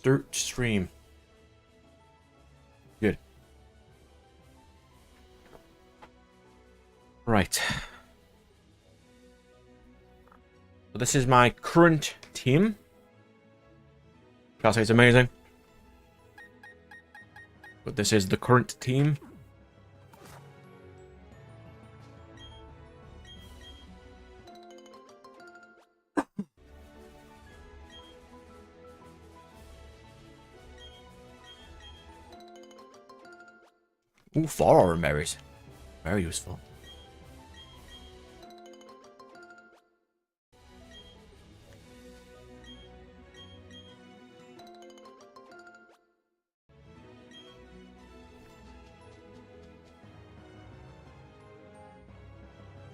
Start stream. Good. Right. So this is my current team. Can't say it's amazing. But this is the current team. Ooh, 4 orange berries. Very useful.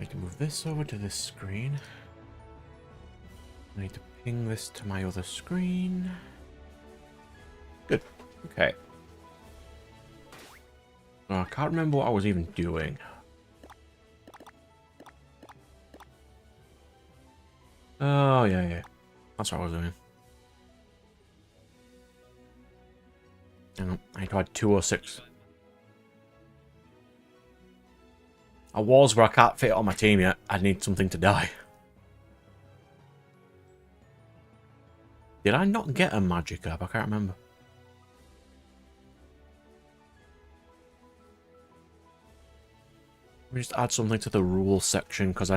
I can move this over to this screen. I need to ping this to my other screen. Good. Okay. Oh, I can't remember what I was even doing. Oh, yeah. That's what I was doing. Hang on, I need to add 206. I was where I can't fit it on my team yet. I need something to die. Did I not get a magic herb? I can't remember. Let me just add something to the rules section because I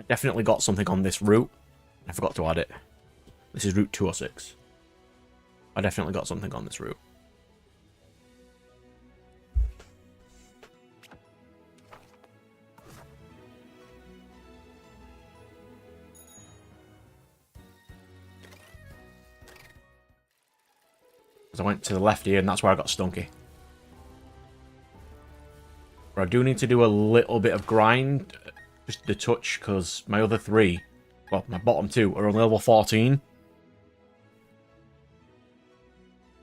definitely got something on this route. I forgot to add it. This is route 206. I definitely got something on this route. Because I went to the left here and that's where I got stunky. But I do need to do a little bit of grind, just the touch, because my other 3, well, my bottom 2 are on level 14.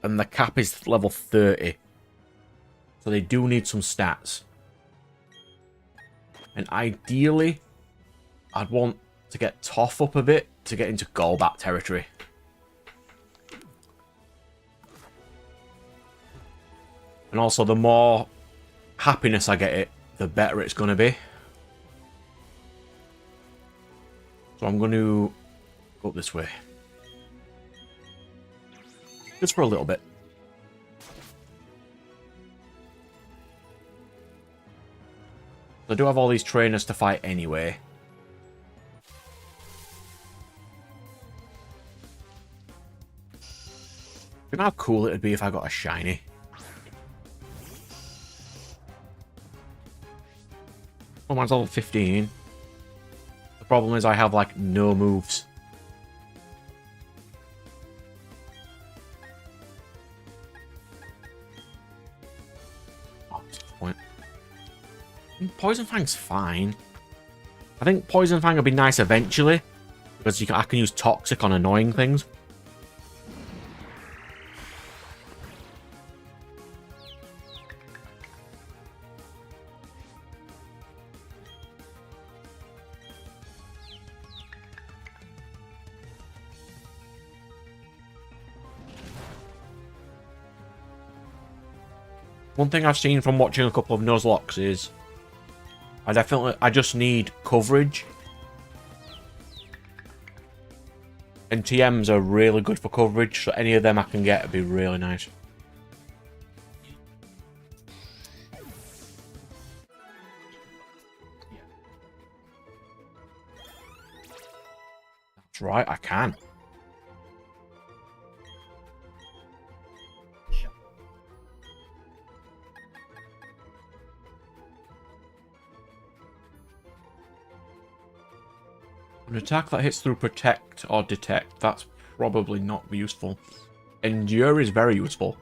And the cap is level 30. So they do need some stats. And ideally, I'd want to get Toph up a bit to get into Golbat territory. And also, the more happiness I get it, the better it's going to be. So I'm going to go up this way. Just for a little bit. I do have all these trainers to fight anyway. You know how cool it would be if I got a shiny? Oh, mine's level 15. The problem is I have, like, no moves. Oh, what's the point? Poison Fang's fine. I think Poison Fang would be nice eventually, because I can use Toxic on annoying things. One thing I've seen from watching a couple of Nuzlockes is I just need coverage. And TMs are really good for coverage, so any of them I can get would be really nice. That's right, I can. An attack that hits through Protect or Detect, that's probably not useful. Endure is very useful.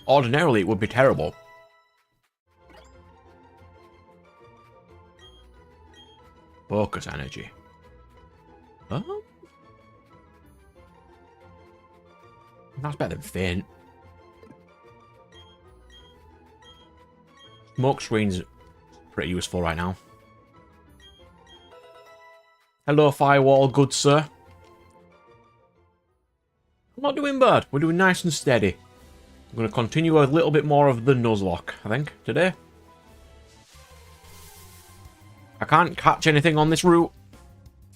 Ordinarily, it would be terrible. Focus Energy. Oh? That's better than Faint. Smoke Screen's pretty useful right now. Hello, Firewall, good sir. I'm not doing bad. We're doing nice and steady. I'm going to continue a little bit more of the Nuzlocke, I think, today. I can't catch anything on this route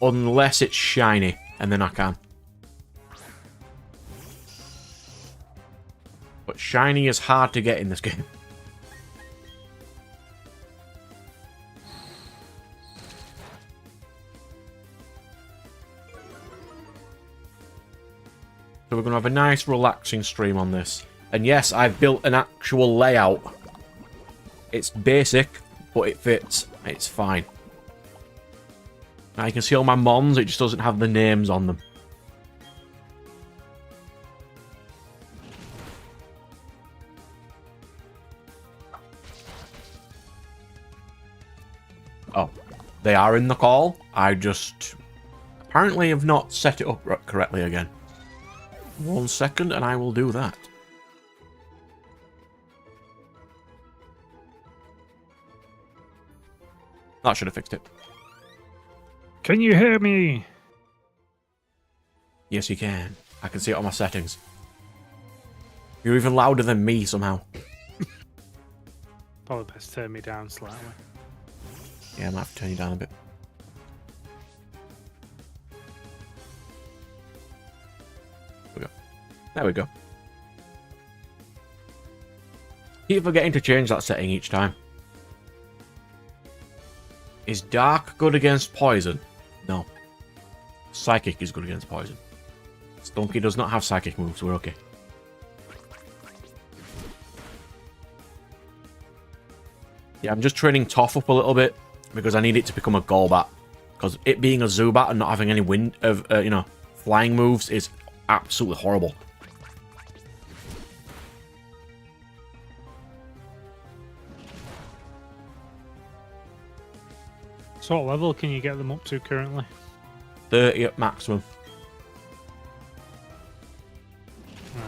unless it's shiny, and then I can. But shiny is hard to get in this game. So we're going to have a nice relaxing stream on this. And yes, I've built an actual layout. It's basic, but it fits. It's fine. Now you can see all my mons, it just doesn't have the names on them. Oh, they are in the call. I just apparently have not set it up correctly again. 1 second and I will do that. That should have fixed it. Can you hear me? Yes, you can. I can see it on my settings. You're even louder than me somehow. Probably best turn me down slightly. Yeah, I might have to turn you down a bit. There we go. There we go. Keep forgetting to change that setting each time. Is Dark good against Poison? No. Psychic is good against Poison. Stunky does not have Psychic moves, so we're okay. Yeah, I'm just training Toph up a little bit because I need it to become a Golbat. Because it being a Zubat and not having any wind of, flying moves is absolutely horrible. So what level can you get them up to currently? 30 at maximum. Right.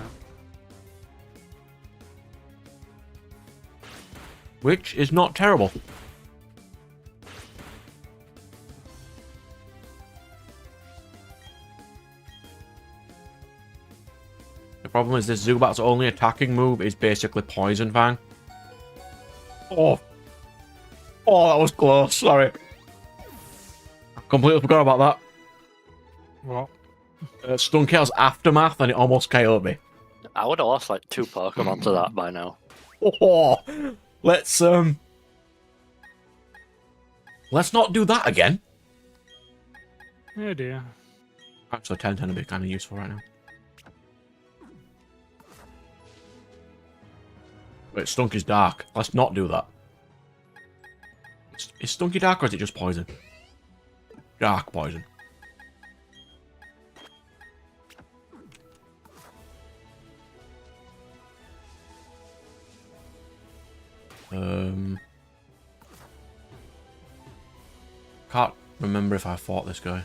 Which is not terrible. The problem is this Zubat's only attacking move is basically Poison Fang. Oh. Oh, that was close. Sorry. I completely forgot about that. What? Stunkel's Aftermath and it almost KO'd me. I would have lost like 2 Pokemon to that by now. Oh, let's not do that again. Oh dear. Actually, 10-10 would be kind of useful right now. Wait, Stunky's Dark. Let's not do that. Is Stunky Dark or is it just Poison? Dark Poison. Can't remember if I fought this guy.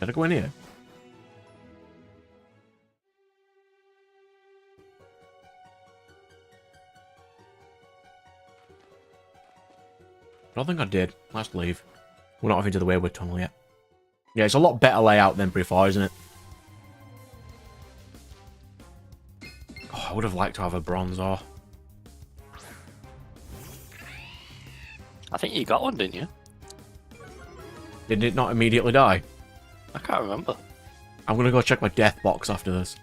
Did I go in here? I don't think I did. Let's leave. We're not even to the Wayward Tunnel yet. Yeah, it's a lot better layout than before, isn't it? Oh, I would have liked to have a Bronzor. I think you got one, didn't you? Did it not immediately die? I can't remember. I'm gonna go check my death box after this.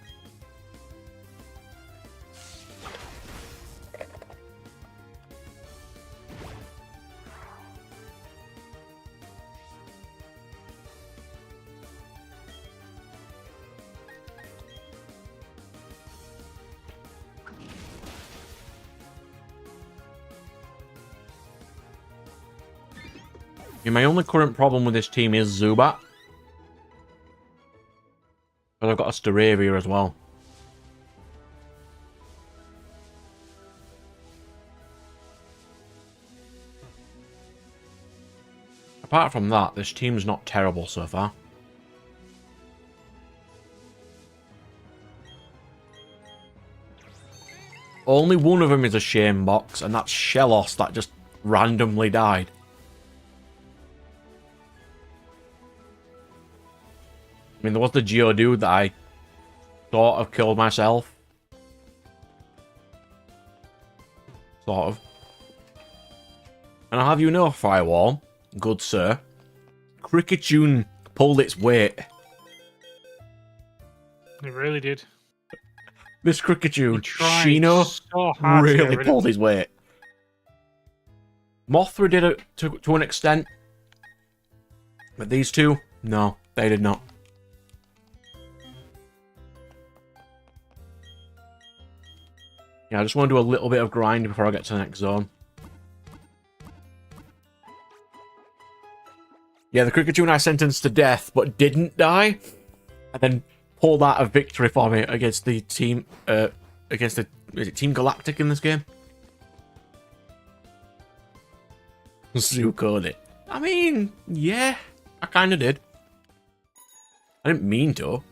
Yeah, my only current problem with this team is Zubat. But I've got a Staravia as well. Apart from that, this team's not terrible so far. Only one of them is a shame box, and that's Shellos that just randomly died. I mean, there was the Geodude that I sort of killed myself. Sort of. And I'll have you know, Firewall, good sir, Cricketune pulled its weight. It really did. This Cricketune, Tried Shino, so hard to get really rid pulled of his weight. Mothra did it to an extent. But these two, no, they did not. Yeah, I just want to do a little bit of grind before I get to the next zone. Yeah, the Cricketune I sentenced to death, but didn't die. And then pulled out a victory for me against the team, against the, is it Team Galactic in this game? Zucode. I mean, yeah, I kind of did. I didn't mean to.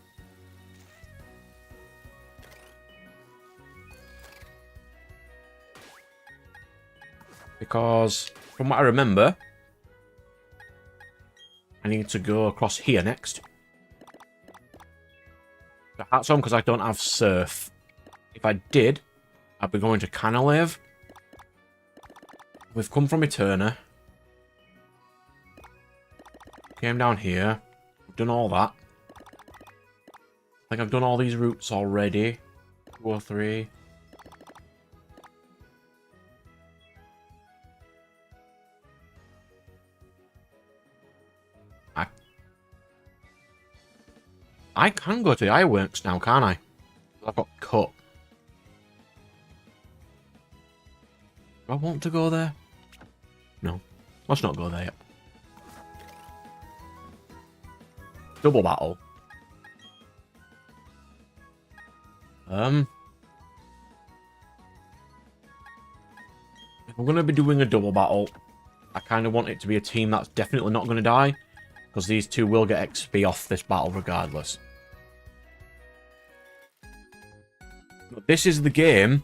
Because, from what I remember, I need to go across here next. That's on because I don't have Surf. If I did, I'd be going to Canalave. We've come from Eterna. Came down here. We've done all that. I think I've done all these routes already. 2 or 3. I can go to the ironworks now, can't I? I've got cut. Do I want to go there? No. Let's not go there yet. Double battle. If I'm going to be doing a double battle, I kind of want it to be a team that's definitely not going to die, because these two will get XP off this battle regardless. This is the game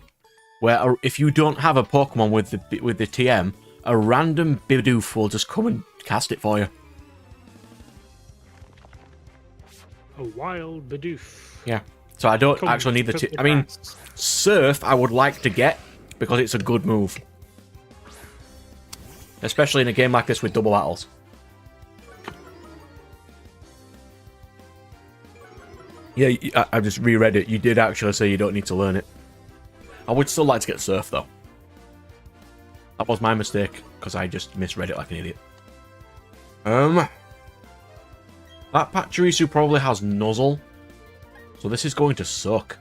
where if you don't have a Pokemon with the TM, a random Bidoof will just come and cast it for you. A wild Bidoof. Yeah. So I don't actually need the I mean, Surf I would like to get because it's a good move. Especially in a game like this with double battles. Yeah, I just reread it. You did actually say you don't need to learn it. I would still like to get Surf, though. That was my mistake, because I just misread it like an idiot. That Pachirisu probably has Nuzzle, so this is going to suck.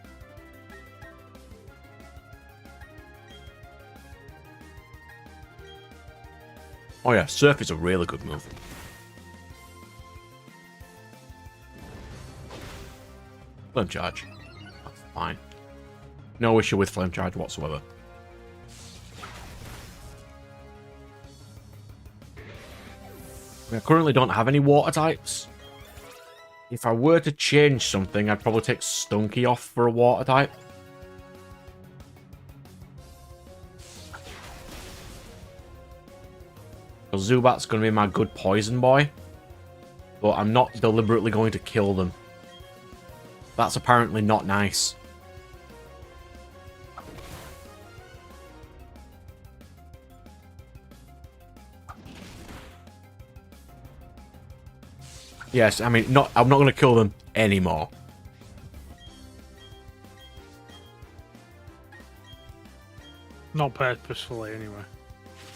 Oh yeah, Surf is a really good move. Flame Charge. That's fine. No issue with Flame Charge whatsoever. I currently don't have any water types. If I were to change something, I'd probably take Stunky off for a water type. Because Zubat's going to be my good poison boy. But I'm not deliberately going to kill them. That's apparently not nice. Yes, I mean, I'm not going to kill them anymore. Not purposefully, anyway.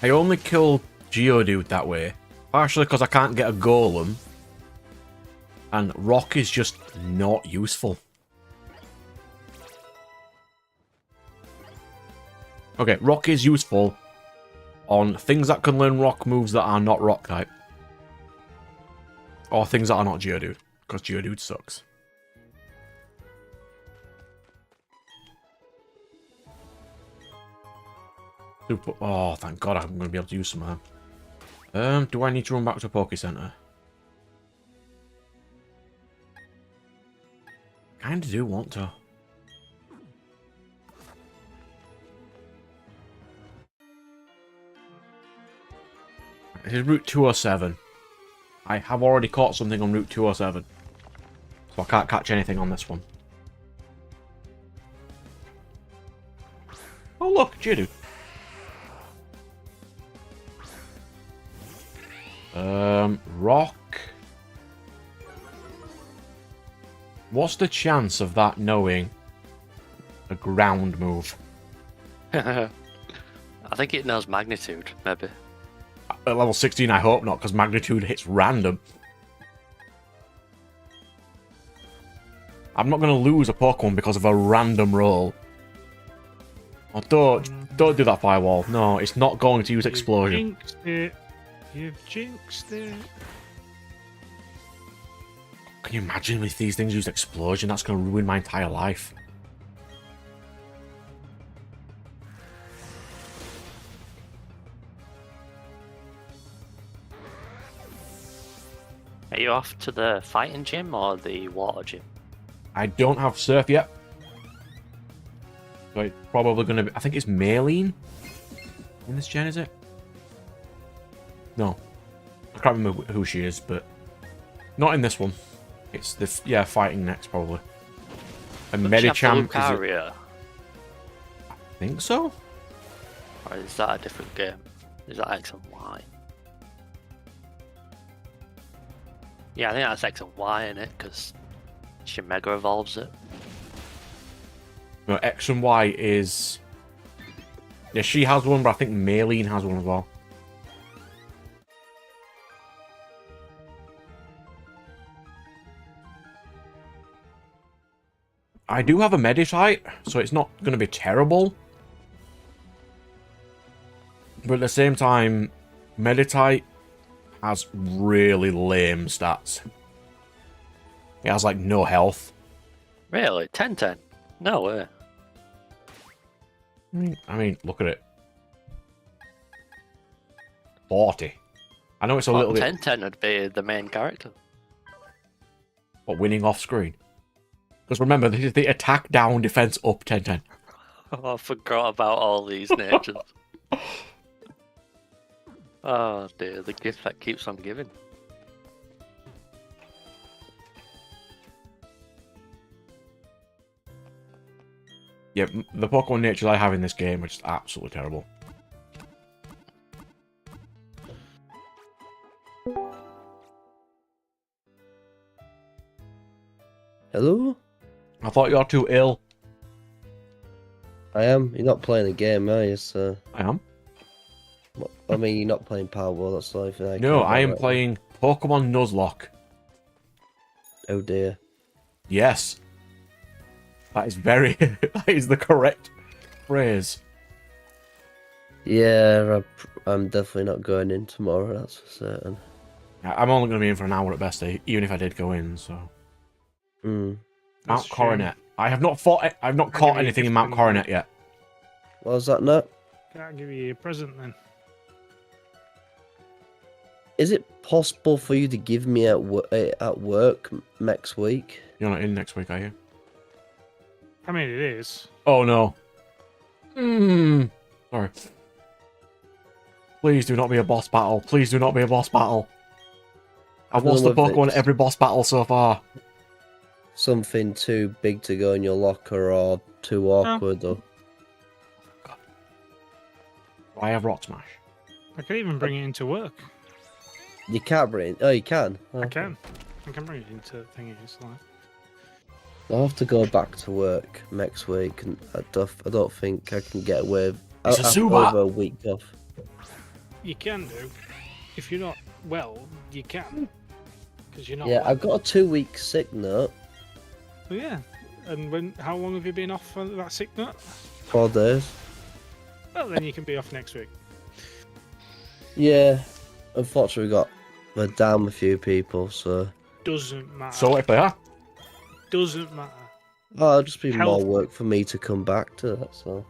I only kill Geodude that way. Partially because I can't get a Golem. And Rock is just not useful. Okay, Rock is useful on things that can learn Rock moves that are not Rock type. Or things that are not Geodude, because Geodude sucks. Super. Oh, thank God I'm going to be able to use some of them. Do I need to run back to a Poké Center? Kinda do want to. This is Route 207. I have already caught something on Route 207. So I can't catch anything on this one. Oh look, Geodude. Rock. What's the chance of that knowing a ground move? I think it knows magnitude, maybe. At level 16, I hope not, because magnitude hits random. I'm not going to lose a Pokemon because of a random roll. Oh, don't do that, Firewall. No, it's not going to use Explosion. Jinxed it. You've jinxed it. Can you imagine if these things use Explosion? That's going to ruin my entire life. Are you off to the fighting gym or the water gym? I don't have Surf yet. So it's probably going to be... I think it's Maylene in this gen, is it? No. I can't remember who she is, but... Not in this one. It's the... Yeah, fighting next, probably. And Medicham is... I think so? Or is that a different game? Is that X and Y? Yeah, I think that's X and Y in it, because she Mega Evolves it. No, X and Y is... Yeah, she has one, but I think Maylene has one as well. I do have a Meditite, so it's not going to be terrible. But at the same time, Meditite has really lame stats. It has, like, no health. Really? 10-10? No way. I mean, look at it. 40. I know it's a Well, little bit... 10-10 would be the main character. What, winning off screen? Because remember, this is the attack down, defense up 10-10. Oh, I forgot about all these natures. Oh dear, the gift that keeps on giving. Yeah, the Pokemon natures I have in this game are just absolutely terrible. Hello? I thought you were too ill. I am. You're not playing a game, are you, sir? I am. I mean, you're not playing Powerball, that's the only thing I No, care I am about. playing Pokemon Nuzlocke. Oh dear. Yes. That is very... that is the correct phrase. Yeah, I'm definitely not going in tomorrow, that's for certain. I'm only going to be in for an hour at best, even if I did go in, so... Mm. Mount That's Coronet. I have not fought... I've not caught give you a anything in gift Mount then. Coronet yet. What was that, Nat? Can't give you a present then. Is it possible for you to give me at work next week? You're not in next week, are you? I mean, it is. Oh, no. Sorry. Please do not be a boss battle. Please do not be a boss battle. I've don't lost know the if Pokemon it's- every boss battle so far. Something too big to go in your locker or too awkward or... I have Rock Smash. I could even bring it into work. You can't bring it... Oh, you can? I Okay. can. I can bring it into thingy. It's like... I'll have to go back to work next week, and I don't think I can get away with It's a Zubat. over a week off. You can do. If you're not well, you can. Because you're not Yeah, well. I've got a 2-week sick note. Well, yeah. And how long have you been off for that sick note? 4 days. Well, then you can be off next week. Yeah, unfortunately, we're down a few people, so... Doesn't matter. So if they are. Doesn't matter. Oh, it'll just be Health- more work for me to come back to that, so...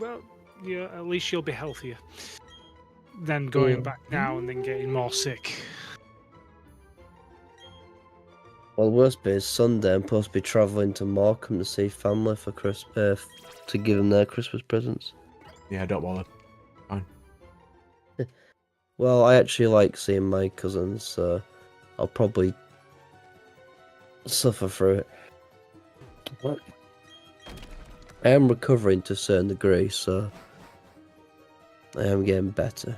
Well, yeah, at least you'll be healthier than going Yeah. back now and then getting more sick. Well, the worst bit is Sunday, I'm supposed to be travelling to Morecambe to see family for Christmas, to give them their Christmas presents. Yeah, don't bother. Well, I actually like seeing my cousins, so I'll probably suffer through it. But I am recovering to a certain degree, so I am getting better.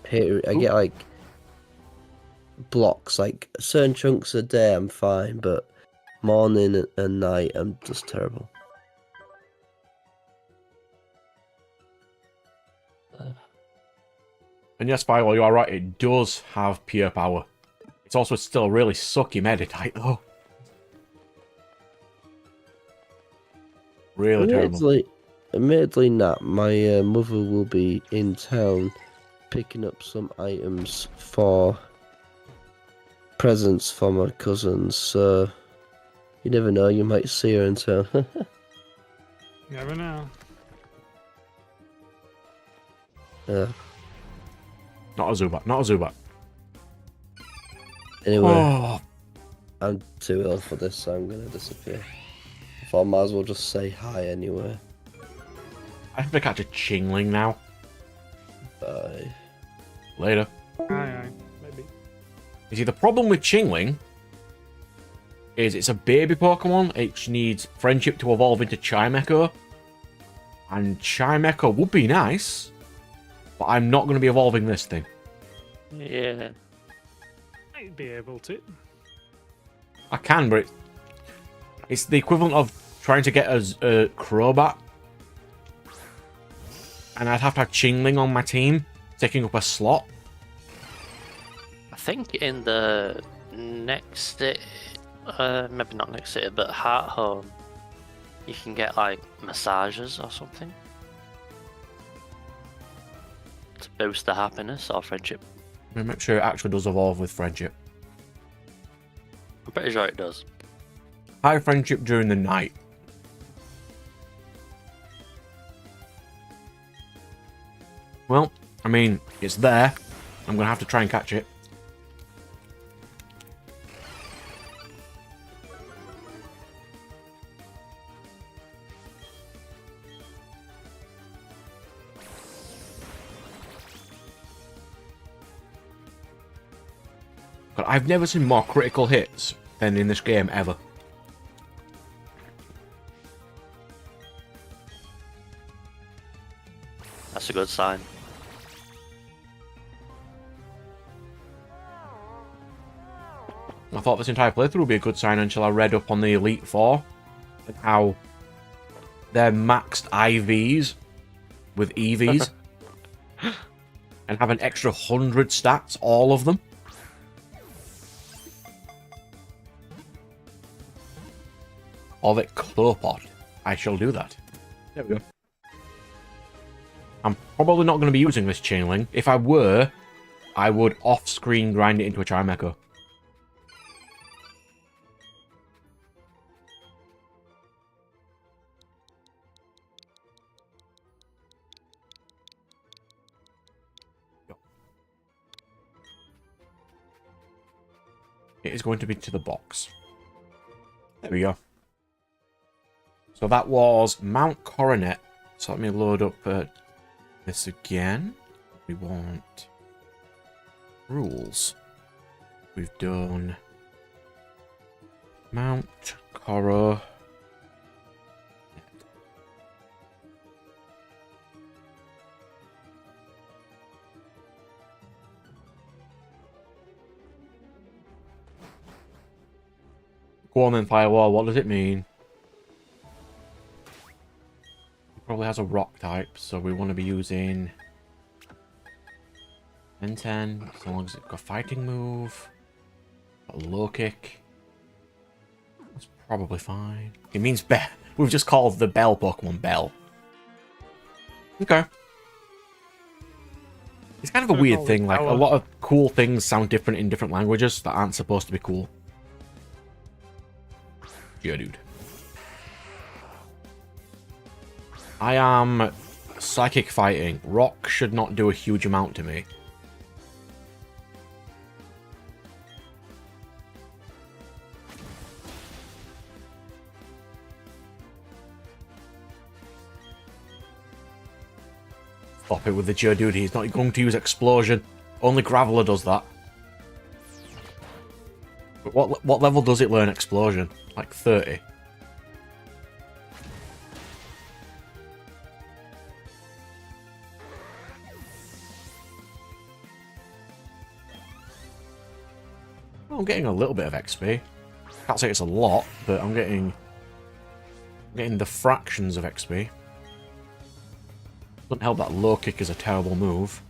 I get like blocks, like certain chunks a day I'm fine, but morning and night I'm just terrible. And yes, Philo, you are right, it does have pure power. It's also still a really sucky Meditite, though. Really terrible. Admittedly not. My mother will be in town picking up some items for presents for my cousins, so you never know, you might see her in town. Never know. Yeah. Not a Zubat, not a Zubat. Anyway, Oh, I'm too ill for this, so I'm gonna disappear. I might as well just say hi anyway. I have to catch a Chingling now. Bye. Later. Aye, maybe. You see, the problem with Chingling is it's a baby Pokemon. It needs friendship to evolve into Chimecho. And Chimecho would be nice, but I'm not going to be evolving this thing. Yeah. Might be able to. I can, but it's the equivalent of trying to get a Crobat. And I'd have to have Chingling on my team, taking up a slot. I think in the next city, maybe not next city, but Heart Home, you can get like massages or something to boost the happiness or friendship. Let me make sure it actually does evolve with friendship. I'm pretty sure it does. High friendship during the night. Well, I mean, it's there. I'm going to have to try and catch it. But I've never seen more critical hits than in this game ever. That's a good sign. I thought this entire playthrough would be a good sign until I read up on the Elite Four and how they're maxed IVs with EVs and have an extra 100 stats, all of them. Of it Clopot. I shall do that. There we go. I'm probably not going to be using this Chainlink. If I were, I would off-screen grind it into a Chimecho. It is going to be to the box. There we go. So that was Mount Coronet. So let me load up this again. We want rules. We've done Mount Coronet. Go on then, Firewall. What does it mean? It probably has a rock type, so we want to be using 10-10, as long as it's got a fighting move, got a low kick. That's probably fine. It means Bell. We've just called the Bell Pokemon Bell. Okay. It's kind of a weird thing, like a lot of cool things sound different in different languages that aren't supposed to be cool. Yeah, dude. I am psychic fighting. Rock should not do a huge amount to me. Stop it with the Geodude. He's not going to use Explosion. Only Graveler does that. But what level does it learn explosion? Like 30? Well, I'm getting a little bit of XP. Can't say it's a lot, but I'm getting the fractions of XP. Doesn't help that low kick is a terrible move.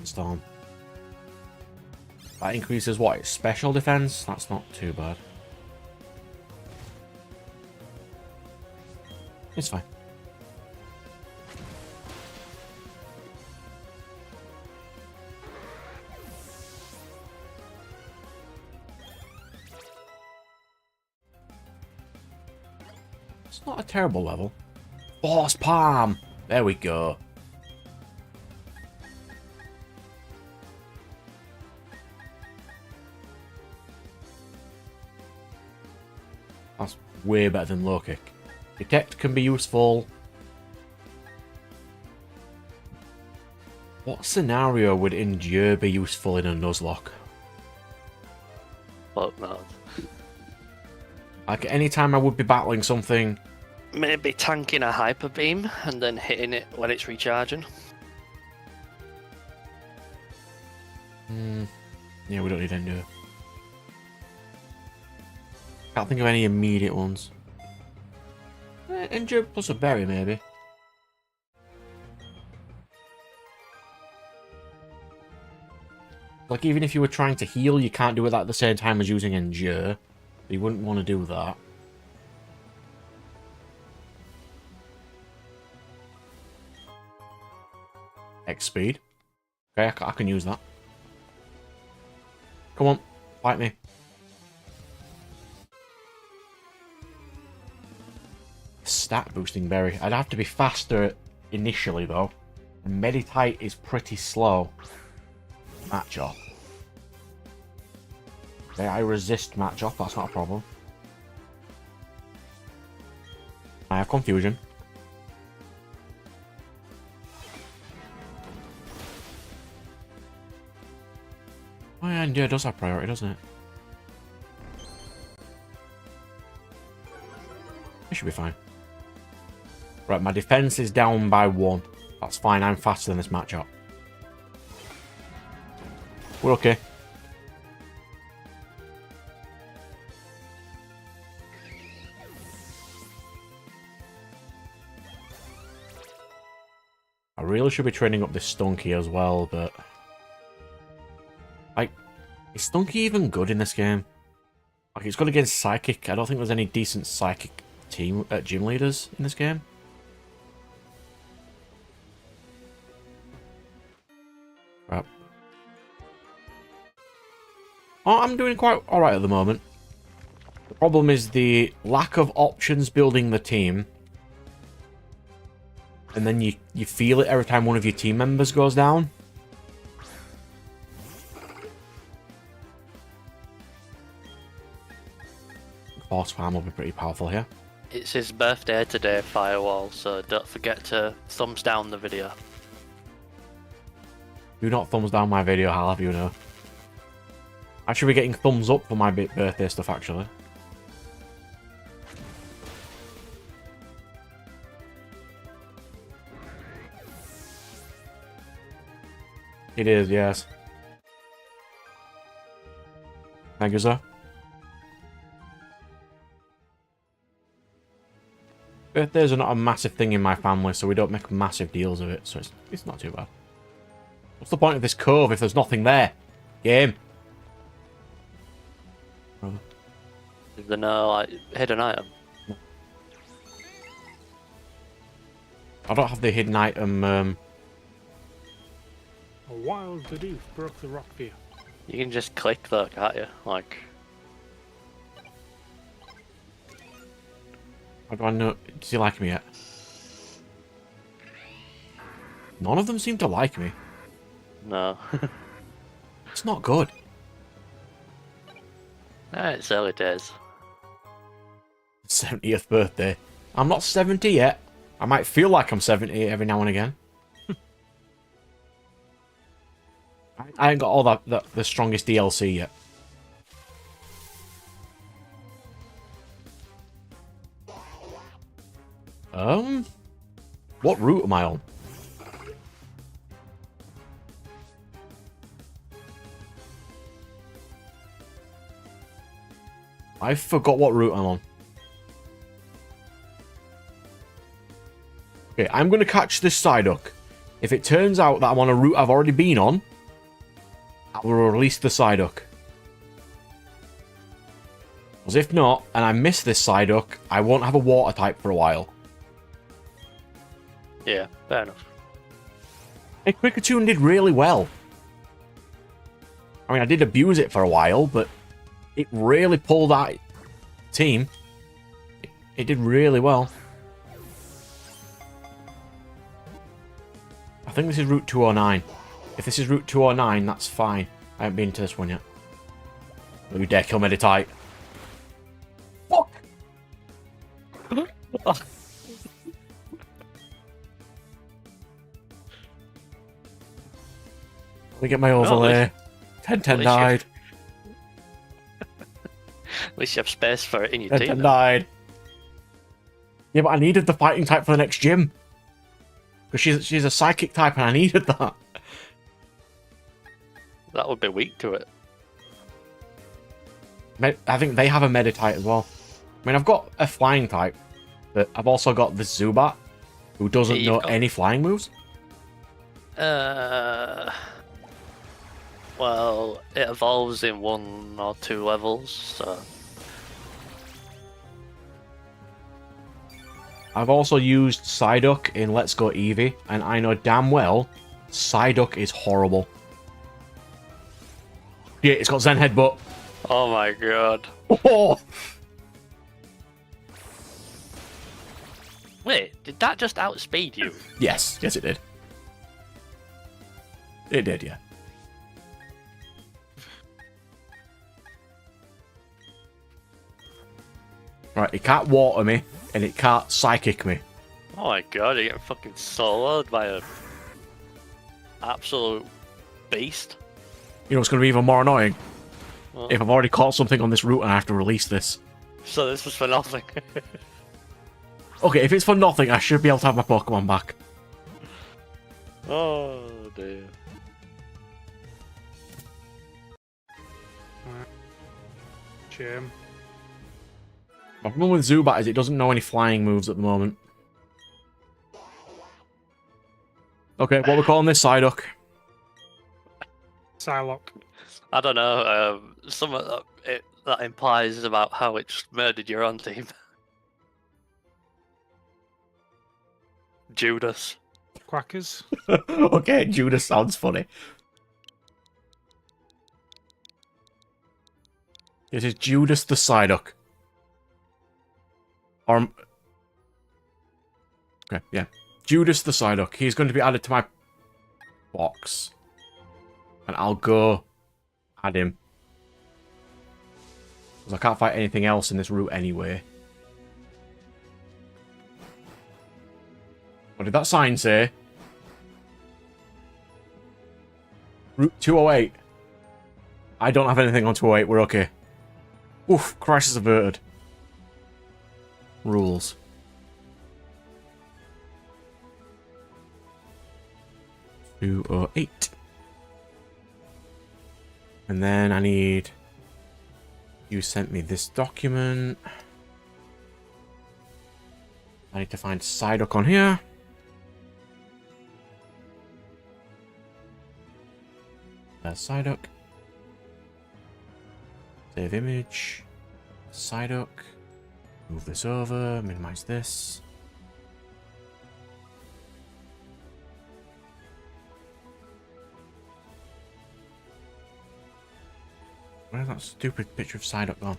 Storm. That increases what? Its special defense? That's not too bad. It's fine. It's not a terrible level. Force Palm! There we go. That's way better than low kick. Detect can be useful. What scenario would Endure be useful in a Nuzlocke? Fuck no. Like, anytime I would be battling something... Maybe tanking a hyper beam and then hitting it when it's recharging. Yeah, we don't need Endure. Can't think of any immediate ones. Endure plus a berry, maybe. Like, even if you were trying to heal, you can't do it at the same time as using Endure. You wouldn't want to do that. X speed. Okay, I can use that. Come on, fight me. Stat boosting berry. I'd have to be faster initially though. And Meditite is pretty slow. Match up. Okay, I resist match up, that's not a problem. I have confusion. Oh yeah, Endure does have priority, doesn't it? It should be fine. Right, my defense is down by 1. That's fine, I'm faster than this matchup. We're okay. I really should be training up this Stunky as well, but... Like, is Stunky even good in this game? Like, it's good against Psychic. I don't think there's any decent Psychic team gym leaders in this game. Right. Oh, I'm doing quite alright at the moment. The problem is the lack of options building the team. And then you feel it every time one of your team members goes down. Force Farm will be pretty powerful here. It's his birthday today, Firewall, so don't forget to thumbs down the video. Do not thumbs down my video, I'll have you know. I should be getting thumbs up for my birthday stuff, actually. It is, yes. Thank you, sir. Birthdays are not a massive thing in my family, so we don't make massive deals of it, so it's not too bad. What's the point of this cove if there's nothing there? Game. Is there no, like, hidden item? I don't have the hidden item, A wild Bidoof broke the rock for you. You can just click though, can't you? Like... How do I know? Does he like me yet? None of them seem to like me. No. It's not good. It's early days. 70th birthday. I'm not 70 yet. I might feel like I'm 70 every now and again. I ain't got all the strongest DLC yet. What route am I on? I forgot what route I'm on. Okay, I'm going to catch this Psyduck. If it turns out that I'm on a route I've already been on, I will release the Psyduck. Because if not, and I miss this Psyduck, I won't have a water type for a while. Yeah, fair enough. Hey, Quickatune did really well. I mean, I did abuse it for a while, but it really pulled out team. It did really well. I think this is Route 209. If this is Route 209, that's fine. I haven't been to this one yet. Don't you dare kill Meditite. Fuck! Let me get my overlay. 10-10 died. At least you have space for it in your 10-10 team. died. Yeah, but I needed the fighting type for the next gym. Because she's a psychic type and I needed that. That would be weak to it. I think they have a Meditite as well. I mean, I've got a flying type, but I've also got the Zubat, who doesn't know any flying moves. Well, it evolves in 1 or 2 levels, so... I've also used Psyduck in Let's Go Eevee, and I know damn well Psyduck is horrible. Yeah, it's got Zen Headbutt. Oh my god. Oh! Wait, did that just outspeed you? Yes, it did. It did, yeah. Right, it can't water me, and it can't psychic me. Oh my god, you're getting fucking soloed by a absolute beast. You know what's going to be even more annoying? What? If I've already caught something on this route and I have to release this. So this was for nothing. Okay, if it's for nothing, I should be able to have my Pokemon back. Oh dear. Shame. My problem with Zubat is it doesn't know any flying moves at the moment. Okay, what we're calling this Psyduck? Psylocke. I don't know, something that implies about how it just murdered your own team. Judas. Quackers. Okay, Judas sounds funny. This is Judas the Psyduck. Or... Okay, yeah. Judas the Psyduck. He's going to be added to my box. And I'll go add him. Because I can't fight anything else in this route anyway. What did that sign say? Route 208. I don't have anything on 208. We're okay. Oof, crisis averted. Rules. $208. And then I need... You sent me this document. I need to find Psyduck on here. There's Psyduck. Save image. Psyduck. Move this over. Minimize this. Where's that stupid picture of Psyduck gone?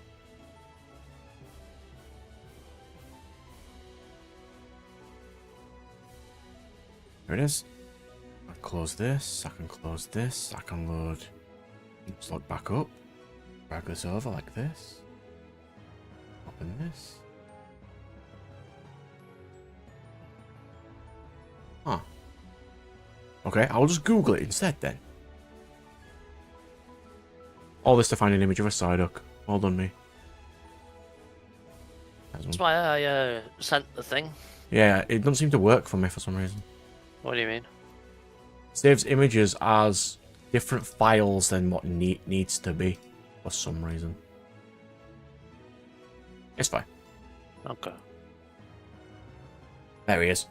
There it is. I close this. I can close this. I can load Nuzlocke back up. Drag this over like this. Open this. Huh. Okay, I'll just Google it instead then. All this to find an image of a Psyduck. Well done, me. That's why I sent the thing. Yeah, it doesn't seem to work for me for some reason. What do you mean? Saves images as different files than what needs to be for some reason. It's fine. Okay. There he is.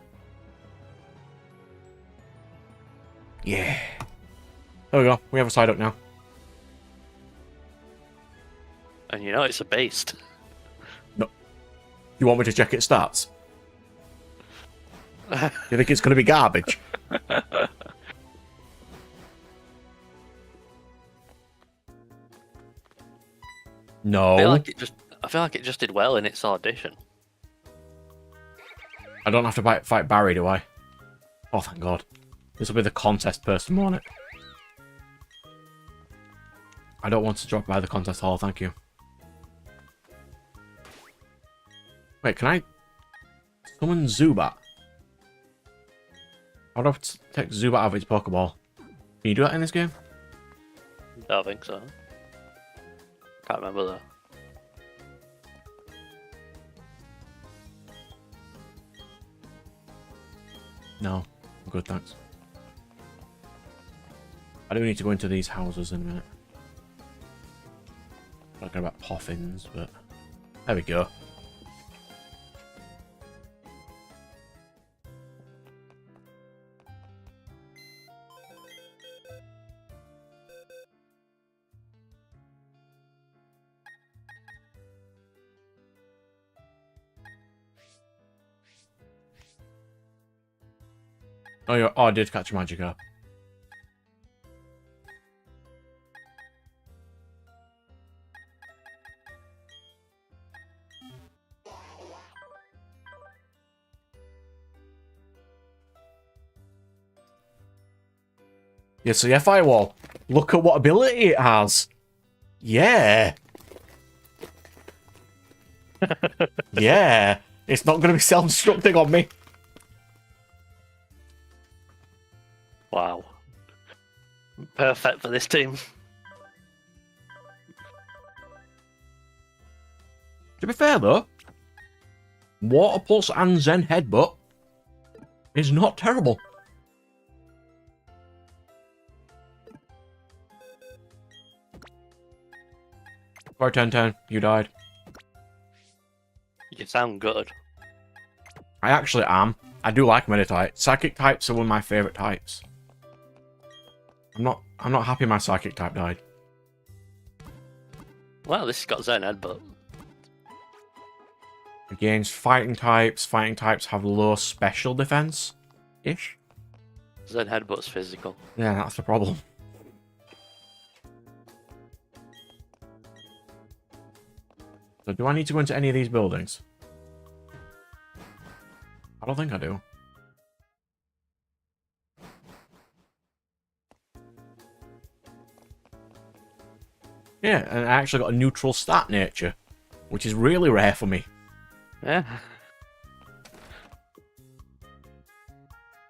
Yeah. There we go. We have a Psyduck now. And you know it's a beast. No. You want me to check its stats? You think it's going to be garbage? No. I feel like it just did well in its audition. I don't have to fight Barry, do I? Oh, thank God. This will be the contest person, won't it? I don't want to drop by the contest hall, thank you. Wait, can I summon Zubat? How do I take Zubat out of its Pokeball? Can you do that in this game? I don't think so. Can't remember though. No. I'm good, thanks. I do need to go into these houses in a minute. Talking about Poffins, but there we go. Oh, I did catch a Magikarp. Yeah, so yeah, Firewall. Look at what ability it has. Yeah. Yeah. It's not going to be self-destructing on me. Wow. Perfect for this team. To be fair, though, Water Pulse and Zen Headbutt is not terrible. Or 10-10, you died. You sound good. I actually am. I do like Meditite. Psychic types are one of my favourite types. I'm not happy my Psychic type died. Well, this has got Zen Headbutt. Against fighting types have low special defense-ish. Zen Headbutt's physical. Yeah, that's the problem. So do I need to go into any of these buildings? I don't think I do. Yeah, and I actually got a neutral stat nature, which is really rare for me. Yeah.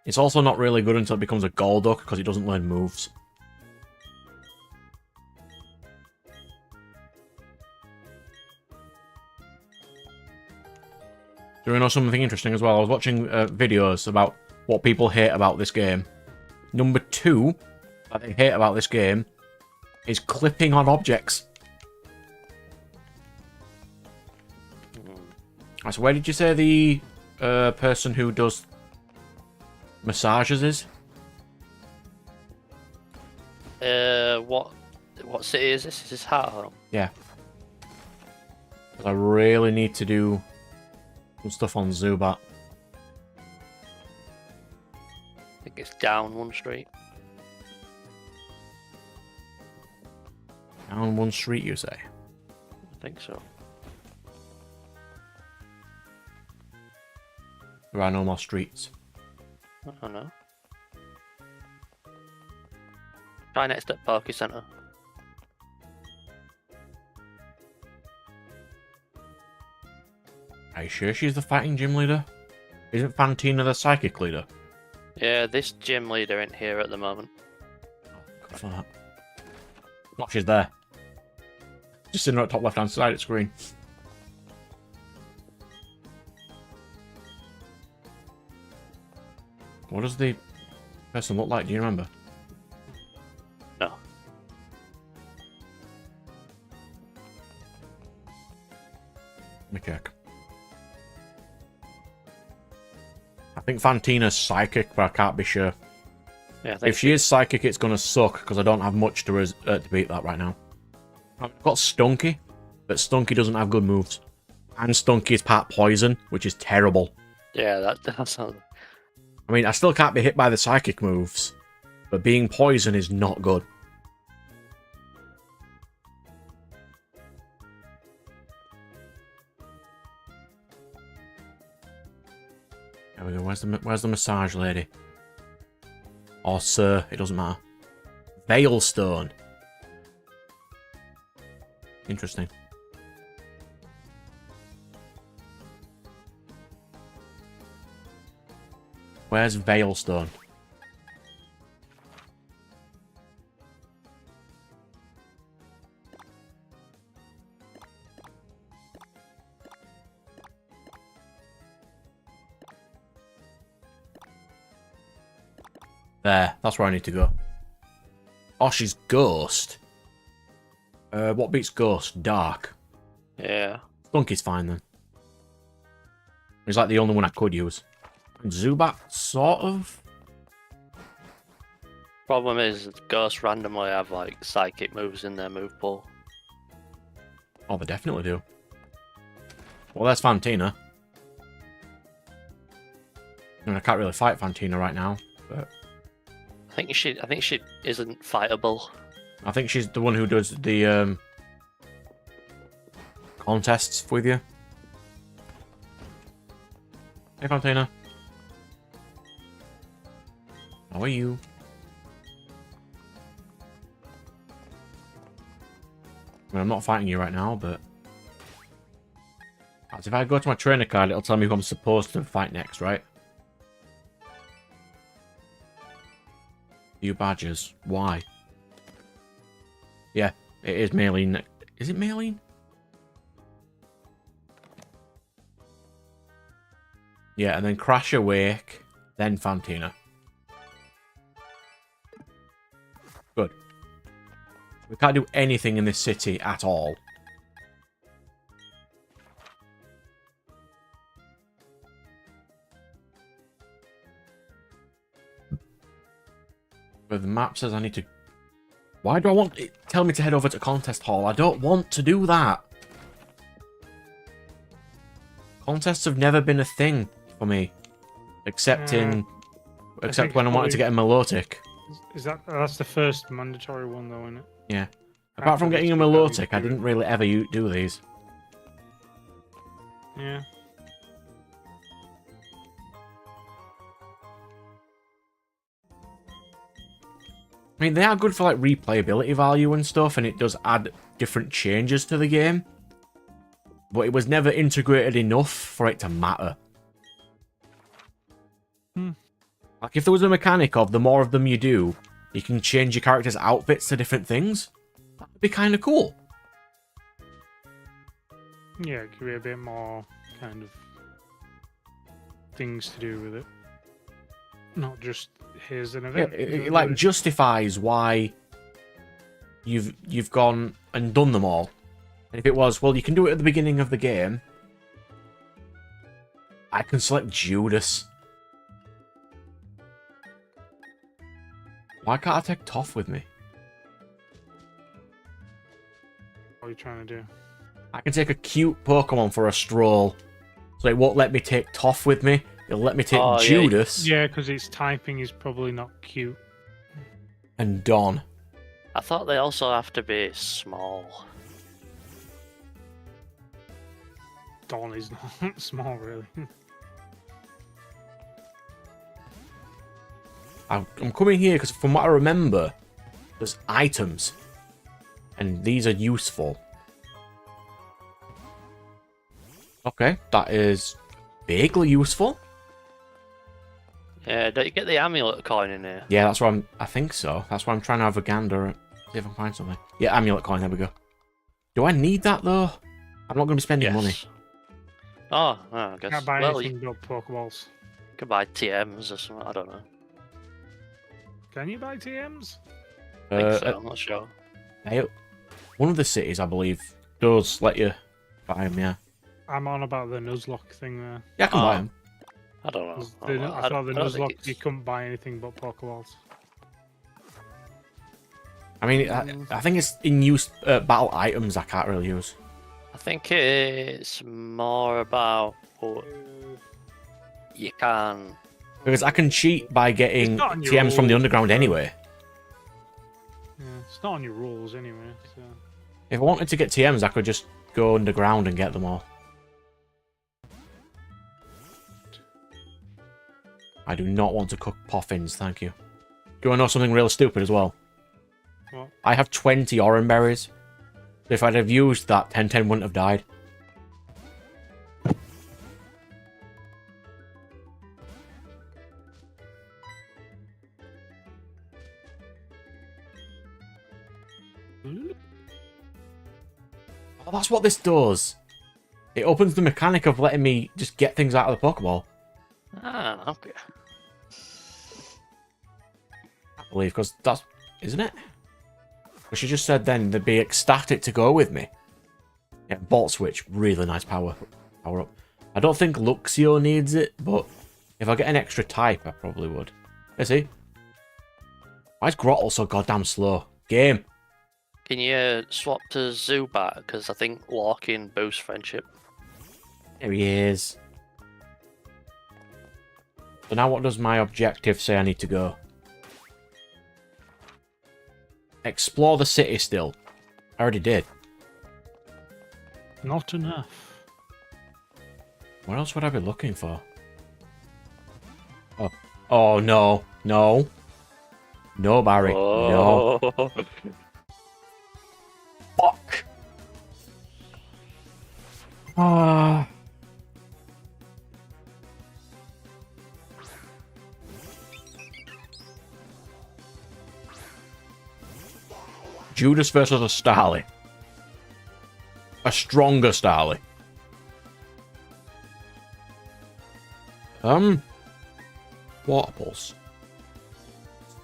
It's also not really good until it becomes a Golduck, because it doesn't learn moves. Do you know something interesting as well? I was watching videos about what people hate about this game. Number 2 that they hate about this game is clipping on objects. Right, so where did you say the person who does massages is? What city is this? Is this Hearthome? Yeah. 'Cause I really need to do some stuff on Zubat. I think it's down one street. Down one street, you say? I think so. There are no more streets. I don't know. Try next at Poké Center. Are you sure she's the fighting gym leader? Isn't Fantina the psychic leader? Yeah, this gym leader ain't here at the moment. Good for that. Oh, she's there. Just sitting right top left-hand side of the screen. What does the person look like? Do you remember? No. Let me check. I think Fantina's psychic, but I can't be sure. Yeah, I think If she is psychic, it's going to suck, because I don't have much to beat that right now. I've got Stunky, but Stunky doesn't have good moves. And Stunky is part poison, which is terrible. Yeah, that sounds. I mean, I still can't be hit by the psychic moves, but being poison is not good. There we go. Where's the massage lady? Or sir, it doesn't matter. Veilstone. Interesting. Where's Veilstone? There, that's where I need to go. Oh, she's Ghost. What beats Ghost? Dark. Yeah. Stunky's fine then. He's like the only one I could use. And Zubat, sort of. Problem is, ghosts randomly have like psychic moves in their move pool. Oh, they definitely do. Well, there's Fantina. I mean, I can't really fight Fantina right now, but I think she isn't fightable. I think she's the one who does the contests with you. Hey, Fantina. How are you? I mean, I'm not fighting you right now, but as if I go to my trainer card, it'll tell me who I'm supposed to fight next, right? You badgers. Why? Yeah, it is Maylene. Is it Maylene? Yeah, and then Crash Awake, then Fantina. Good. We can't do anything in this city at all. But the map says I need to... Why do I want it? Tell me to head over to Contest Hall. I don't want to do that. Contests have never been a thing for me. Except when I wanted to get a Milotic. Is that's the first mandatory one though, isn't it? Yeah. Apart from getting a Milotic, I didn't really ever do these. Yeah. I mean, they are good for like replayability value and stuff, and it does add different changes to the game. But it was never integrated enough for it to matter. Like, if there was a mechanic of the more of them you do, you can change your character's outfits to different things, that would be kind of cool. Yeah, it could be a bit more kind of things to do with it. Not just here's an event. Yeah, it like justifies why you've gone and done them all. And if it was, well, you can do it at the beginning of the game, I can select Judas. Why can't I take Toph with me? What are you trying to do? I can take a cute Pokemon for a stroll. So it won't let me take Toph with me. It'll let me take Judas. Yeah, because its typing is probably not cute. And Dawn. I thought they also have to be small. Dawn is not small, really. I'm coming here because from what I remember, there's items. And these are useful. Okay, that is vaguely useful. Yeah, don't you get the amulet coin in here? Yeah, that's why I think so. That's why I'm trying to have a gander. See if I can find something. Yeah, amulet coin, there we go. Do I need that, though? I'm not going to be spending money. Oh, I guess. Can't buy Well, anything but Pokeballs. you could buy TMs or something. I don't know. Can you buy TMs? I think so. I'm not sure. One of the cities, I believe, does let you buy them, yeah. I'm on about the Nuzlocke thing there. Yeah, I can buy them. I don't know. 'Cause I the- don't know. I thought the I don't think Nuzlocke, you couldn't buy anything but Pokeballs. I mean, I think it's in use battle items I can't really use. I think it's more about you can. Because I can cheat by getting It's not on your TMs from the rules, underground so- anyway. Yeah, it's not on your rules anyway. So. If I wanted to get TMs, I could just go underground and get them all. I do not want to cook poffins, thank you. Do you want to know something real stupid as well? What? I have 20 orange berries. If I'd have used that, 1010 wouldn't have died. Oh, that's what this does. It opens the mechanic of letting me just get things out of the Pokeball. Ah, okay. I believe, because that's... Isn't it? But she just said then they'd be ecstatic to go with me. Yeah, Bolt Switch, really nice power up. I don't think Luxio needs it, but if I get an extra type, I probably would. Let's see. Why is Grottle so goddamn slow? Game. Can you swap to Zubat? Because I think walking boosts friendship. There he is. So now what does my objective say I need to go? Explore the city still. I already did. Not enough. What else would I be looking for? Oh, oh no. No. No, Barry. No. Oh. Fuck. Ah. Judas versus a Starly. A stronger Starly. Water Pulse.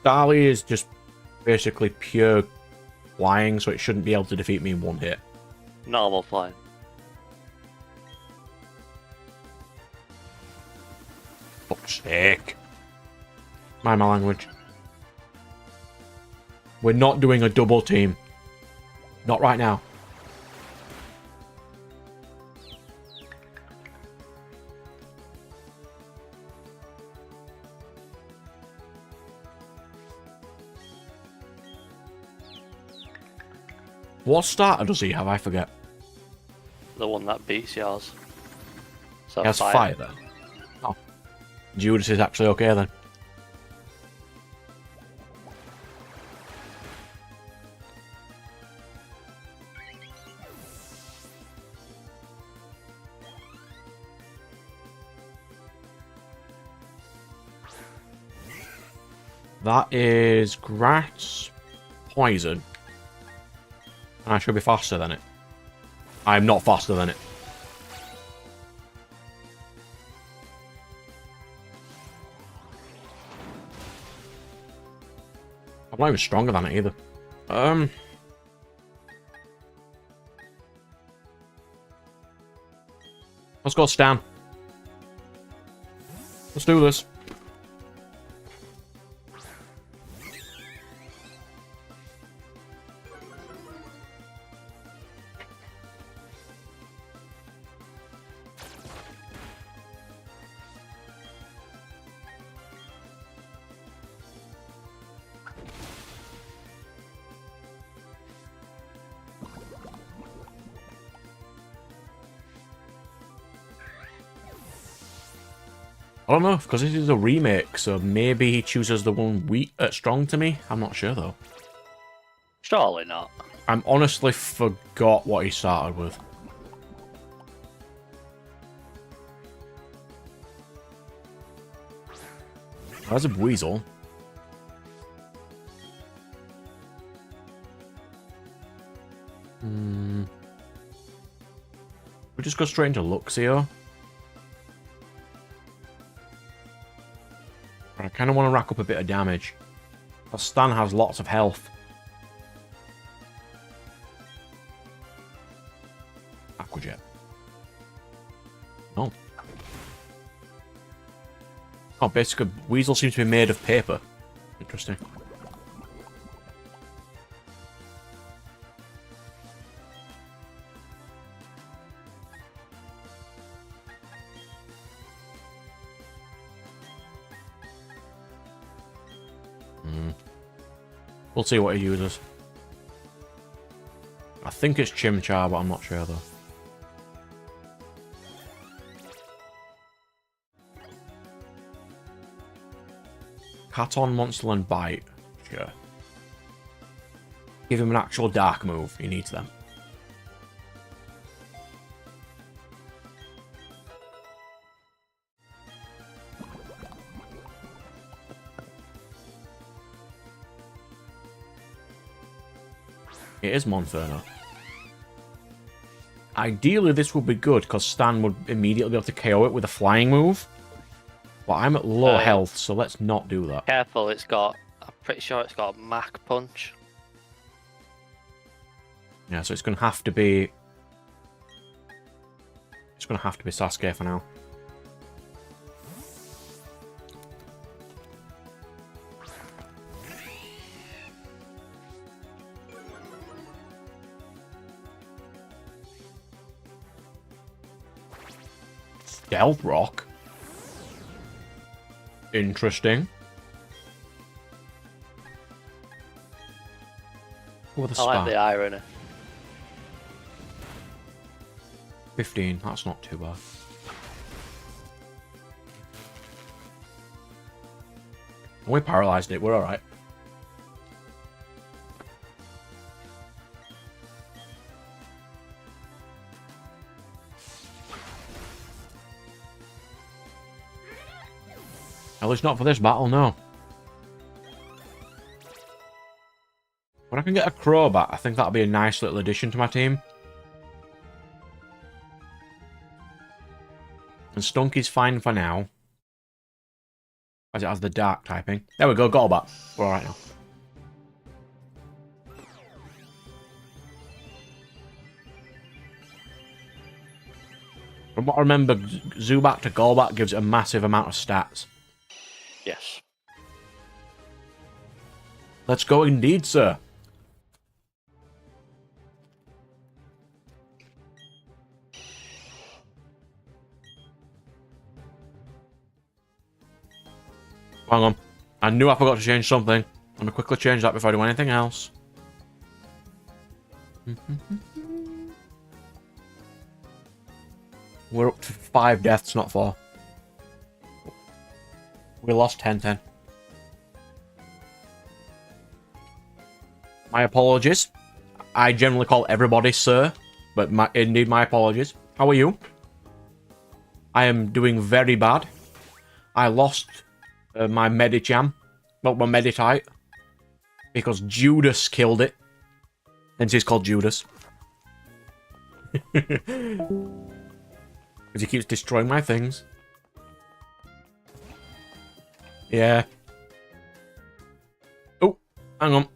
Starly is just basically pure flying, so it shouldn't be able to defeat me in one hit. Normal flying. Fuck's sake. Mind my language. We're not doing a double team. Not right now. What starter does he have? I forget. The one that beats yours. So He has fire then. Oh. Judas is actually okay then. That is grass, poison. I should be faster than it. I'm not faster than it. I'm not even stronger than it either. Let's go, Stan. Let's do this. I don't know, because this is a remake, so maybe he chooses the one weak strong to me. I'm not sure, though. Surely not. I'm honestly forgot what he started with. That's a Weasel. We just go straight into Luxio. I kind of want to rack up a bit of damage. But Stan has lots of health. Aquajet. Oh. Oh, basically, Weasel seems to be made of paper. Interesting. We'll see what he uses. I think it's Chimchar, but I'm not sure though. Katon, Monsterland, Bite. Sure. Give him an actual dark move. He needs them. It is Monferno. Ideally, this would be good, because Stan would immediately be able to KO it with a flying move. But I'm at low health, so let's not do that. Careful, I'm pretty sure it's got Mach Punch. Yeah, so it's going to have to be... It's going to have to be Sasuke for now. Stealth Rock? Interesting. With a I like the irony. 15, that's not too bad. We paralyzed it, we're alright. At least not for this battle, no. When I can get a Crobat, I think that'll be a nice little addition to my team. And Stunky's fine for now. As it has the dark typing. There we go, Golbat. We're alright now. From what I remember, Zubat to Golbat gives a massive amount of stats. Yes. Let's go indeed, sir. Hang on. I knew I forgot to change something. I'm going to quickly change that before I do anything else. We're up to 5 deaths, not 4. We lost 10-10. My apologies. I generally call everybody sir, but indeed my apologies. How are you? I am doing very bad. I lost my Medicham. Well, my Meditite. Because Judas killed it. Hence he's called Judas. Because he keeps destroying my things. Yeah. Oh, hang on.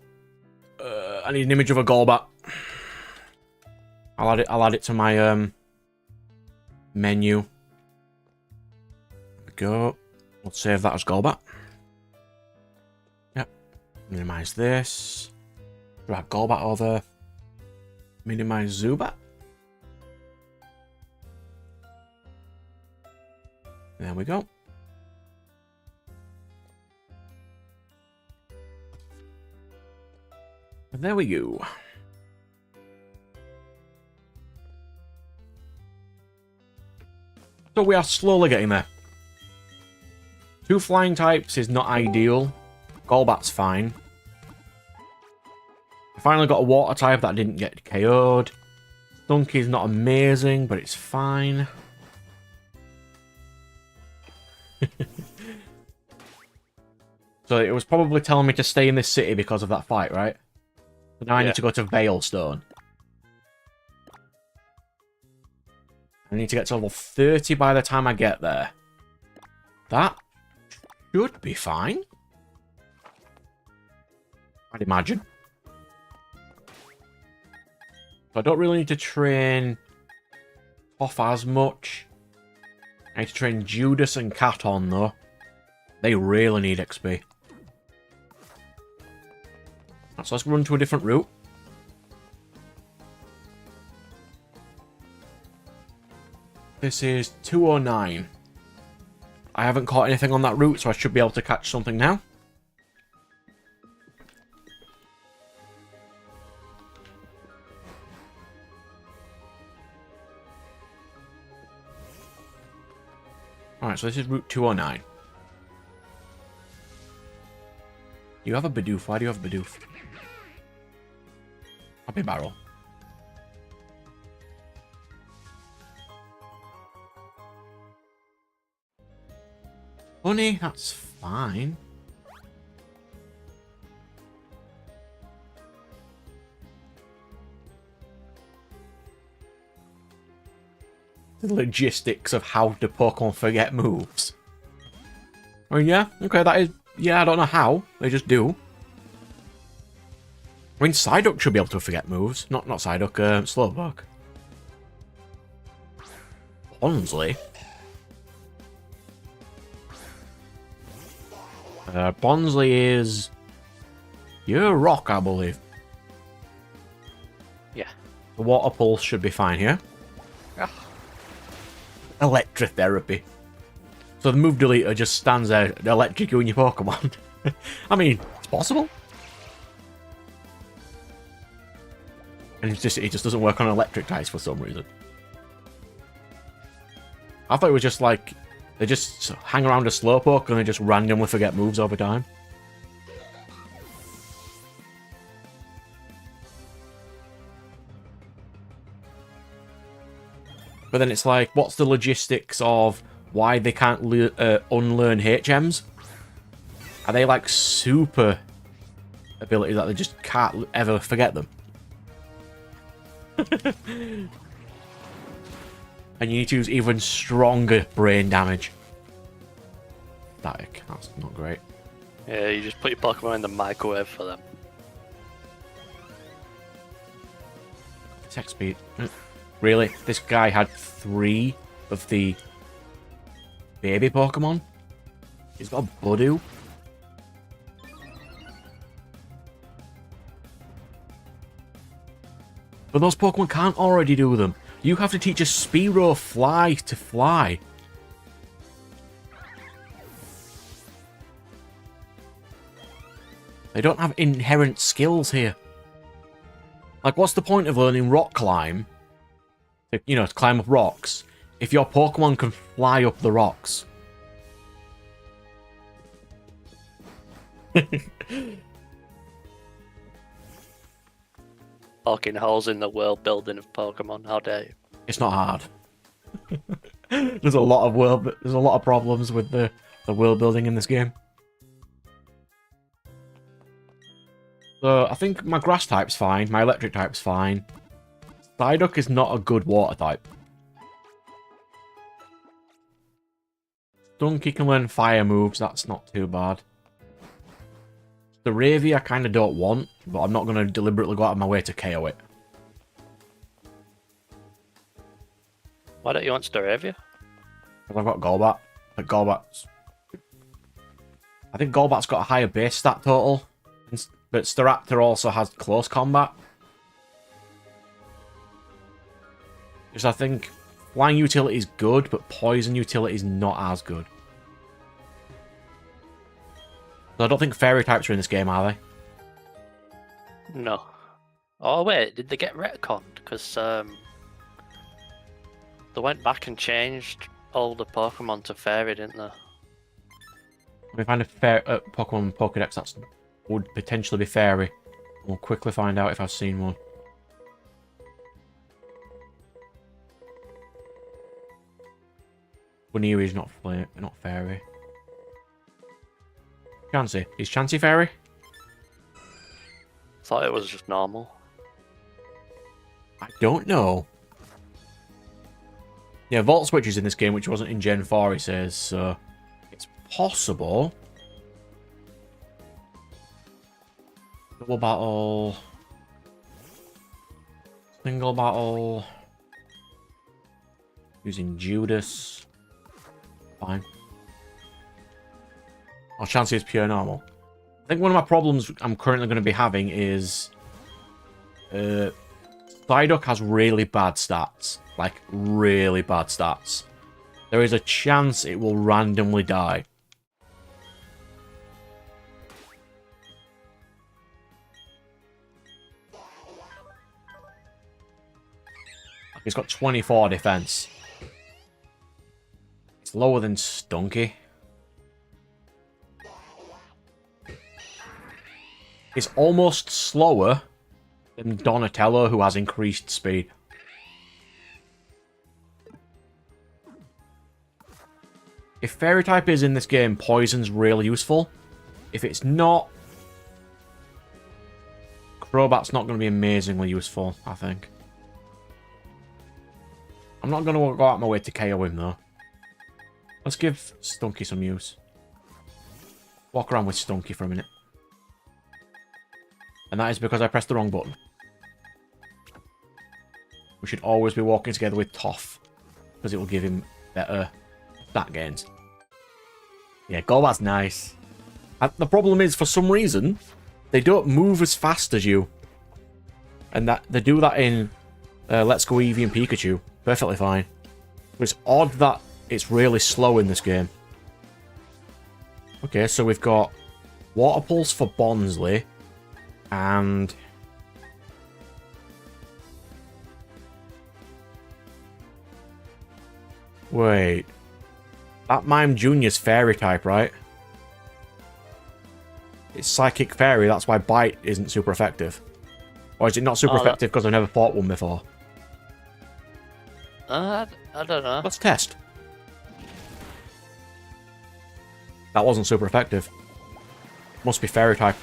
I need an image of a Golbat. I'll add it to my menu. There we go. We'll save that as Golbat. Yep. Minimize this. Drag Golbat over. Minimize Zubat. There we go. And there we go. So we are slowly getting there. 2 flying types is not ideal. Golbat's fine. I finally got a water type that didn't get KO'd. Stunky's not amazing, but it's fine. So it was probably telling me to stay in this city because of that fight, right? So now I need to go to Veilstone. I need to get to level 30 by the time I get there. That should be fine. I'd imagine. So I don't really need to train Toph as much. I need to train Judas and Katon, though. They really need XP. So let's run to a different route. This is 209. I haven't caught anything on that route, so I should be able to catch something now. Alright, so this is route 209. You have a Bidoof. Why do you have a Bidoof? Happy Barrel. Honey, that's fine. The logistics of how do Pokemon forget moves. I mean, yeah, okay, that is... Yeah, I don't know how. They just do. I mean, Psyduck should be able to forget moves. Not Psyduck, Slowpoke. Bonsley? Bonsley is... You're rock, I believe. Yeah. The Water Pulse should be fine here. Electrotherapy. So the move deleter just stands there electrocuting your Pokemon. I mean, it's possible. And it just doesn't work on electric types for some reason. I thought it was just like they just hang around a Slowpoke and they just randomly forget moves over time. But then it's like, what's the logistics of why they can't unlearn HMs? Are they like super abilities that they just can't ever forget them? And you need to use even stronger brain damage. Static, that's not great. Yeah, you just put your Pokemon in the microwave for them. Attack speed. Really? This guy had 3 of the baby Pokemon? He's got a Budew? But those Pokemon can't already do them. You have to teach a Spearow Fly to fly. They don't have inherent skills here. Like, what's the point of learning Rock Climb? You know, to climb up rocks, if your Pokemon can fly up the rocks. Poking holes in the world building of Pokemon, how dare you? It's not hard. There's a lot of problems with the world building in this game. So I think my grass type's fine, my electric type's fine. Psyduck is not a good water type. Stunky can learn fire moves, that's not too bad. The Ravy I kind of don't want, but I'm not going to deliberately go out of my way to KO it. Why don't you want Staravia? Because I've got Golbat. But Golbat's... I think Golbat's got a higher base stat total. But Staraptor also has close combat. Because I think flying utility is good, but poison utility is not as good. So I don't think fairy types are in this game, are they? No. Oh wait, did they get retconned? Because they went back and changed all the Pokemon to fairy, didn't they? If we find a Pokemon Pokedex that would potentially be fairy, we'll quickly find out if I've seen one. Buneary is not fairy. Chansey. Is Chansey fairy? Thought it was just normal. I don't know. Yeah, Vault Switch is in this game, which wasn't in Gen 4, he says, so it's possible. Double battle. Single battle. Using Judas. Fine. Our chance is pure normal. I think one of my problems I'm currently going to be having is... Psyduck has really bad stats. Like, really bad stats. There is a chance it will randomly die. He's got 24 defense. It's lower than Stunky. It's almost slower than Donatello, who has increased speed. If Fairy type is in this game, Poison's really useful. If it's not, Crobat's not going to be amazingly useful, I think. I'm not going to go out of my way to KO him, though. Let's give Stunky some use. Walk around with Stunky for a minute. And that is because I pressed the wrong button. We should always be walking together with Toph, because it will give him better stat gains. Yeah, Golbat's nice. And the problem is, for some reason, they don't move as fast as you. And that they do that in Let's Go Eevee and Pikachu. Perfectly fine. But it's odd that it's really slow in this game. Okay, so we've got Water Pulse for Bonsley. And... wait. That Mime Jr.'s Fairy type, right? It's Psychic Fairy, that's why Bite isn't super effective. Or is it not super effective because I've never fought one before? I don't know. Let's test. That wasn't super effective. Must be Fairy type.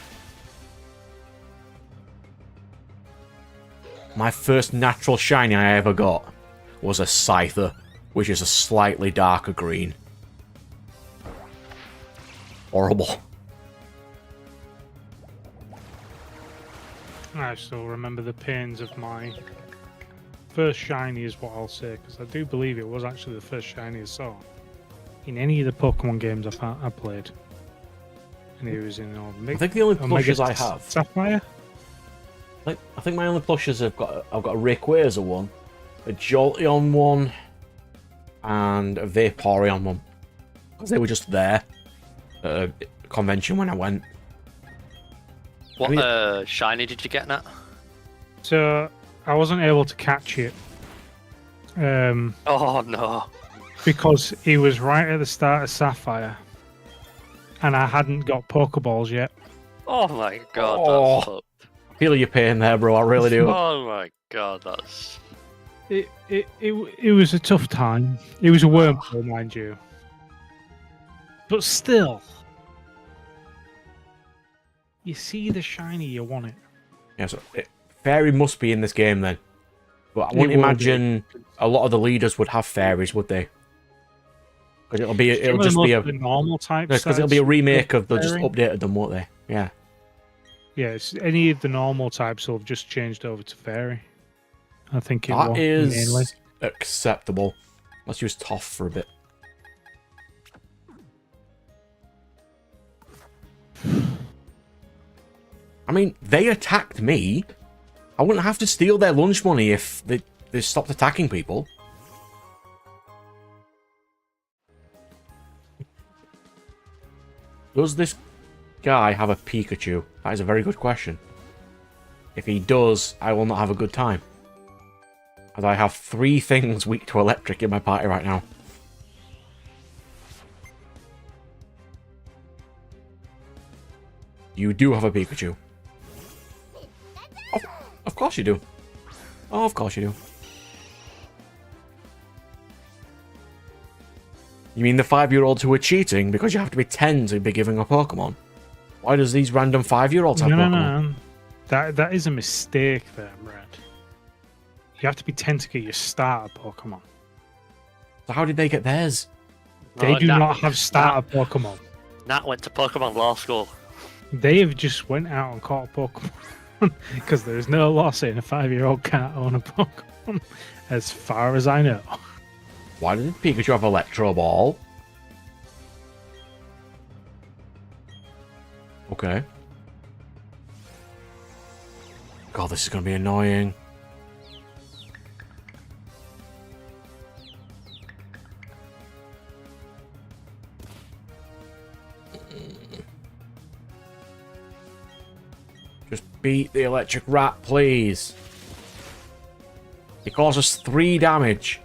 My first natural shiny I ever got was a Scyther, which is a slightly darker green. Horrible. I still remember the pains of my first shiny, is what I'll say, because I do believe it was actually the first shiny I saw in any of the Pokemon games I played. And it was in I think the only plushes I have. Sapphire. I think my only plushes I've got a Rayquaza one, a Jolteon one, and a Vaporeon one. Because they were just there at a convention when I went. What shiny did you get, Nat? So I wasn't able to catch it. Oh no. Because he was right at the start of Sapphire. And I hadn't got Pokeballs yet. Oh my god, Oh. that's fucked. Feel your pain there, bro. I really do. Oh my god, that's... It was a tough time. It was a wormhole, mind you. But still, you see the shiny, you want it. Yeah, so Fairy must be in this game then. But I wouldn't imagine a lot of the leaders would have fairies, would they? Because it'll just be a the normal type. because it'll be a remake of they just updated them, won't they? Yeah. Yes, any of the normal types will have just changed over to fairy. I think That is acceptable. Let's use Toph for a bit. I mean, they attacked me. I wouldn't have to steal their lunch money if they stopped attacking people. Does this guy have a Pikachu? That is a very good question. If he does, I will not have a good time. As I have 3 things weak to electric in my party right now. You do have a Pikachu. Oh, of course you do. Oh, of course you do. You mean the 5-year-olds who are cheating because you have to be 10 to be giving a Pokemon? Why does these random 5-year-olds have Pokemon? No. That is a mistake there, Brad. You have to be 10 to get your starter Pokemon. So how did they get theirs? They Oh, do Nat- not have starter Pokemon. Nat went to Pokemon Law School. They have just went out and caught a Pokemon because there is no law saying a 5-year-old can't own a Pokemon, as far as I know. Why did Pikachu have Electro Ball? Okay. God, this is going to be annoying. Just beat the electric rat, please. It causes 3 damage.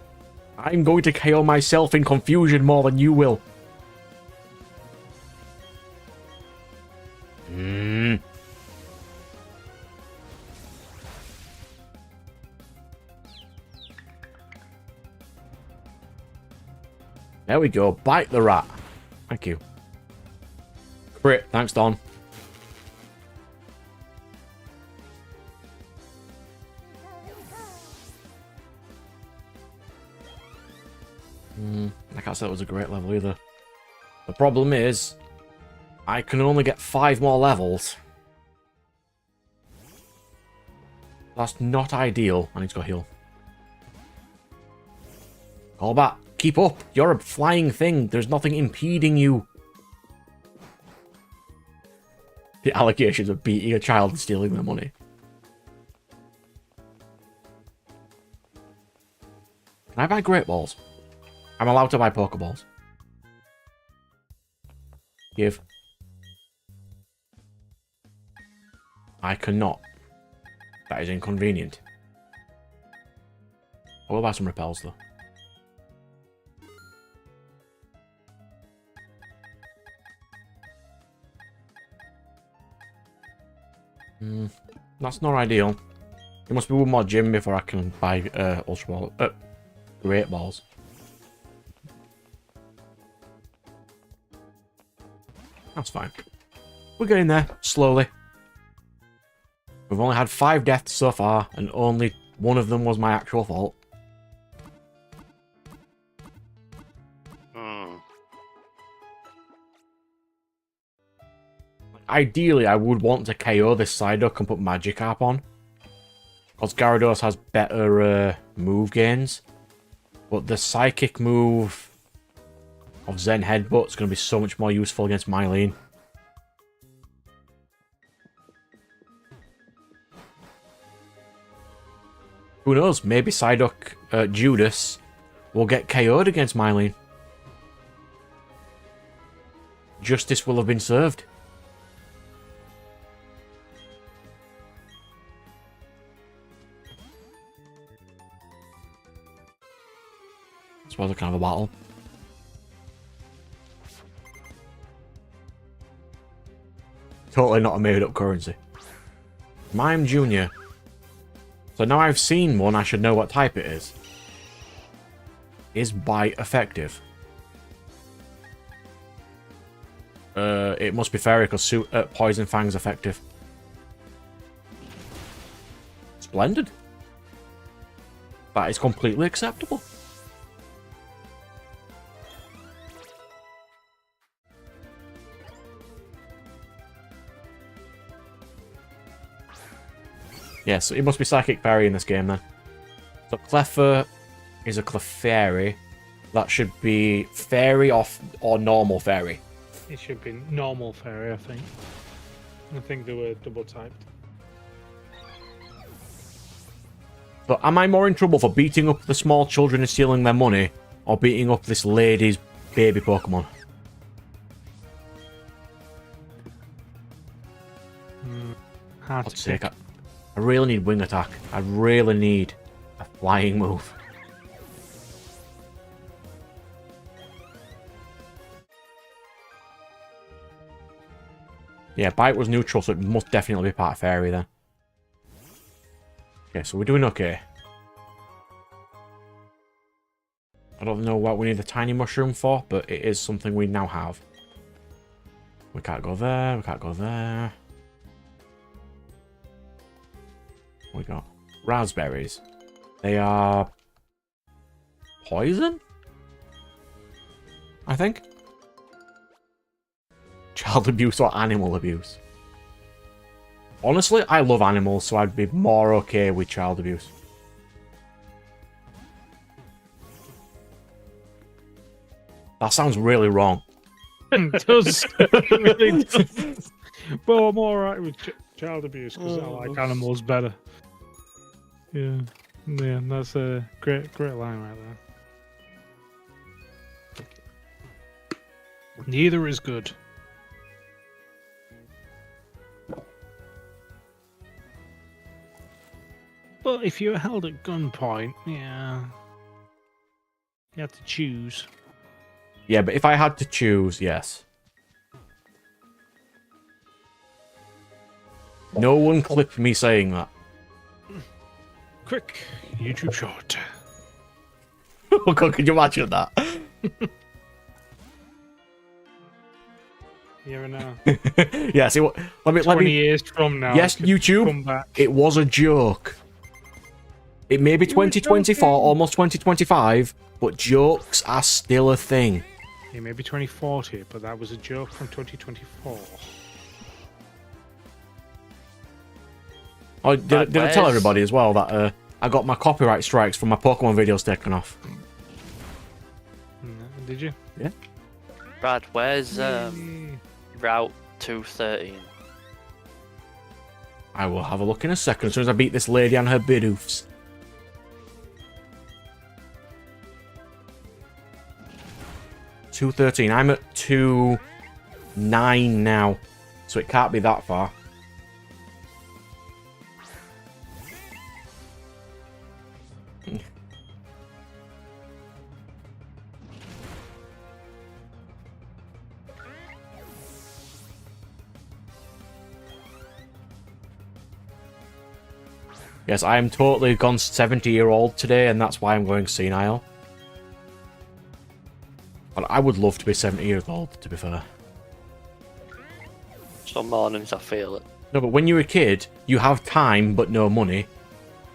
I'm going to KO myself in confusion more than you will. There we go. Bite the rat. Thank you. Crit. Thanks, Don. I can't say that was a great level either. The problem is, I can only get 5 more levels. That's not ideal. I need to go heal. Call back. Keep up. You're a flying thing. There's nothing impeding you. The allegations of beating a child and stealing their money. Can I buy Great Balls? I'm allowed to buy Pokeballs. Give. I cannot. That is inconvenient. I will buy some repels though. That's not ideal. There must be one more gym before I can buy Ultra Ball. Great Balls. That's fine. We're getting there, slowly. We've only had 5 deaths so far, and only one of them was my actual fault. Ideally, I would want to KO this Psyduck and put Magikarp on. Because Gyarados has better move gains. But the Psychic move of Zen Headbutt is going to be so much more useful against Mylene. Who knows? Maybe Psyduck Judas will get KO'd against Mylene. Justice will have been served. I suppose I can have a battle. Totally not a made-up currency. Mime Jr. So now I've seen one, I should know what type it is. Is Bite effective? It must be Fairy because Poison Fang's effective. Splendid. That is completely acceptable. Yeah, so it must be Psychic Fairy in this game then. So Clefairy is a Clefairy. That should be Fairy or normal Fairy. It should be normal fairy, I think. I think they were double typed. So am I more in trouble for beating up the small children and stealing their money, or beating up this lady's baby Pokemon? Hard God's to sake, pick. I really need Wing Attack. I really need a flying move. Yeah, Bite was neutral, so it must definitely be part of Fairy then. Okay, so we're doing okay. I don't know what we need the Tiny Mushroom for, but it is something we now have. We can't go there, we can't go there. We got raspberries. They are poison? I think. Child abuse or animal abuse? Honestly, I love animals, so I'd be more okay with child abuse. That sounds really wrong. It does. It really does. But I'm alright with child abuse because I like animals better. Yeah. Yeah, that's a great line right there. Neither is good. But if you're held at gunpoint, yeah, you have to choose. Yeah, but if I had to choose, yes. No one clipped me saying that. Quick, YouTube short. Oh god, could you imagine that? You never know. Yeah, see what? Let 20 me. years from now. Yes, it could YouTube. come back. It was a joke. It may be You were 2024, joking. almost 2025, but jokes are still a thing. It may be 2040, but that was a joke from 2024. Oh, did I tell everybody as well that I got my copyright strikes from my Pokemon videos taken off? Did you? Yeah. Brad, where's Yay. Route 213? I will have a look in a second as soon as I beat this lady on her bidoofs. $213. I'm at 2.9 now, so it can't be that far. Yes, I am totally gone 70-year-old today, and that's why I'm going senile. But I would love to be 70 years old, to be fair. Some mornings I feel it. No, but when you're a kid, you have time but no money.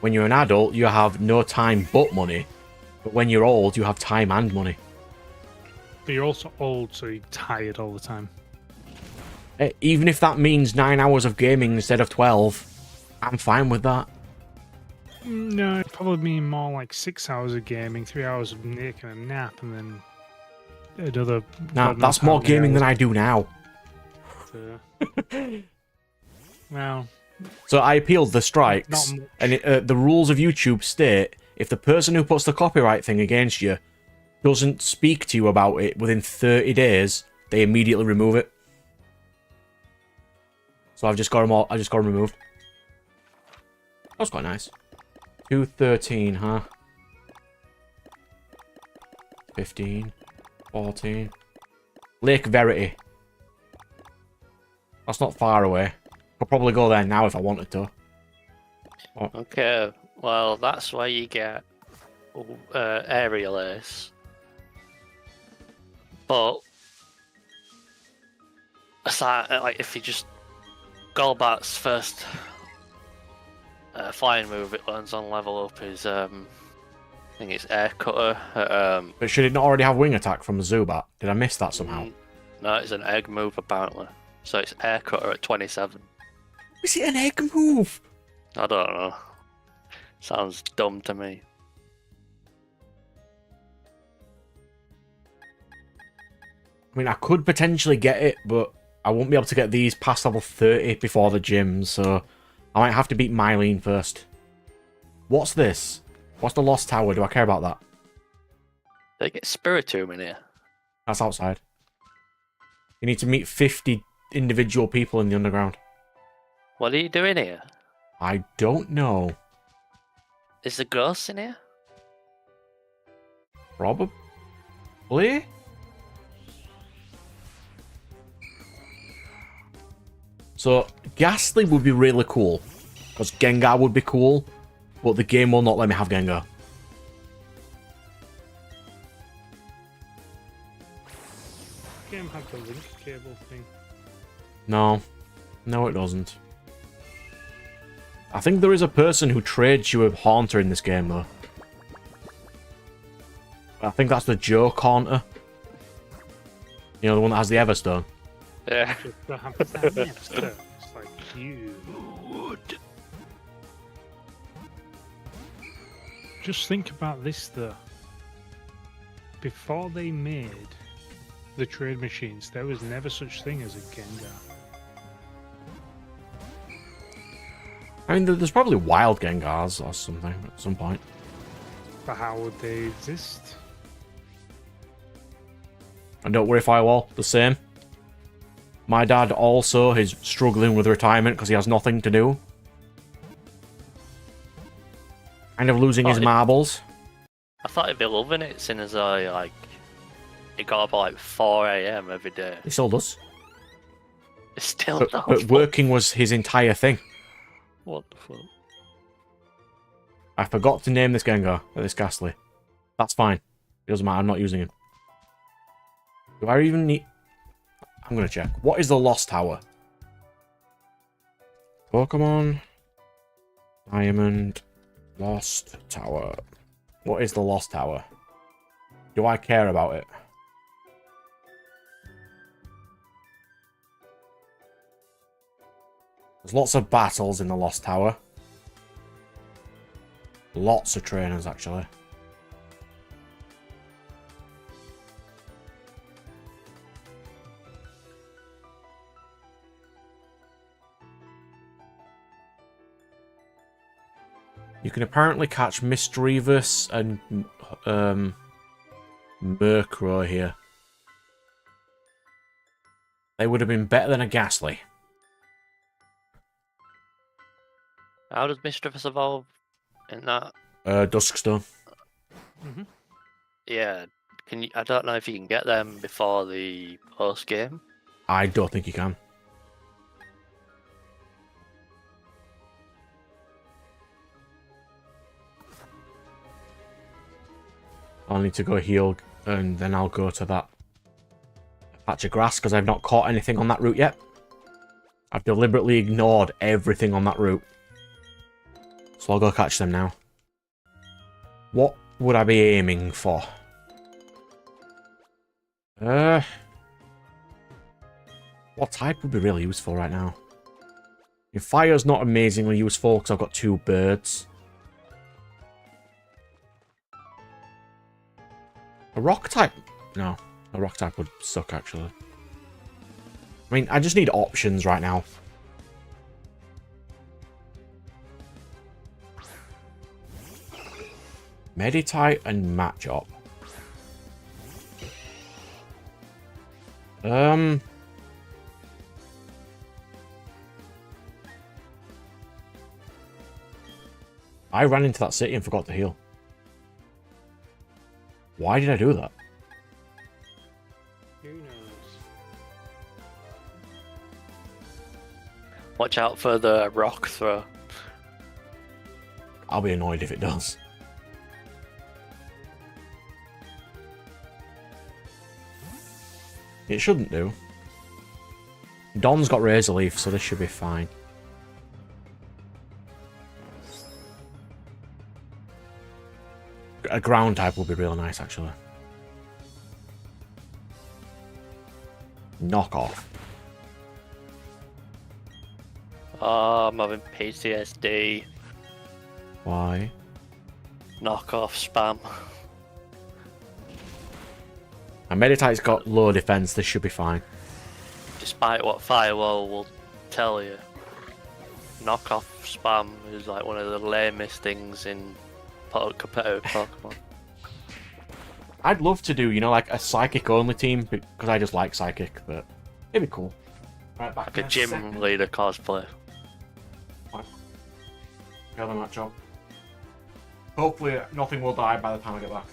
When you're an adult, you have no time but money. But when you're old, you have time and money. But you're also old, so you're tired all the time. Even if that means 9 hours of gaming instead of 12, I'm fine with that. No, it'd probably mean more like 6 hours of gaming, 3 hours of taking a nap, and then another. Nah, that's more gaming than I do now. Well. So I appealed the strikes, Not much. and the rules of YouTube state if the person who puts the copyright thing against you doesn't speak to you about it within 30 days, they immediately remove it. So I've just got them all. I just got them removed. That's quite nice. 213, huh? 15, 14. Lake Verity. That's not far away. Could probably go there now if I wanted to. Oh. Okay, well, that's where you get Aerial Ace. But, aside, like, if you just Golbat's first flying move it learns on level up is, I think it's Air Cutter. But should it not already have Wing Attack from the Zubat? Did I miss that somehow? No, it's an egg move apparently. So it's Air Cutter at 27. Is it an egg move? I don't know. Sounds dumb to me. I mean, I could potentially get it, but I won't be able to get these past level 30 before the gym, so I might have to beat Mylene first. What's this? What's the Lost Tower? Do I care about that? They get Spiritomb in here. That's outside. You need to meet 50 individual people in the underground. What are you doing here? I don't know. Is the ghost in here? Probably? So, Ghastly would be really cool. Because Gengar would be cool. But the game will not let me have Gengar. Game had the link cable thing. No. No, it doesn't. I think there is a person who trades you a Haunter in this game, though. I think that's the joke Haunter. You know, the one that has the Everstone. Yeah. It's like you. Just think about this though. Before they made the trade machines, there was never such thing as a Gengar. I mean, there's probably wild Gengars or something at some point. But how would they exist? And don't worry, Firewall, the same. My dad also is struggling with retirement because he has nothing to do. Kind of losing his marbles. I thought he'd be loving it, seeing as though, like, he got up at like 4 AM every day. He still does. It's still But not. working was his entire thing. What the fuck? I forgot to name this Gengar, this Ghastly. That's fine. It doesn't matter, I'm not using him. Do I even need... I'm gonna check. What is the Lost Tower? Pokemon... Diamond... Lost Tower. What is the Lost Tower? Do I care about it? There's lots of battles in the Lost Tower. Lots of trainers, actually. You can apparently catch Misdreavus and Murkrow here. They would have been better than a Ghastly. How does Mischievous evolve in that? Duskstone. Yeah, can you? I don't know if you can get them before the post game. I don't think you can. I'll need to go heal, and then I'll go to that patch of grass, because I've not caught anything on that route yet. I've deliberately ignored everything on that route. So I'll go catch them now. What would I be aiming for? What type would be really useful right now? Your fire's not amazingly useful, because I've got 2 birds. A rock type? No, a rock type would suck, actually. I mean, I just need options right now. Meditite and Matchup. I ran into that city and forgot to heal. Why did I do that? Who knows? Watch out for the rock throw. I'll be annoyed if it does. It shouldn't do. Don's got Razor Leaf, so this should be fine. A ground type would be real nice, actually. Knock off. Oh, I'm having PTSD. Why? Knockoff spam. And Meditite's got low defense, this should be fine. Despite what Firewall will tell you, knockoff spam is like one of the lamest things in competitive Pokemon. I'd love to do, you know, like a Psychic only team, because I just like Psychic, but it'd be cool. Right, back Like a gym leader cosplay. Other matchup. Hopefully nothing will die by the time I get back.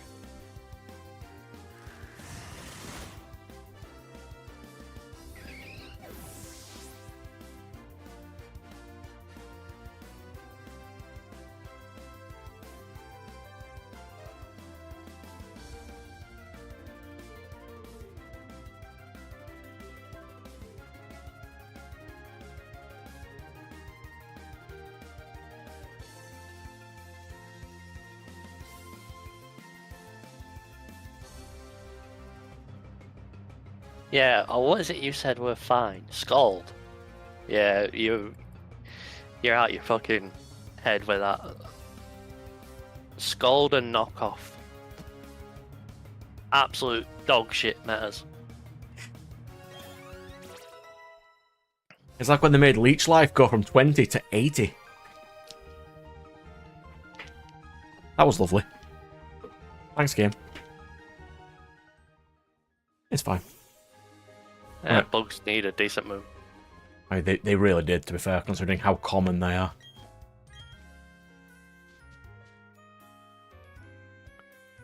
Yeah, or what is it you said were fine? Scald. Yeah, you're out your fucking head with that. Scald and knockoff. Absolute dog shit metas. It's like when they made Leech Life go from 20 to 80. That was lovely. Thanks, game. It's fine. Yeah, Right. bugs need a decent move. I mean, they really did, to be fair, considering how common they are.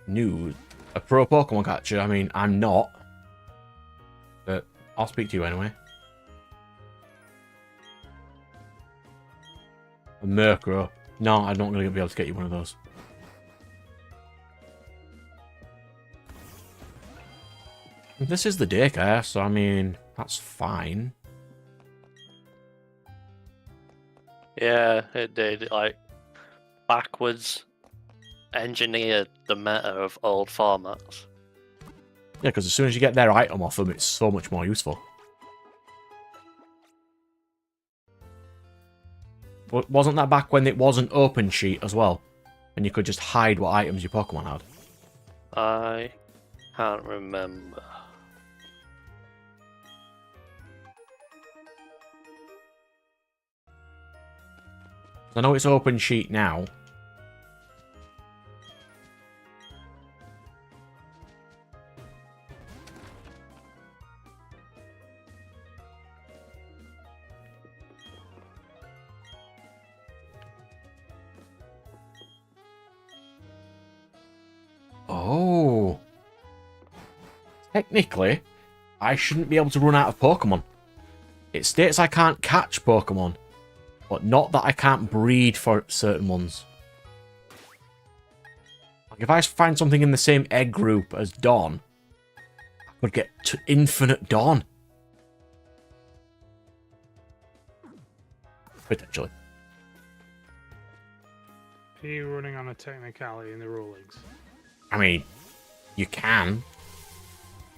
New. A pro Pokemon catcher? I mean, I'm not. But I'll speak to you anyway. A Murkrow. No, I'm not going to be able to get you one of those. This is the daycare, so I mean, that's fine. Yeah, it did. Like, backwards engineered the meta of old formats. Yeah, because as soon as you get their item off them, it's so much more useful. But wasn't that back when it was an open sheet as well? And you could just hide what items your Pokemon had? I can't remember. I know it's open sheet now. Oh. Technically, I shouldn't be able to run out of Pokemon. It states I can't catch Pokemon, but not that I can't breed for certain ones. Like if I find something in the same egg group as Dawn, I could get to infinite Dawn. Potentially. Are you running on a technicality in the rulings? I mean, you can.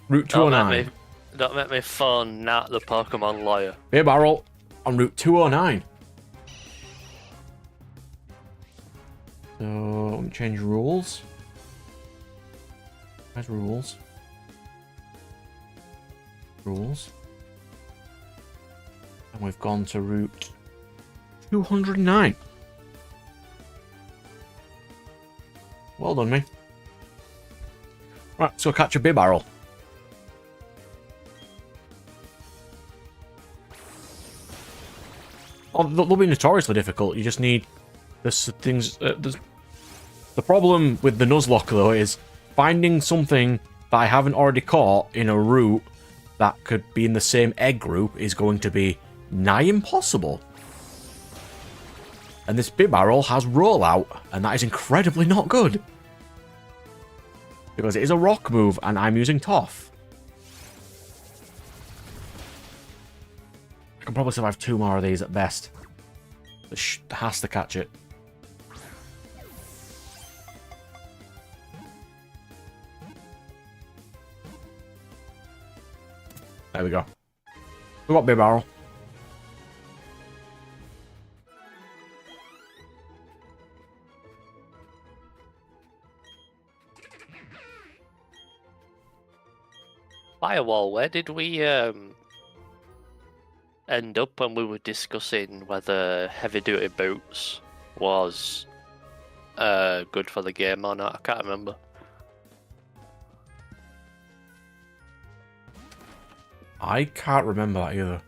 Route 209. Don't make me phone Nat the Pokemon lawyer. Beer Barrel on Route 209. So, let me change rules. Where's rules? Rules. And we've gone to Route 209. Well done, me. Right, let's go catch a Beer Barrel. Oh, they'll be notoriously difficult. You just need this things. The problem with the Nuzlocke though is finding something that I haven't already caught in a route that could be in the same egg group is going to be nigh impossible. And this Bibarrel has rollout, and that is incredibly not good. Because it is a rock move, and I'm using Toff. I can probably survive 2 more of these at best. It has to catch it. There we go. We got Bibarrel. Firewall, where did we end up when we were discussing whether heavy duty boots was good for the game or not? I can't remember. I can't remember that either.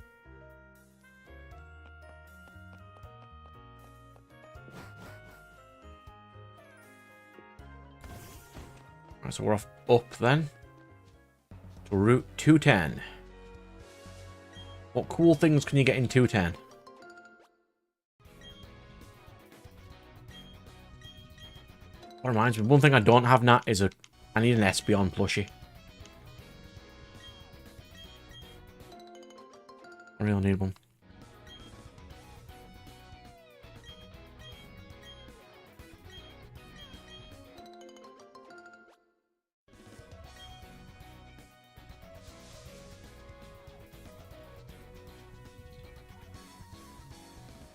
Right, so we're off up then. To Route 210. What cool things can you get in 210? That reminds me, one thing I don't have, Nat, is I need an Espeon plushie. I really need one.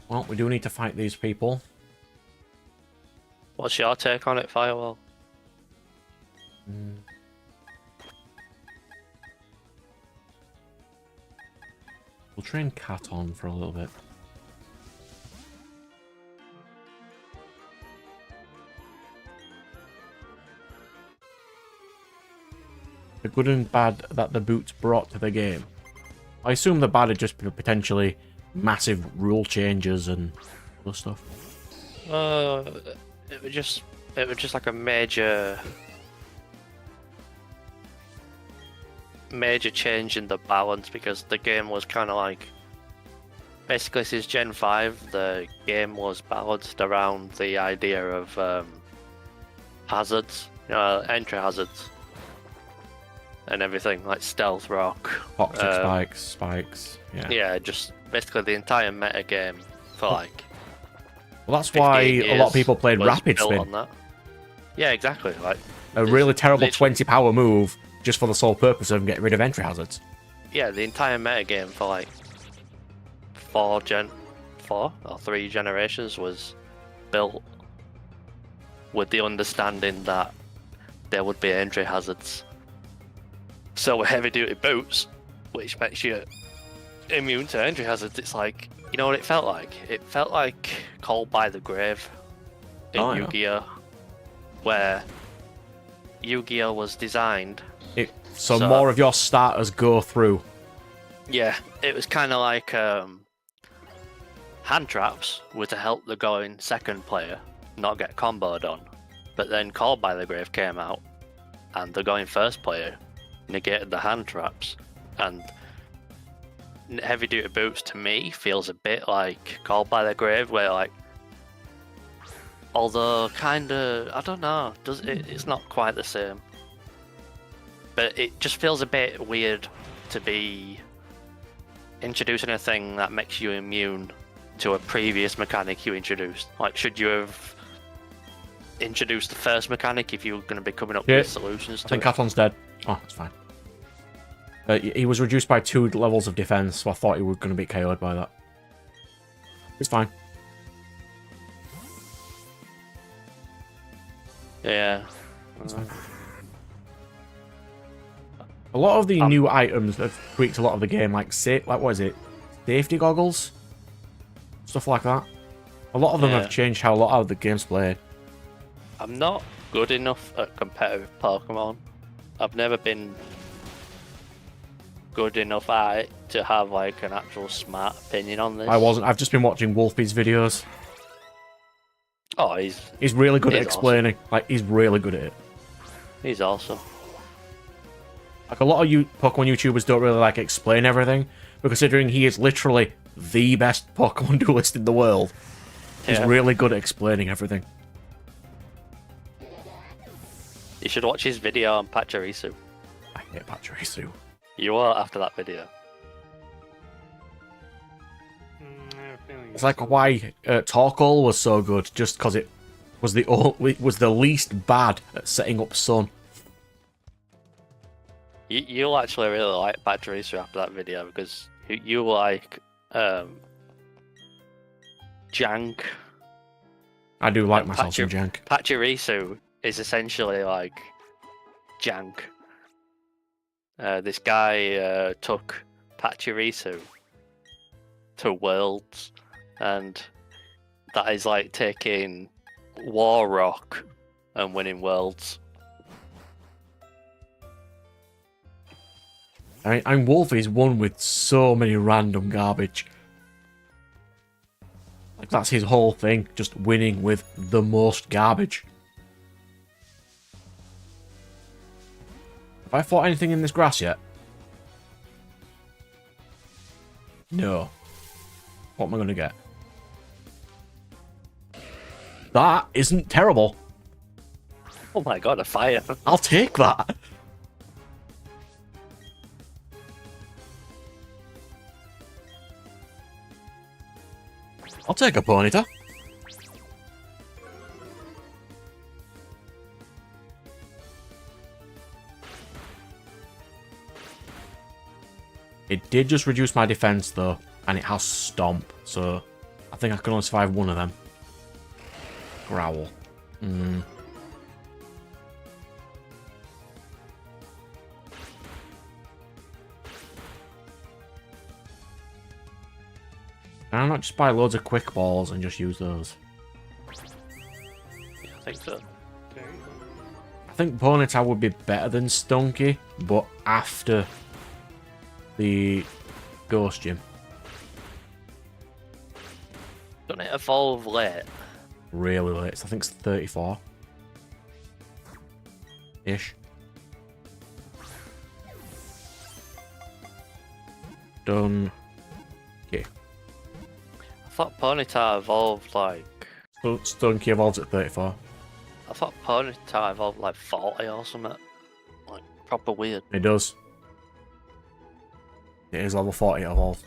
Well, we do need to fight these people. What's your take on it, Firewall? We'll train Cat on for a little bit. The good and bad that the boots brought to the game. I assume the bad would just be potentially massive rule changes and other stuff. It was just like a major change in the balance, because the game was kind of like, basically since Gen 5 the game was balanced around the idea of hazards, entry hazards and everything, like stealth rock, Toxic spikes, yeah, just basically the entire meta game for like, well, that's why a lot of people played was Rapid built Spin. on that. Yeah, exactly. Like A really terrible literally- 20 power move just for the sole purpose of getting rid of entry hazards. Yeah, the entire meta game for like 4 or 3 generations was built with the understanding that there would be entry hazards. So with heavy duty boots, which makes you immune to entry hazards, it's like, you know what it felt like? It felt like Called by the Grave in Oh, yeah. Yu-Gi-Oh! Where Yu-Gi-Oh! Was designed. So more of your starters go through. Yeah, it was kind of like hand traps were to help the going second player not get comboed on. But then Called by the Grave came out, and the going first player negated the hand traps. And heavy duty boots to me feels a bit like Called by the Grave, where like, although kind of, I don't know, it's not quite the same. But it just feels a bit weird to be introducing a thing that makes you immune to a previous mechanic you introduced. Like, should you have introduced the first mechanic if you were going to be coming up with solutions I to think it? Caton's dead. Oh, that's fine. He was reduced by 2 levels of defense, so I thought he was going to be KO'd by that. It's fine. Yeah. It's fine. A lot of the new items have tweaked a lot of the game, like what is it? Safety goggles? Stuff like that. A lot of them have changed how a lot of the game's played. I'm not good enough at competitive Pokemon. I've never been good enough at it to have like an actual smart opinion on this. I wasn't. I've just been watching Wolfie's videos. Oh, He's really good at he's explaining. Like, he's really good at it. he's awesome. Like, a lot of Pokemon YouTubers don't really, like, explain everything, but considering he is literally the best Pokemon duelist in the world, he's Yeah. really good at explaining everything. You should watch his video on Pachirisu. I hate Pachirisu. You will after that video. I have a feeling It's like why Torkoal was so good, just because it was the least bad at setting up Sun. You'll actually really like Pachirisu after that video, because you like Jank. I do like And myself some jank. Pachirisu is essentially like Jank. This guy took Pachirisu to Worlds, and that is like taking War Rock and winning Worlds. I'm Wolfie's won with so many random garbage. Like, that's his whole thing, just winning with the most garbage. Have I fought anything in this grass yet? No. What am I going to get? That isn't terrible. Oh my god, a fire! I'll take that. I'll take a Ponyta. It did just reduce my defense though, and it has Stomp, so I think I can only survive one of them. Growl. Can I not just buy loads of quick balls and just use those? Yeah, I think so. I think Ponyta would be better than Stunky, but after the Ghost Gym. Doesn't it evolve late? Really late. I think it's 34. Ish. Done. Okay. I thought Ponyta evolved like... Stunky evolves at 34. I thought Ponyta evolved like 40 or something. Like, proper weird. It does. It is level 40 evolved.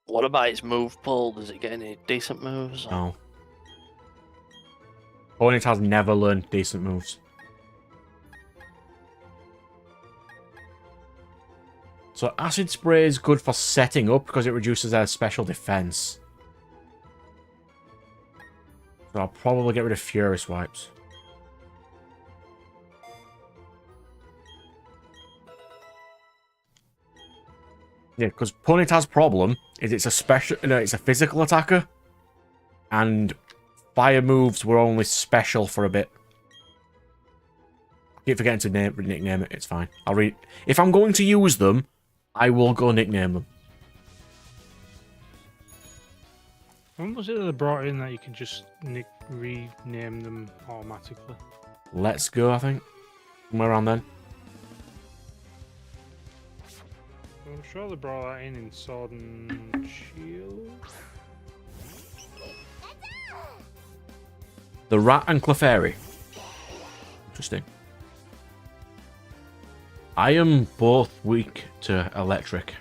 What about its move pool? Does it get any decent moves? No. Ponyta's never learned decent moves. So Acid Spray is good for setting up because it reduces their special defense. So I'll probably get rid of Fury Swipes. Yeah, because Ponyta's problem is it's a physical attacker, and fire moves were only special for a bit. I keep forgetting to nickname it. It's fine. I'll read. If I'm going to use them, I will go nickname them. When was it that they brought in that you can just rename them automatically? Let's Go, I think. Somewhere around then. I'm sure they brought that in Sword and Shield. The Rat and Clefairy. Interesting. I am both weak to electric.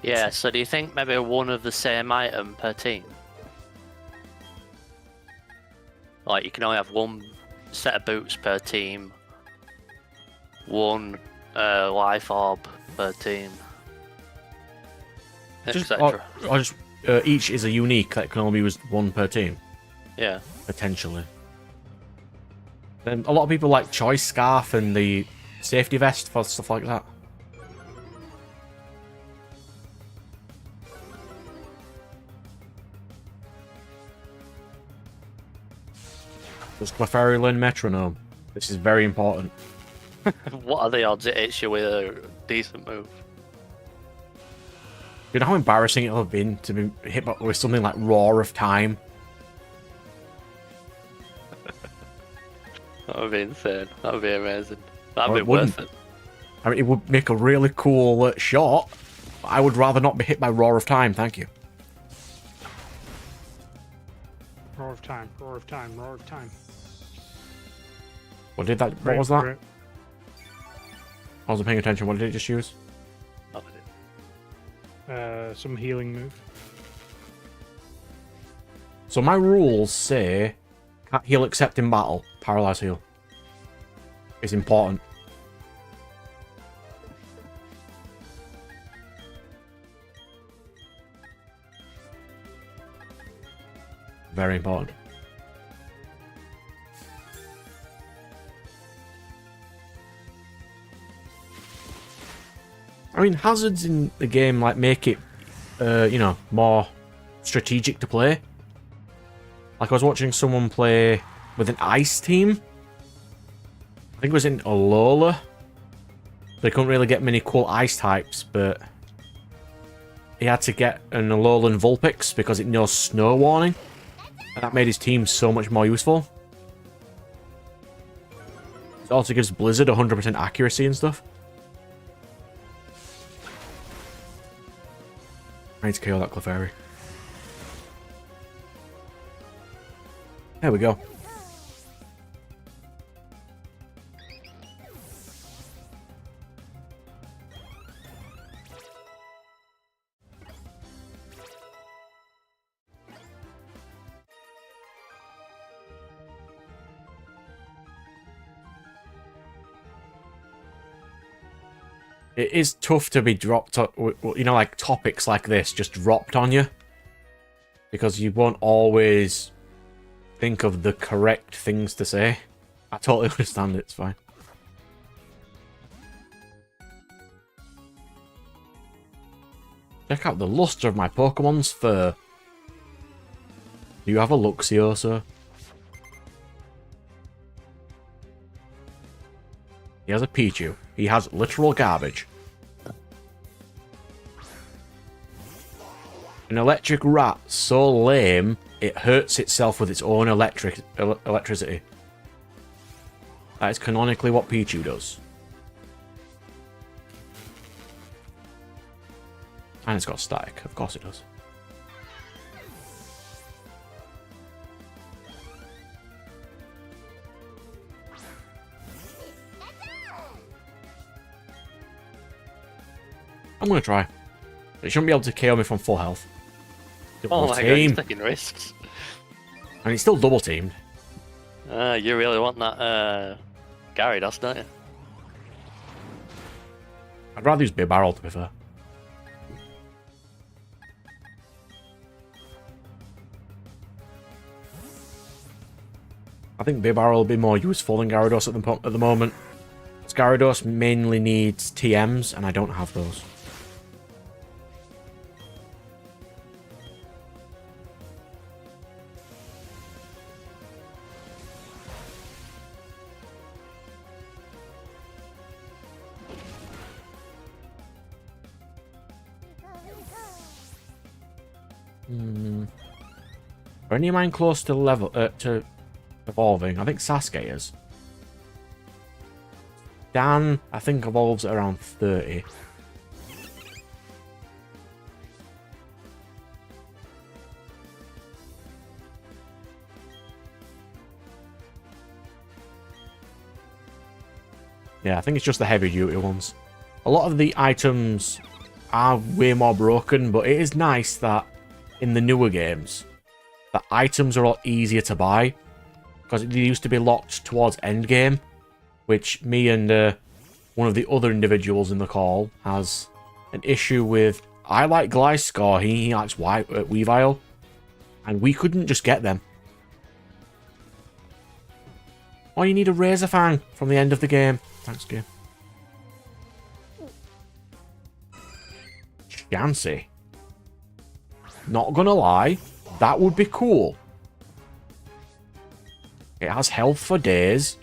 Yeah, so do you think maybe one of the same item per team? Like, you can only have one set of boots per team, one life orb per team, etc. Or just each is a unique that can only be used one per team, Yeah. potentially. Then a lot of people like Choice Scarf and the Safety Vest for stuff like that. Does Clefairy learn Metronome? This is very important. What are the odds it hits you with a decent move? You know how embarrassing it would have been to be hit with something like Roar of Time? That would be insane. That would be amazing. That'd Or be it worth wouldn't. it. I mean, it would make a really cool shot, but I would rather not be hit by Roar of Time, thank you. Roar of Time, Roar of Time, Roar of Time. What did that? What was that? I wasn't paying attention. What did it just use? That would do. Some healing move. So my rules say can't heal except in battle. Paralyze heal. It's important. Very important. I mean, hazards in the game like make it, you know, more strategic to play. Like I was watching someone play with an ice team. I think it was in Alola. They couldn't really get many cool ice types, but he had to get an Alolan Vulpix because it knows snow warning. And that made his team so much more useful. It also gives Blizzard 100% accuracy and stuff. I need to KO that Clefairy. There we go. It is tough to be dropped, you know, like topics like this just dropped on you. Because you won't always think of the correct things to say. I totally understand it, it's fine. Check out the luster of my Pokemon's fur. Do you have a Luxiosa? He has a Pichu. He has literal garbage. An electric rat so lame it hurts itself with its own electricity. That is canonically what Pichu does. And it's got static, of course it does. I'm gonna try. It shouldn't be able to KO me from full health. Oh my god, he's taking risks. And he's still double teamed. You really want that Gyarados, don't you? I'd rather use Bibarel, to be fair. I think Bibarel will be more useful than Gyarados at the moment. Gyarados mainly needs TMs, and I don't have those. Are any of mine close to to evolving? I think Sasuke is. Dan, I think, evolves at around 30. Yeah, I think it's just the heavy duty ones. A lot of the items are way more broken, but it is nice that in the newer games, the items are a lot easier to buy. Because they used to be locked towards endgame, which me and one of the other individuals in the call has an issue with. I like Gliscor, he likes Weavile, and we couldn't just get them. Oh, you need a Razor Fang from the end of the game. Thanks, game. Chansey. Not gonna lie, that would be cool. It has health for days.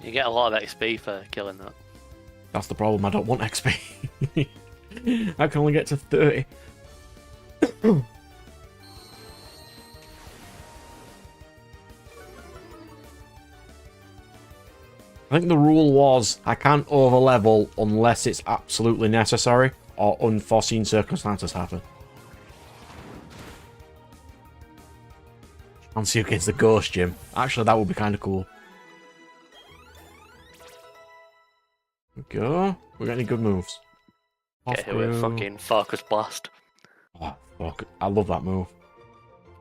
You get a lot of XP for killing that. That's the problem, I don't want XP. I can only get to 30. I think the rule was I can't overlevel unless it's absolutely necessary or unforeseen circumstances happen. And see against the Ghost Gym. Actually, that would be kind of cool. There we go. We got any good moves? Get hit with fucking Focus Blast. Oh, fuck. I love that move.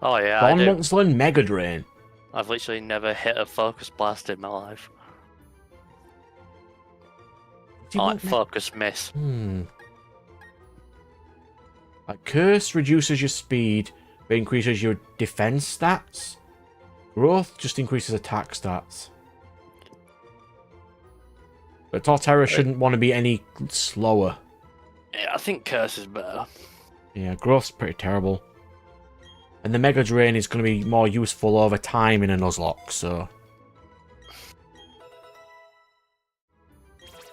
Oh yeah, I do. Dawn Mega Drain. I've literally never hit a Focus Blast in my life. I like Focus Miss. Like, Curse reduces your speed, but increases your defense stats. Growth just increases attack stats. But Torterra shouldn't want to be any slower. Yeah, I think Curse is better. Yeah, Growth's pretty terrible. And the Mega Drain is going to be more useful over time in a Nuzlocke, so...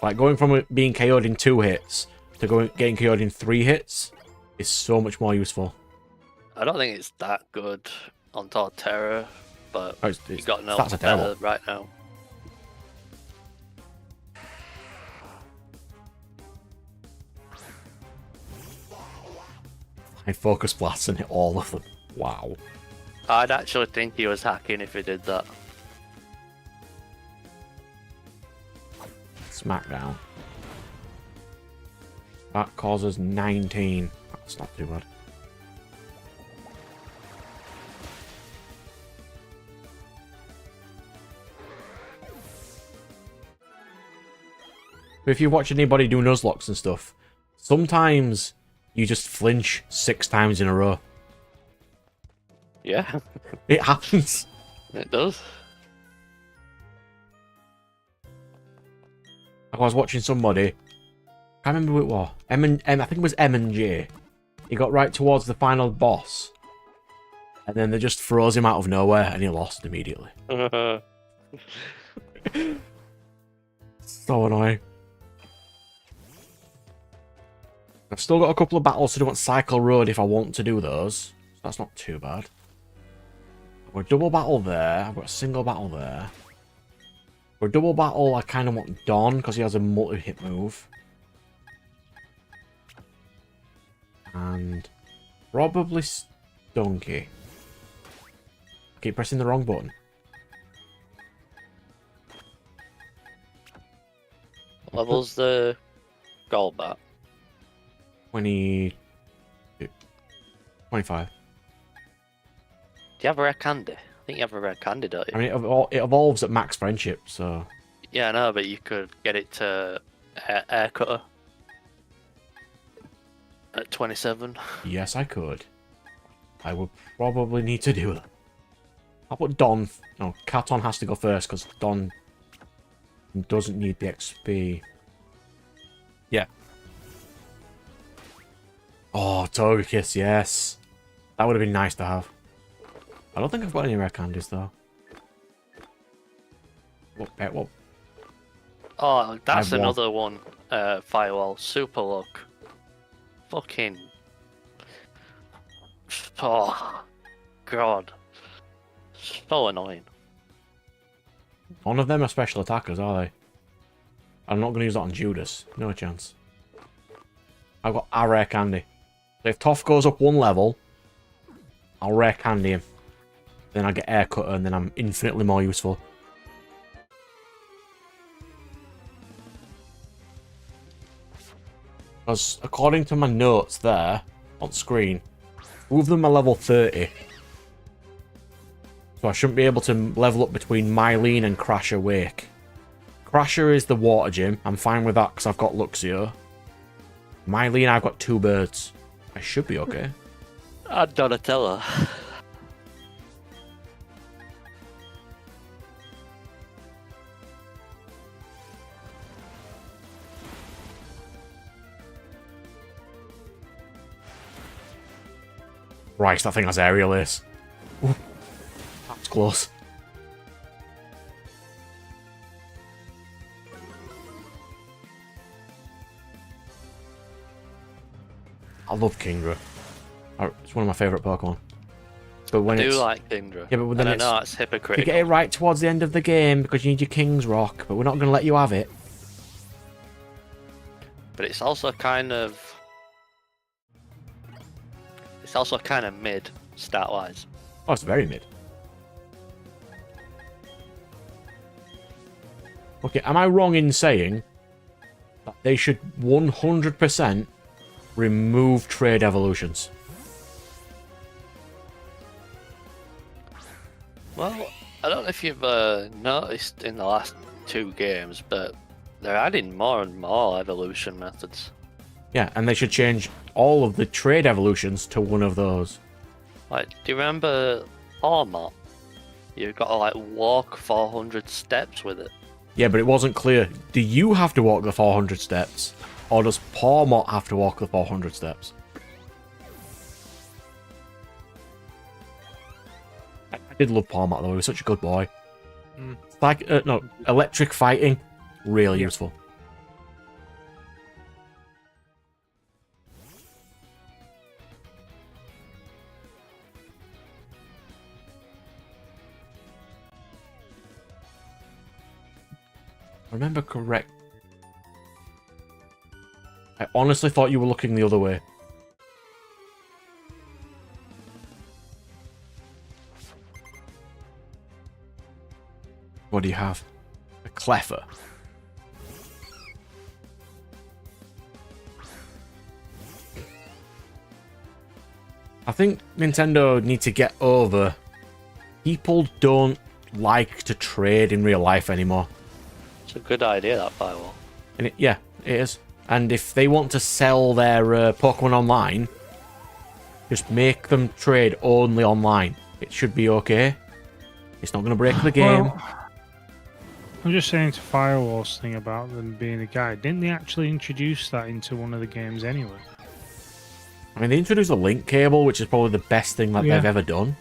Like, going from it being KO'd in 2 hits to getting KO'd in 3 hits is so much more useful. I don't think it's that good on Torterra, but you got no better right now. I Focus Blast and hit all of them. Wow. I'd actually think he was hacking if he did that. Smackdown. That causes 19. That's not too bad. if you watch anybody do Nuzlocks and stuff, sometimes you just flinch 6 times in a row. Yeah, It happens. it does. I was watching somebody. I can't remember who it was. I think it was M and J. He got right towards the final boss, and then they just froze him out of nowhere, and he lost immediately. So annoying. I've still got a couple of battles to do on Cycle Road if I want to do those. So that's not too bad. I've got a double battle there. I've got a single battle there. For a double battle, I kind of want Don because he has a multi-hit move. And probably Stunky. I keep pressing the wrong button. What level's the gold bat? 20... 25. Do you have a rare candy? I think you have a rare candy, don't you? I mean, it evolves at max friendship, so... Yeah, I know, but you could get it to air cutter at 27. Yes, I could. I would probably need to do that. How about Don? No, Katon has to go first, because Don doesn't need the XP. Yeah. Oh, Togekiss, yes. That would have been nice to have. I don't think I've got any rare candies, though. What pet? What? Oh, that's I've won. another one. Firewall. Super luck. Fucking. Oh, God. So annoying. None of them are special attackers, are they? I'm not going to use that on Judas. No chance. I've got a rare candy. So if Toph goes up 1 level, I'll rare candy him. Then I get air cutter, and then I'm infinitely more useful. Because according to my notes there on screen, 2 of them are level 30. So I shouldn't be able to level up between Mylene and Crasher Wake. Crasher is the water gym. I'm fine with that because I've got Luxio. Mylene, I've got 2 birds. I should be okay. And Donatella. Right, that thing has aerial ace. Ooh, that's close. I love Kingdra. It's one of my favourite Pokemon. But when I do it's... like Kingdra. Yeah, but then I it's... know it's You hypocritical. get it right towards the end of the game because you need your King's Rock, but we're not going to let you have it. But it's also kind of... It's also kind of mid, stat-wise. Oh, it's very mid. Okay, am I wrong in saying that they should 100% remove trade evolutions? Well, I don't know if you've noticed in the last 2 games, but they're adding more and more evolution methods. Yeah, and they should change all of the trade evolutions to one of those. Like, do you remember Ormot? You've got to, like, walk 400 steps with it. Yeah, but it wasn't clear. Do you have to walk the 400 steps? Or does Pawmot have to walk the 400 steps? I did love Pawmot, though. He was such a good boy. Mm. Like, no, electric fighting, really useful. Remember correct. I honestly thought you were looking the other way. What do you have? A Cleffer. I think Nintendo need to get over. People don't like to trade in real life anymore. It's a good idea, that firewall. And yeah, it is. And if they want to sell their Pokemon online, just make them trade only online. It should be okay. It's not going to break the game. Well, I'm just saying to Firewall's thing about them being a guide. Didn't they actually introduce that into one of the games anyway? I mean, they introduced a link cable, which is probably the best thing that they've ever done.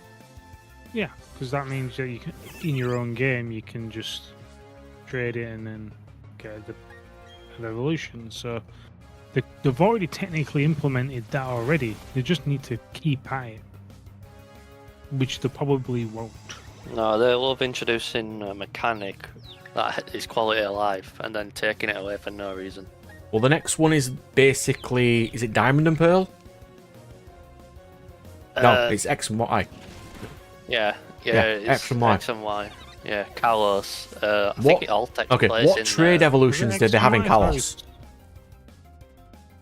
Yeah, because that means that you can, in your own game, you can just trade it and then get an evolution. So they've already technically implemented that already. They just need to keep at it, which they probably won't. No, they love introducing a mechanic that is quality of life and then taking it away for no reason. Well, the next one is basically... Is it Diamond and Pearl? No, it's X and Y. Yeah, it's X and Y. X and Y. Yeah, Kalos. I think it all takes place what in... trade evolutions did they have in Kalos?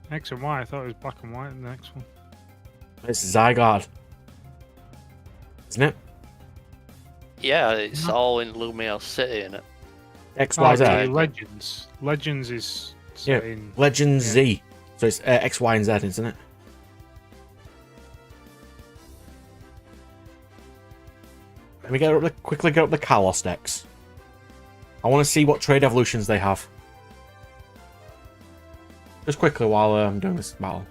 X and Y, I thought it was black and white in the next one. It's Zygarde. Isn't it? Yeah, it's all in Lumiere City, innit? X, Y, Z. Legends. Legends is set in... Legends Z. So it's X, Y, and Z, isn't it? Let me quickly get up the Kalos decks. I want to see what trade evolutions they have. Just quickly while I'm doing this battle.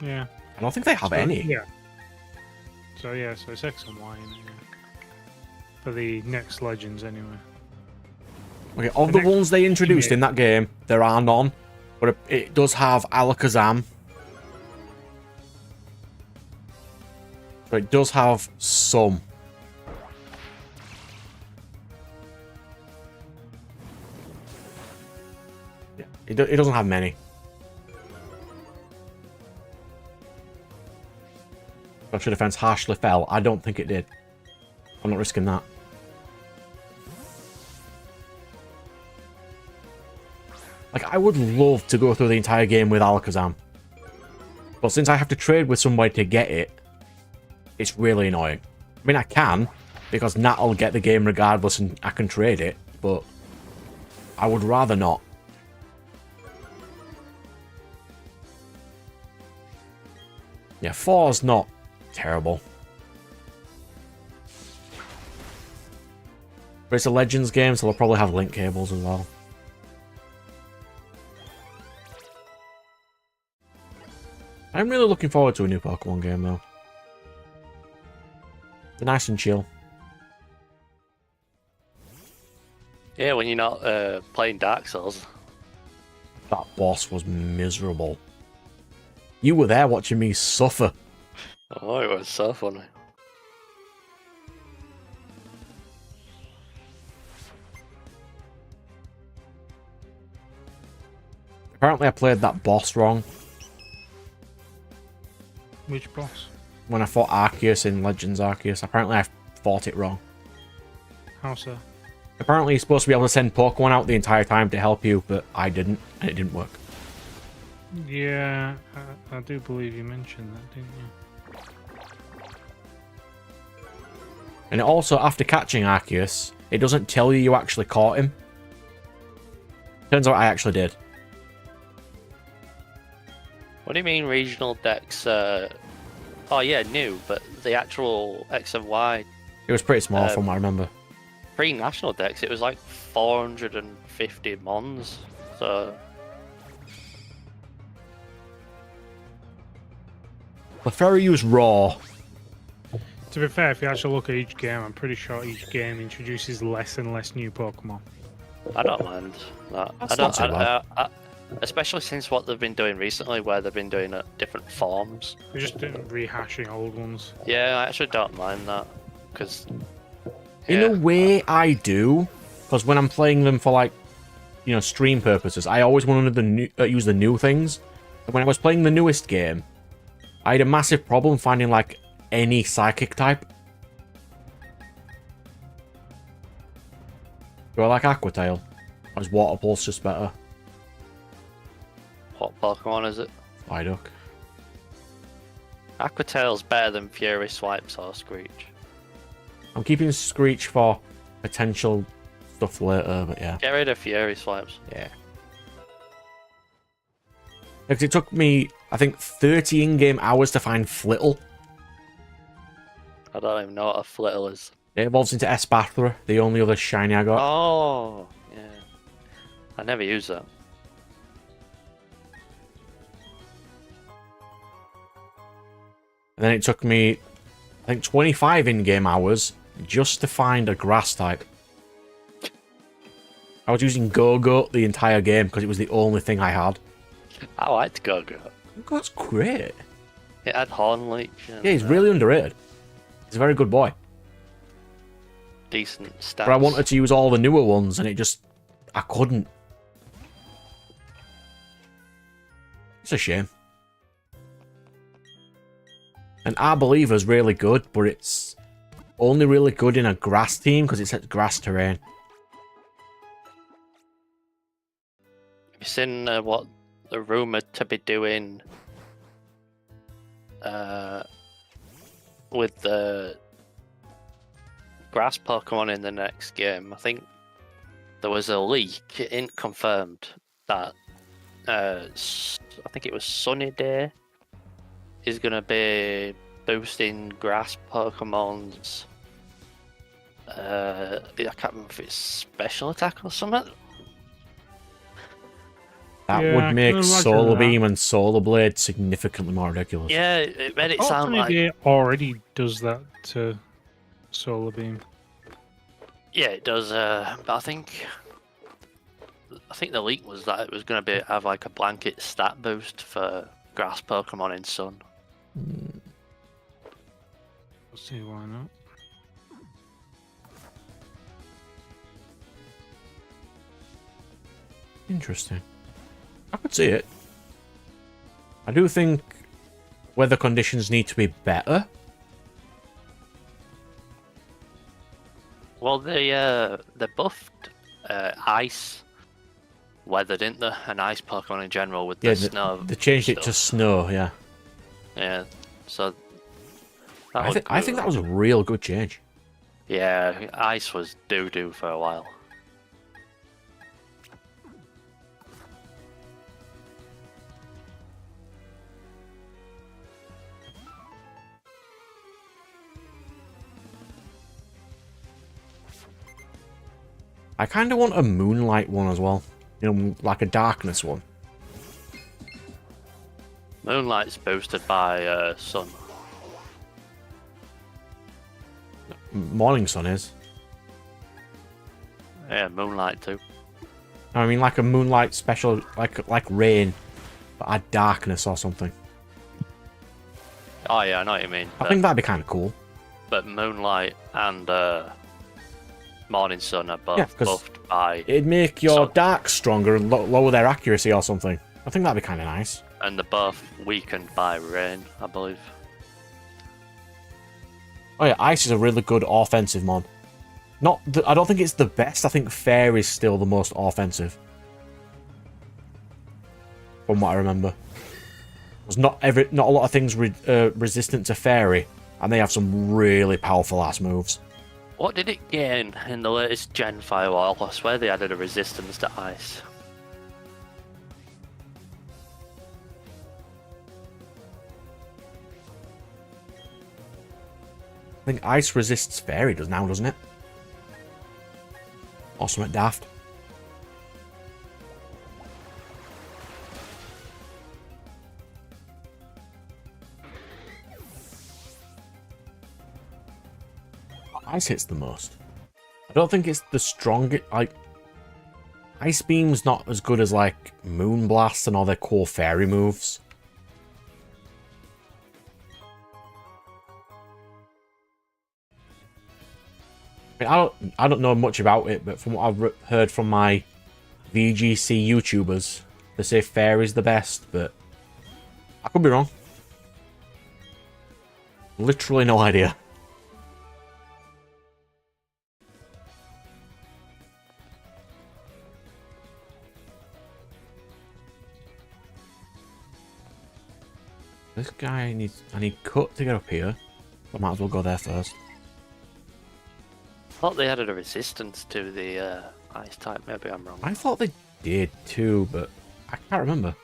Yeah. I don't think they have any. Yeah. So it's X and Y in it, for the next Legends anyway. Okay, of the ones they introduced in that game, there are none. But it does have Alakazam. So it does have some. Yeah, it doesn't have many. Special defense harshly fell. I don't think it did. I'm not risking that. Like, I would love to go through the entire game with Alakazam. But since I have to trade with somebody to get it, it's really annoying. I mean, I can, because Nat will get the game regardless and I can trade it, but I would rather not. Yeah, 4's not terrible. But it's a Legends game, so they'll probably have link cables as well. I'm really looking forward to a new Pokemon game, though. They're nice and chill. Yeah, when you're not playing Dark Souls. That boss was miserable. You were there watching me suffer. Oh, it was so funny. Apparently I played that boss wrong. Which boss? When I fought Arceus in Legends Arceus, apparently I fought it wrong. How so? Apparently you're supposed to be able to send Pokemon out the entire time to help you, but I didn't, and it didn't work. Yeah, I do believe you mentioned that, didn't you? And it also, after catching Arceus, it doesn't tell you actually caught him. Turns out I actually did. What do you mean regional decks? Oh yeah, new, but the actual X and Y It was pretty small from what I remember. pre-national decks, it was like 450 mons. So Clefairyu's raw. To be fair, if you actually look at each game, I'm pretty sure each game introduces less and less new Pokemon. I don't mind that. That's not too bad. Especially since what they've been doing recently, where they've been doing different forms. They're just rehashing old ones. Yeah, I actually don't mind that, because In a way, I do. Because when I'm playing them for, like, you know, stream purposes, I always wanted to use the new things. And when I was playing the newest game, I had a massive problem finding, like, any psychic type. Do I like Aqua Tail? Or is Water Pulse just better? what Pokemon is it? Psyduck. Aqua Tail's better than Fury Swipes or Screech. I'm keeping Screech for potential stuff later, but yeah. Get rid of Fury Swipes. Yeah. Because it took me, I think, 30 in-game hours to find Flittle. I don't even know what a Flittle is. It evolves into Espathra, the only other shiny I got. Oh, yeah. I never use that. And then it took me, I think, 25 in-game hours just to find a grass type. I was using Go-Go the entire game because it was the only thing I had. I liked Go-Go. That's great. It had Horn Leech. Yeah, he's really underrated. He's a very good boy. Decent stats. But I wanted to use all the newer ones, and it just... I couldn't. It's a shame. And Arbalever's really good, but it's only really good in a grass team because it's at grass terrain. Have you seen what they're rumoured to be doing with the grass Pokemon in the next game? I think there was a leak, it ain't confirmed, that I think it was Sunny Day is going to be boosting grass Pokemon's I can't remember if it's special attack or something. That Yeah, I would can make imagine Solar that. Beam and Solar Blade significantly more ridiculous. Yeah, it made it sound like... It already does that to Solar Beam. Yeah, it does. But I think the leak was that it was going to have like a blanket stat boost for grass Pokemon in Sun. Let's see why not. Interesting. I could see it. I do think weather conditions need to be better. Well, they buffed ice weather, didn't they? And ice Pokemon in general with the snow. They changed it to stuff. snow, yeah. Yeah, so... I think that was a real good change. Yeah, ice was doo-doo for a while. I kind of want a Moonlight one as well. You know, like a Darkness one. Moonlight's boosted by Sun. Morning Sun is. Yeah, Moonlight too. I mean, like a Moonlight special, like Rain, but add Darkness or something. Oh yeah, I know what you mean. I think that'd be kind of cool. But Moonlight and Morning Sun are both Yeah, 'cause buffed by... It'd make your Sun. Dark stronger and lower their accuracy or something. I think that'd be kind of nice. And they're both weakened by Rain, I believe. Oh yeah, Ice is a really good offensive mon. I don't think it's the best. I think Fairy's still the most offensive. From what I remember. There's not a lot of things resistant to Fairy, and they have some really powerful ass moves. What did it gain in the latest Gen Firewall? I swear they added a resistance to ice. I think Ice resists Fairy does now, doesn't it? Or something daft. Ice hits the most. I don't think it's the strongest. Like, Ice Beam's not as good as like Moon Blast and all their core Fairy moves. I mean, I don't know much about it, but from what I've heard from my VGC YouTubers, they say Fairy's the best, but I could be wrong. Literally no idea. This guy needs... I need Cut to get up here. I might as well go there first. thought they added a resistance to the ice type. Maybe I'm wrong. I thought they did too, but I can't remember.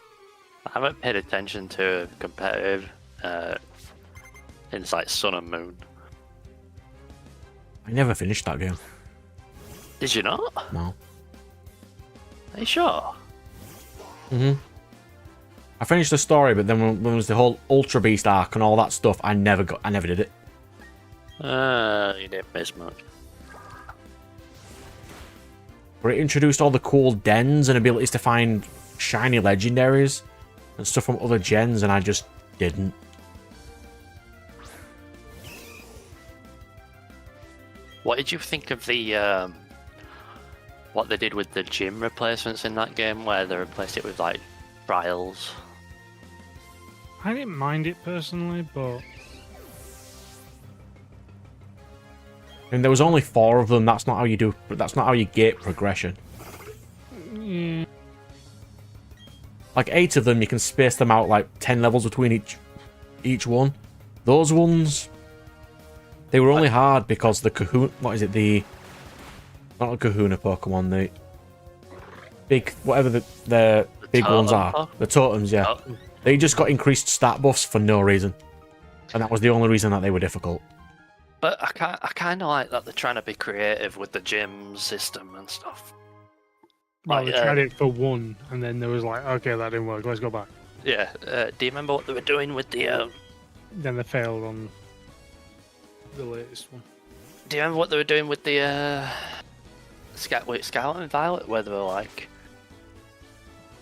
I haven't paid attention to competitive in like Sun and Moon. I never finished that game. Did you not? No. Are you sure? I finished the story, but then when there was the whole Ultra Beast arc and all that stuff, I never did it. You didn't miss much. Where it introduced all the cool dens and abilities to find shiny legendaries and stuff from other gens, and I just didn't. What did you think of the what they did with the gym replacements in that game, where they replaced it with like trials? I didn't mind it personally, but And there was only 4 of them. That's not how you do. That's not how you gate progression. yeah, Like 8 of them, you can space them out like 10 levels between each one. Those ones, they were only hard because the Kahuna. What is it? Not a Kahuna Pokemon. The big whatever the big ones are. The totems, yeah. Oh. They just got increased stat buffs for no reason, and that was the only reason that they were difficult. But I kind of like that they're trying to be creative with the gym system and stuff. well, Like, they tried it for one, and then there was like, okay, that didn't work. Let's go back. Yeah. Do you remember what they were doing with the? Then they failed on the latest one. Do you remember what they were doing with the Scarlet and Violet, where they were like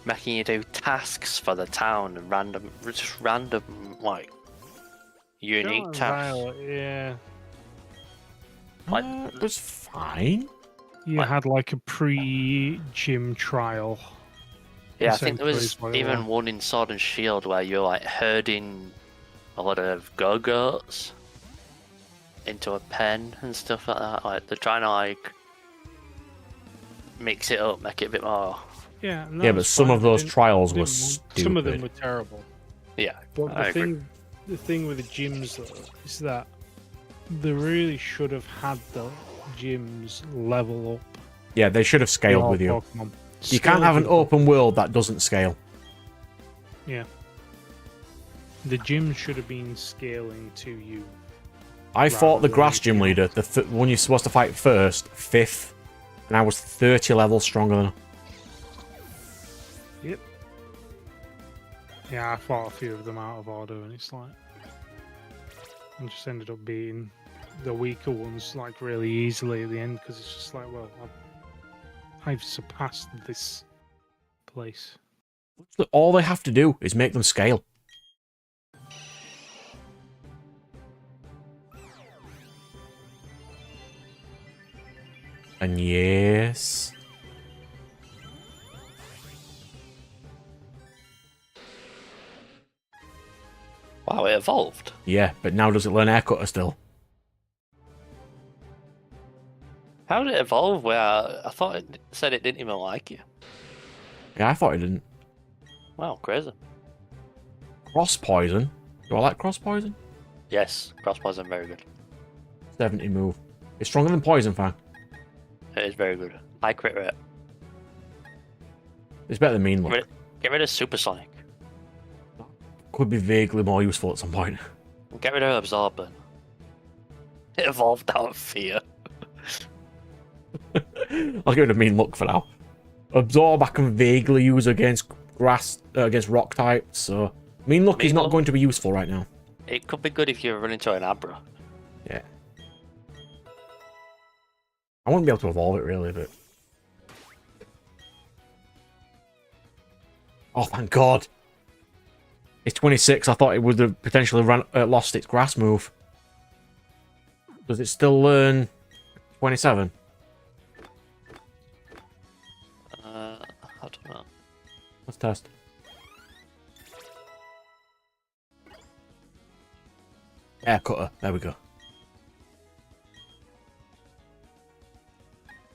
making you do tasks for the town and just random like unique Scarlet and tasks. Violet, yeah. Like, It was fine. You Like- had like a pre-gym trial. Yeah, I think there was essentially is what it even was. one in Sword and Shield where you're like herding a lot of go-goats into a pen and stuff like that. Like they're trying to like mix it up, make it a bit more. Yeah, and that Yeah, but was some fine. of those Didn't- trials were didn't- stupid. Some of them were terrible. Yeah, But I agree. the thing with the gyms though is that they really should have had the gyms level up. Yeah, they should have scaled your with you. Pokemon. You can't have an Scale open world that doesn't scale. Yeah. The gym should have been scaling to you. I fought the than grass gym anything leader, the one you're supposed to fight first, 5th, and I was 30 levels stronger than her. Yep. Yeah, I fought a few of them out of order, and it's like, I just ended up beating the weaker ones like really easily at the end because it's just like, well, I've surpassed this place. All they have to do is make them scale. And yes... Wow, it evolved. Yeah, but now does it learn air cutter still? How did it evolve? Where I thought it said it didn't even like you. Yeah, I thought it didn't. Wow, crazy. Cross poison? Do I like cross poison? Yes, cross poison very good. 70 move. It's stronger than poison fang. It is very good. High crit rate. It's better than mean look. Get rid of Supersonic. Could be vaguely more useful at some point. Get rid of Absorb then. It evolved out of fear. I'll get rid of mean look for now. Absorb I can vaguely use against against rock types, so mean look is Mean not Look? going to be useful right now. It could be good if you run into an Abra. Yeah. I wouldn't be able to evolve it really, but... Oh, thank God. It's 26. I thought it would have potentially lost its grass move. Does it still learn 27? I don't know. Let's test. Air cutter. There we go.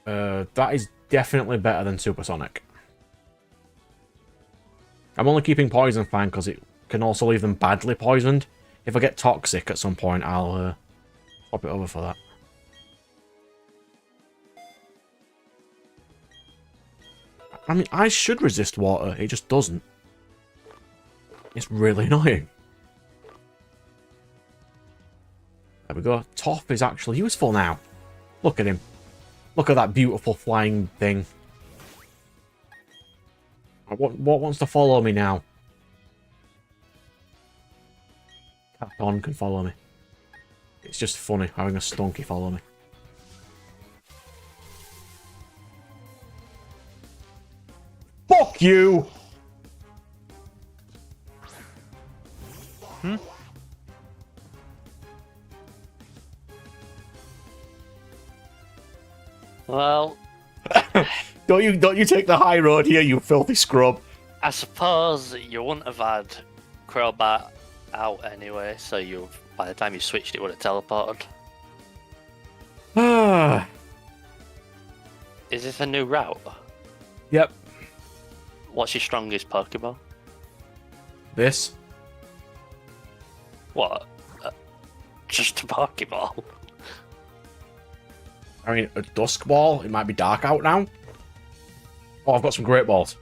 That is definitely better than supersonic. I'm only keeping poison fang because it can also leave them badly poisoned. If I get toxic at some point, I'll swap it over for that. I mean, I should resist water. It just doesn't. It's really annoying. There we go. Top is actually useful now. Look at him. Look at that beautiful flying thing. What wants to follow me now? Capon can follow me. It's just funny having a stunky follow me. Fuck you! Well, Don't you take the high road here, you filthy scrub. I suppose you wouldn't have had Crobat out anyway, so by the time you switched it would have teleported. Ah. Is this a new route? Yep. What's your strongest Pokemon? This. What? Just a Pokeball? I mean, a Dusk Ball. It might be dark out now. Oh, I've got some Great Balls.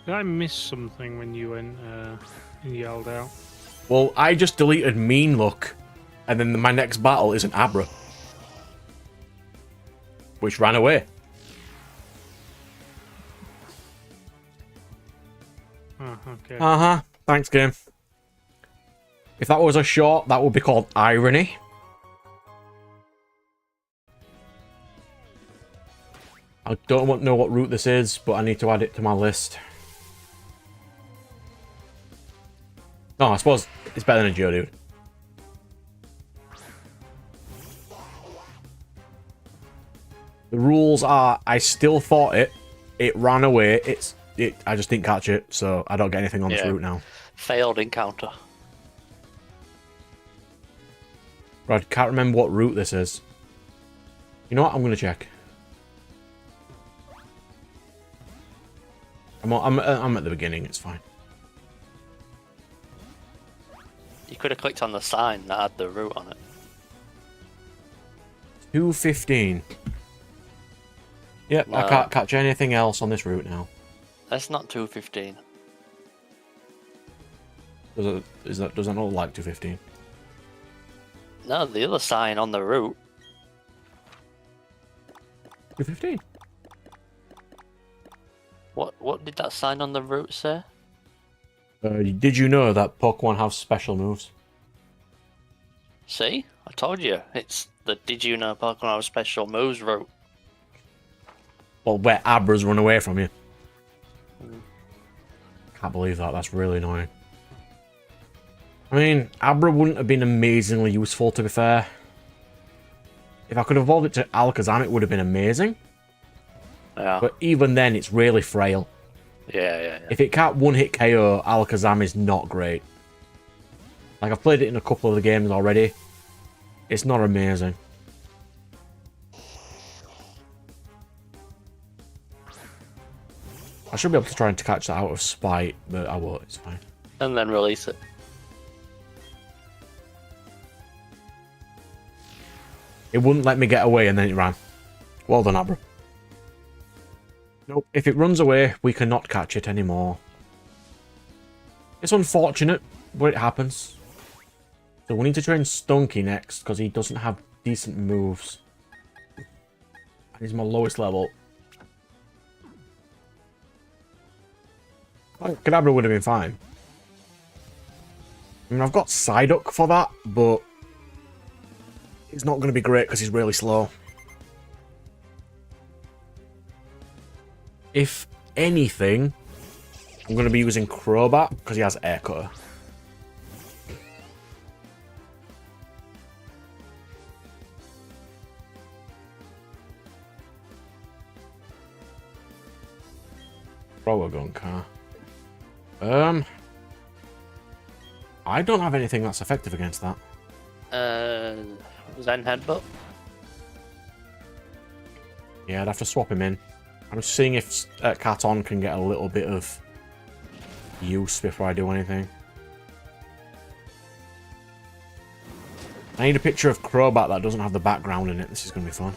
Did I miss something when you went and yelled out? Well, I just deleted Mean Look, and then my next battle is an Abra, which ran away. Oh, okay. Uh-huh. Thanks, game. If that was a short, that would be called irony. I don't know what route this is, but I need to add it to my list. No, I suppose it's better than a Geodude. The rules are, I still fought it, it ran away, I just didn't catch it, so I don't get anything on this route now. Failed encounter. Right, I can't remember what route this is. You know what? I'm going to check. I'm at the beginning, it's fine. You could have clicked on the sign that had the route on it. 2:15. Yep, No. I can't catch anything else on this route now. That's not 2:15. Does that not look like 2:15? No, the other sign on the route. 2:15. What did that sign on the route say? Did you know that Pokemon have special moves? See? I told you. It's the Did You Know Pokemon Have Special Moves route. Well, where Abras run away from you. Can't believe that. That's really annoying. I mean, Abra wouldn't have been amazingly useful, to be fair. If I could evolve it to Alakazam, it would have been amazing. Yeah. But even then, it's really frail. Yeah. If it can't one-hit KO, Alakazam is not great. Like, I've played it in a couple of the games already. It's not amazing. I should be able to try and catch that out of spite, but I won't, it's fine. And then release it. It wouldn't let me get away and then it ran. Well done, Abra. Nope, if it runs away, we cannot catch it anymore. It's unfortunate, but it happens. So we need to train Stunky next, because he doesn't have decent moves. And he's my lowest level. Kadabra would have been fine. I mean, I've got Psyduck for that, but it's not going to be great because he's really slow. If anything, I'm going to be using Crobat because he has Air Cutter. Throw a gun car. I don't have anything that's effective against that. Zen Headbutt? Yeah, I'd have to swap him in. I'm just seeing if Katon can get a little bit of use before I do anything. I need a picture of Crobat that doesn't have the background in it. This is going to be fun.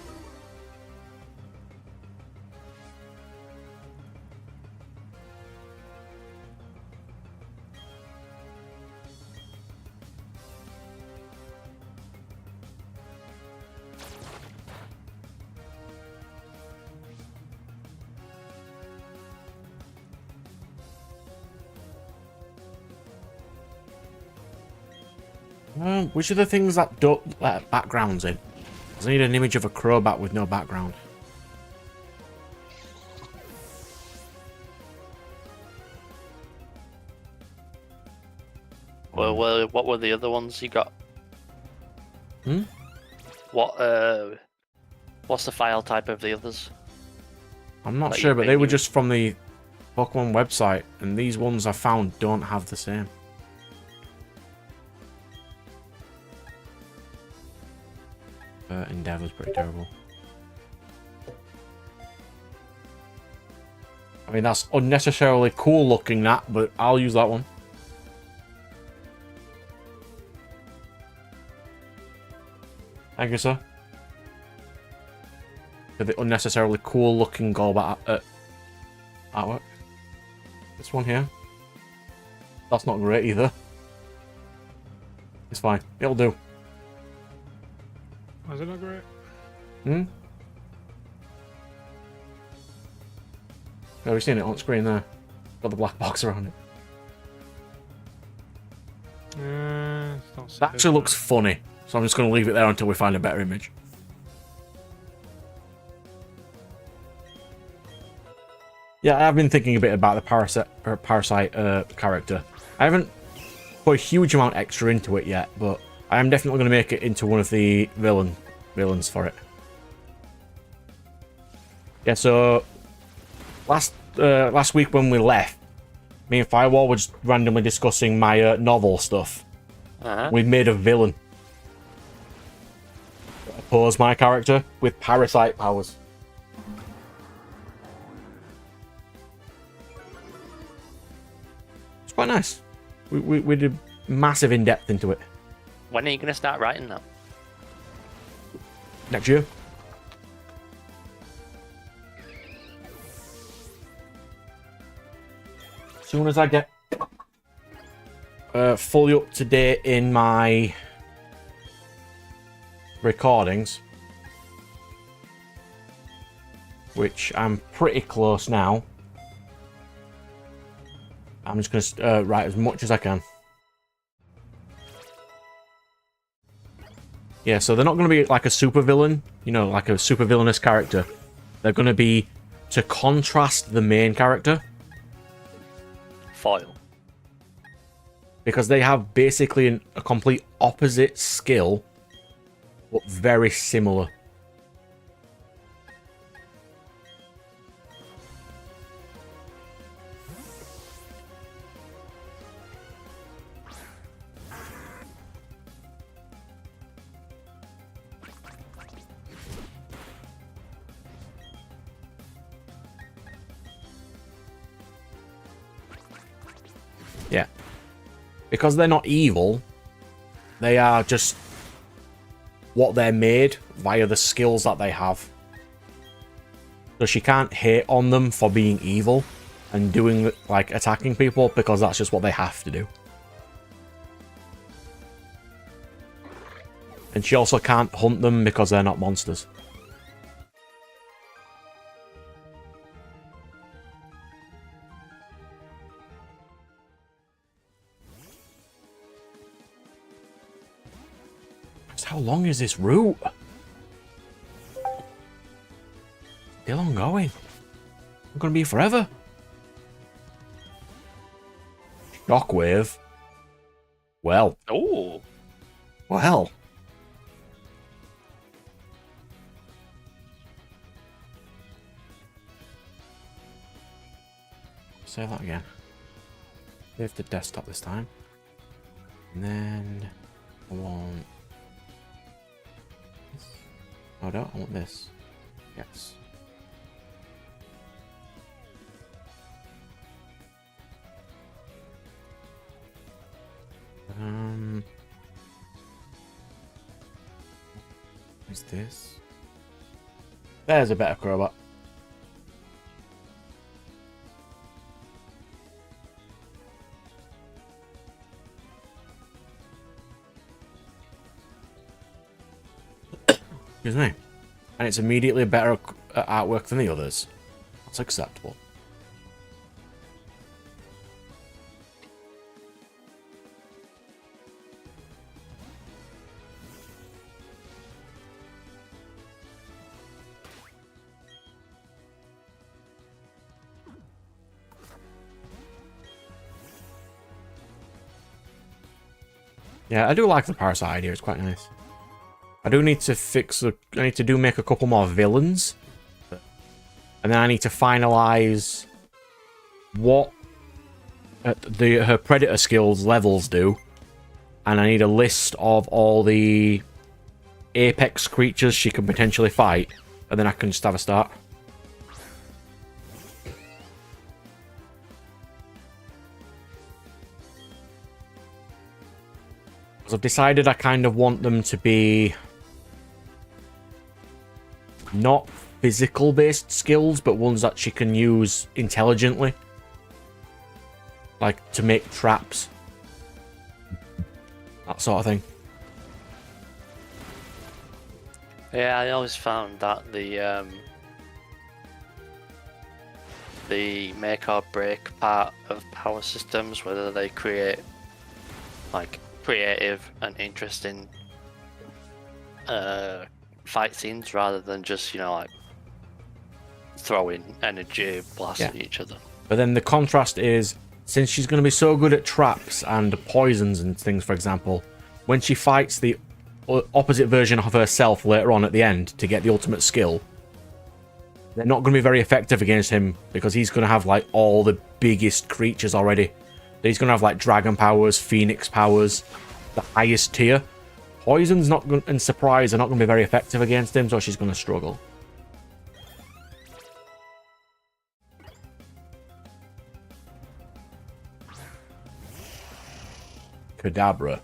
Which are the things that don't let backgrounds in? 'Cause I need an image of a crowbat with no background. Well, what were the other ones you got? Hmm? What's the file type of the others? I'm not Like sure, you but they were think you- just from the Pokemon website, and these ones I found don't have the same. Endeavor's pretty terrible. I mean, that's unnecessarily cool looking, that, but I'll use that one. Thank you, sir. For the unnecessarily cool looking Golbat artwork. This one here. That's not great either. It's fine. It'll do. Was it not great? Hmm? Oh, we've seen it on screen there. Got the black box around it. It's not That actually looks funny, so I'm just going to leave it there until we find a better image. Yeah, I've been thinking a bit about the Parasite character. I haven't put a huge amount extra into it yet, but I am definitely going to make it into one of the villains for it. Yeah, so last week when we left, me and Firewall were just randomly discussing my novel stuff. We made a villain to oppose my character with parasite powers. It's quite nice. We did massive in-depth into it. When are you going to start writing that? Next year. As soon as I get fully up to date in my recordings, which I'm pretty close now, I'm just going to write as much as I can. Yeah, so they're not going to be like a super villain, you know, like a super villainous character. They're going to be to contrast the main character. Foil. Because they have basically a complete opposite skill, but very similar. Yeah. Because they're not evil, they are just what they're made via the skills that they have. So she can't hate on them for being evil and doing, like, attacking people, because that's just what they have to do. And she also can't hunt them because they're not monsters. How long is this route? Still ongoing. I'm gonna be forever. Shockwave. Well. Oh. Well. Say that again. Save the desktop this time. And then I want... Oh, no, I want this. Yes. What's this? There's a better crowbar. Excuse me. And it's immediately better artwork than the others. That's acceptable. Yeah, I do like the Parasite idea. It's quite nice. I do need to fix the... I need to make a couple more villains. And then I need to finalize what her Predator skills levels do. And I need a list of all the Apex creatures she can potentially fight. And then I can just have a start. Because I've decided I kind of want them to be not physical-based skills, but ones that she can use intelligently. Like, to make traps. That sort of thing. Yeah, I always found that the make or break part of power systems, whether they create like creative and interesting fight scenes rather than just, you know, like throwing energy blasting each other. But then the contrast is, since she's going to be so good at traps and poisons and things, for example, when she fights the opposite version of herself later on at the end to get the ultimate skill, they're not going to be very effective against him because he's going to have like all the biggest creatures already. He's going to have like dragon powers, phoenix powers, the highest tier. Poison's not going, and surprise are not going to be very effective against him, so she's going to struggle. Kadabra.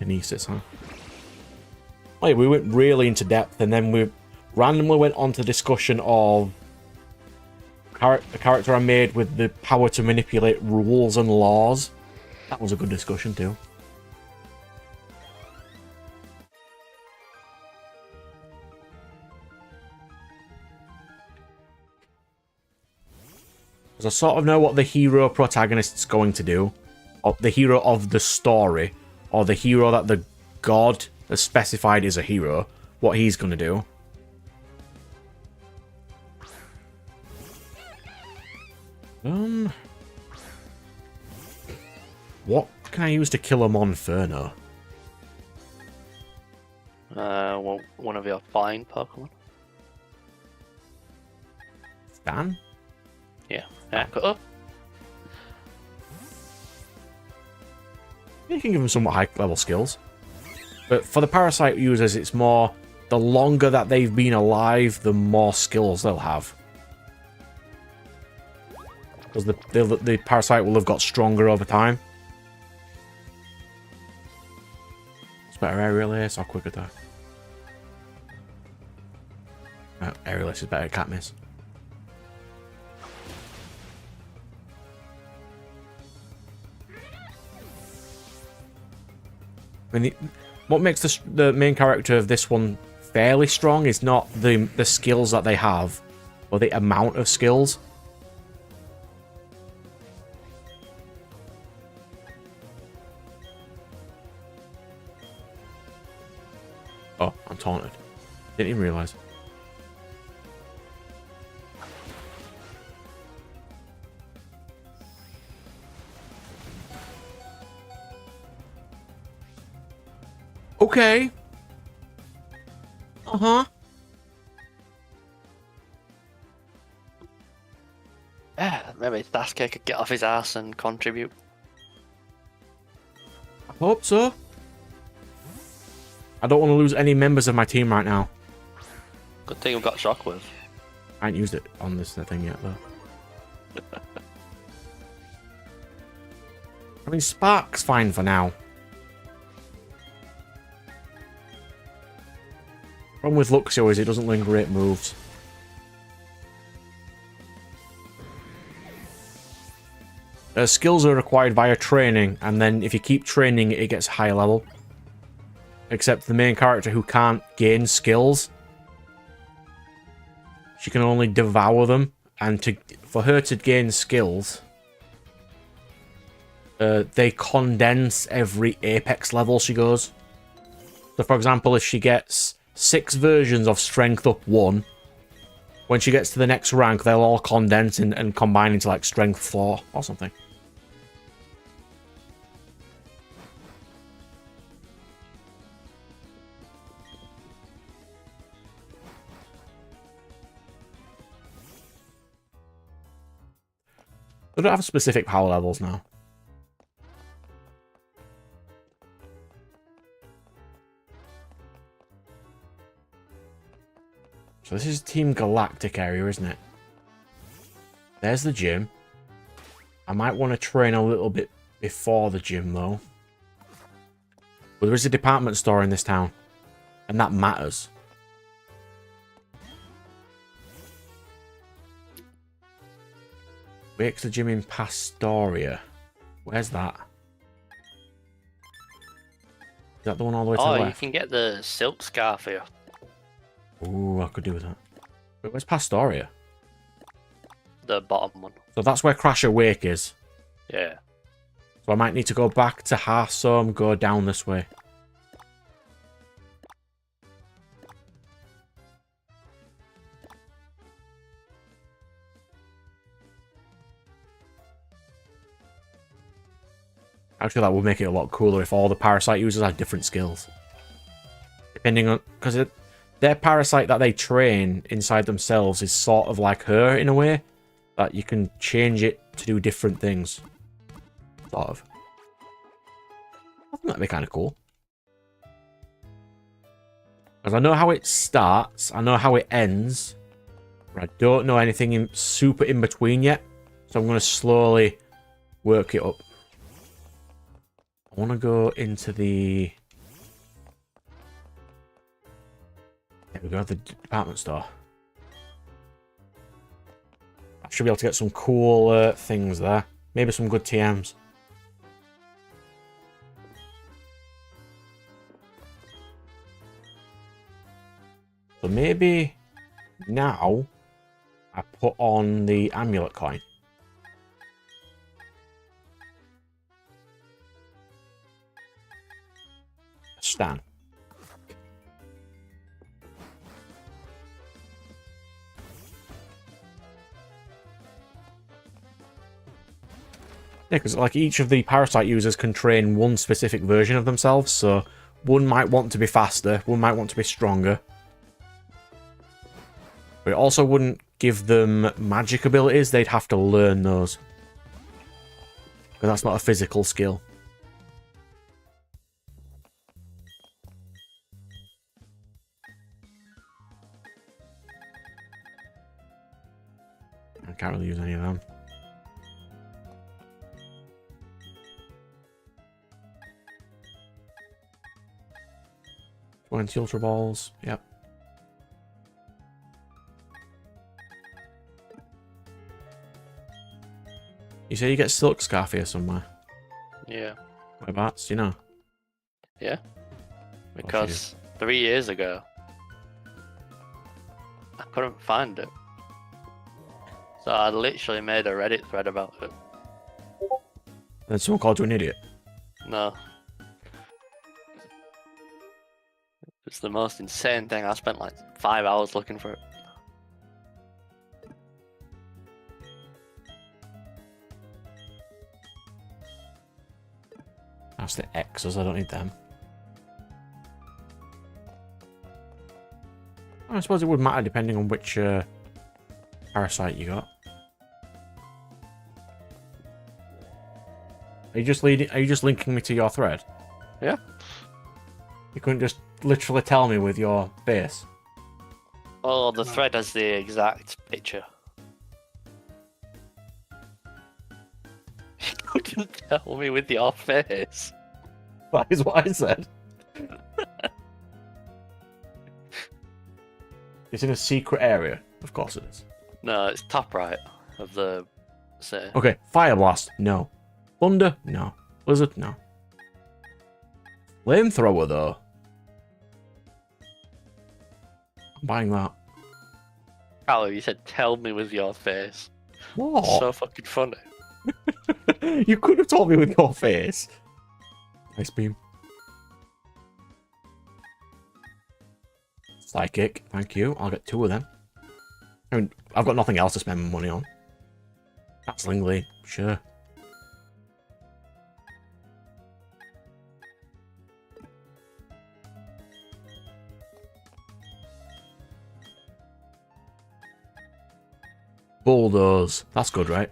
Kinesis, huh? Wait, we went really into depth, and then we randomly went on to discussion of the character I made with the power to manipulate rules and laws. That was a good discussion too. Because I sort of know what the hero protagonist's going to do. Or the hero of the story. Or the hero that the god has specified is a hero. What he's going to do. What can I use to kill a Monferno? Well, one of your flying Pokemon. Stan? Yeah. Cut up. You can give them somewhat high level skills. But for the Parasite users, it's more the longer that they've been alive, the more skills they'll have. Because the Parasite will have got stronger over time. It's better Aerial Ace or Quick Attack? No, Aerial Ace is better at Cat Miss. I mean, what makes the main character of this one fairly strong is not the skills that they have, or the amount of skills. Oh, I'm taunted. Didn't even realise. Okay. Uh-huh. Yeah, maybe Sasuke could get off his ass and contribute. I hope so. I don't want to lose any members of my team right now. Good thing we've got Shockwave. I ain't used it on this thing yet, though. I mean, Spark's fine for now. Problem with Luxio is it doesn't learn great moves. Skills are required via training, and then if you keep training, it gets higher level. Except the main character who can't gain skills, she can only devour them, and for her to gain skills, they condense every apex level she goes. So for example, if she gets 6 versions of Strength Up 1, when she gets to the next rank, they'll all condense and combine into like strength 4 or something. They don't have specific power levels now. So this is Team Galactic area, isn't it? There's the gym. I might want to train a little bit before the gym, though. But there is a department store in this town. And that matters. Wake's the gym in Pastoria. Where's that? Is that the one all the way to the left? Oh, you can get the silk scarf here. Ooh, I could do with that. Wait, where's Pastoria? The bottom one. So that's where Crasher Wake is. Yeah. So I might need to go back to Hearthstone, go down this way. Actually, that would make it a lot cooler if all the Parasite users had different skills. Depending on... Because their Parasite that they train inside themselves is sort of like her, in a way. That you can change it to do different things. Sort of. I think that'd be kind of cool. Because I know how it starts, I know how it ends. But I don't know anything super in between yet. So I'm going to slowly work it up. I want to go into the... There we go, the department store. I should be able to get some cool things there. Maybe some good TMs. So maybe now I put on the amulet coin. Stan. Yeah, because like each of the Parasite users can train one specific version of themselves, so one might want to be faster, one might want to be stronger. But it also wouldn't give them magic abilities, they'd have to learn those. Because that's not a physical skill. I can't really use any of them. 20 Ultra Balls, yep. You say you get Silk Scarf here somewhere? Yeah. Whereabouts, do you know? Yeah. Because 3 years ago, I couldn't find it. So I literally made a Reddit thread about it. Then someone called you an idiot. No. It's the most insane thing. I spent like 5 hours looking for it. That's the X's, I don't need them. I suppose it would matter depending on which Parasite you got. Are you just linking me to your thread? Yeah. You couldn't just literally tell me with your face? Oh, the thread has the exact picture. You couldn't tell me with your face. That is what I said. It's in a secret area. Of course it is. No, it's top right of the say. Okay, Fire Blast, no. Thunder, no. Blizzard, no. Flamethrower, though. I'm buying that. Carlo, you said tell me with your face. What? So fucking funny. You could have told me with your face. Ice Beam. Psychic, thank you. I'll get 2 of them. I mean, I've got nothing else to spend my money on. That's Lingley, sure. Bulldoze. That's good, right?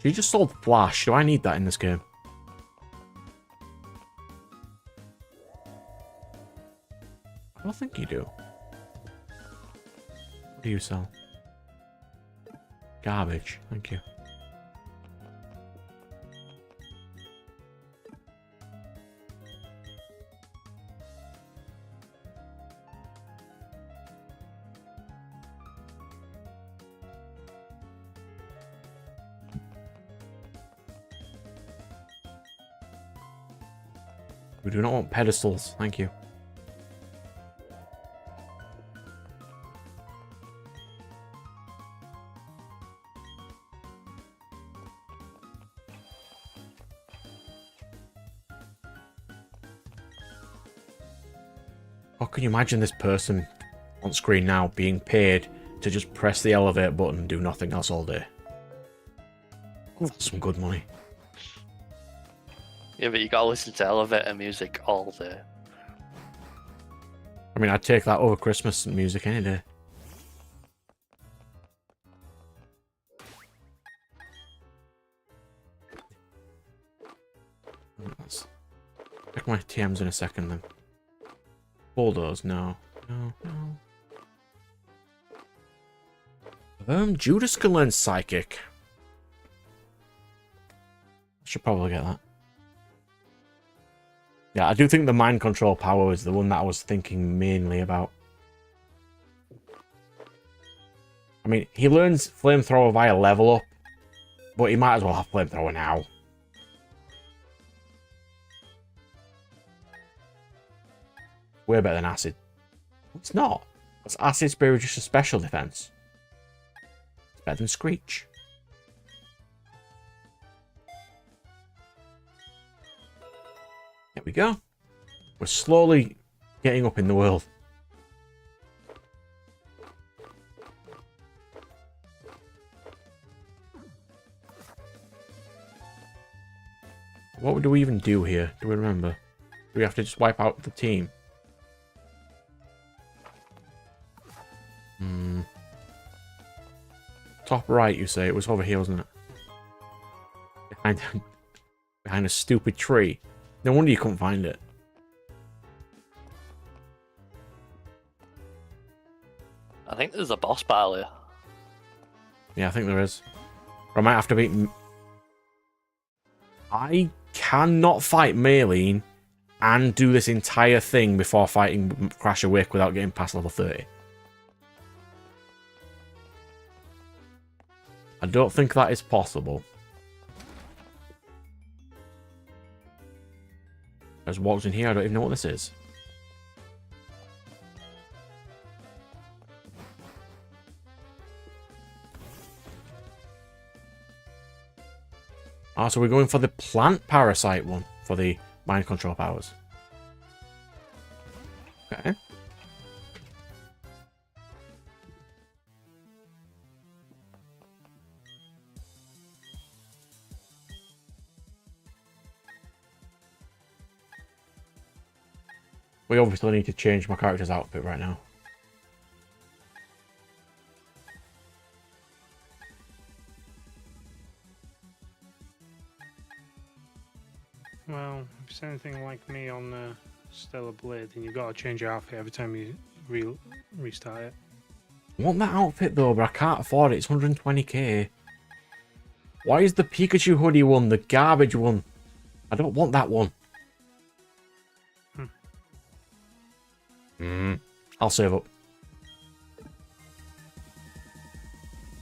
She just sold Flash. Do I need that in this game? I don't think you do. What do you sell? Garbage. Thank you. We do not want pedestals. Thank you. How can you imagine this person on screen now being paid to just press the elevate button and do nothing else all day? Oh, that's some good money. Yeah, but you gotta listen to elevator music all day. I mean, I'd take that over Christmas music any day. Check my TMs in a second then. Bulldoze, no. No. Judas can learn Psychic. I should probably get that. Yeah, I do think the mind control power is the one that I was thinking mainly about. I mean, he learns Flamethrower via level up, but he might as well have Flamethrower now. Way better than Acid. It's not. Because Acid Spirit is just a special defense. It's better than Screech. There we go. We're slowly getting up in the world. What do we even do here? Do we remember? Do we have to just wipe out the team? Top right, you say? It was over here, wasn't it? Behind a stupid tree. No wonder you couldn't find it. I think there's a boss battle here. Yeah, I think there is. Or I might have to beat... I cannot fight Maylene and do this entire thing before fighting Crash Awake without getting past level 30. I don't think that is possible. I just walked in here, I don't even know what this is. Ah, so we're going for the plant parasite one for the mind control powers. Okay. We obviously need to change my character's outfit right now. Well, if it's anything like me on Stellar Blade, then you've got to change your outfit every time you restart it. I want that outfit though, but I can't afford it. It's 120k. Why is the Pikachu hoodie one the garbage one? I don't want that one. I'll save up.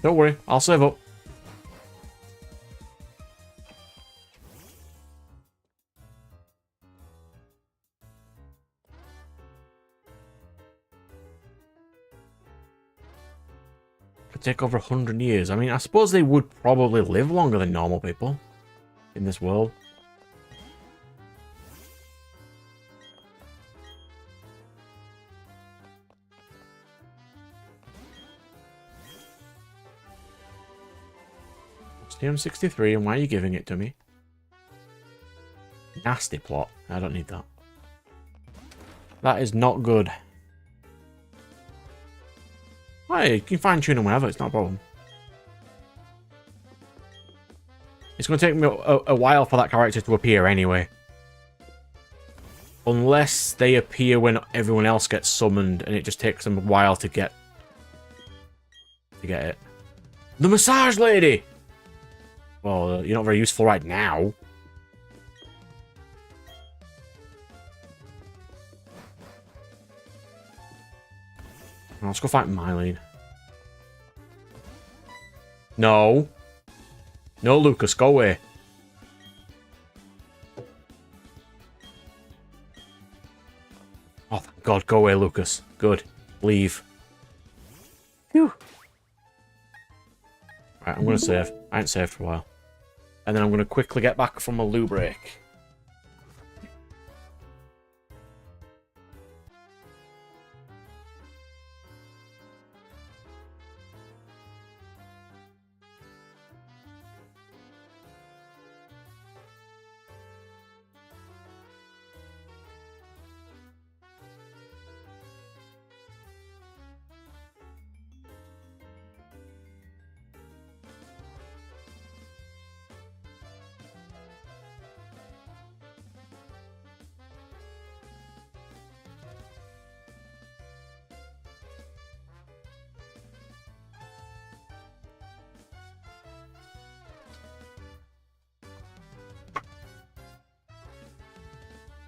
Don't worry, I'll save up. take over 100 years. I mean, I suppose they would probably live longer than normal people in this world. TM63, and why are you giving it to me? Nasty plot. I don't need that. That is not good. Hey, you can fine tune them whenever, it's not a problem. It's going to take me a while for that character to appear anyway. Unless they appear when everyone else gets summoned and it just takes them a while to get it. The massage lady! Well, you're not very useful right now. Let's go fight Mylene. No. No, Lucas, go away. Oh, thank God, go away, Lucas. Good. Leave. Phew. Right, I'm going to save. I ain't saved for a while. And then I'm going to quickly get back from a loo break.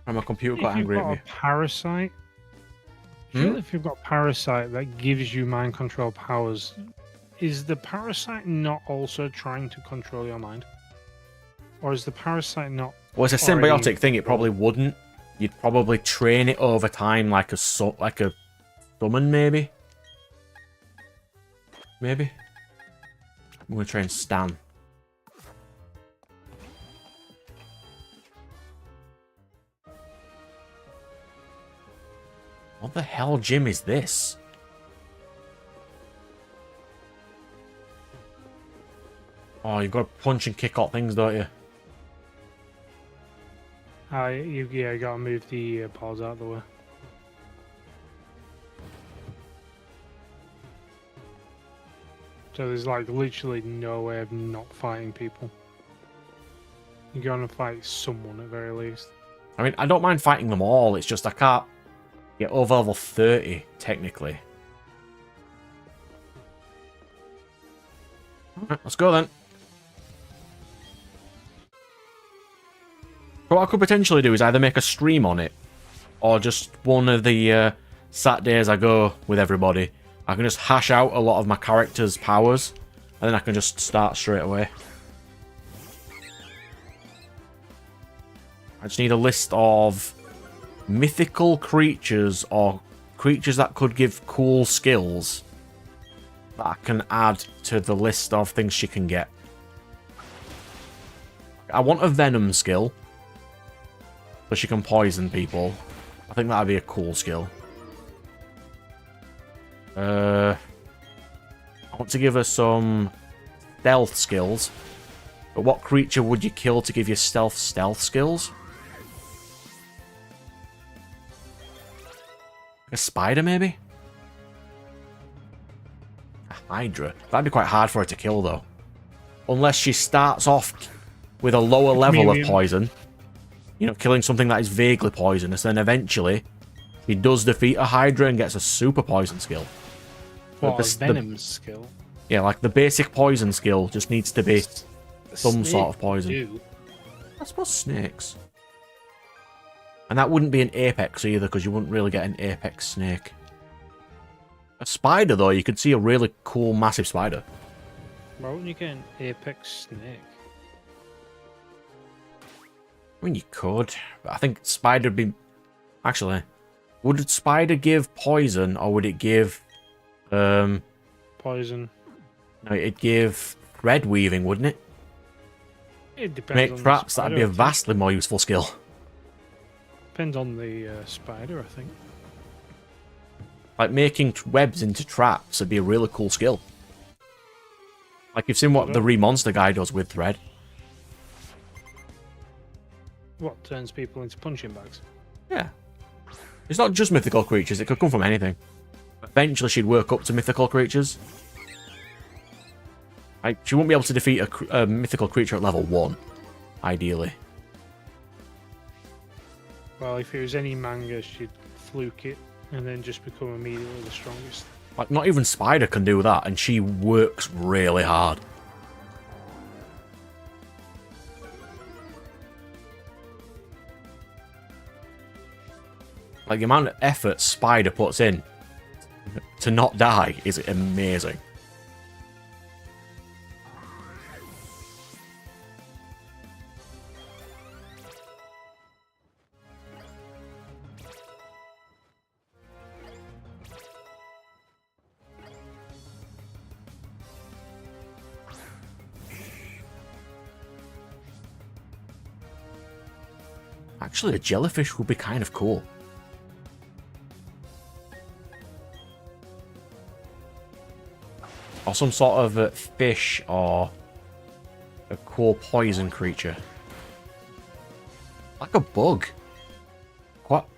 My computer got angry at me. If you've got a parasite, surely if you've got a parasite that gives you mind control powers, is the parasite not also trying to control your mind? Or is the parasite not... Well, it's a symbiotic thing, it probably wouldn't. You'd probably train it over time like a summon, maybe? Maybe? I'm going to train Stan. What the hell gym is this? Oh, you've got to punch and kick out things, don't you? You gotta move the paws out of the way. So there's like literally no way of not fighting people. You're gonna fight someone at very least. I mean, I don't mind fighting them all, it's just I can't get over level 30, technically. Alright, let's go then. So what I could potentially do is either make a stream on it, or just one of the Saturdays I go with everybody. I can just hash out a lot of my character's powers, and then I can just start straight away. I just need a list of mythical creatures or creatures that could give cool skills that I can add to the list of things she can get. I want a venom skill so she can poison people. I think that'd be a cool skill. I want to give her some stealth skills. But what creature would you kill to give you stealth skills? A spider, maybe? A hydra. That'd be quite hard for her to kill, though. Unless she starts off with a lower level of poison. You know, killing something that is vaguely poisonous. Then eventually, she does defeat a hydra and gets a super poison skill. What, a venom skill? Yeah, like the basic poison skill just needs to be some sort of poison. I suppose snakes. And that wouldn't be an apex either, because you wouldn't really get an apex snake. A spider, though, you could see a really cool, massive spider. Why wouldn't you get an apex snake? I mean, you could. But I think spider would be... Actually, would spider give poison, or would it give... Poison. No, it'd give thread weaving, wouldn't it? It depends Make on the traps, spider, that'd be a I think. vastly more useful skill. Depends on the spider, I think. Like, making webs into traps would be a really cool skill. Like, you've seen what the Remonster guy does with thread. What turns people into punching bags? Yeah. It's not just mythical creatures, it could come from anything. Eventually she'd work up to mythical creatures. Like, she wouldn't be able to defeat a mythical creature at level 1, ideally. Well, if it was any manga, she'd fluke it and then just become immediately the strongest. Like, not even Spider can do that, and she works really hard. Like, the amount of effort Spider puts in to not die is amazing. Actually, a jellyfish would be kind of cool. Or some sort of fish or a cool poison creature. Like a bug.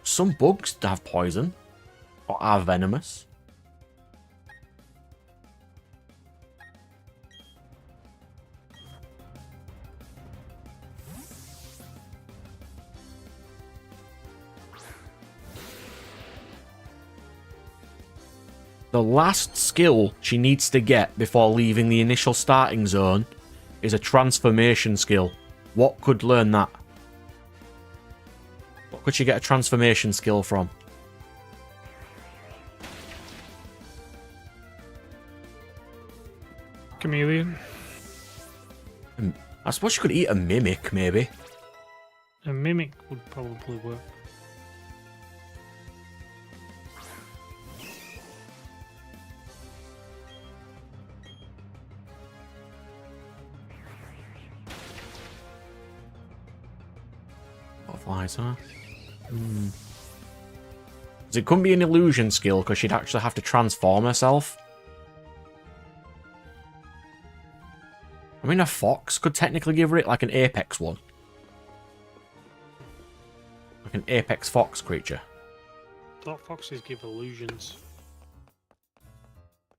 Some bugs have poison. Or are venomous. The last skill she needs to get before leaving the initial starting zone is a transformation skill. What could learn that? What could she get a transformation skill from? Chameleon. I suppose she could eat a mimic, maybe. A mimic would probably work. Butterflies, huh? Hmm. It couldn't be an illusion skill because she'd actually have to transform herself. I mean, a fox could technically give her it like an apex one. Like an apex fox creature. Thought foxes give illusions.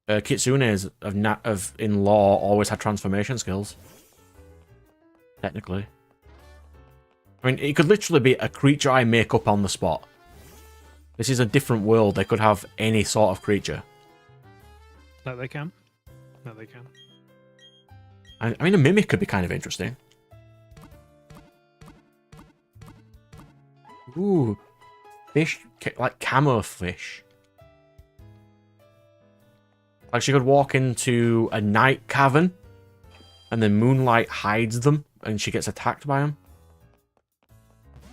Kitsunes of in law always had transformation skills. Technically. I mean, it could literally be a creature I make up on the spot. This is a different world. They could have any sort of creature. That they can. That they can. I mean, a mimic could be kind of interesting. Ooh. Fish, like camo fish. Like she could walk into a night cavern and then moonlight hides them and she gets attacked by them.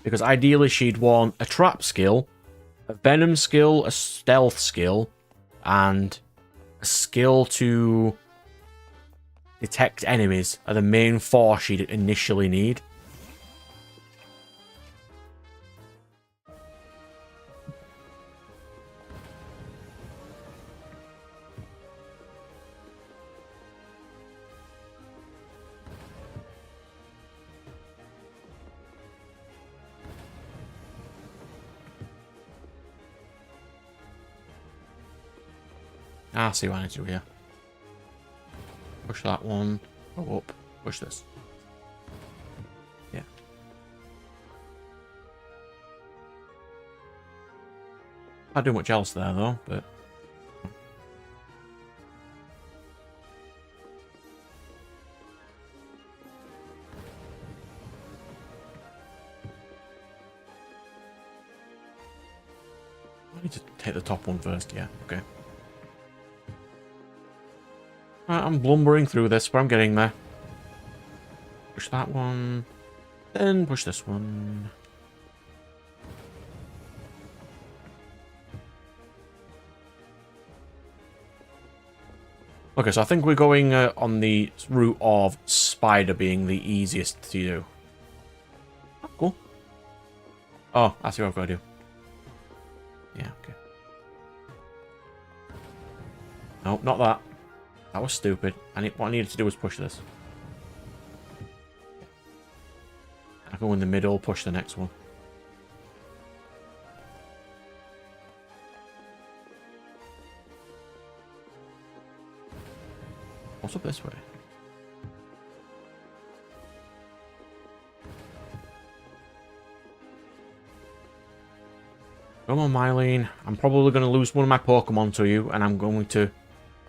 Because ideally she'd want a trap skill, a venom skill, a stealth skill, and a skill to detect enemies are the main four she'd initially need. I see what I need to do here. Push that one. Go up. Push this. Yeah. Can't do much else there though, but... I need to take the top one first, yeah, okay. I'm lumbering through this, but I'm getting there. Push that one. Then push this one. Okay, so I think we're going on the route of Spider being the easiest to do. Cool. Oh, I see what I've got to do. Yeah, okay. No, not that. That was stupid. What I needed to do was push this. I go in the middle, push the next one. What's up this way? Come on, Mylene. I'm probably going to lose one of my Pokemon to you, and I'm going to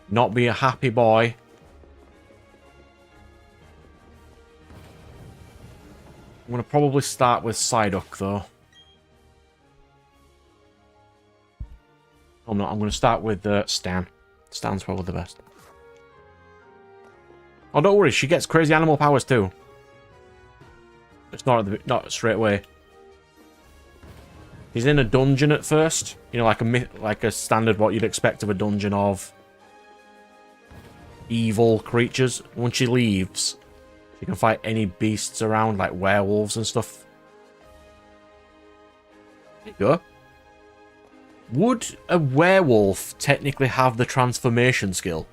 not be a happy boy. I'm going to probably start with Psyduck, though. I'm not. I'm going to start with Stan. Stan's probably the best. Oh, don't worry. She gets crazy animal powers, too. It's not straight away. He's in a dungeon at first. You know, like a standard what you'd expect of a dungeon of evil creatures. Once she leaves, she can fight any beasts around, like werewolves and stuff. There you go. Would a werewolf technically have the transformation skill?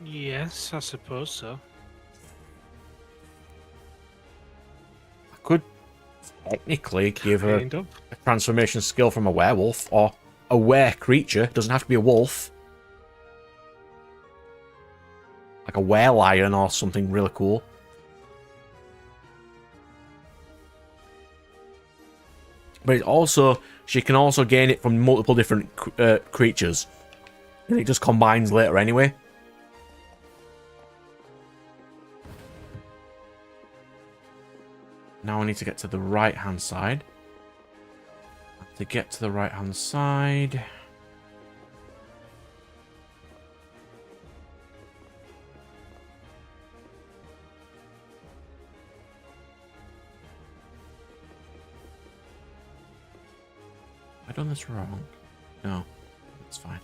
Yes, I suppose so. I could technically give her Kind of. a transformation skill from a werewolf, or a were creature. Doesn't have to be a wolf. Like a were lion or something really cool. But it's also, she can also gain it from multiple different creatures. And it just combines later anyway. Now I need to get to the right-hand side. To get to the right-hand side... Have I done this wrong? No, it's fine.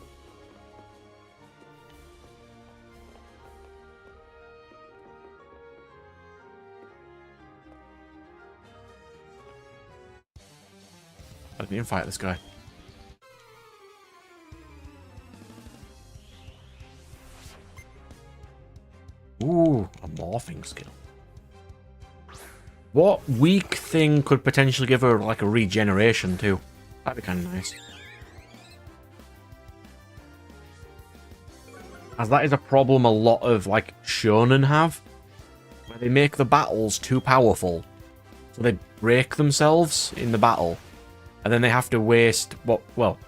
Let me fight this guy. Ooh, a morphing skill. What weak thing could potentially give her like a regeneration too? That'd be kind of nice. As that is a problem a lot of like shonen have, where they make the battles too powerful, so they break themselves in the battle. And then they have to waste what? Well,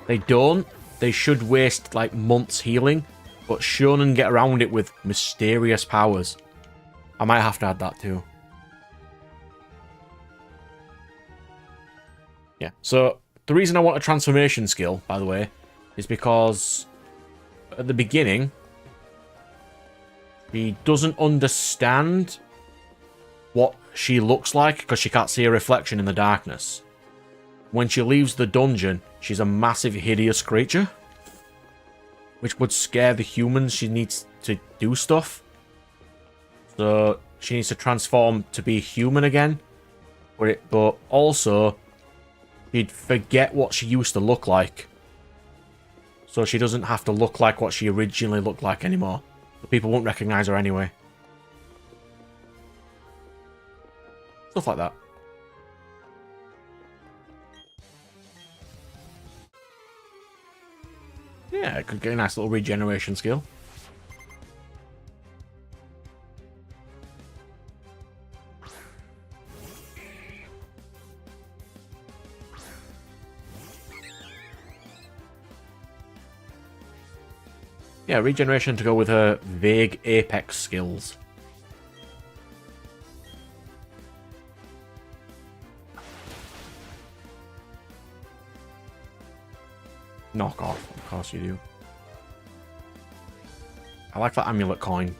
they don't. They should waste like months healing, but shonen get around it with mysterious powers. I might have to add that too. Yeah. So the reason I want a transformation skill, by the way, is because at the beginning she doesn't understand what she looks like because she can't see a reflection in the darkness. When she leaves the dungeon, she's a massive, hideous creature, which would scare the humans. She needs to do stuff. So she needs to transform to be human again. But also, she'd forget what she used to look like. So she doesn't have to look like what she originally looked like anymore. So people won't recognize her anyway. Stuff like that. Yeah, it could get a nice little regeneration skill. Yeah, regeneration to go with her vague apex skills. Knock off, of course you do. I like that amulet coin.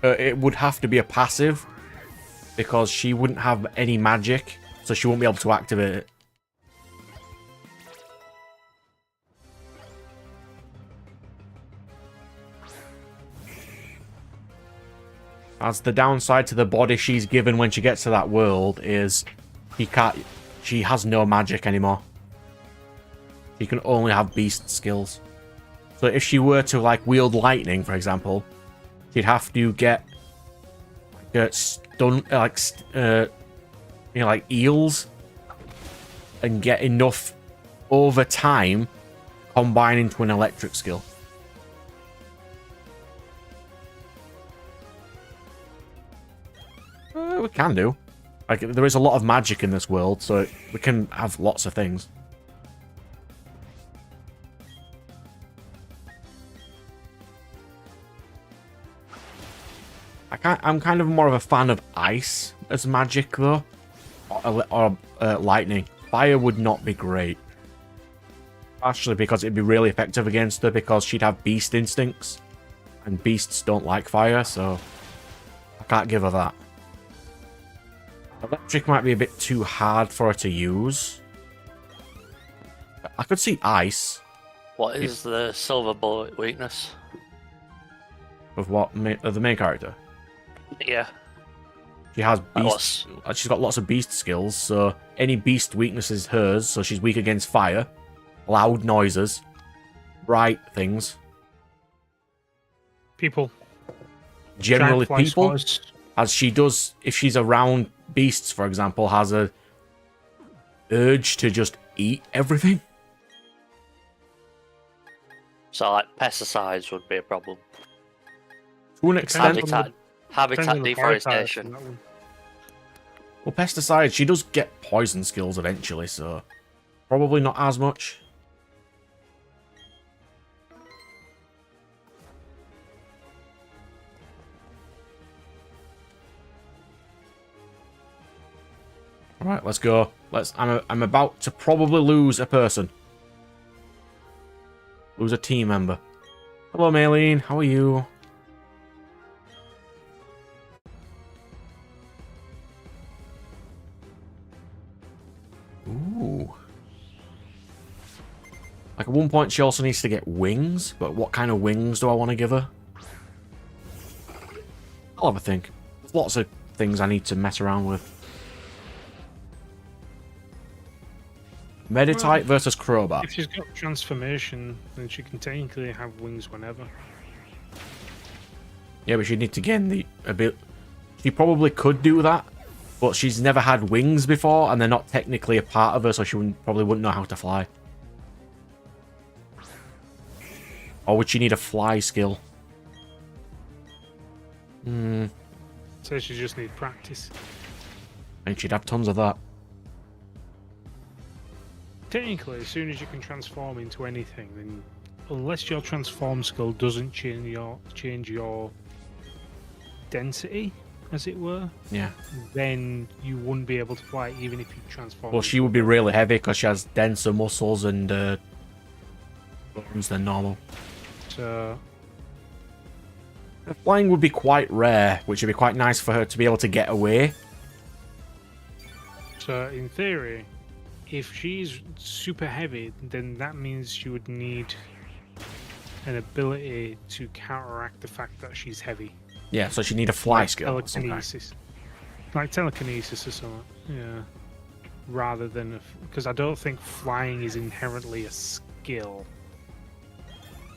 It would have to be a passive, because she wouldn't have any magic so she won't be able to activate it. As the downside to the body she's given when she gets to that world is she has no magic anymore. She can only have beast skills. So if she were to like wield lightning, for example, she'd have to get like eels and get enough over time combine into an electric skill. We can do. Like, there is a lot of magic in this world, so we can have lots of things. I'm kind of more of a fan of ice as magic, though. Or lightning. Fire would not be great. Actually, because it'd be really effective against her, because she'd have beast instincts. And beasts don't like fire, so I can't give her that. Electric might be a bit too hard for her to use. I could see ice. What is the silver bullet weakness? Of what? Of the main character? Yeah. She has beast. She's got lots of beast skills, so any beast weakness is hers, so she's weak against fire, loud noises, bright things. People. Generally people. Spiders. As she does, if she's around beasts, for example, has a urge to just eat everything. So, like, pesticides would be a problem. To an extent. Habitat deforestation. Well, pesticides, she does get poison skills eventually, so probably not as much. All right, let's go. I'm about to probably lose a person. Lose a team member. Hello, Maylene. How are you? Ooh. Like, at one point, she also needs to get wings, but what kind of wings do I want to give her? I'll have a think. There's lots of things I need to mess around with. Meditite versus Crobat. If she's got transformation, then she can technically have wings whenever. Yeah, but she'd need to gain the ability. She probably could do that, but she's never had wings before, and they're not technically a part of her, so she probably wouldn't know how to fly. Or would she need a fly skill? So she just needs practice. And she'd have tons of that. Technically, as soon as you can transform into anything, then unless your transform skill doesn't change your density, as it were, Yeah. then you wouldn't be able to fly even if you transform. Well, she would be really heavy because she has denser muscles and bones than normal. So Her flying would be quite rare, which would be quite nice for her to be able to get away. So in theory, if she's super heavy, then that means she would need an ability to counteract the fact that she's heavy. Yeah, so she'd need a fly Like skill. telekinesis. Like telekinesis or something. Yeah. Rather than... Because I don't think flying is inherently a skill.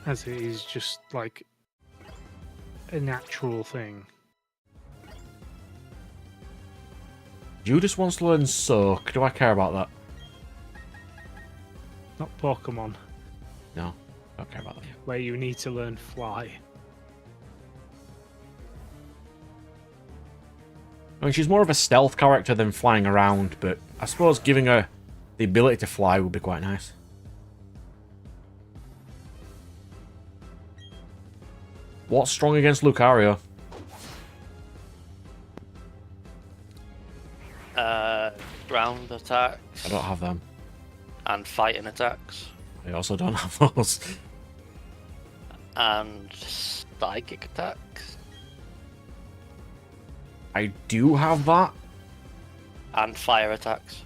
As it is just like a natural thing. Judas wants to learn Soak. Do I care about that? Not Pokemon, No, I don't care about that. where you need to learn fly. I mean, she's more of a stealth character than flying around, but I suppose giving her the ability to fly would be quite nice. What's strong against Lucario? Ground attacks I don't have them. and fighting attacks I also don't have those. and psychic attacks. I do have that. And fire attacks.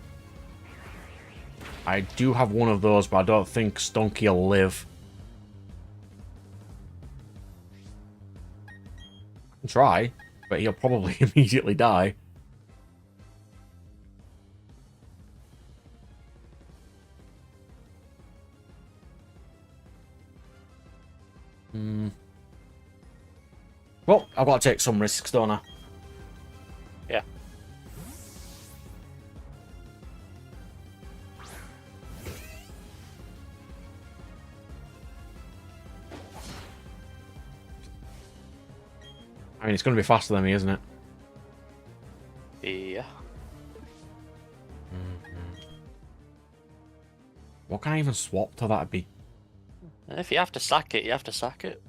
I do have one of those, but I don't think Stunky will live. I can try, but he'll probably immediately die. Well, I've got to take some risks, don't I? Yeah. I mean, it's going to be faster than me, isn't it? Yeah. What can I even swap to that be? If you have to sack it, you have to sack it.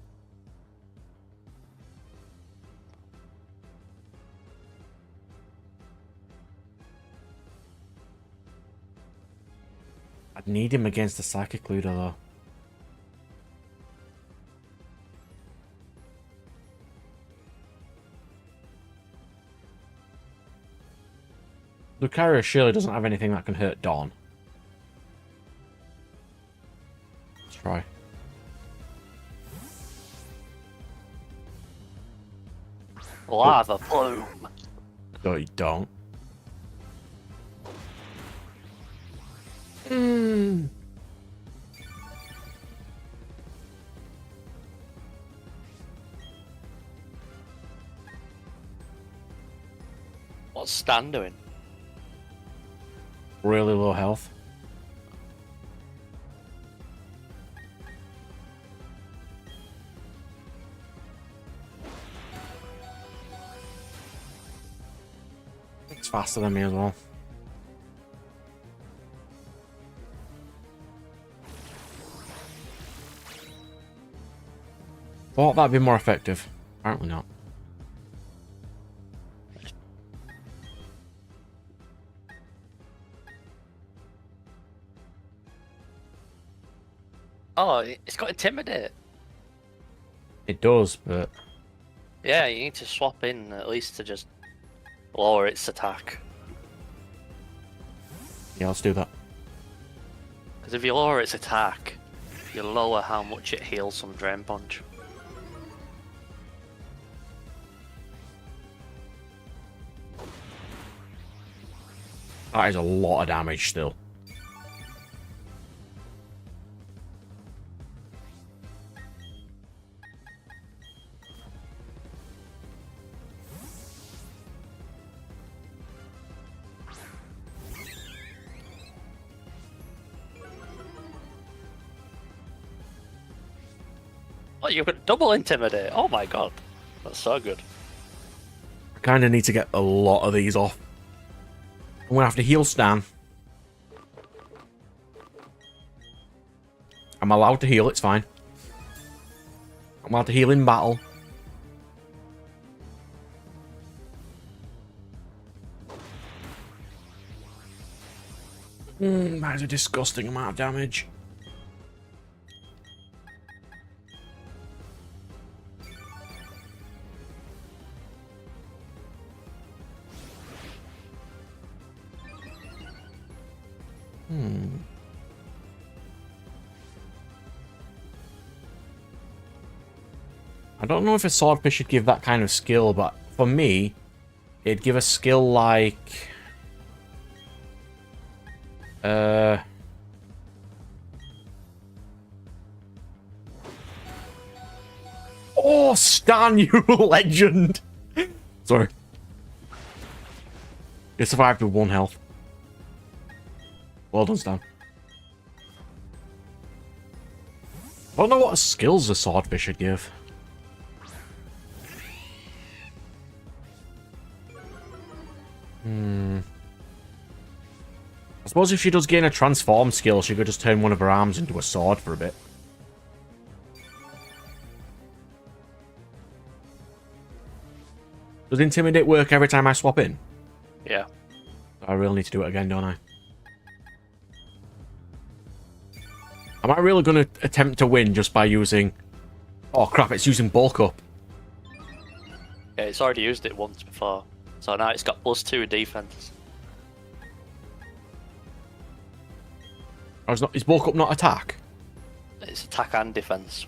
I'd need him against the Psychic Ludo, though. Lucario surely doesn't have anything that can hurt Dawn. Let's try. Lava plume. No, you don't. What's Stan doing? Really low health. It's faster than me as well. Thought that'd be more effective. Apparently not. Oh, it's got Intimidate. It does, but Yeah, you need to swap in at least to just lower its attack. yeah, let's do that. Because if you lower its attack, you lower how much it heals from Drain Punch. That is a lot of damage still. Oh, you could double Intimidate. Oh my god. That's so good. I kind of need to get a lot of these off. I'm going to have to heal Stan. I'm allowed to heal, it's fine. I'm allowed to heal in battle. That is a disgusting amount of damage. I don't know if a swordfish should give that kind of skill, but for me, it'd give a skill like... Oh, Stan, you legend! Sorry. You survived with 1 health. Well done, Stan. I don't know what skills a swordfish should give. I suppose if she does gain a transform skill, she could just turn one of her arms into a sword for a bit. Does Intimidate work every time I swap in? Yeah. I really need to do it again, don't I? Am I really going to attempt to win just by using... Oh crap, it's using bulk up. Yeah, it's already used it once before. So now it's got +2 defense. Oh, is bulk up not attack? It's attack and defense.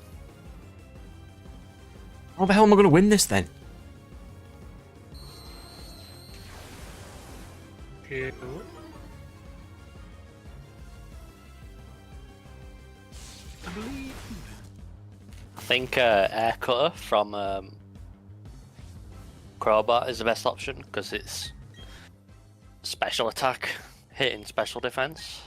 How the hell am I going to win this then? I think air cutter from Crowbar is the best option because it's special attack, hitting special defense.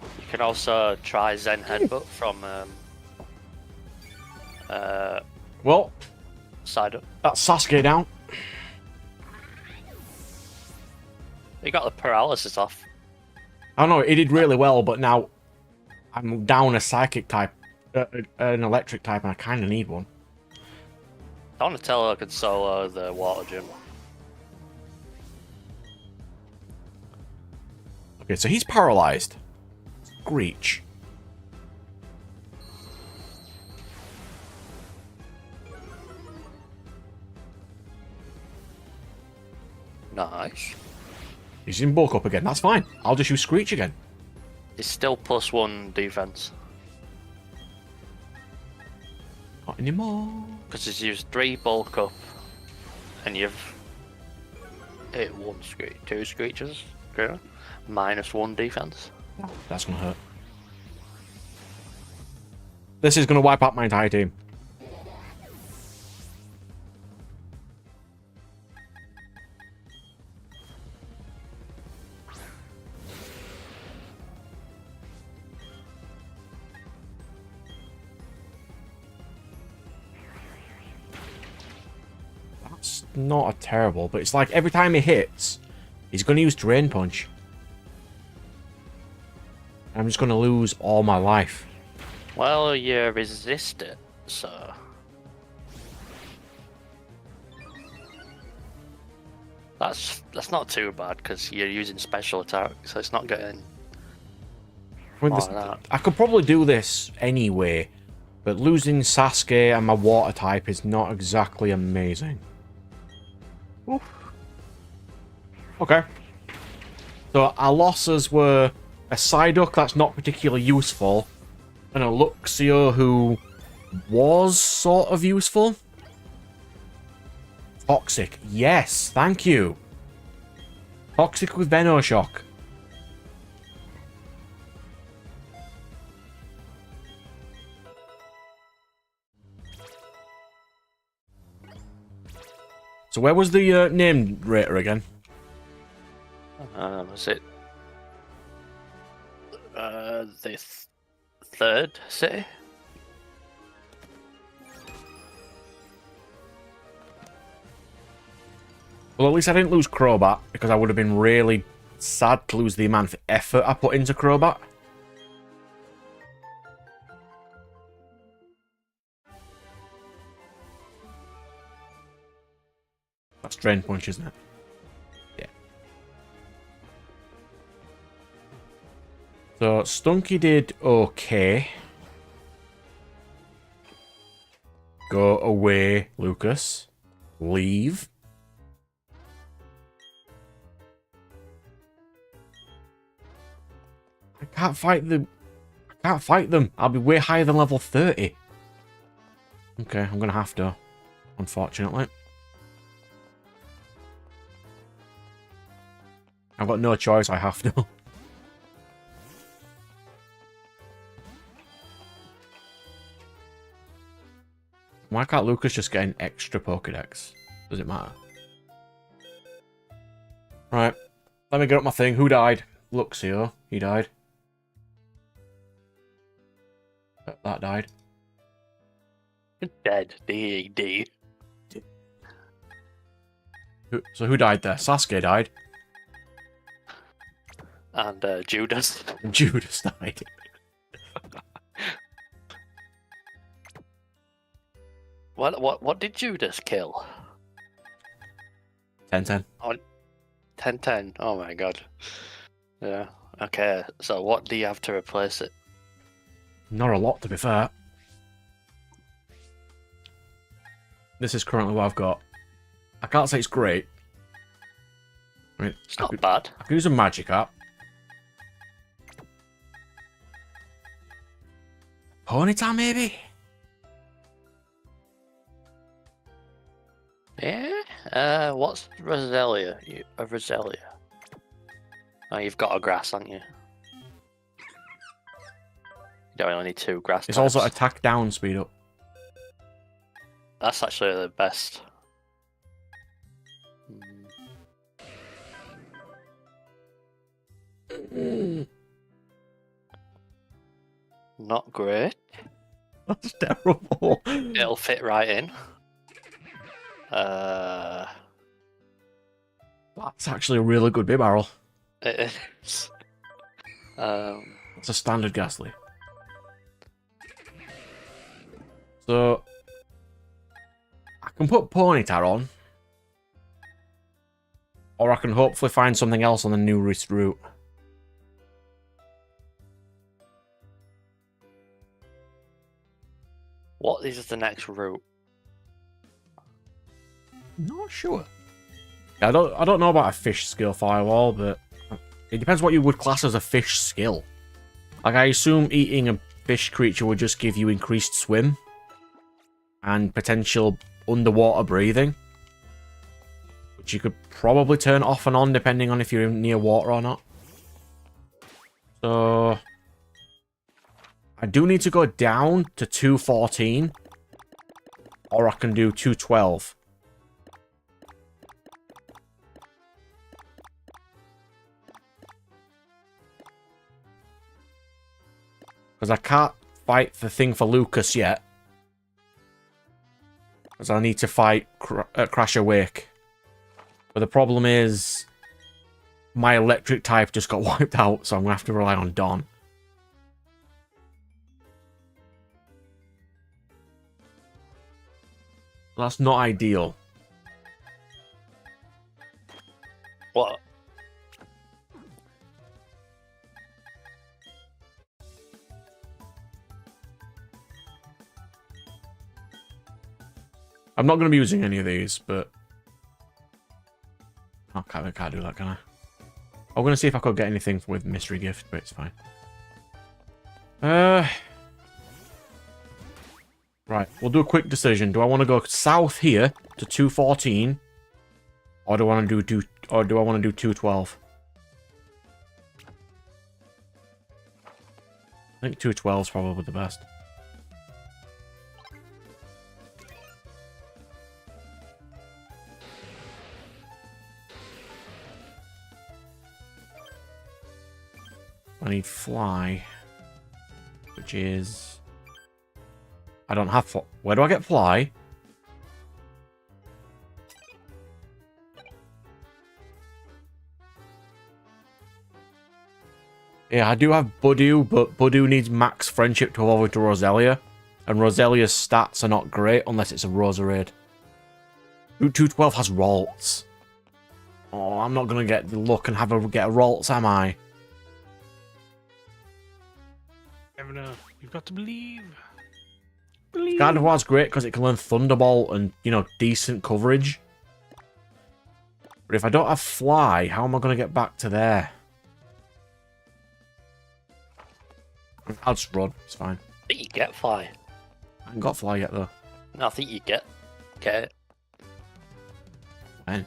You can also try Zen Headbutt from Well, side up. that's Sasuke down. You got the paralysis off. I know, it did really well, but now I'm down a psychic type, an electric type, and I kind of need one. I want to tell her I could solo the water gym. Okay, so he's paralyzed. Screech. Nice. He's in bulk up again. That's fine. I'll just use Screech again. It's still +1 defense. Not anymore. Because he's used 3 bulk up, and you've hit 1 screech, 2 screeches, okay? -1 defense. That's gonna hurt. This is gonna wipe out my entire team. That's not a terrible, but it's like every time he hits, he's gonna use Drain Punch. I'm just gonna lose all my life. Well, you resist it, so... That's not too bad, because you're using special attack, so it's not getting... I, mean, more than that. I could probably do this anyway, but losing Sasuke and my water type is not exactly amazing. Oof. Okay. So our losses were a Psyduck that's not particularly useful, and a Luxio who was sort of useful. Toxic. Yes, thank you. Toxic with Venoshock. So where was the name rater again? Was it... the third city? Well, at least I didn't lose Crobat, because I would have been really sad to lose the amount of effort I put into Crobat. That's Drain Punch, isn't it? Yeah. So, Stunky did okay. Go away, Lucas. Leave. I can't fight them. I can't fight them. I'll be way higher than level 30. Okay, I'm gonna have to, unfortunately. I've got no choice, I have to. Why can't Lucas just get an extra Pokédex? Does it matter? Right, let me get up my thing. Who died? Luxio. He died. That died. Dead. D-E-D. So who died there? Sasuke died. And Judas. Judas died. What did Judas kill? 10-10. Oh, 10-10. Oh my god. Yeah. Okay, so what do you have to replace it? Not a lot, to be fair. This is currently what I've got. I can't say it's great. mean, It's not bad. I could use a Magikarp. Ponyta, maybe? Yeah. What's Roselia? Roselia. Oh, you've got a grass, haven't you? You don't only need 2 grass. It's types. also attack down, speed up. That's actually the best. Not great. That's terrible. It'll fit right in. That's actually a really good bib barrel. It is. It's a standard Ghastly. So I can put Ponyta on. Or I can hopefully find something else on the nearest route. What is the next route? Not sure. Yeah, I don't know about a fish skill firewall, but it depends what you would class as a fish skill. Like, I assume eating a fish creature would just give you increased swim and potential underwater breathing, which you could probably turn off and on depending on if you're near water or not. So I do need to go down to 214, or I can do 212. Because I can't fight the thing for Lucas yet. Because I need to fight Crash Awake. But the problem is, my electric type just got wiped out, so I'm going to have to rely on Dawn. That's not ideal. What? I'm not going to be using any of these, but... I can't do that, can I? I'm going to see if I could get anything with Mystery Gift, but it's fine. Right, we'll do a quick decision. Do I want to go south here to 214? Or do I want to do 212? I think 212 is probably the best. I need fly, which is... I don't have... Where do I get fly? Yeah, I do have Budew, but Budew needs max friendship to evolve into Roselia. And Roselia's stats are not great unless it's a Roserade. Route 212 has Ralts. Oh, I'm not going to get the luck and get a Ralts, am I? Never know. You've got to believe. Gardevoir's great because it can learn Thunderbolt and, you know, decent coverage. But if I don't have Fly, how am I going to get back to there? I'll just run. It's fine. I think you get fly. I haven't got Fly yet, though. No, I think you get it. When?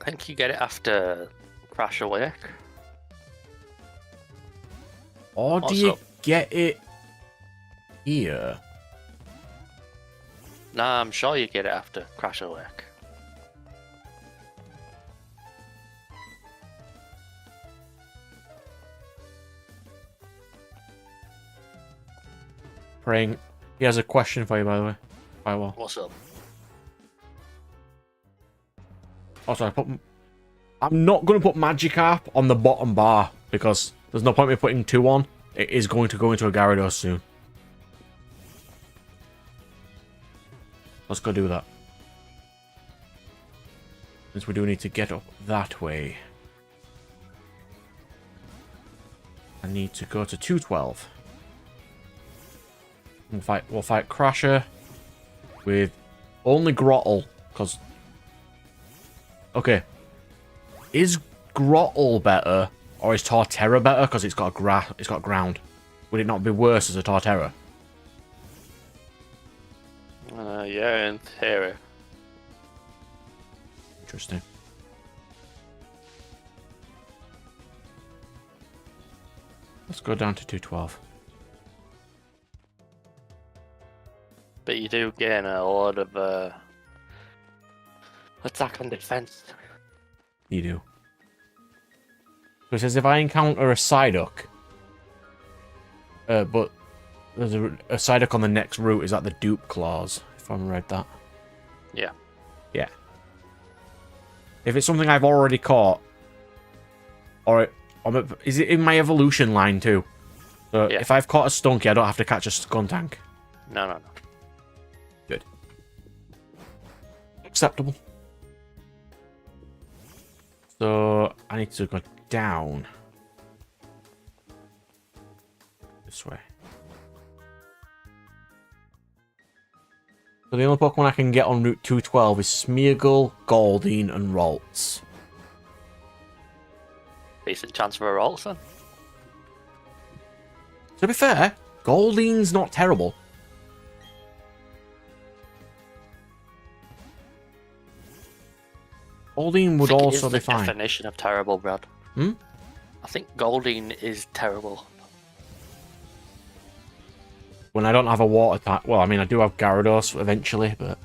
I think you get it after Crash Awake. Or do you get it here? Nah, I'm sure you get it after Crash Awake. Praying. He has a question for you, by the way. Firewall. What's up? Oh, sorry. I'm not going to put Magikarp on the bottom bar because there's no point in me putting 2 on. It is going to go into a Gyarados soon. Let's go do that. Since we do need to get up that way. I need to go to 212. We'll fight Crasher with only Grottle, because Okay. Is Grottle better, or is Torterra better because it's got ground? Would it not be worse as a Torterra? Yeah, in theory. Interesting. Let's go down to 212. But you do gain a lot of attack and defense. You do. So it says if I encounter a Psyduck, but there's a Psyduck on the next route, is that the dupe clause? If I read that. Yeah. Yeah. If it's something I've already caught, or is it in my evolution line too? So Yeah. if I've caught a Stunky, I don't have to catch a Skuntank. No. Good. Acceptable. So I need to go down this way. So the only Pokemon I can get on Route 212 is Smeargle, Goldeen, and Ralts. Decent chance for a Ralts then. To be fair, Goldeen's not terrible. Goldeen would also be fine. Definition of terrible, Brad. Hmm? I think Goldeen is terrible. When I don't have a water type. Well, I mean, I do have Gyarados eventually, but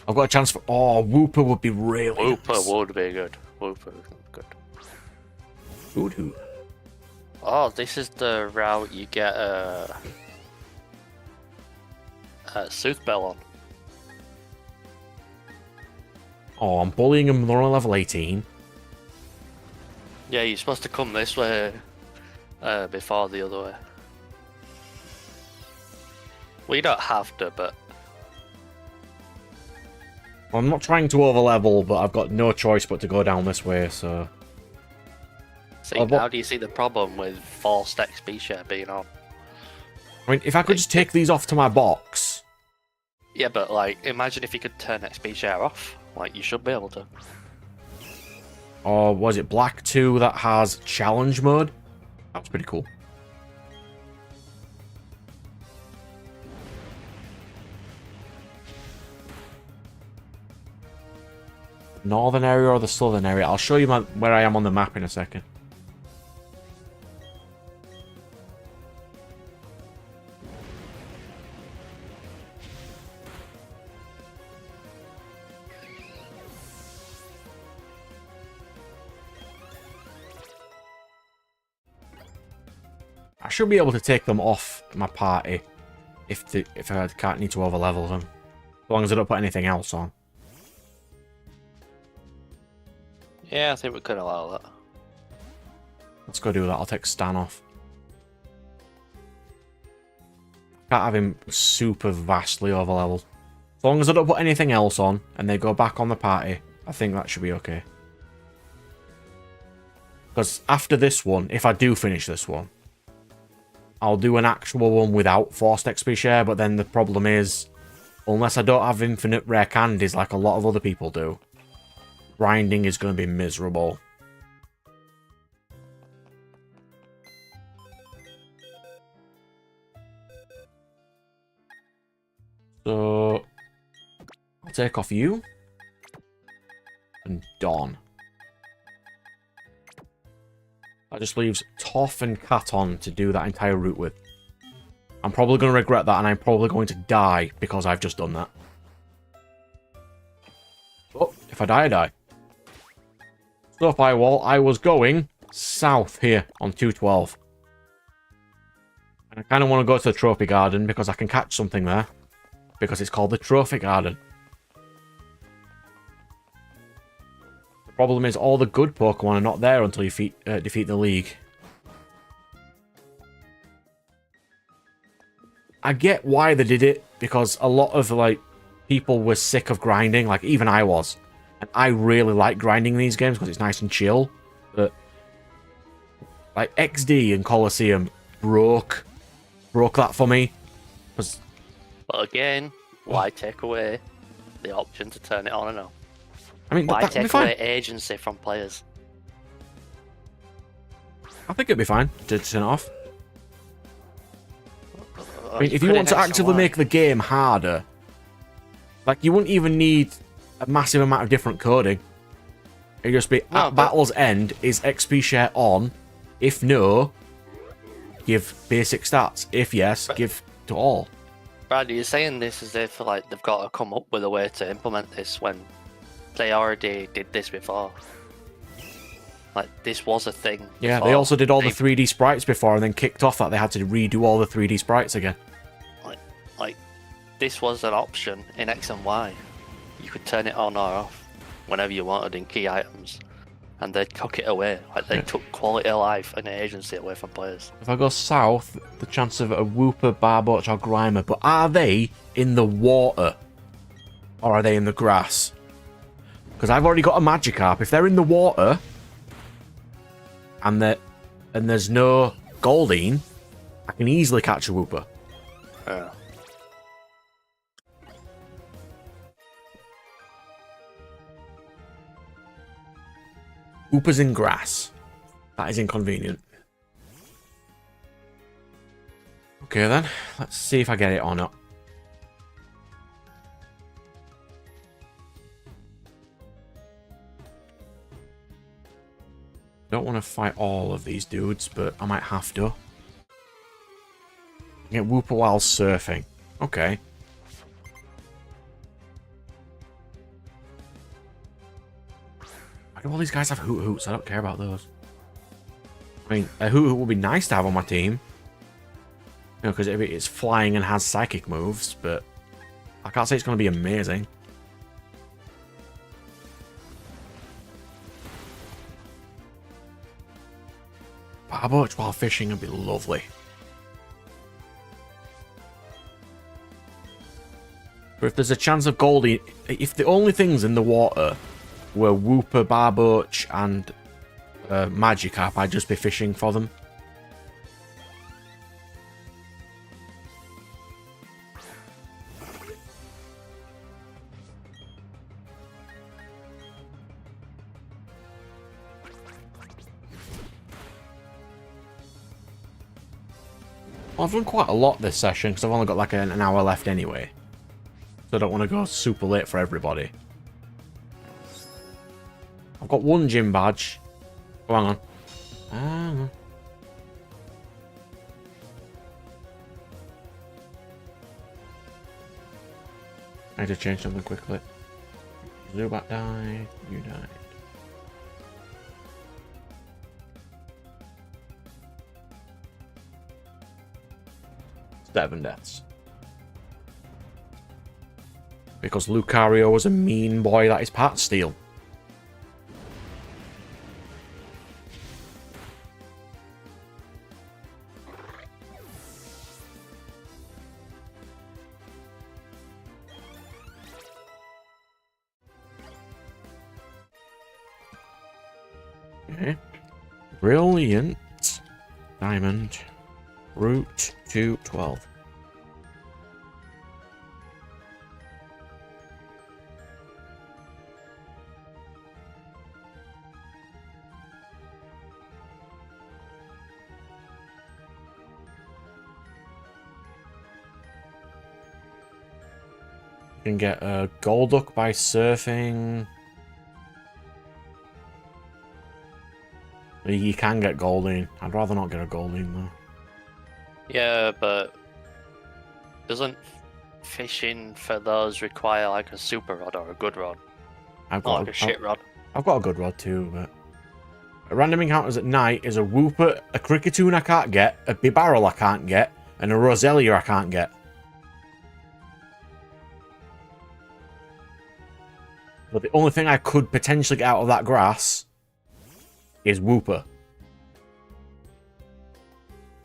I've got a chance for. Oh, Wooper would be really. Wooper would be good. Wooper is good. Voodoo. Oh, this is the route you get Soothbell on. Oh, I'm bullying them. They're only level 18. Yeah, you're supposed to come this way before the other way. Well, you don't have to, but I'm not trying to overlevel, but I've got no choice but to go down this way, so. see, now do you see the problem with forced XP share being on? I mean, if I could just take these off to my box. Yeah, but like, imagine if you could turn XP share off. Like, you should be able to. Or was it Black 2 that has challenge mode? That was pretty cool. Northern area or the southern area? I'll show you where I am on the map in a second. I should be able to take them off my party if I can't need to overlevel them. As long as I don't put anything else on. Yeah, I think we could allow that. Let's go do that. I'll take Stan off. Can't have him super vastly overleveled. As long as I don't put anything else on and they go back on the party, I think that should be okay. Because after this one, if I do finish this one, I'll do an actual one without forced XP share, but then the problem is, unless I don't have infinite rare candies like a lot of other people do, grinding is going to be miserable. So, I'll take off you. And Dawn. That just leaves Toph and Cat on to do that entire route with. I'm probably going to regret that, and I'm probably going to die because I've just done that. Oh, if I die, I die. So, Firewall, I was going south here on 212. And I kind of want to go to the Trophy Garden because I can catch something there. Because it's called the Trophy Garden. The problem is all the good Pokemon are not there until you defeat the League. I get why they did it, because a lot of like people were sick of grinding, like even I was. And I really like grinding these games because it's nice and chill. But like XD and Colosseum broke that for me. Because But again, why take away the option to turn it on and off? I mean, Why that would be take fine. away agency from players? I think it'd be fine to turn it off. I mean, You if you could want to enhance actively why. make the game harder, like, you wouldn't even need a massive amount of different coding. It'd just be, No, at battle's end, is XP share on? If no, give basic stats. If yes, give to all. Brad, you're saying this as if like they've got to come up with a way to implement this when they already did this before. Like, this was a thing. Yeah, before. they also did all the They- 3D sprites before and then kicked off that they had to redo all the 3D sprites again. Like, this was an option in X and Y. You could turn it on or off whenever you wanted in key items, and they took it away. Like, they Yeah. took quality of life and agency away from players. If I go south, the chance of a Wooper, Barboach, or Grimer, but are they in the water? Or are they in the grass? Because I've already got a Magikarp. If they're in the water, and there's no Goldeen, I can easily catch a Wooper. Yeah. Wooper's in grass. That is inconvenient. Okay then, let's see if I get it or not. Don't want to fight all of these dudes, but I might have to. Get Wooper while surfing. Okay. Why do all these guys have Hoot Hoots? I don't care about those. I mean, a Hoot Hoot would be nice to have on my team. You know, because it's flying and has psychic moves, but I can't say it's going to be amazing. Barboach while fishing would be lovely. But if there's a chance of Goldie, if the only things in the water were Wooper, Barboach, and Magikarp, I'd just be fishing for them. Well, I've done quite a lot this session because I've only got like an hour left anyway. So I don't want to go super late for everybody. I've got one gym badge. Oh, hang on. I had to change something quickly. Zubat died. You died. Seven deaths. Because Lucario was a mean boy that his parts steal. Okay. Brilliant. Diamond. Route to 12. You can get a Golduck by surfing. You can get Goldeen. I'd rather not get a Goldeen though. Yeah, but doesn't fishing for those require like a super rod or a good rod? I've Not got like a shit rod. I've got a good rod too, but random encounters at night is a Wooper, a Cricketune I can't get, a Bibarel I can't get, and a Roselia I can't get. But the only thing I could potentially get out of that grass is Wooper.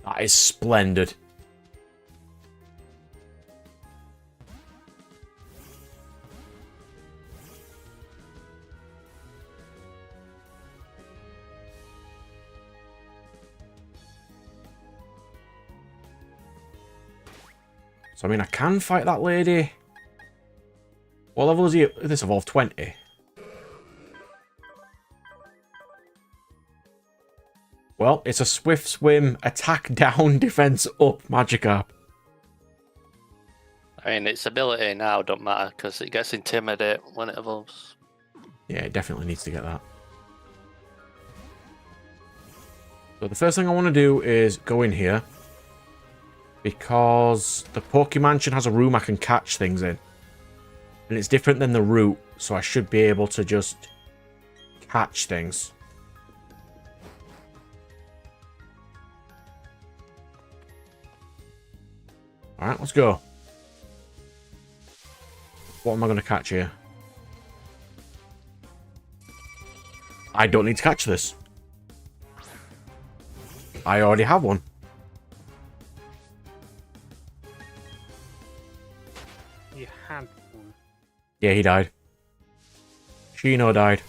That is splendid. So, I mean, I can fight that lady. What level is he? This evolved 20. Well, it's a swift swim, attack down, defense up Magikarp. I mean, its ability now don't matter because it gets Intimidate when it evolves. Yeah, it definitely needs to get that. So the first thing I want to do is go in here. Because the Pokemansion has a room I can catch things in. And it's different than the route, so I should be able to just catch things. Alright, let's go. What am I going to catch here? I don't need to catch this. I already have one. You had one. Yeah, he died. Shino died.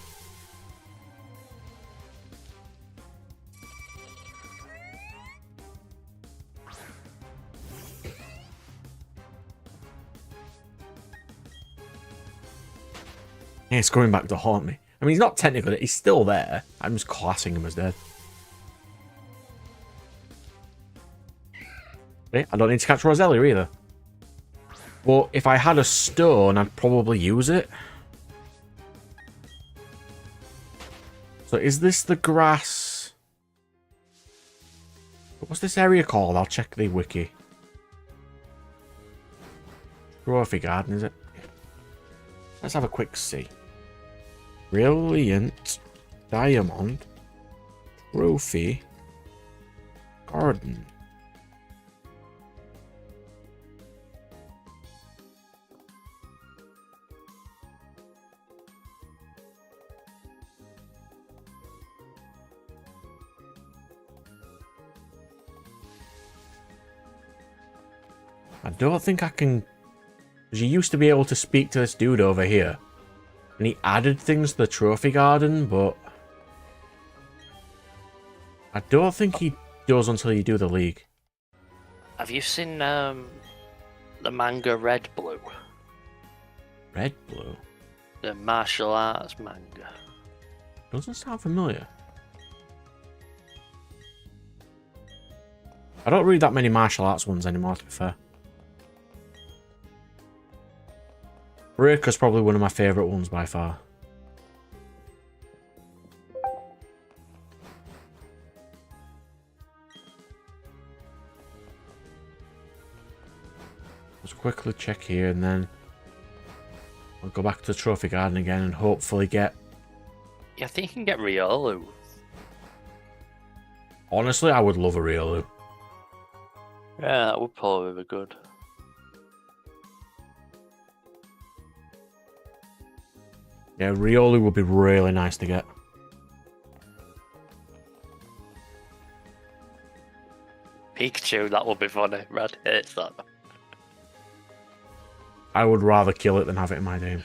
Yeah, it's coming back to haunt me. I mean, he's not technically, he's still there. I'm just classing him as dead. Okay, I don't need to catch Roselia either. But if I had a stone, I'd probably use it. So is this the grass? What's this area called? I'll check the wiki. Trophy Garden, is it? Let's have a quick see. Brilliant Diamond Trophy Garden. I don't think I can... Because you used to be able to speak to this dude over here. And he added things to the trophy garden, but... I don't think he does until you do the league. Have you seen the manga Red Blue? Red Blue? The martial arts manga. Doesn't sound familiar. I don't read that many martial arts ones anymore, to be fair. Breaker's probably one of my favourite ones by far. Let's quickly check here and then I'll go back to the trophy garden again and hopefully get... Yeah, I think you can get Riolu. Honestly, I would love a Riolu. Yeah, that would probably be good. Yeah, Riolu would be really nice to get. Pikachu, that would be funny. Red hates that. I would rather kill it than have it in my team.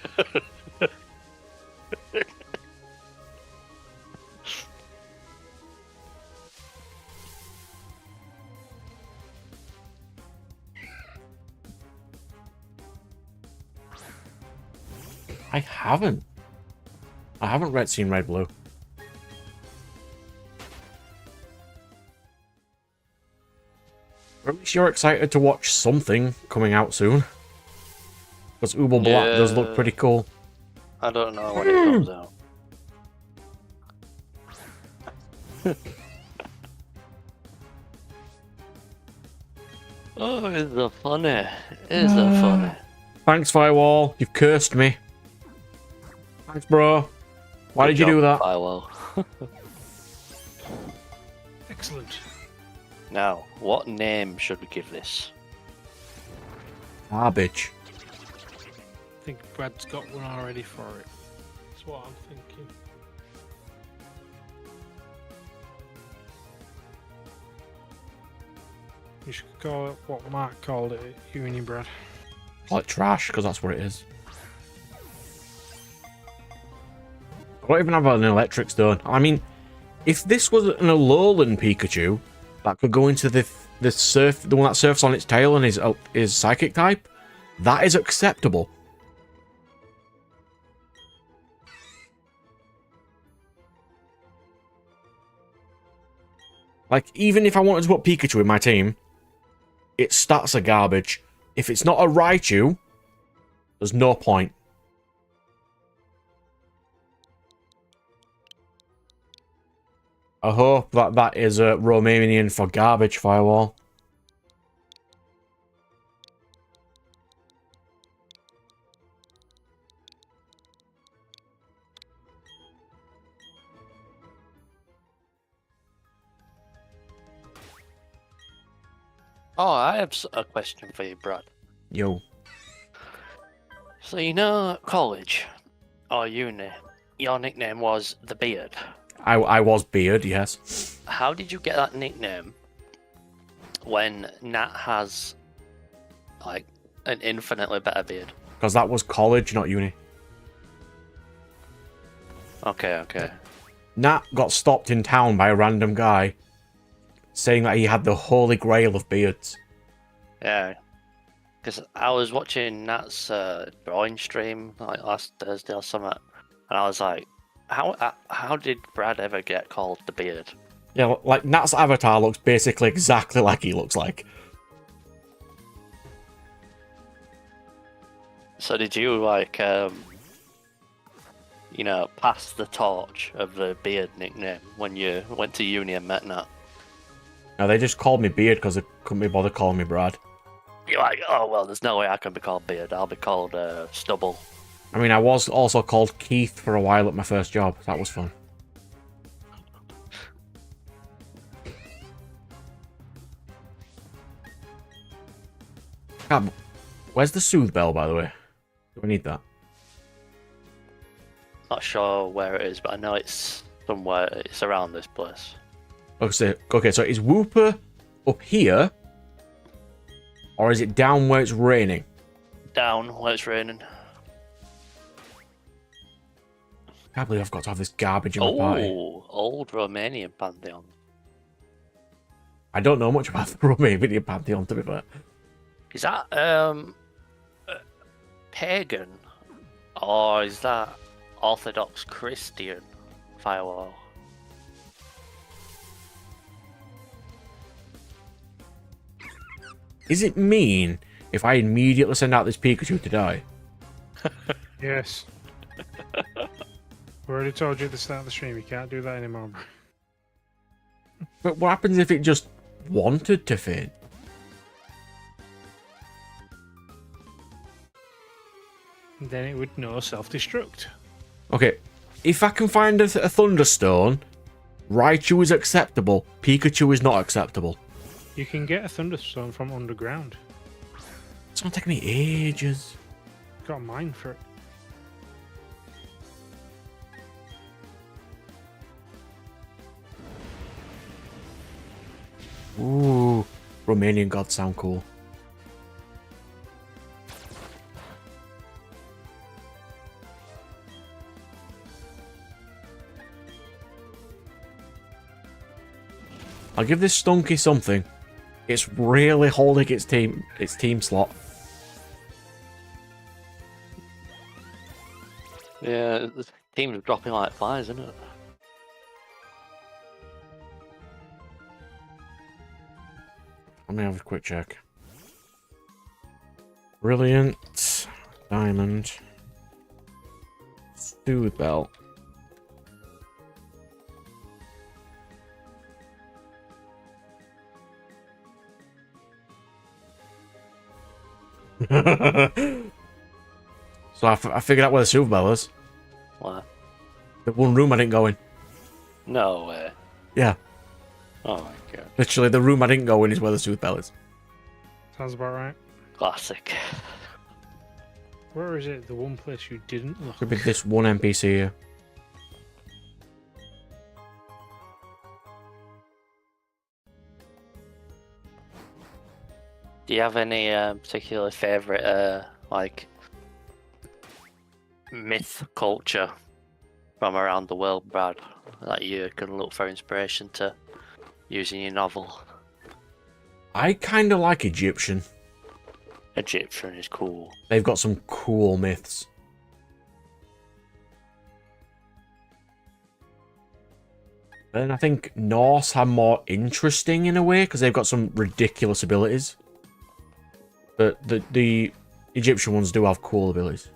I haven't. I haven't seen Red Blue. Or at least you're excited to watch something coming out soon. Because Ubel Black does look pretty cool. I don't know when it comes out. Oh, it's a funny. It's a funny. Thanks, Firewall. You've cursed me. Thanks, bro. Why did you do that? Well. Excellent. Now, what name should we give this? Garbage. I think Brad's got one already for it. That's what I'm thinking. You should call it what Mark called it, Uni Brad. Like trash, because that's what it is. I don't even have an electric stone. I mean, if this was an Alolan Pikachu that could go into the one that surfs on its tail and is psychic type, that is acceptable. Like, even if I wanted to put Pikachu in my team, its stats are garbage. If it's not a Raichu, there's no point. I hope that that is a Romanian for garbage firewall. Oh, I have a question for you, Brad. Yo. So you know, college or uni, your nickname was the Beard. I was Beard, yes. How did you get that nickname when Nat has like an infinitely better beard? Because that was college, not uni. Okay. Nat got stopped in town by a random guy saying that he had the holy grail of beards. Yeah. Because I was watching Nat's drawing stream like last Thursday or something, and I was like, how did Brad ever get called the Beard? Yeah, like Nat's avatar looks basically exactly like he looks like. So did you like, you know, pass the torch of the Beard nickname when you went to uni and met Nat? No, they just called me Beard because they couldn't be bothered calling me Brad. You're like, oh well, there's no way I can be called Beard. I'll be called Stubble. I mean, I was also called Keith for a while at my first job. That was fun. Where's the soothe bell, by the way? Do I need that? Not sure where it is, but I know it's somewhere. It's around this place. Okay, so is Wooper up here? Or is it down where it's raining? Down where it's raining. I can't believe I've got to have this garbage in my party. Oh, old Romanian pantheon. I don't know much about the Romanian pantheon, to be fair. Is that pagan, or is that Orthodox Christian firewall? Is it mean if I immediately send out this Pikachu to die? Yes. We already told you at the start of the stream you can't do that anymore. But what happens if it just wanted to faint? Then it would know self-destruct. Okay, if I can find a Thunderstone, Raichu is acceptable. Pikachu is not acceptable. You can get a thunderstorm from underground. It's gonna take me ages. Got a mine for it. Ooh, Romanian gods sound cool. I'll give this Stunky something. It's really holding its team slot. Yeah, the team's dropping like flies, isn't it? Let me have a quick check. Brilliant. Diamond. Soothe bell. So I figured out where the Soothe bell is. What? The one room I didn't go in. No way. Yeah. Oh my god. Literally, the room I didn't go in is where the Soothe bell is. Sounds about right. Classic. Where is it? The one place you didn't look. Could be this one NPC here. Do you have any particular favourite like myth culture from around the world, Brad, that you can look for inspiration to use in your novel? I kind of like Egyptian. Egyptian is cool. They've got some cool myths. And I think Norse are more interesting in a way because they've got some ridiculous abilities. But the Egyptian ones do have cool abilities.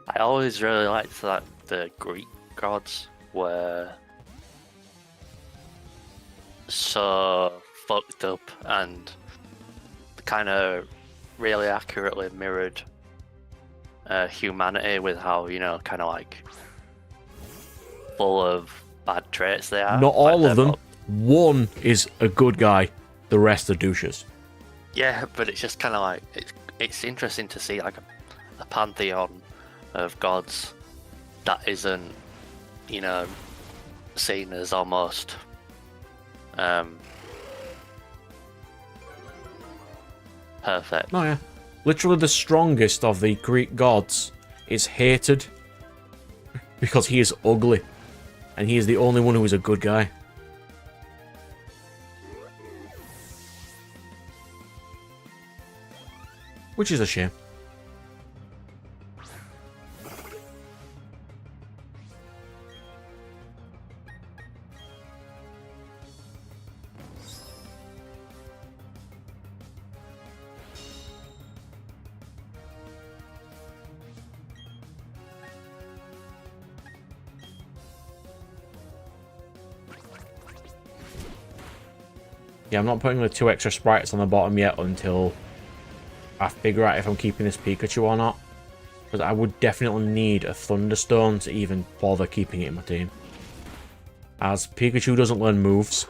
I always really liked that the Greek gods were so fucked up and kind of really accurately mirrored humanity with how, you know, kind of like full of bad traits they are. Not all Like, of them. One is a good guy. The rest are douches. Yeah, but it's just kind of like it's interesting to see like a pantheon of gods that isn't, you know, seen as almost perfect. Oh yeah. Literally the strongest of the Greek gods is hated because he is ugly. And he is the only one who is a good guy. Which is a shame. Yeah, I'm not putting the 2 extra sprites on the bottom yet until I figure out if I'm keeping this Pikachu or not. Because I would definitely need a Thunderstone to even bother keeping it in my team. As Pikachu doesn't learn moves.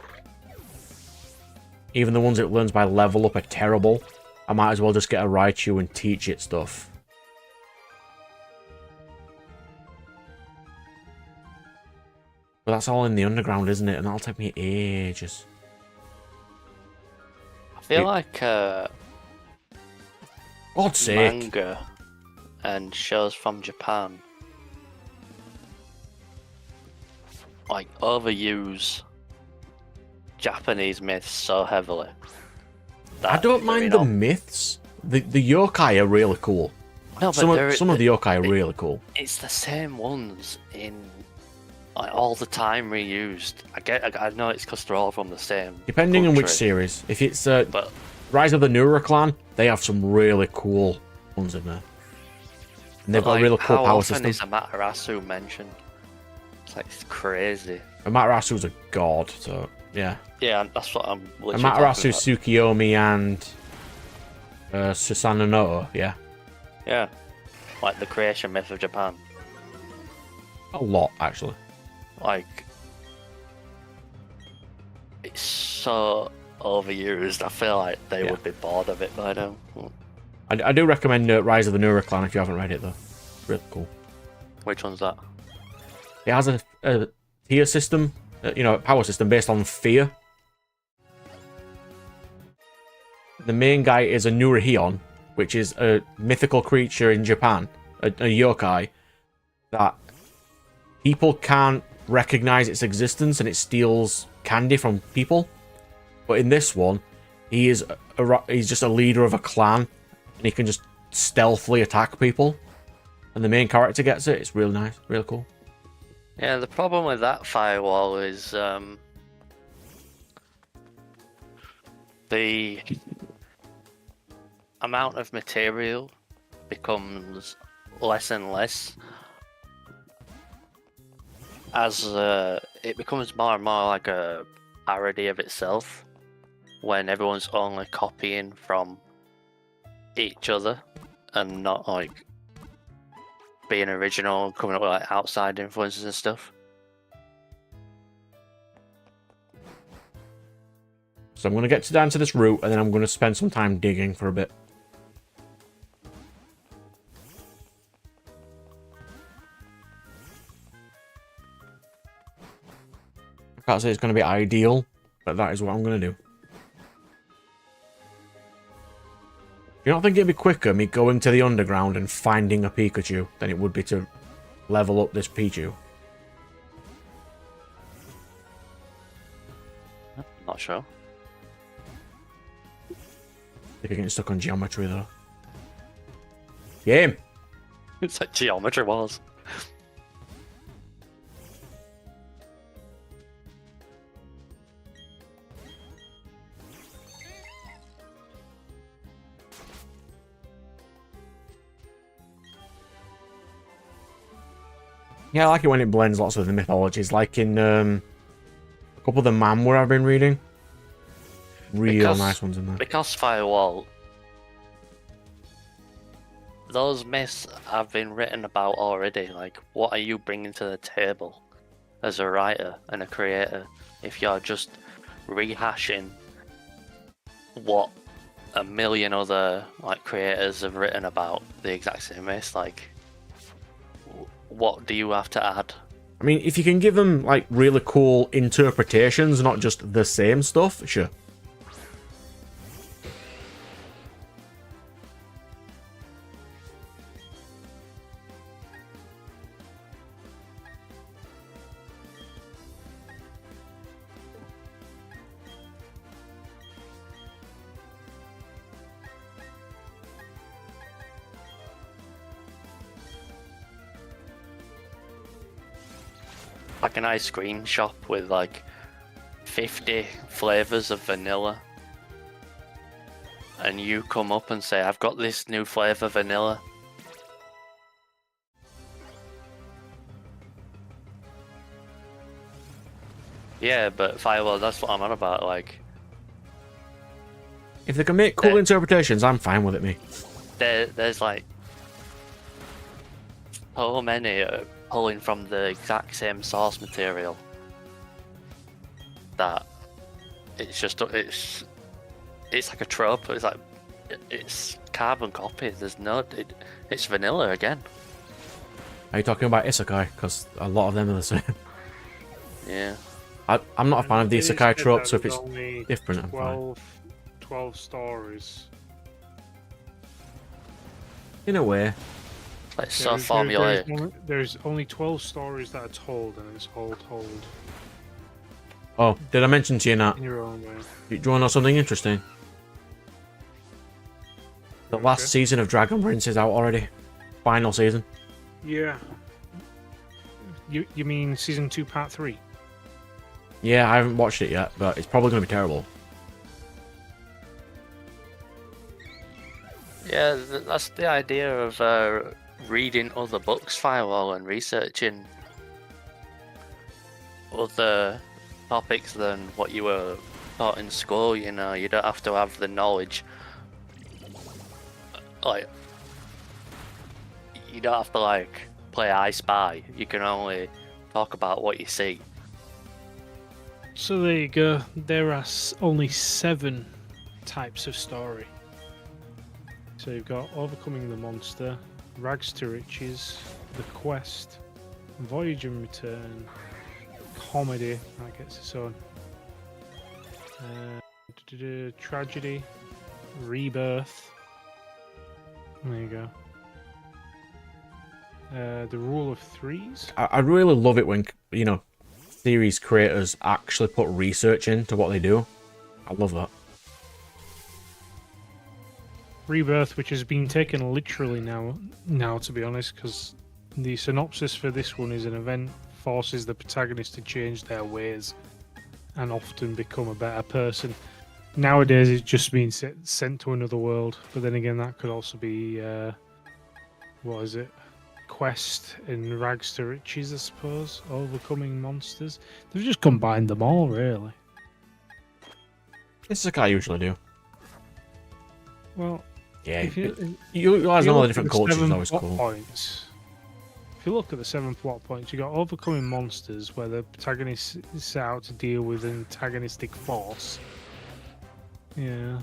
Even the ones it learns by level up are terrible. I might as well just get a Raichu and teach it stuff. But that's all in the underground, isn't it? And that'll take me ages. I feel like God's sake. manga and shows from Japan like overuse Japanese myths so heavily. I don't mind the myths. The yokai are really cool. No, but Some of the yokai are really cool. It's the same ones in like all the time reused. I know it's because they're all from the same. Depending on which country, series. If it's but Rise of the Nura clan, they have some really cool ones in there. And they've got a really cool how power often system. is Amaterasu mentioned? It's crazy. Amaterasu's a god, so yeah. Yeah, that's what I'm literally Amaterasu, talking Tsukiyomi, and Susanoo no, yeah. about. Yeah, like the creation myth of Japan. A lot, actually. Like, it's so overused. I feel like they would be bored of it by now. I do recommend Rise of the Nura clan if you haven't read it, though. Really cool. Which one's that? It has a tier system, a power system based on fear. The main guy is a Nurahion, which is a mythical creature in Japan, a yokai, that people can't recognize its existence and it steals candy from people. But in this one, he's just a leader of a clan and he can just stealthily attack people. And the main character gets it. It's really nice, really cool. Yeah, the problem with that firewall is the amount of material becomes less and less as it becomes more and more like a parody of itself when everyone's only copying from each other and not like being original, coming up with like outside influences and stuff. So I'm going to get down to this route and then I'm going to spend some time digging for a bit. I can't say it's going to be ideal, but that is what I'm going to do. You don't think it'd be quicker me going to the underground and finding a Pikachu than it would be to level up this Pichu? Not sure. I think I'm getting stuck on geometry though. Game! It's like geometry walls. Yeah, I like it when it blends lots of the mythologies, like in a couple of the manhwa I've been reading. Real nice ones in there. Because Firewall, those myths have been written about already. Like, what are you bringing to the table as a writer and a creator if you're just rehashing what a million other like creators have written about the exact same myths? Like, what do you have to add? I mean, if you can give them like really cool interpretations, not just the same stuff, sure. Like an ice cream shop with like 50 flavors of vanilla, and you come up and say, I've got this new flavor vanilla. Yeah, but Firewall, that's what I'm on about. Like, If they can make cool interpretations, I'm fine with it, me. there's like so many pulling from the exact same source material that it's just it's like a trope. It's like it's carbon copy. There's no it's vanilla again. Are you talking about isekai? Because a lot of them are the same. Yeah. I'm not a fan of the It is isekai said trope, that so if there's it's only different, I'm fine. 12 stories. In a way. Like so formulaic. There's only 12 stories that are told, and it's all told Oh, did I mention to you, Nat? in your own way. Do you want to know something interesting? The last season of Dragon Prince is out already. Final season. Yeah. You mean season 2, part 3? Yeah, I haven't watched it yet, but it's probably going to be terrible. Yeah, that's the idea of reading other books, Firewall, and researching other topics than what you were taught in school. You know, you don't have to have the knowledge. Like, you don't have to like play I Spy. You can only talk about what you see. So there you go. There are only 7 types of story. So you've got Overcoming the Monster, Rags to Riches, The Quest, Voyage and Return, Comedy, that gets its own, Tragedy, Rebirth, there you go. The Rule of Threes. I really love it when, you know, series creators actually put research into what they do. I love that. Rebirth, which has been taken literally now to be honest, because the synopsis for this one is an event forces the protagonist to change their ways and often become a better person. Nowadays, it's just been sent to another world, but then again, that could also be what is it? Quest and Rags to Riches, I suppose. Overcoming monsters. They've just combined them all, really. This is like I usually do. Well, Yeah, if you guys know all the look at different cultures is always plot cool. points, if you look at the 7 plot points, you got Overcoming Monsters, where the protagonist is set out to deal with an antagonistic force. Yeah.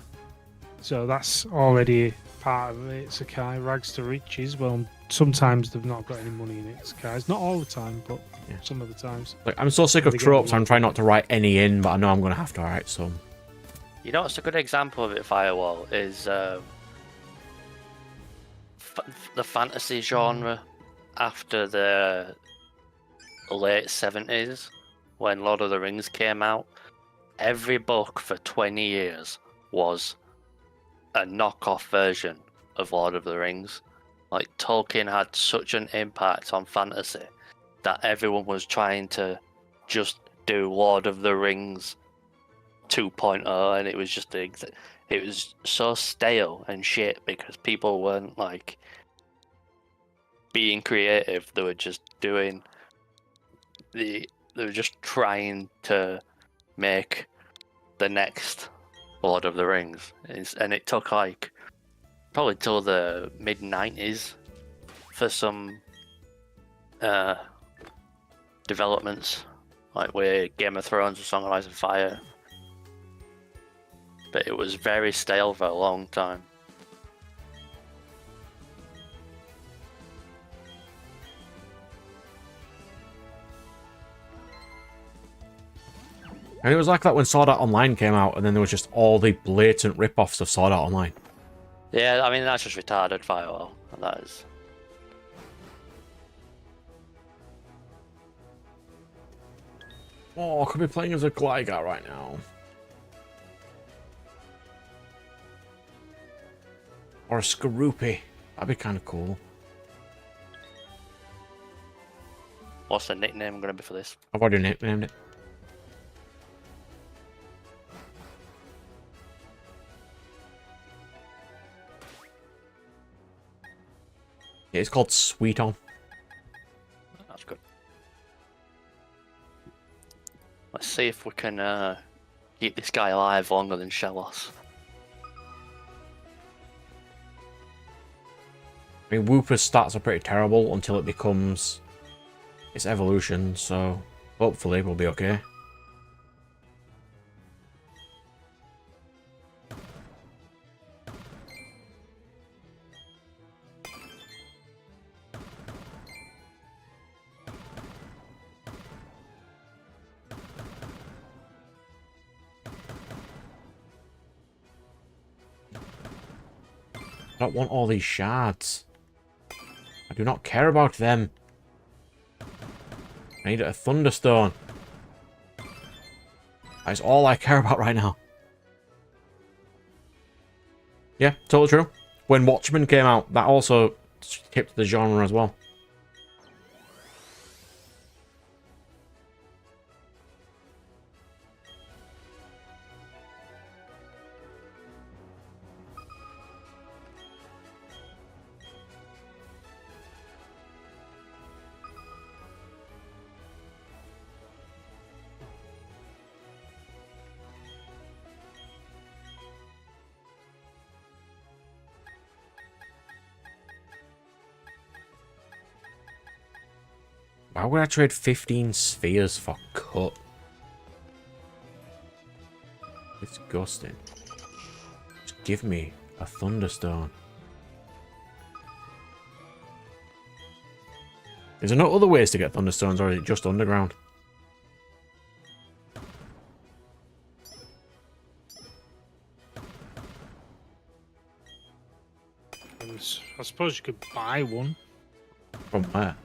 So that's already part of it. Isekai. Rags to Riches. Well, sometimes they've not got any money in Isekais. Not all the time, but Yeah. some of the times. Like, I'm so sick of They get tropes, the I'm trying not to write any in, but I know I'm going to have to write some. You know what's a good example of it, Firewall, is the fantasy genre after the late 70s, when Lord of the Rings came out. Every book for 20 years was a knockoff version of Lord of the Rings. Like, Tolkien had such an impact on fantasy that everyone was trying to just do Lord of the Rings 2.0, and it was just it was so stale and shit because people weren't like being creative. They were just doing they were just trying to make the next Lord of the Rings, and it took like probably till the mid-90s for some developments, like with Game of Thrones and Song of Ice and Fire. But it was very stale for a long time. And it was like that when Sword Art Online came out, and then there was just all the blatant rip-offs of Sword Art Online. Yeah, I mean, that's just retarded firewall. That is. Oh, I could be playing as a Gligar right now. Or a Skorupi. That'd be kind of cool. What's the nickname going to be for this? I've already nicknamed it. Yeah, it's called Sweeton. That's good. Let's see if we can keep this guy alive longer than Shellos. I mean, Wooper's stats are pretty terrible until it becomes its evolution, so hopefully we'll be okay. I don't want all these shards. I do not care about them. I need a Thunderstone. That is all I care about right now. Yeah, totally true. When Watchmen came out, that also tipped the genre as well. Why would I trade 15 spheres for cut? Disgusting. Just give me a Thunderstone. Is there no other ways to get Thunderstones, or is it just underground? I suppose you could buy one. From where?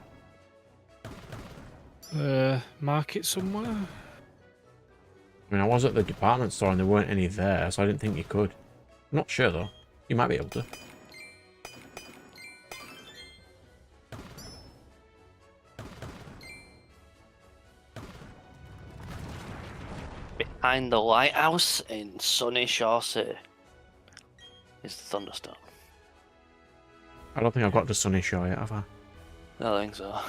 Market somewhere. I mean, I was at the department store and there weren't any there, so I didn't think you could. I'm not sure, though. You might be able to. Behind the lighthouse in sunny Shore City is the Thunderstone. I don't think I've got to Sunny Shore yet, have I? I don't think so.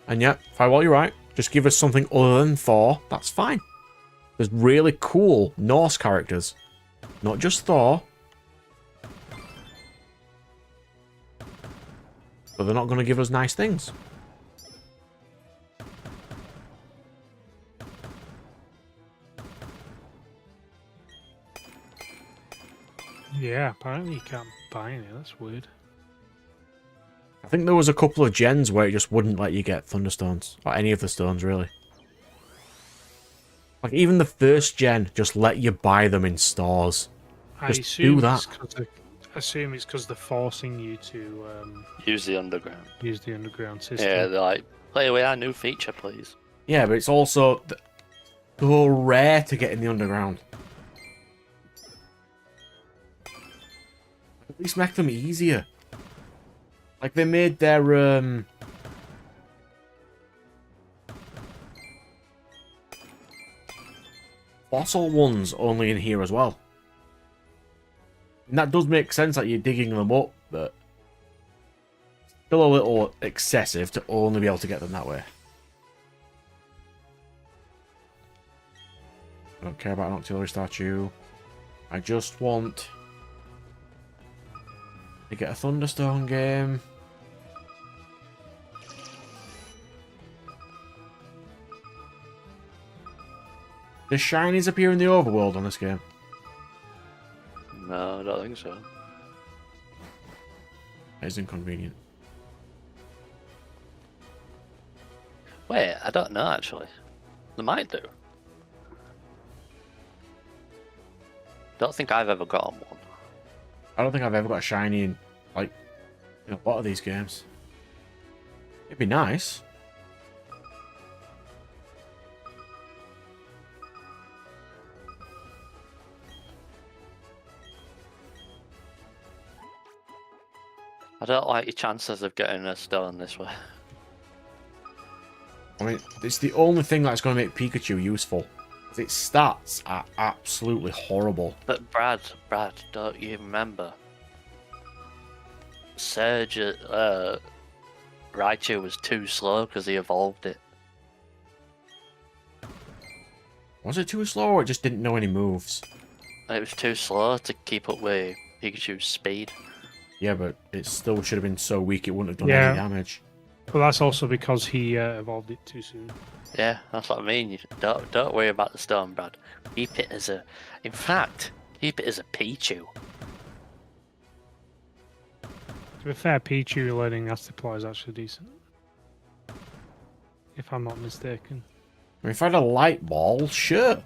And yeah, Firewall, you're right. Just give us something other than Thor. That's fine. There's really cool Norse characters. Not just Thor. But they're not going to give us nice things. Yeah, apparently you can't buy any. That's weird. I think there was a couple of gens where it just wouldn't let you get Thunderstones. Or any of the stones, really. Like, even the first gen just let you buy them in stores. Just do that. I assume it's because they're forcing you to Use the underground. use the underground system. Yeah, they're like, play with our new feature, please. Yeah, but it's also so rare to get in the underground. At least make them easier. Like, they made their, fossil ones only in here as well. And that does make sense that you're digging them up, but still a little excessive to only be able to get them that way. I don't care about an auxiliary statue. I just want to get a Thunderstone game. Does shinies appear in the overworld on this game? No, I don't think so. That is inconvenient. Wait, I don't know actually. They might do. Don't think I've ever gotten one. I don't think I've ever got a shiny in, like, a lot of these games. It'd be nice. I don't like your chances of getting a stone this way. I mean, it's the only thing that's going to make Pikachu useful. Its stats are absolutely horrible. But Brad, don't you remember? Surge, Raichu was too slow because he evolved it. Was it too slow or it just didn't know any moves? It was too slow to keep up with Pikachu's speed. Yeah, but it still should have been so weak it wouldn't have done Yeah. any damage. But that's also because he evolved it too soon. Yeah, that's what I mean. You don't worry about the stone, Brad. Keep it as a, in fact, keep it as a Pichu. To be fair, Pichu learning Astroply is actually decent. If I'm not mistaken. I mean, if I had a light ball, sure.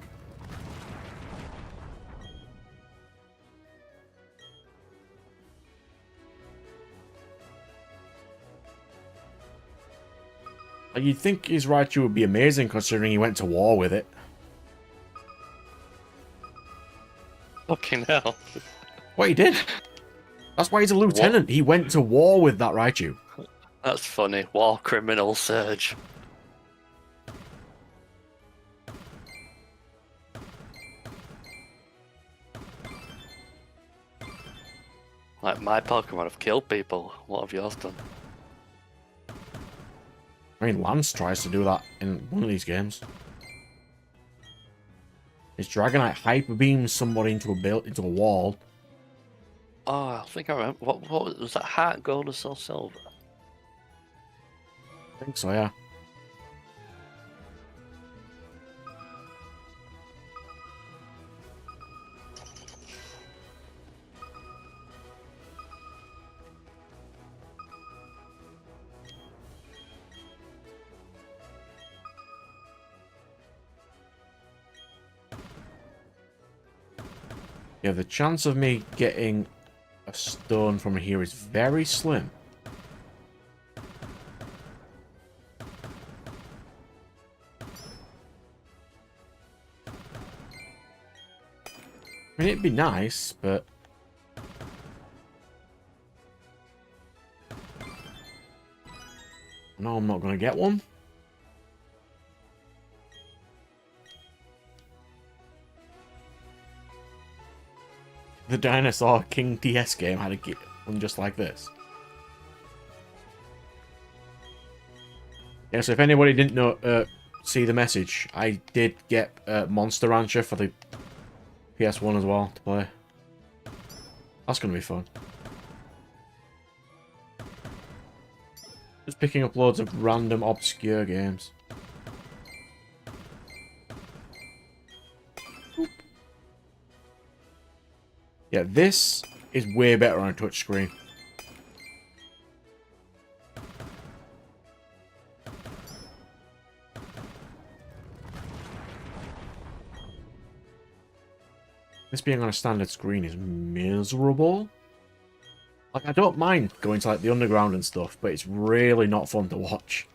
Like, you'd think his Raichu would be amazing considering he went to war with it. Fucking hell. What he did? That's why he's a lieutenant. He went to war with that Raichu. That's funny. War criminal Surge. Like, my Pokemon have killed people. What have yours done? I mean, Lance tries to do that in one of these games. His Dragonite Hyper Beams somebody into a wall. Oh, I think I remember. What was that? Heart Gold or Soul Silver? I think so, yeah. Yeah, the chance of me getting a stone from here is very slim. I mean, it'd be nice, but... No, I'm not going to get one. The Dinosaur King DS game had a one just like this. Yeah, so if anybody didn't know, see the message, I did get Monster Rancher for the PS1 as well to play. That's going to be fun. Just picking up loads of random obscure games. Yeah, this is way better on a touchscreen. This being on a standard screen is miserable. Like, I don't mind going to, like, the underground and stuff, but it's really not fun to watch.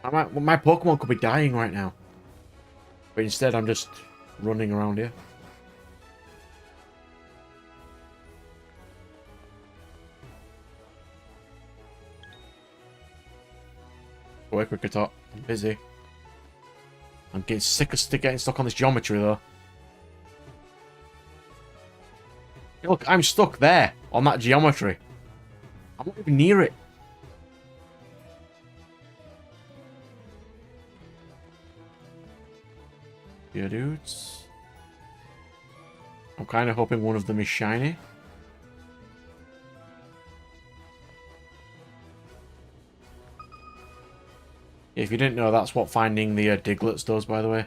My Pokemon could be dying right now. But instead, I'm just running around here. Go away, Cricketot. I'm busy. I'm getting sick of getting stuck on this geometry, though. Look, I'm stuck there, on that geometry. I'm not even near it. Geodudes. I'm kind of hoping one of them is shiny. If you didn't know, that's what finding the Diglets does, by the way.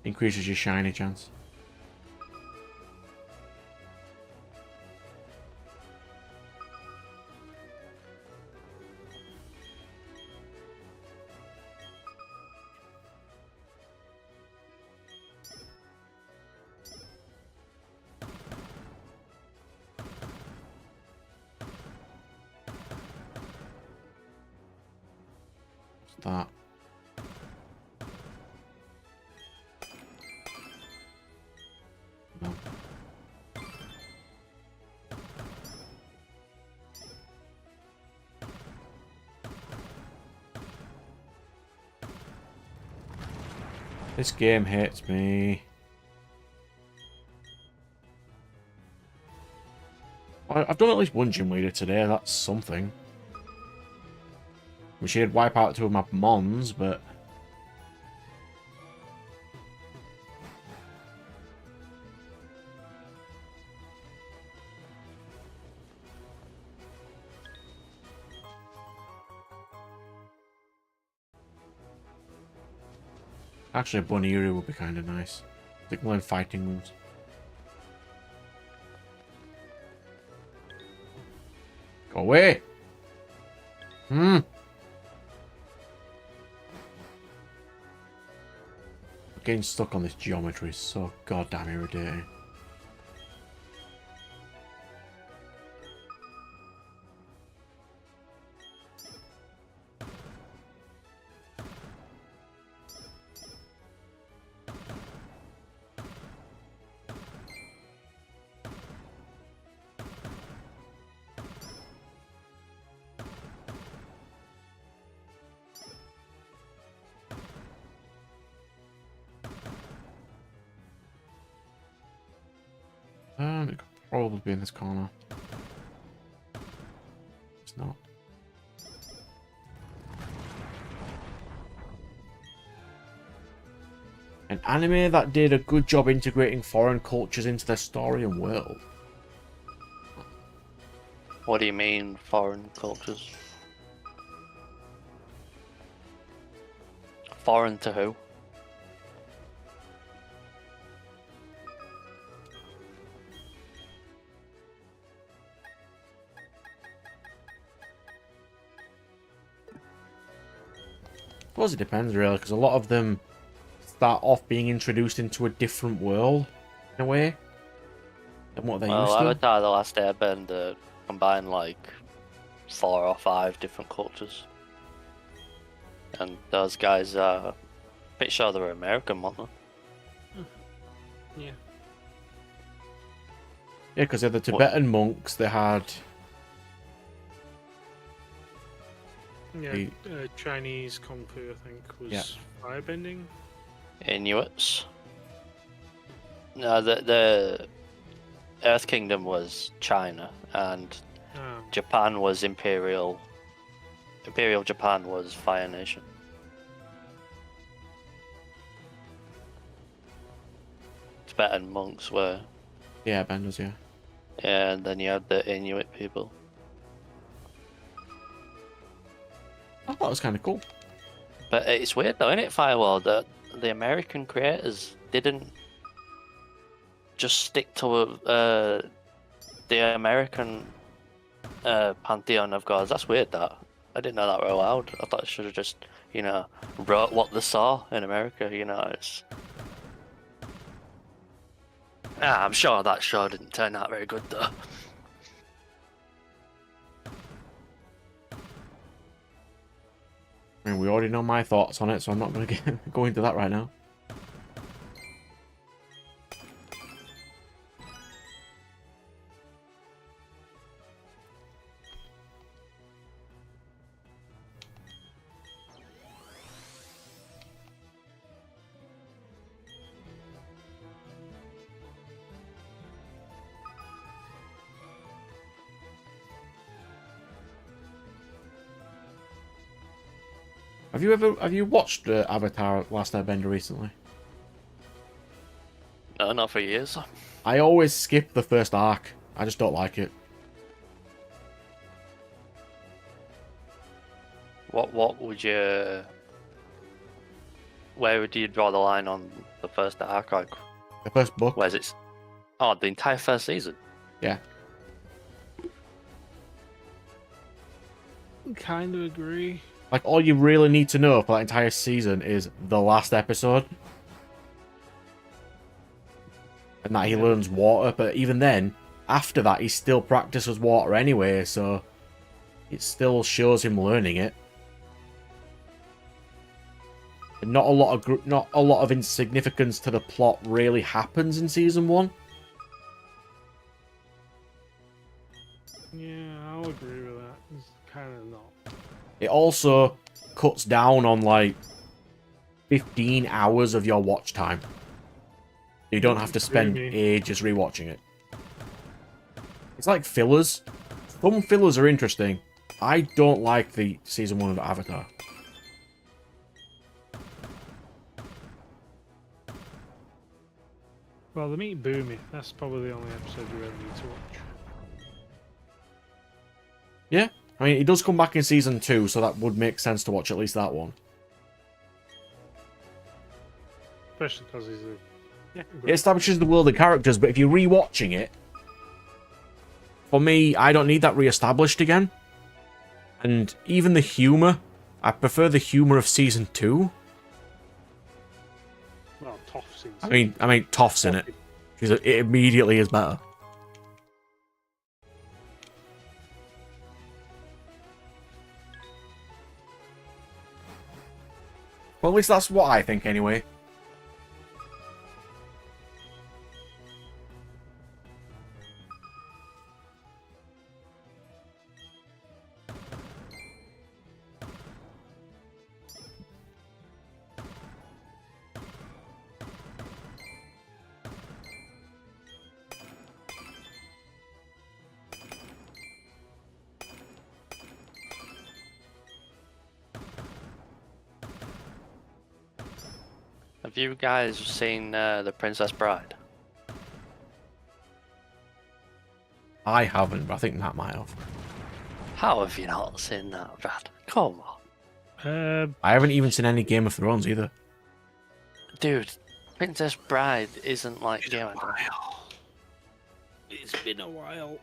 Increases your shiny chance. That. No. This game hates me. I've done at least one gym leader today, that's something. Wish he'd wipe out 2 of my Mons, but... Actually, a Bunnyuru would be kind of nice. They can learn fighting moves. Go away! Getting stuck on this geometry is so goddamn irritating. It could probably be in this corner. It's not. An anime that did a good job integrating foreign cultures into their story and world. What do you mean, foreign cultures? Foreign to who? I suppose it depends really, because a lot of them start off being introduced into a different world in a way than what they used to. Avatar: The Last Airbender combined like 4 or 5 different cultures, and those guys are pretty sure they're American, weren't they? Yeah. Yeah, because they're the Tibetan monks. They had Yeah, Chinese Kung Fu, I think, was firebending. Inuits. No, the Earth Kingdom was China, and Japan was Imperial. Imperial Japan was Fire Nation. Tibetan monks were. Yeah, benders, yeah. Yeah, and then you had the Inuit people. I thought it was kind of cool. But it's weird though, isn't it, Firewall, that the American creators didn't just stick to the American pantheon of gods. That's weird, that. I didn't know that were allowed. I thought I should have just, wrote what they saw in America, it's... I'm sure that show didn't turn out very good though. I mean, we already know my thoughts on it, so I'm not going to go into that right now. Have you watched Avatar: Last Airbender recently? No, not for years. I always skip the first arc. I just don't like it. What would you... Where would you draw the line on the first arc? Like, The first book. where's it? Oh, the entire first season. Yeah. Kind of agree. Like, all you really need to know for that entire season is the last episode. And that he learns water, but even then, after that, he still practices water anyway, so it still shows him learning it. And not a lot of insignificance to the plot really happens in season 1. Yeah, I'll agree with that. It's kind of not. It also cuts down on like 15 hours of your watch time. You don't have to spend ages rewatching it. It's like fillers. Some fillers are interesting. I don't like the season 1 of Avatar. Well, the meet Boomy. That's probably the only episode you ever need to watch. Yeah, I mean, he does come back in season 2, so that would make sense to watch at least that one. Especially because he's a... Yeah, It establishes the world of characters, but if you're rewatching it, for me, I don't need that re-established again. And even the humour, I prefer the humour of season 2. Well, Toph's in. I mean, Toph's in it. It immediately is better. Well, at least that's what I think, anyway. Have you guys seen The Princess Bride? I haven't, but I think Matt might have. How have you not seen that, Brad? Come on. I haven't even seen any Game of Thrones either. Dude, Princess Bride isn't like Game of Thrones. It's been a while.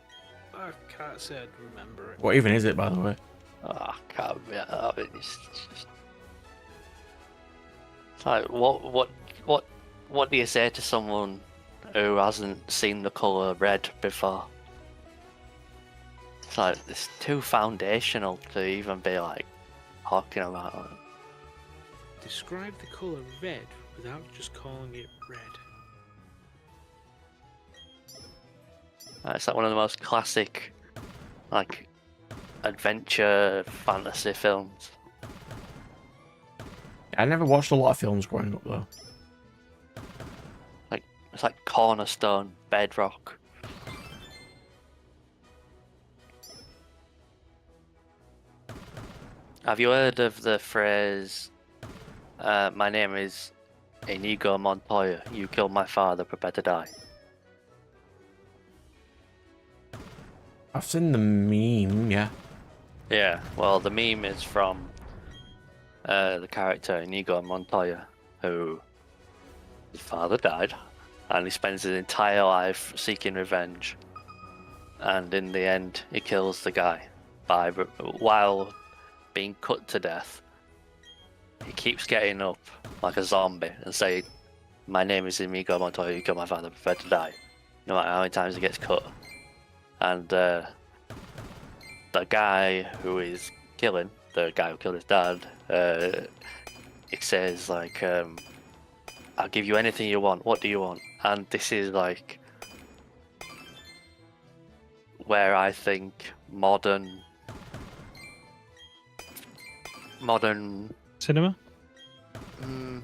I can't say I'd remember it. What even is it, by the way? Oh, I can't be. I mean, it's just... It's like, what do you say to someone who hasn't seen the colour red before? It's like, it's too foundational to even be like talking about it. Describe the colour red without just calling it red. It's like one of the most classic, like, adventure fantasy films. I never watched a lot of films growing up, though. Like, it's like cornerstone, bedrock. Have you heard of the phrase, my name is Inigo Montoya, you killed my father, prepare to die? I've seen the meme, yeah. Yeah, well, the meme is from the character Inigo Montoya, who his father died, and he spends his entire life seeking revenge. And in the end, he kills the guy while being cut to death. He keeps getting up like a zombie and saying, "My name is Inigo Montoya. You killed my father. Prepare to die." No matter how many times he gets cut. And the guy who is killing, the guy who killed his dad, it says like, "I'll give you anything you want. What do you want?" And this is like where I think modern Cinema? it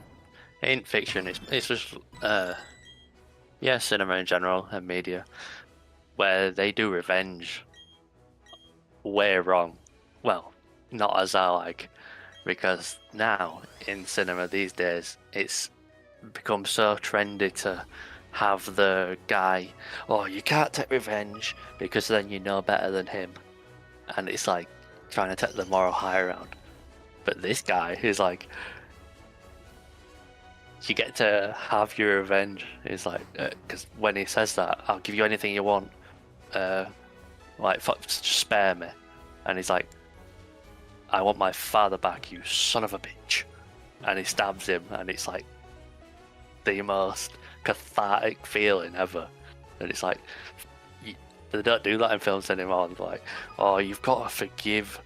ain't fiction. It's just yeah, cinema in general and media, where they do revenge way wrong. Well, not as I like, because now in cinema these days it's become so trendy to have the guy, oh, you can't take revenge because then you know better than him, and it's like trying to take the moral high ground. But this guy is like, you get to have your revenge. It's like, because when he says that, I'll give you anything you want, like just spare me, and he's like, I want my father back, you son of a bitch, and he stabs him, and it's like the most cathartic feeling ever. And it's like, they don't do that in films anymore. They're like, oh, you've got to forgive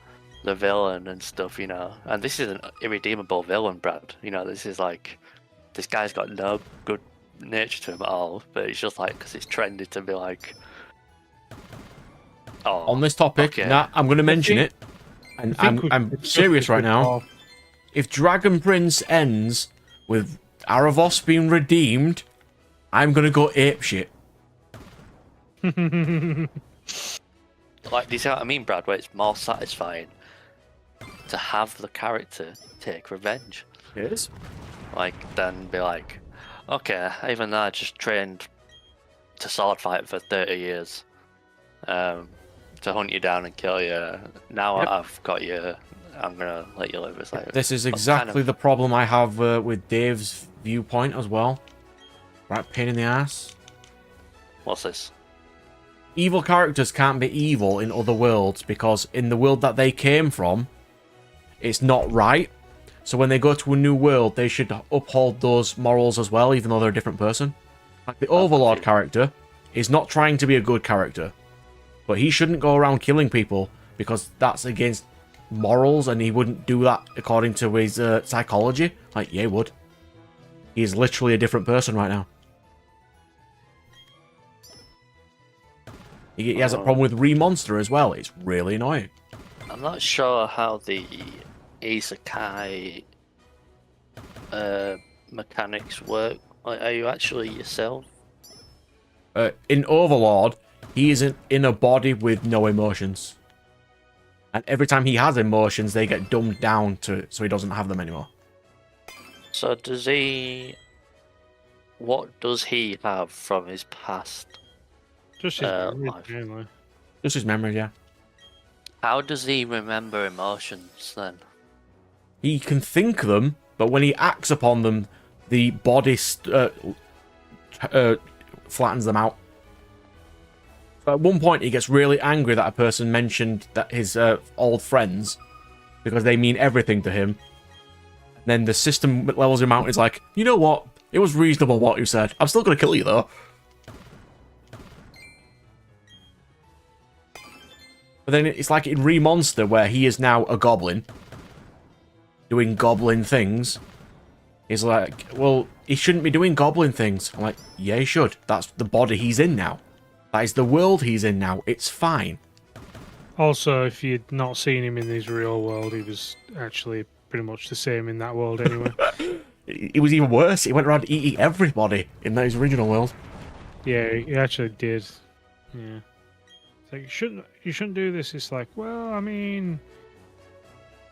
the villain and stuff, you know. And this is an irredeemable villain, Brad. You know, this is like, this guy's got no good nature to him at all, but it's just like, because it's trendy to be like, oh, on this topic, okay. nah, I'm going to mention it, and I'm serious right now. If Dragon Prince ends with Aravos being redeemed, I'm going to go apeshit. Like, do you see what I mean, Brad? Where it's more satisfying to have the character take revenge. It is. Like, then be like, okay, even though I just trained to sword fight for 30 years, to hunt you down and kill you, now I've got you, I'm gonna let you live. It's like, this is exactly the problem I have with Dave's viewpoint as well. Right, pain in the ass. What's this? Evil characters can't be evil in other worlds because in the world that they came from, it's not right. So when they go to a new world, they should uphold those morals as well, even though they're a different person. Like the Overlord character is not trying to be a good character, but he shouldn't go around killing people because that's against morals, and he wouldn't do that according to his psychology. Like, yeah, he would. He's literally a different person right now. He has a problem with Remonster as well. It's really annoying. I'm not sure how the isekai mechanics work. Like, are you actually yourself? In Overlord, he isn't in a body with no emotions. And every time he has emotions, they get dumbed down so he doesn't have them anymore. So does he... What does he have from his past? Just his memories, life? mainly. Just his memories, yeah. How does he remember emotions then? He can think them, but when he acts upon them, the body flattens them out. At one point, he gets really angry that a person mentioned that his old friends, because they mean everything to him. Then the system levels him out and is like, you know what? It was reasonable what you said. I'm still going to kill you, though. But then it's like in Remonster, where he is now a goblin, doing goblin things. He's like, well, he shouldn't be doing goblin things. I'm like, yeah, he should. That's the body he's in now. That is the world he's in now. It's fine. Also, if you'd not seen him in his real world, he was actually pretty much the same in that world anyway. It was even worse. He went around eating everybody in his original world. Yeah, he actually did. Yeah. It's like, you shouldn't do this. It's like, well, I mean,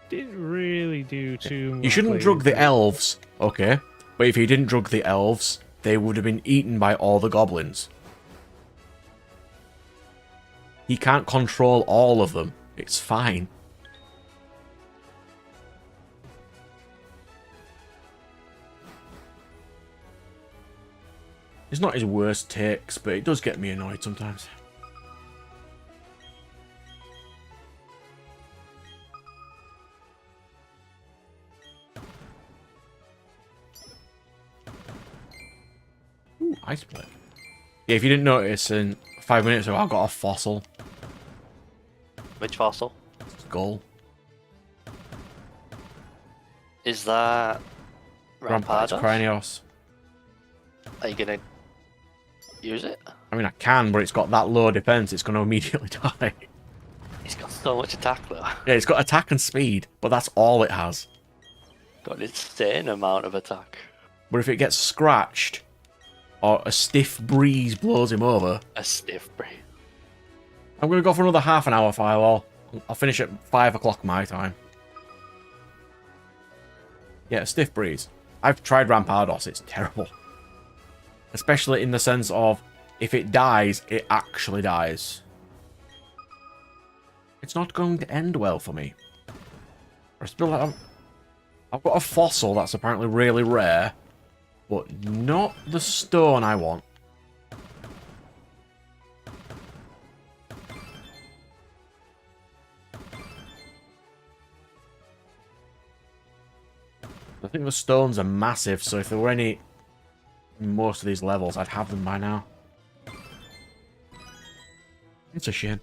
didn't really do too much. You shouldn't drug the elves, okay? But if you didn't drug the elves, they would have been eaten by all the goblins. He can't control all of them. It's fine. It's not his worst takes, but it does get me annoyed sometimes. Ooh, ice plate. Yeah, if you didn't notice, in 5 minutes ago, I got a fossil. Which fossil? Skull. Is that Ramparts Rampardos? Cranios. Are you gonna use it? I mean, I can, but it's got that low defense, it's going to immediately die. He's got so much attack though. Yeah, it's got attack and speed, but that's all it has. Got an insane amount of attack. But if it gets scratched, or a stiff breeze blows him over, A stiff breeze. I'm going to go for another half an hour firewall. I'll finish at 5 o'clock my time. Yeah, a stiff breeze. I've tried Rampardos, it's terrible. Especially in the sense of, if it dies, it actually dies. It's not going to end well for me. I've got a fossil that's apparently really rare, but not the stone I want. I think the stones are massive, so if there were any in most of these levels, I'd have them by now. It's a shame.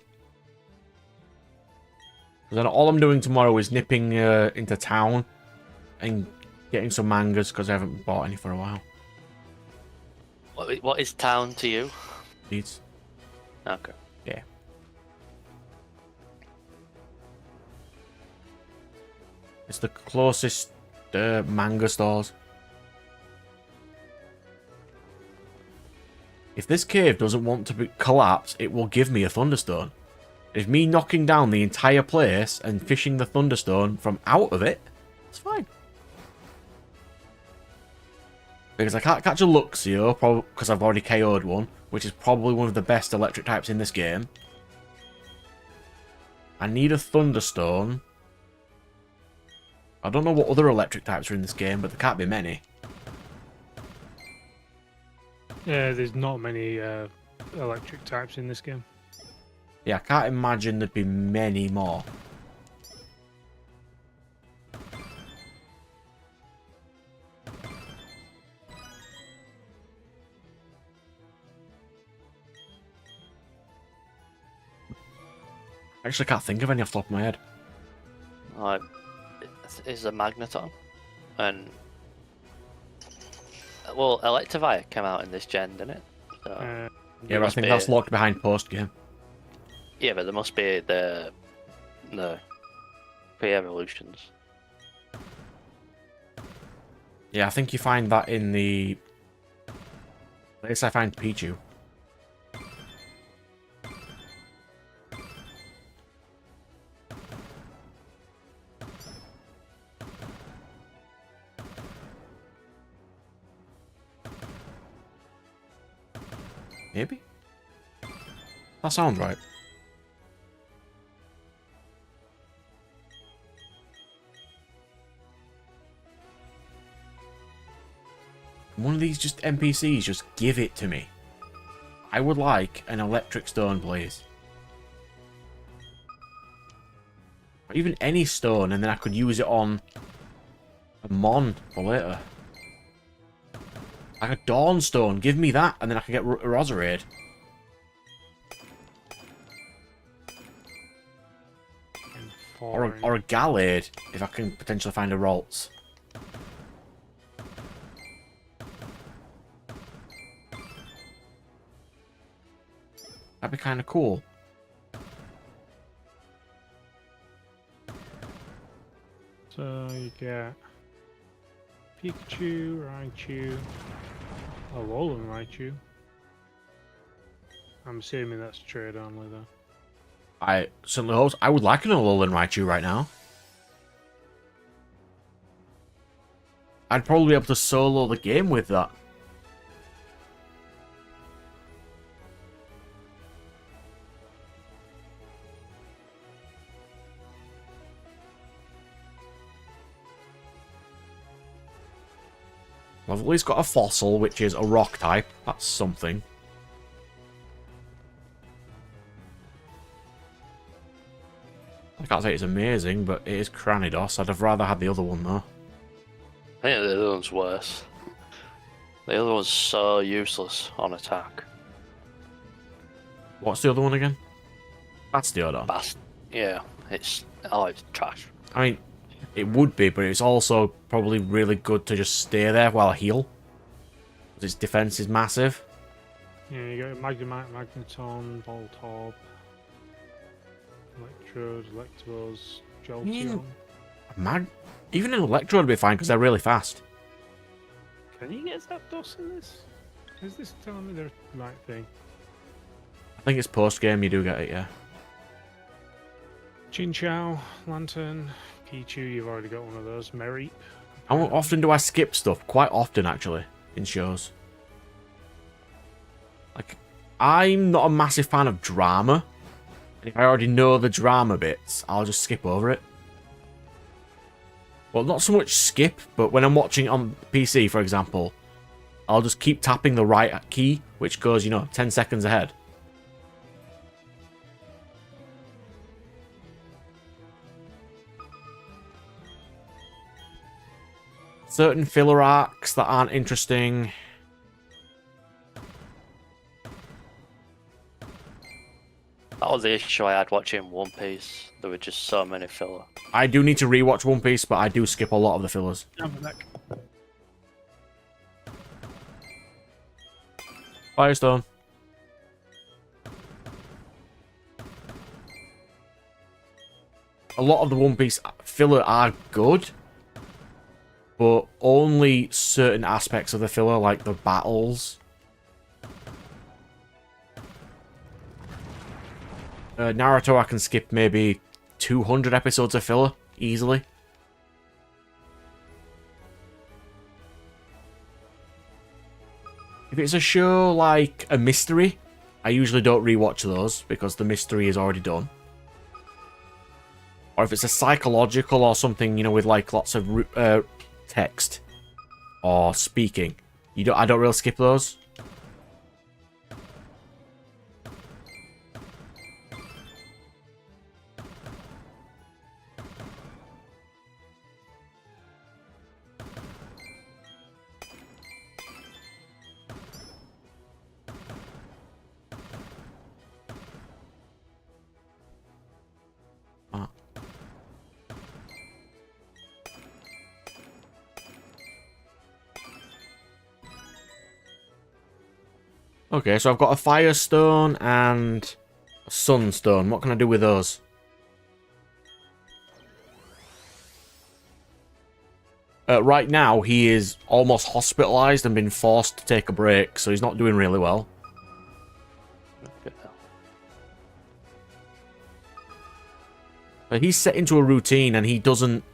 Because then all I'm doing tomorrow is nipping into town and getting some mangas, because I haven't bought any for a while. What is town to you? Leeds. Okay. Yeah. It's the closest manga stores. If this cave doesn't want to collapse, it will give me a Thunderstone. If me knocking down the entire place and fishing the Thunderstone from out of it, it's fine. Because I can't catch a Luxio, probably because I've already KO'd one, which is probably one of the best electric types in this game. I need a Thunderstone. I don't know what other electric types are in this game, but there can't be many. Yeah, there's not many electric types in this game. Yeah, I can't imagine there'd be many more. I actually can't think of any off the top of my head. Is a Magneton, and well, Electivire came out in this gen, didn't it? So, Yeah, but I think that's locked behind post game. yeah, but there must be the pre-evolutions. Yeah, I think you find that in the place I find Pichu. Maybe? That sounds right. One of these just NPCs, just give it to me. I would like an electric stone, please. Or even any stone, and then I could use it on a Mon for later. Like a Dawnstone, give me that, and then I can get Roserade. Or a Gallade, if I can potentially find a Ralts. That'd be kind of cool. So you get Pikachu, Raichu, Alolan Raichu. I'm assuming that's trade only though. I certainly hope. I would like an Alolan Raichu right now. I'd probably be able to solo the game with that. I've at least got a fossil, which is a rock type. That's something. I can't say it's amazing, but it is Cranidos. I'd have rather had the other one, though. I think the other one's worse. The other one's so useless on attack. What's the other one again? Bastiodon. Yeah, it's trash. I mean, it would be, but it's also probably really good to just stay there while I heal. Its defense is massive. Yeah, you got Magnemite, Magneton, Voltorb, Electrode, Electabuzz, Jolteon. Even an Electrode would be fine because they're really fast. Can you get Zapdos in this? Is this telling me the right thing? I think it's post-game you do get it, yeah. Chinchou, Lantern, Pichu, you've already got one of those. Mareep. How often do I skip stuff? Quite often, actually, in shows. Like, I'm not a massive fan of drama. And if I already know the drama bits, I'll just skip over it. Well, not so much skip, but when I'm watching on PC, for example, I'll just keep tapping the right key, which goes, you know, 10 seconds ahead. Certain filler arcs that aren't interesting. That was the issue I had watching One Piece. There were just so many filler. I do need to rewatch One Piece, but I do skip a lot of the fillers. Firestone. A lot of the One Piece filler are good, but only certain aspects of the filler, like the battles. Naruto, I can skip maybe 200 episodes of filler easily. If it's a show like a mystery, I usually don't rewatch those because the mystery is already done. Or if it's a psychological or something, you know, with like lots of text or speaking, I don't really skip those. Okay, so I've got a Firestone and a Sunstone. What can I do with those? Right now, he is almost hospitalized and been forced to take a break, so he's not doing really well. But he's set into a routine, and he doesn't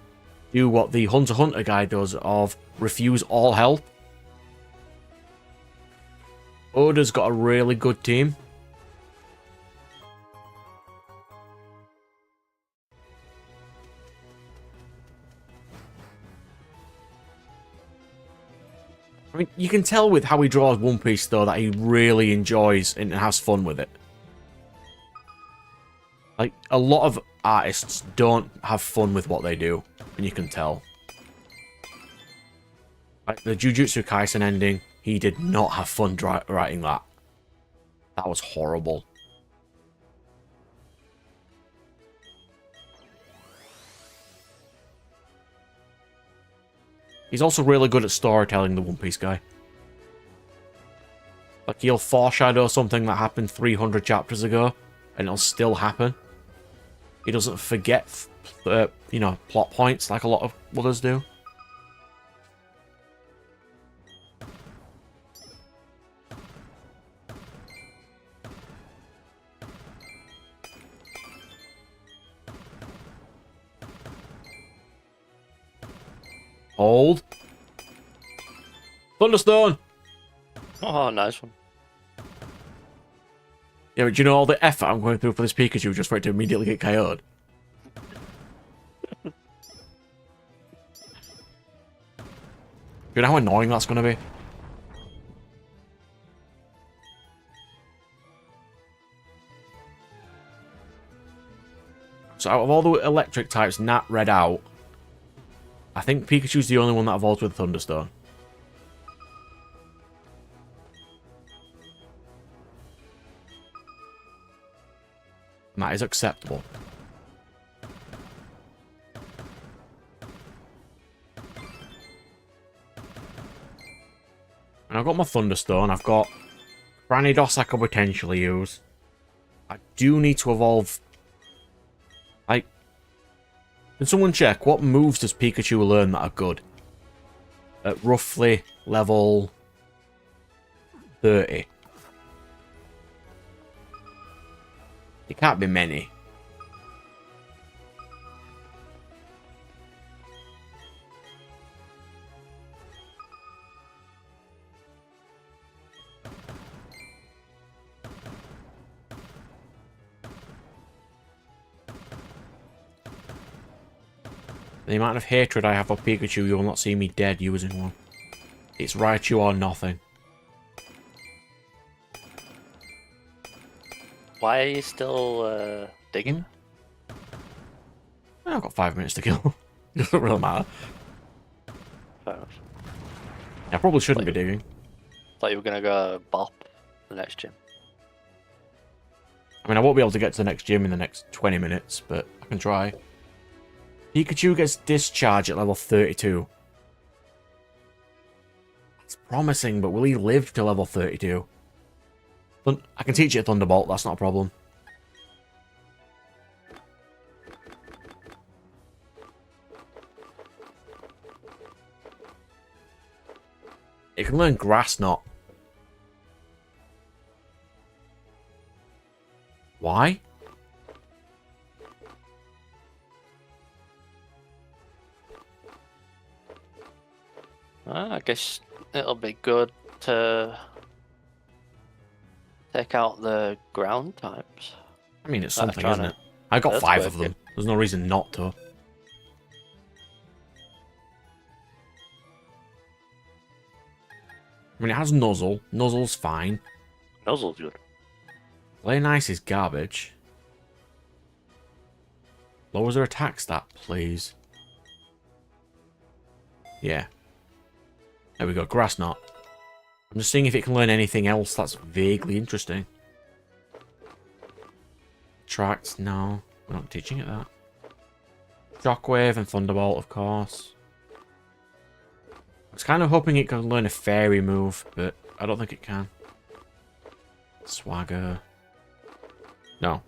do what the Hunter x Hunter guy does of refuse all help. Oda's got a really good team. I mean, you can tell with how he draws One Piece, though, that he really enjoys and has fun with it. Like, a lot of artists don't have fun with what they do, and you can tell. Like, the Jujutsu Kaisen ending, he did not have fun writing that. That was horrible. He's also really good at storytelling, the One Piece guy. Like, he'll foreshadow something that happened 300 chapters ago, and it'll still happen. He doesn't forget, you know, plot points like a lot of others do. Hold. Thunderstone! Oh, nice one. Yeah, but do you know all the effort I'm going through for this Pikachu just for it to immediately get KO'd? You know how annoying that's going to be? So out of all the electric types not read out, I think Pikachu's the only one that evolves with Thunderstone. And that is acceptable. And I've got my Thunderstone. I've got Granidos I could potentially use. I do need to evolve. Like, can someone check what moves does Pikachu learn that are good? At roughly level 30. It can't be many. The amount of hatred I have for Pikachu, you will not see me dead using one. It's Raichu or nothing. Why are you still digging? I've got 5 minutes to kill. Doesn't really matter. Fair enough. I probably shouldn't be digging. Thought you were gonna go bop the next gym. I mean, I won't be able to get to the next gym in the next 20 minutes, but I can try. Pikachu gets discharge at level 32. That's promising, but will he live to level 32? I can teach it Thunderbolt, that's not a problem. It can learn Grass Knot. Why? I guess it'll be good to take out the ground types. I mean, it's I'm something, trying isn't to- it? I got That's 5 of working. them. There's no reason not to. I mean, it has Nuzzle. Nuzzle's fine. Nuzzle's good. Play Nice is garbage. Lowers their attack stat, please. Yeah. There we go, Grass Knot. I'm just seeing if it can learn anything else that's vaguely interesting. Tracks, no. We're not teaching it that. Shockwave and Thunderbolt, of course. I was kind of hoping it could learn a fairy move, but I don't think it can. Swagger. No.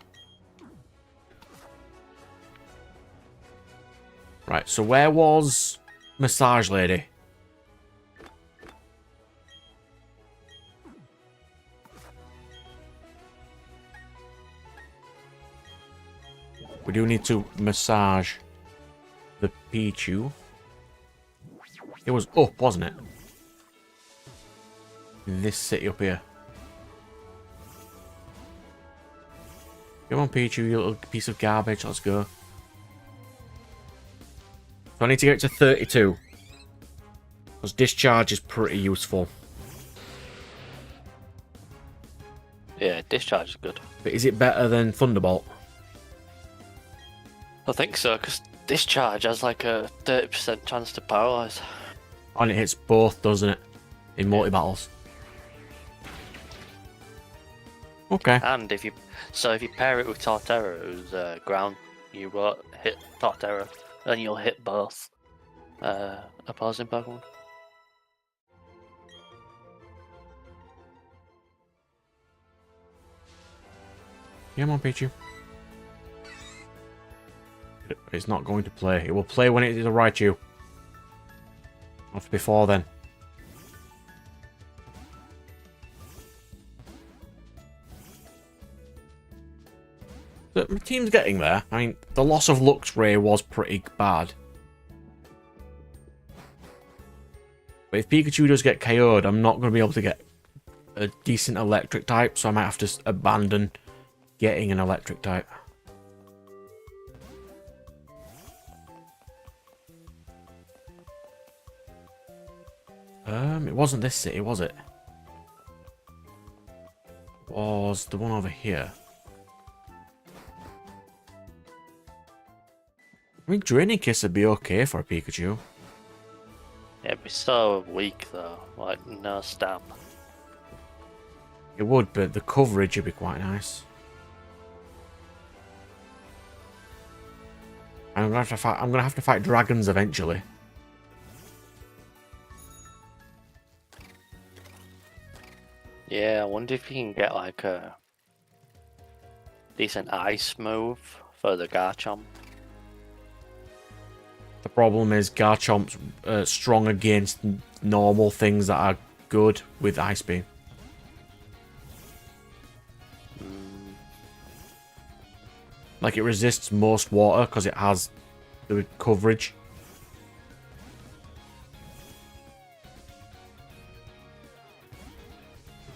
Right, so where was Massage Lady? We do need to massage the Pichu. It was up, wasn't it? In this city up here. Come on, Pichu, you little piece of garbage. Let's go. So I need to get to 32. Because discharge is pretty useful. Yeah, discharge is good. But is it better than Thunderbolt? I think so, because discharge has like a 30% chance to paralyze. And it hits both, doesn't it? In multi-battles. Okay. And if you pair it with Torterra, who's ground, you won't hit Torterra, and you'll hit both opposing Pokemon. Come on, Pichu. It's not going to play. It will play when it is a Raichu. Not before then. The team's getting there. I mean, the loss of Luxray was pretty bad. But if Pikachu does get KO'd, I'm not going to be able to get a decent electric type, so I might have to abandon getting an electric type. It wasn't this city, was it? It was the one over here. I mean, Draining Kiss would be okay for a Pikachu. Yeah, it'd be so weak though, like no stab. It would, but the coverage would be quite nice. I'm gonna have to fight dragons eventually. Yeah, I wonder if you can get like a decent ice move for the Garchomp. The problem is Garchomp's strong against normal things that are good with Ice Beam. Like, it resists most water because it has the coverage.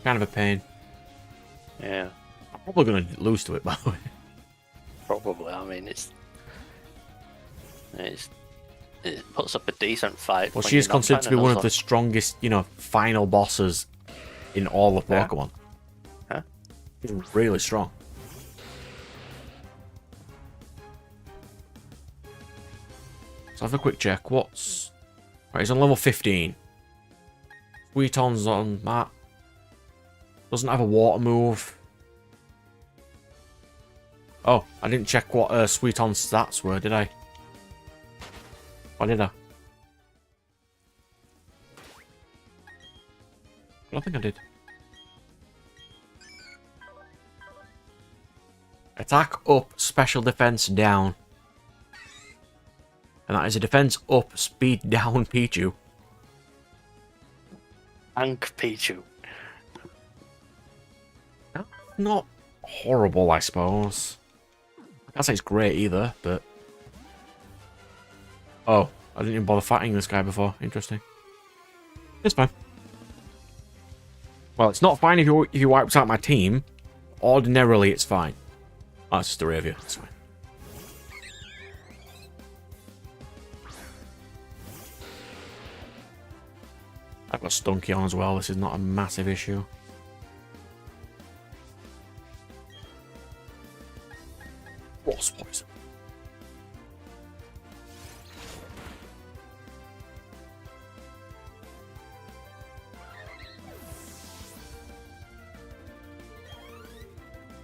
Kind of a pain. Yeah, I'm probably going to lose to it, by the way. probably. I mean, it's it puts up a decent fight. Well, when she is you're not considered to be fighting one a of the strongest, final bosses in all of Yeah. Pokemon. Huh? She's really strong. Let's have a quick check. What's... Right, he's on level 15. Suiton's on that. Doesn't have a water move. Oh, I didn't check what Suiton's stats were, did I? Or did I? I don't think I did. Attack up, special defense down. And that is a defense up, speed down Pichu. Tank Pichu. Not horrible, I suppose. I can't say it's great either, but... Oh, I didn't even bother fighting this guy before. Interesting. It's fine. Well, it's not fine if you wipes out my team. Ordinarily, it's fine. Oh, it's just three of you. It's fine. I've got Stunky on as well. This is not a massive issue. Wasp poison.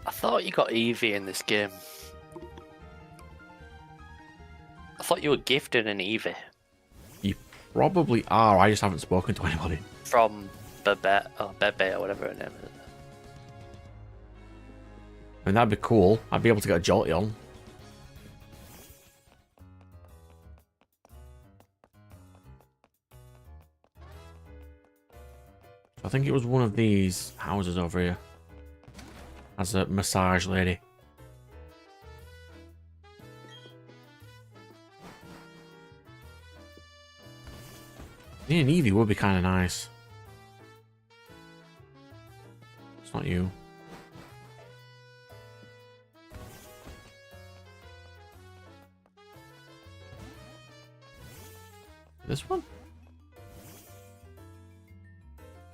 I thought you got Eevee in this game. I thought you were gifted an Eevee You probably are. I just haven't spoken to anybody. from Bebe or whatever her name is. I mean, that'd be cool. I'd be able to get a Jolteon. I think it was one of these houses over here. As a massage lady. Me and Eevee would be kind of nice. It's not you. This one?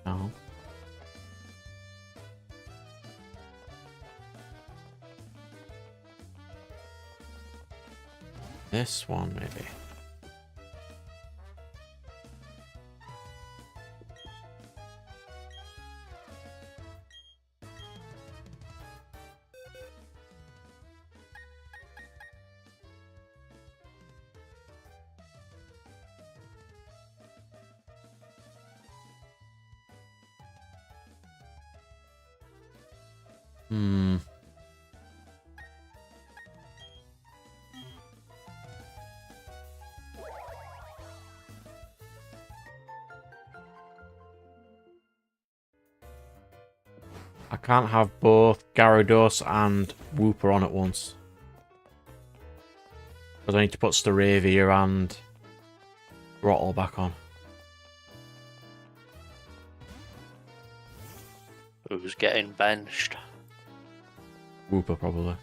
No. This one, maybe. Hmm. I can't have both Gyarados and Wooper on at once. Because I need to put Staravia and Grottle back on. Who's getting benched? Wooper, probably.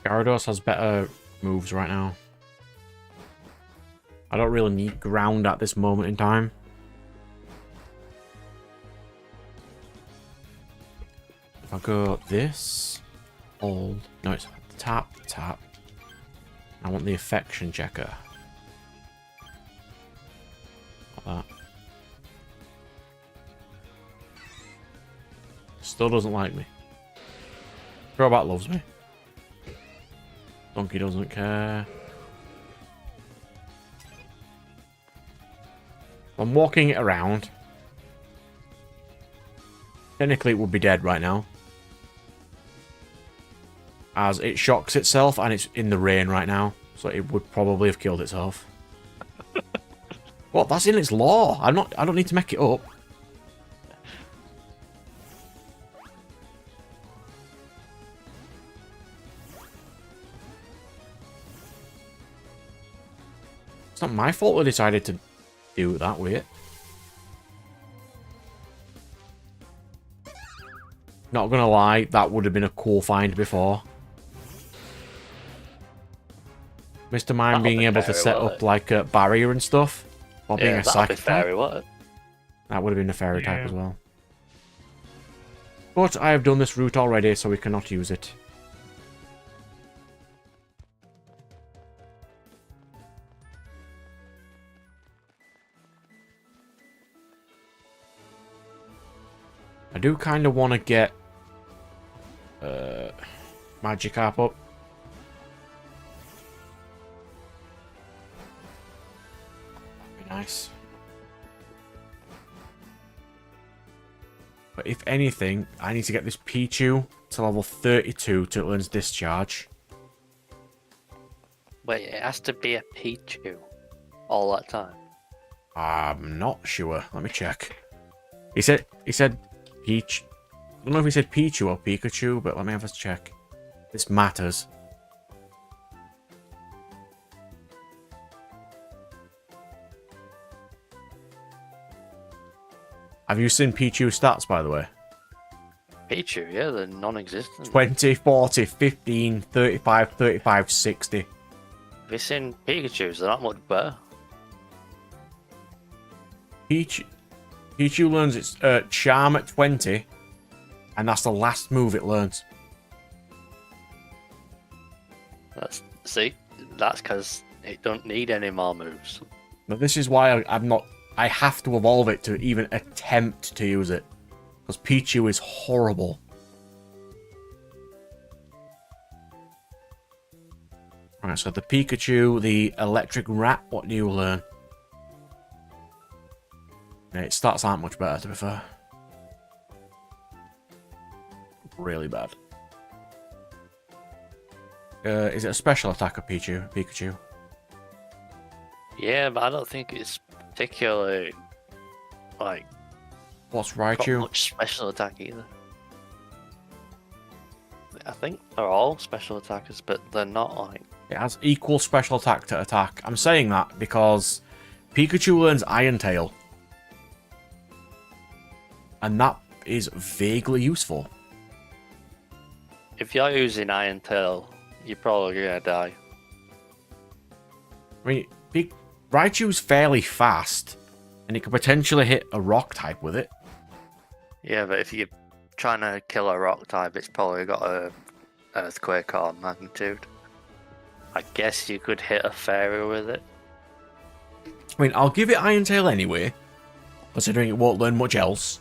Gyarados has better moves right now. I don't really need ground at this moment in time. If I go this, hold. No, it's tap, tap. I want the affection checker. Like that. Still doesn't like me. Crobat loves me. Donkey doesn't care. I'm walking it around. Technically, it would be dead right now. As it shocks itself and it's in the rain right now. So it would probably have killed itself. What? That's in its law. I don't need to make it up. It's not my fault they decided to do it that way. Not gonna lie, that would have been a cool find before. Mr. Mime That'll being be able to fairy, set won't up it? like a barrier and stuff while being a that'll be psychic type. fairy, won't it? That would have been a fairy type Yeah. as well. But I have done this route already, so we cannot use it. I do kind of want to get Magikarp up. That'd be nice. But if anything, I need to get this Pichu to level 32 till it learns Discharge. Wait, it has to be a Pichu all that time. I'm not sure. Let me check. He said Peach. I don't know if he said Pichu or Pikachu, but let me have a check. This matters. Have you seen Pichu's stats, by the way? Pichu, yeah, they're non-existent. 20, 40, 15, 35, 35, 60. Have you seen Pikachu's? They're not much better. Pichu learns its Charm at 20, and that's the last move it learns. That's because it don't need any more moves. Now this is why I have to evolve it to even attempt to use it. Because Pichu is horrible. Right, so the Pikachu, the Electric Rat, what do you learn? Yeah, its stats aren't much better, to be fair. Really bad. Is it a special attacker, Pikachu? Yeah, but I don't think it's particularly like What's got Raichu? much special attack either. I think they're all special attackers, but they're not like. It has equal special attack to attack. I'm saying that because Pikachu learns Iron Tail. And that is vaguely useful. If you're using Iron Tail, you're probably gonna die. I mean, Raichu's fairly fast, and it could potentially hit a rock type with it. Yeah, but if you're trying to kill a rock type, it's probably got a earthquake or magnitude. I guess you could hit a fairy with it. I mean, I'll give it Iron Tail anyway, considering it won't learn much else.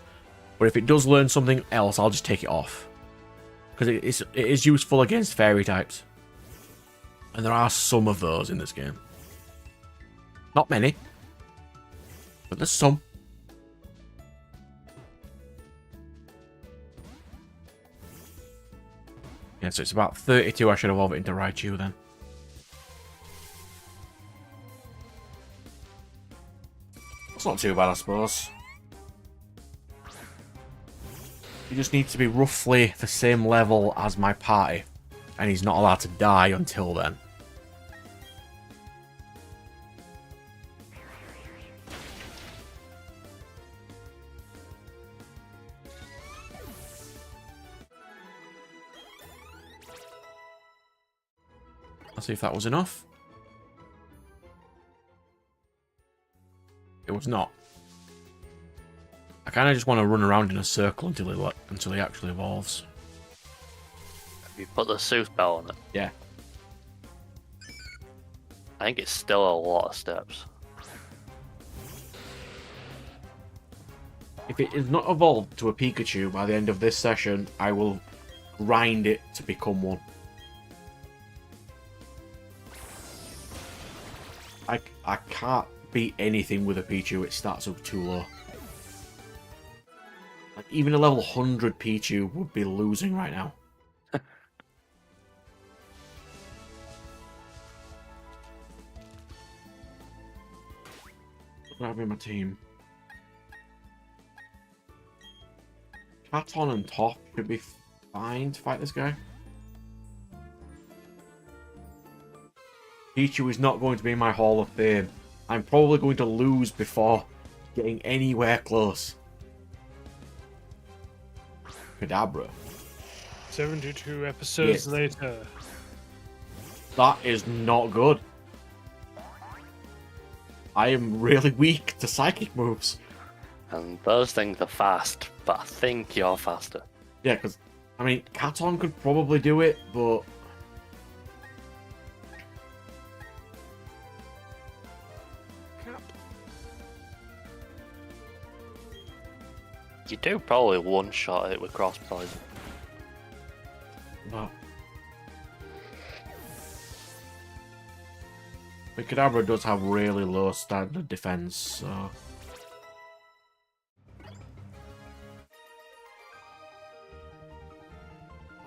But if it does learn something else, I'll just take it off. Because it is useful against fairy types. And there are some of those in this game. Not many. But there's some. Yeah, so it's about 32. I should evolve it into Raichu then. That's not too bad, I suppose. He just needs to be roughly the same level as my party. And he's not allowed to die until then. Let's see if that was enough. It was not. I kind of just want to run around in a circle until he actually evolves. Have you put the Sooth Bell on it? Yeah. I think it's still a lot of steps. If it is not evolved to a Pikachu by the end of this session, I will grind it to become one. I can't beat anything with a Pichu, it starts up too low. Like, even a level 100 Pichu would be losing right now. What do I have in my team? Katon and Top should be fine to fight this guy. Pichu is not going to be in my Hall of Fame. I'm probably going to lose before getting anywhere close. Kadabra. 72 episodes Yes. later. That is not good. I am really weak to psychic moves. And those things are fast, but I think you're faster. Yeah, because, I mean, Katon could probably do it, but... You do probably one-shot it with cross poison. No. But Kadabra does have really low standard defense, so...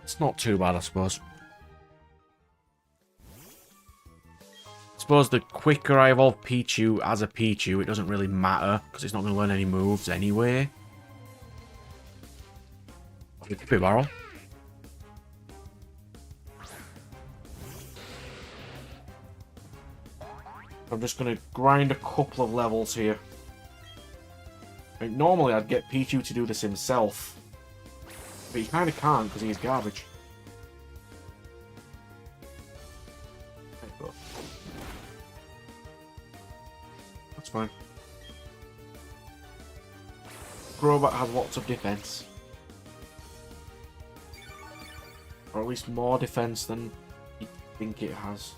It's not too bad, I suppose. I suppose the quicker I evolve Pichu as a Pichu, it doesn't really matter, because it's not going to learn any moves anyway. Happy barrel. I'm just going to grind a couple of levels here. I mean, normally I'd get Pichu to do this himself, but he kind of can't because he's garbage. There you go. That's fine. Crobat has lots of defense. Or at least more defense than you think it has.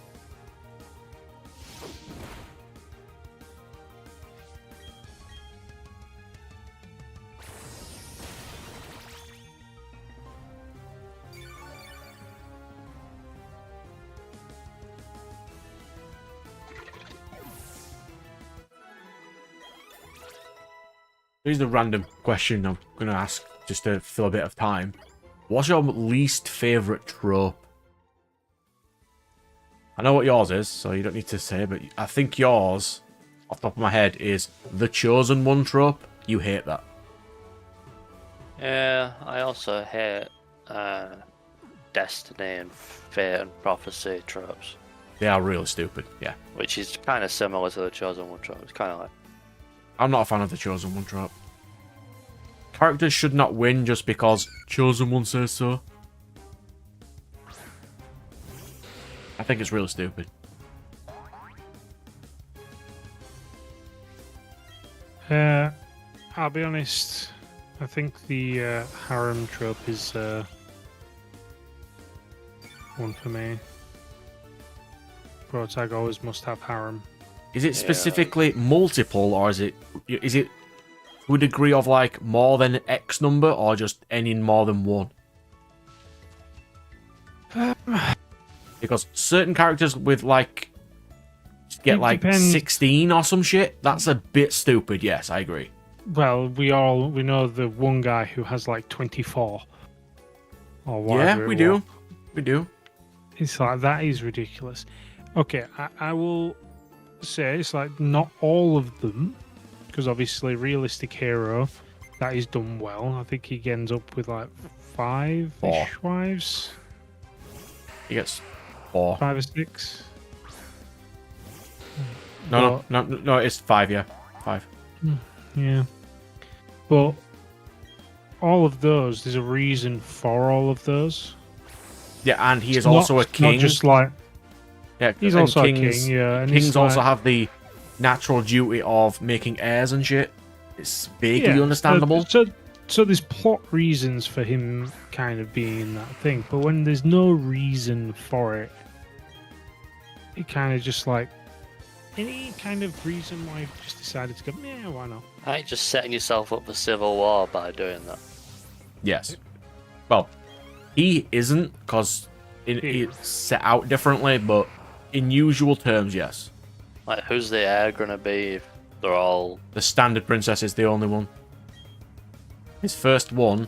Here's the random question I'm going to ask just to fill a bit of time. What's your least favourite trope? I know what yours is, so you don't need to say, but I think yours, off the top of my head, is the Chosen One trope. You hate that. Yeah, I also hate Destiny and Fate and Prophecy tropes. They are really stupid, yeah. Which is kind of similar to the Chosen One trope. It's kind of like... I'm not a fan of the Chosen One trope. Characters should not win just because Chosen One says so. I think it's really stupid. I'll be honest. I think the harem trope is one for me. Protag always must have harem. Is it specifically multiple, or is it to a degree of like more than X number, or just any more than one? Because certain characters with like get like 16 or some shit, that's a bit stupid. Yes, I agree. Well, we know the one guy who has like 24 or whatever. Yeah, we do. It's like that is ridiculous. Okay, I will say it's like not all of them, because obviously realistic hero that is done well. I think he ends up with like 5-ish wives. He gets 4. 5 or 6. No, it's 5. Yeah, 5. Yeah, but all of those, there's a reason for all of those. Yeah, and he is also a king. Not just like yeah, he's also a king. Yeah, and kings also like, have the natural duty of making heirs and shit. It's vaguely understandable. So there's plot reasons for him kind of being in that thing, but when there's no reason for it, it kind of just like any kind of reason why you just decided to go, yeah, why not? I ain't just setting yourself up for civil war by doing that. Yes. Well, he isn't, because it's set out differently, but in usual terms, yes. Like, who's the heir gonna be if they're all... The standard princess is the only one. His first one,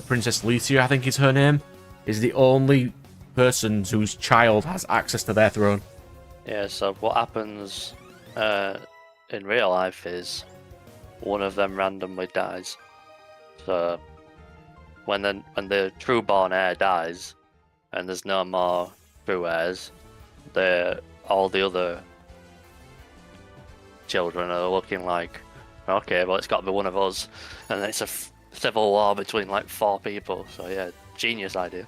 Princess Lecia, I think is her name, is the only person whose child has access to their throne. Yeah, so what happens in real life is one of them randomly dies. So when the true born heir dies and there's no more true heirs, all the other children are looking like, okay, well, it's got to be one of us, and it's a civil war between like 4 people. So yeah, genius idea.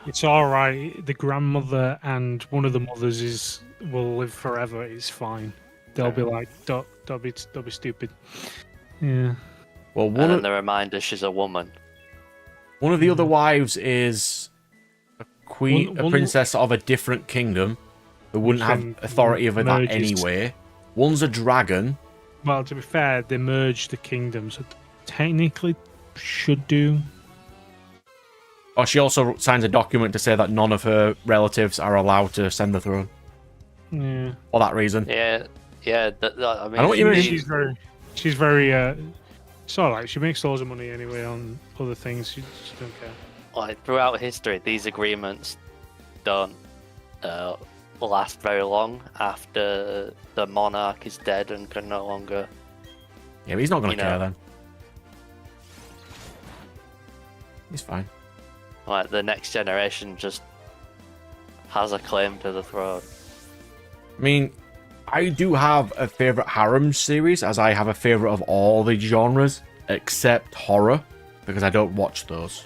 It's all right. The grandmother and one of the mothers will live forever. It's fine. they'll be like, don't be stupid. Yeah. Well, And then the reminder she's a woman. one of the other wives is a queen, a One- princess of a different kingdom who wouldn't have then authority over that merges. anyway. One's a dragon. Well, to be fair, they merged the kingdoms. So technically, should do. Oh, she also signs a document to say that none of her relatives are allowed to ascend the throne Yeah. for that reason. Yeah, I mean, know what you mean. She's very. Sort of like she makes loads of money anyway on other things. She just don't care. Like throughout history, these agreements don't last very long after the monarch is dead and can no longer. Yeah, but he's not going You to care know. then. He's fine. Like the next generation just has a claim to the throne. I mean, I do have a favourite harem series, as I have a favourite of all the genres, except horror, because I don't watch those.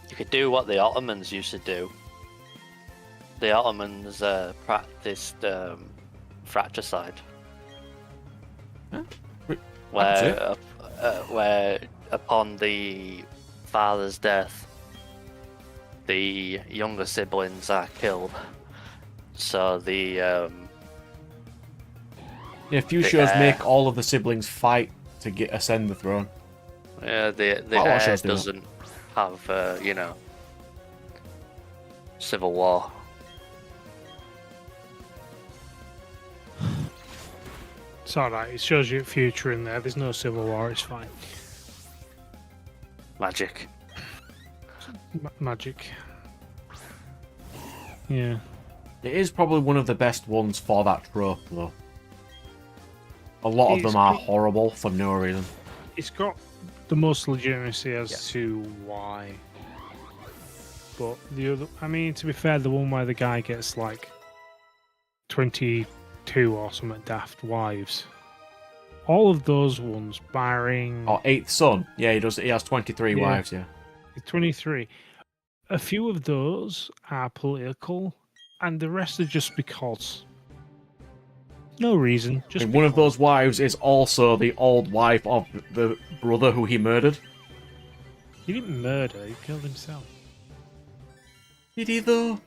You could do what the Ottomans used to do. The Ottomans practiced fratricide, Huh? where upon the father's death, the younger siblings are killed. So the Yeah, few The shows heir. make all of the siblings fight to ascend the throne. the I'll watch heir those do that. doesn't have civil war. It's alright. It shows you a future in there. There's no civil war. It's fine. Magic. Magic. Yeah. It is probably one of the best ones for that trope, though. A lot of It's them are got- horrible for no reason. It's got the most legitimacy as Yeah. to why. But the other, I mean, to be fair, the one where the guy gets like 22 or something daft wives. All of those ones, barring Oh, Eighth Son. Yeah, he does. He has 23 Yeah. wives, yeah. 23, a few of those are political, and the rest are just because. No reason. Just And one of those wives is also the old wife of the brother who he murdered. He didn't murder. He killed himself. Did he, though?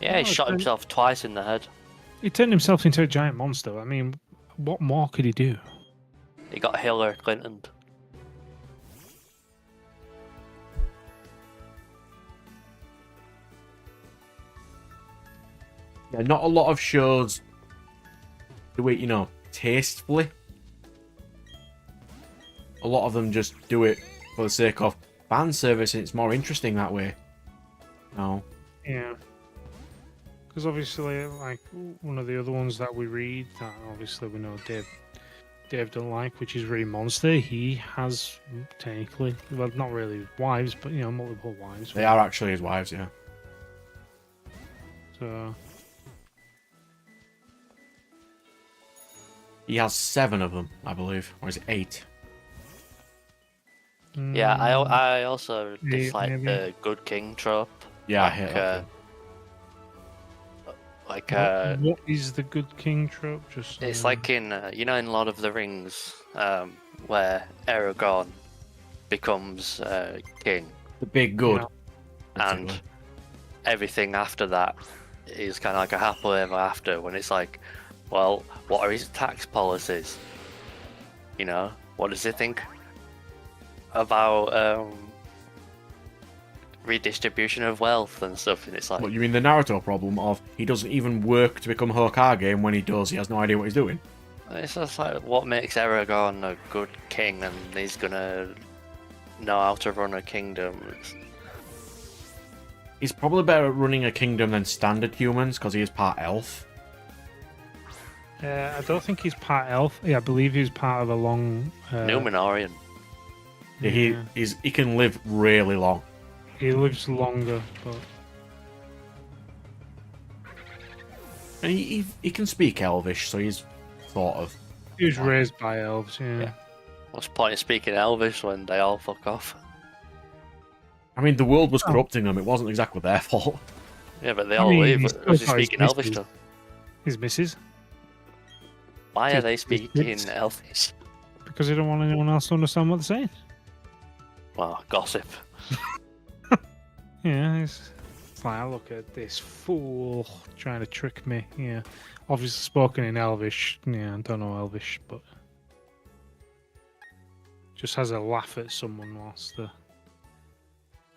Yeah, he No, shot then- himself twice in the head. He turned himself into a giant monster. I mean, what more could he do? He got Hillary Clinton. Yeah, not a lot of shows do it, tastefully. A lot of them just do it for the sake of fan service, and it's more interesting that way. No. Yeah. Because obviously, like, one of the other ones that we read, that obviously we know Dave don't like, which is really Monster, he has technically, well, not really wives, but, multiple wives. They are actually his wives, yeah. So, He has 7 of them, I believe. Or is it 8? Yeah, mm, I also Yeah, dislike maybe. the good king trope. Yeah, I Like, hate that. what is the good king trope? Just It's like in in Lord of the Rings, where Aragorn becomes king, The big good. and basically. everything after that is kind of like a happily ever after. When it's like, well, what are his tax policies? What does he think about redistribution of wealth and stuff? And it's like, What, you mean the Naruto problem of he doesn't even work to become Hokage, and when he does, he has no idea what he's doing? it's just like, what makes Aragorn a good king, and he's gonna know how to run a kingdom? He's probably better at running a kingdom than standard humans, because he is part elf. I don't think he's part elf. Yeah, I believe he's part of a long. Numenorian. Yeah, he can live really long. He lives longer, but And he can speak Elvish, so he's sort of... he was raised by elves. Yeah. Yeah. What's the point of speaking Elvish when they all fuck off? I mean, the world was corrupting them. It wasn't exactly their fault. Yeah, but they I all mean, leave. he's Was he still got his speaking Elvish missus. still? His missus. Why are they It's- speaking Elvish? Because they don't want anyone else to understand what they're saying. Well, gossip. Yeah, it's like, look at this fool trying to trick me. Yeah, obviously spoken in Elvish. Yeah, I don't know Elvish, but just has a laugh at someone whilst they're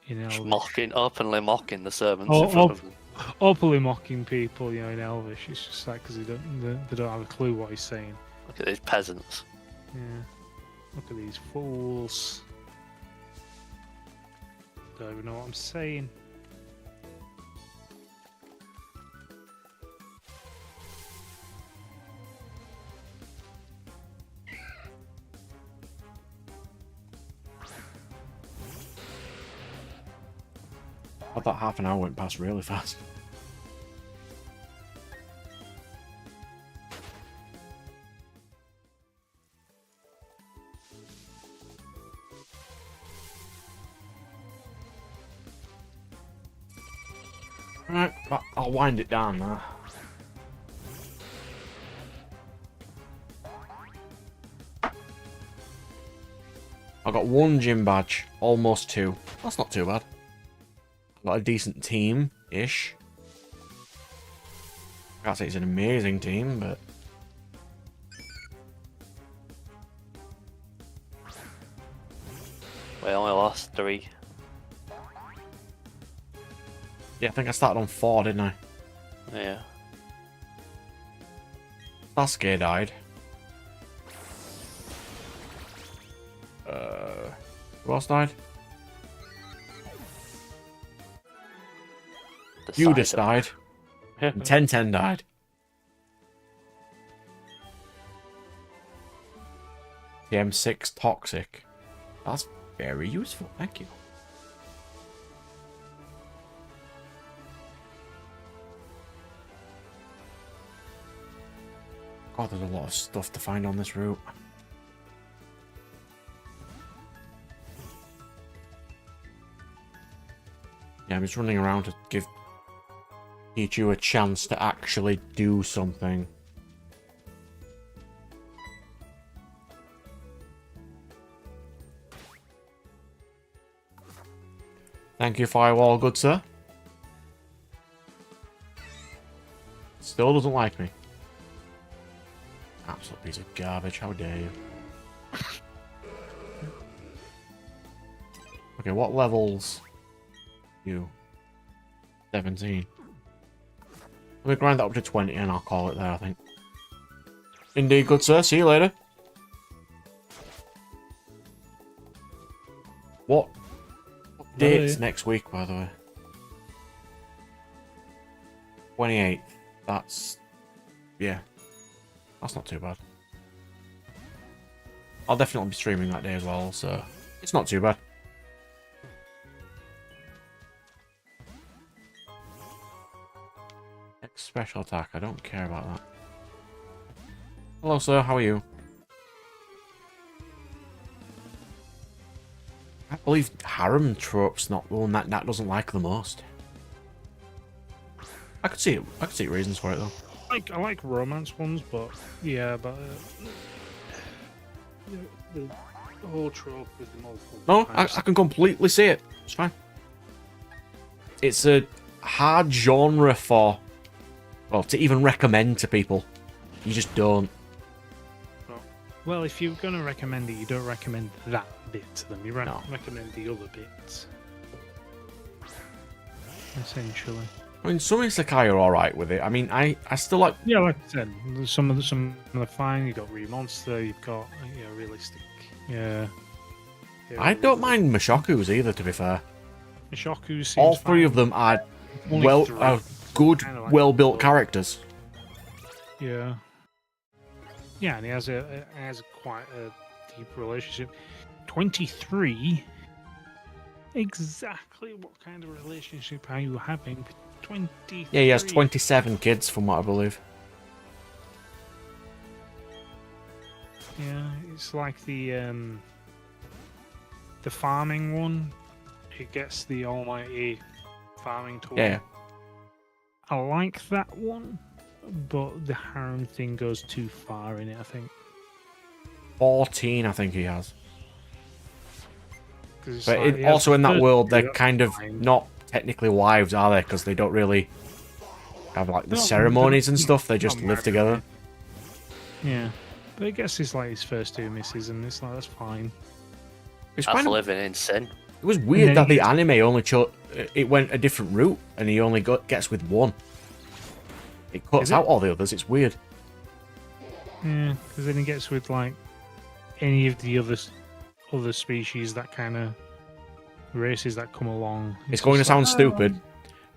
in Just Elvish. openly mocking the servants Oh, in front of them. Openly mocking people, in Elvish. It's just like because they don't have a clue what he's saying. Look at these peasants. Yeah, look at these fools. Don't even know what I'm saying. I thought half an hour went past really fast. Right, I'll wind it down now. I got 1 gym badge, almost 2. That's not too bad. Got a decent team-ish. I can't say it's an amazing team, but... We only lost 3. Yeah, I think I started on 4, didn't I? Yeah. Sasuke died. Who else died? Judas died. And 1010 died. The M6 Toxic. That's very useful, thank you. God, there's a lot of stuff to find on this route. Yeah, I'm just running around to give Pichu a chance to actually do something. Thank you, Firewall, good sir. Still doesn't like me. Absolute piece of garbage, how dare you. Okay, what levels? You. 17. Let me grind that up to 20 and I'll call it there, I think. Indeed, good sir. See you later. What date's next week, by the way? 28th. That's... yeah. That's not too bad. I'll definitely be streaming that day as well, so... it's not too bad. Special attack. I don't care about that. Hello, sir. How are you? I believe harem trope's not the one that Nat doesn't like the most. I could see it. I could see reasons for it though. I like romance ones, but yeah, but the whole trope with the multiple. No, I can completely see it. It's fine. It's a hard genre for, well, to even recommend to people. You just don't. Well, if you're going to recommend it, you don't recommend that bit to them. You No. recommend the other bits. Essentially. I mean, some isekai are alright with it. I mean, I still like... Yeah, like I said, some of the fine. You've got Remonster, you've got realistic. Yeah. I don't mind Mushoku's either, to be fair. Mishoku seems All three fine. of them are Only three. good, Kinda like well-built the- characters. Yeah. Yeah, and he has quite a deep relationship. 23. Exactly what kind of relationship are you having? 23. Yeah, he has 27 kids, from what I believe. Yeah, it's like the farming one. He gets the almighty farming tool. Yeah. I like that one. but the harem thing goes too far in it, I think. 14, I think he has. 'Cause it's But like, he has also the in that first world, two, they're that's kind of fine. not technically wives, are they? Because they don't really have like the They're not- ceremonies and they're stuff. They not just live married, together. Yeah. But I guess it's like his first two misses, and it's like, that's fine. It's That's kind of, living in sin. it was weird then that he the gets- anime only chose it went a different route, and he only gets with one. It cuts Is it? out all the others. It's weird. Yeah, because then he gets with like any of the other species, that kind of races that come along. It's going to just sound like, stupid,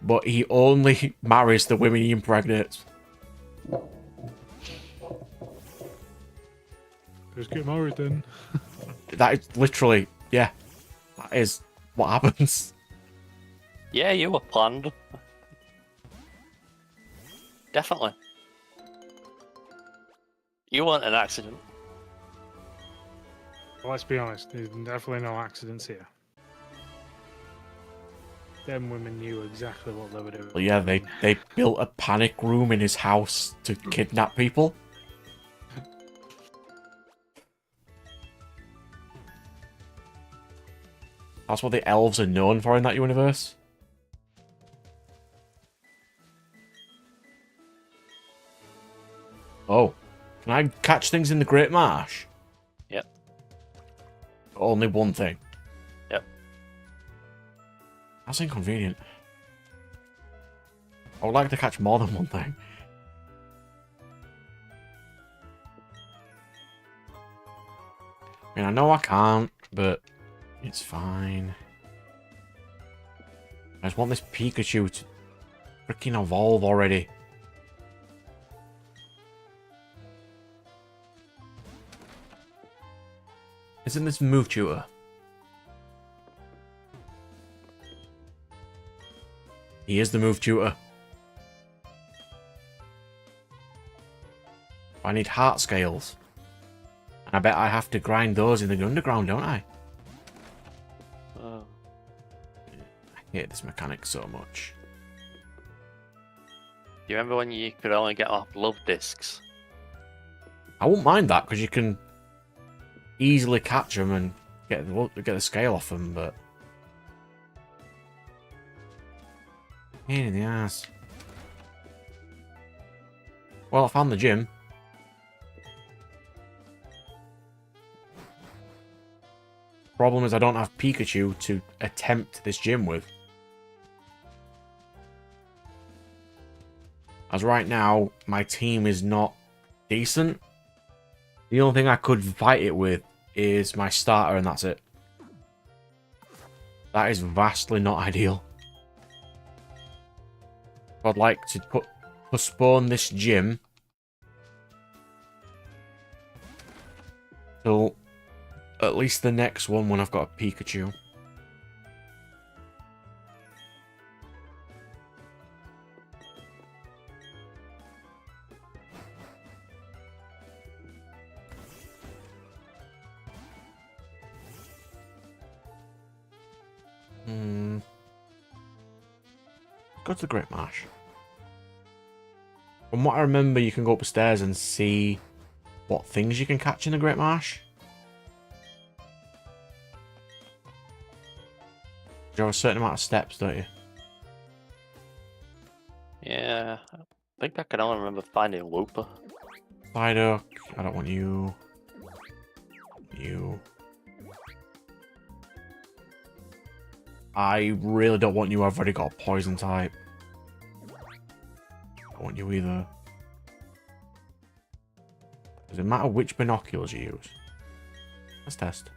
but he only marries the women he impregnates. Just get married then. That is literally, yeah, that is what happens. Yeah, you were planned. Definitely. You weren't an accident. Well, let's be honest, there's definitely no accidents here. Them women knew exactly what they were doing. Well, yeah, they built a panic room in his house to kidnap people. That's what the elves are known for in that universe. Oh, can I catch things in the Great Marsh? Yep. Only one thing. Yep. That's inconvenient. I would like to catch more than one thing. I mean, I know I can't, but it's fine. I just want this Pikachu to freaking evolve already. Isn't this move tutor? He is the move tutor. I need heart scales. And I bet I have to grind those in the underground, don't I? Oh. I hate this mechanic so much. You remember when you could only get off love discs? I won't mind that, because you can easily catch them and get the scale off them, but... pain in the ass. Well, I found the gym. Problem is I don't have Pikachu to attempt this gym with. As right now, my team is not decent. The only thing I could fight it with is my starter, and that's it. That is vastly not ideal. I'd like to postpone this gym till at least the next one when I've got a Pikachu. Go to the Great Marsh. From what I remember, you can go upstairs and see what things you can catch in the Great Marsh. You have a certain amount of steps, don't you? Yeah, I think I can only remember finding Wooper. Psyduck, I don't want you. You. I really don't want you. I've already got a poison type. I don't want you either. Does it matter which binoculars you use? Let's test.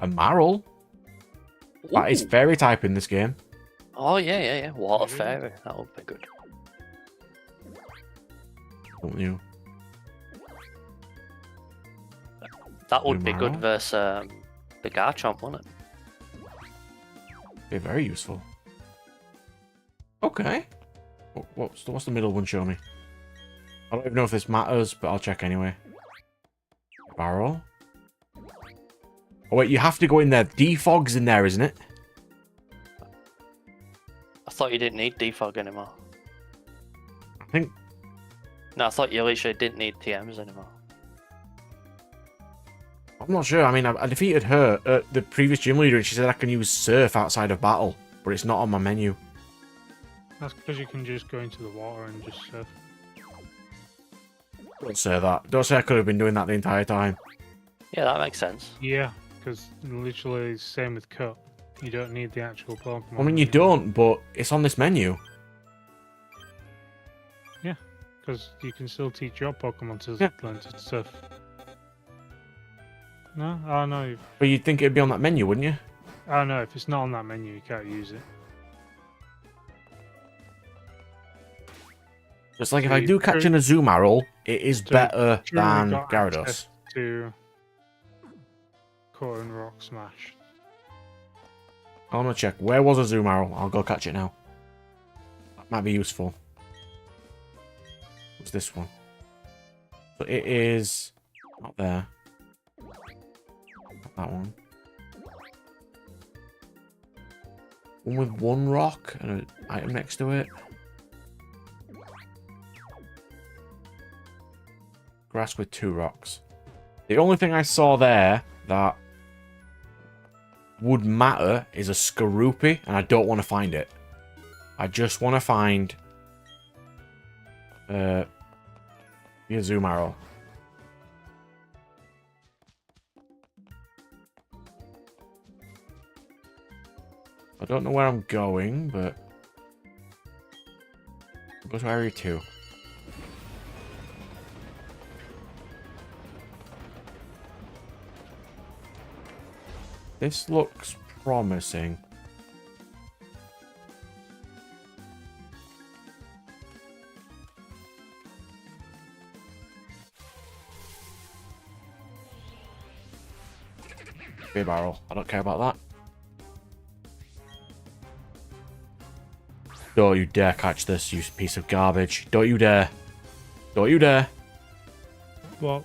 A Marl? That is Ooh. fairy type in this game. Oh yeah. Water fairy. That would be good. Don't you? That would be good Marl? versus the Garchomp, wouldn't it? Be very useful. Okay. What's the middle one show me? I don't even know if this matters, but I'll check anyway. Barrel. Oh wait, you have to go in there. Defog's in there, isn't it? I thought you didn't need defog anymore. I think No, I thought you literally didn't need TMs anymore. I'm not sure. I mean, I defeated her, the previous gym leader, and she said I can use surf outside of battle, but it's not on my menu. That's because you can just go into the water and just surf. Don't say that. Don't say I could have been doing that the entire time. Yeah, that makes sense. Yeah, because literally same with cut. You don't need the actual Pokemon. I mean, you don't, but it's on this menu. Yeah, because you can still teach your Pokemon to learn to surf. No? Oh no. But you'd think it'd be on that menu, wouldn't you? Oh no, if it's not on that menu, you can't use it. It's like if I do catch in a Azumarill, it is better than got Gyarados. access to Core and Rock Smash. I'm gonna check. Where was Azumarill? I'll go catch it now. That might be useful. What's this one? So it is not there. Not that one. One with one rock and an item next to it. Grass with 2 rocks. The only thing I saw there that would matter is a Skorupi, and I don't want to find it. I just want to find the Azumarill. I don't know where I'm going, but I'll go to area 2. This looks promising. Beer barrel. I don't care about that. Don't you dare catch this, you piece of garbage. Don't you dare. Don't you dare. Well,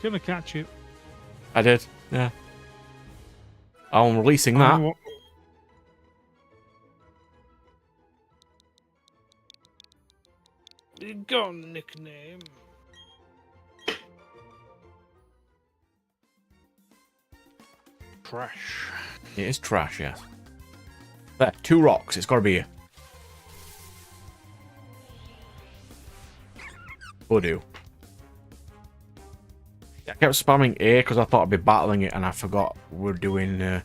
gonna catch it. I did, yeah. I'm releasing that. You got a nickname. Trash. It is trash, yes. There, 2 rocks. It's got to be here. Voodoo. I kept spamming A because I thought I'd be battling it, and I forgot we're doing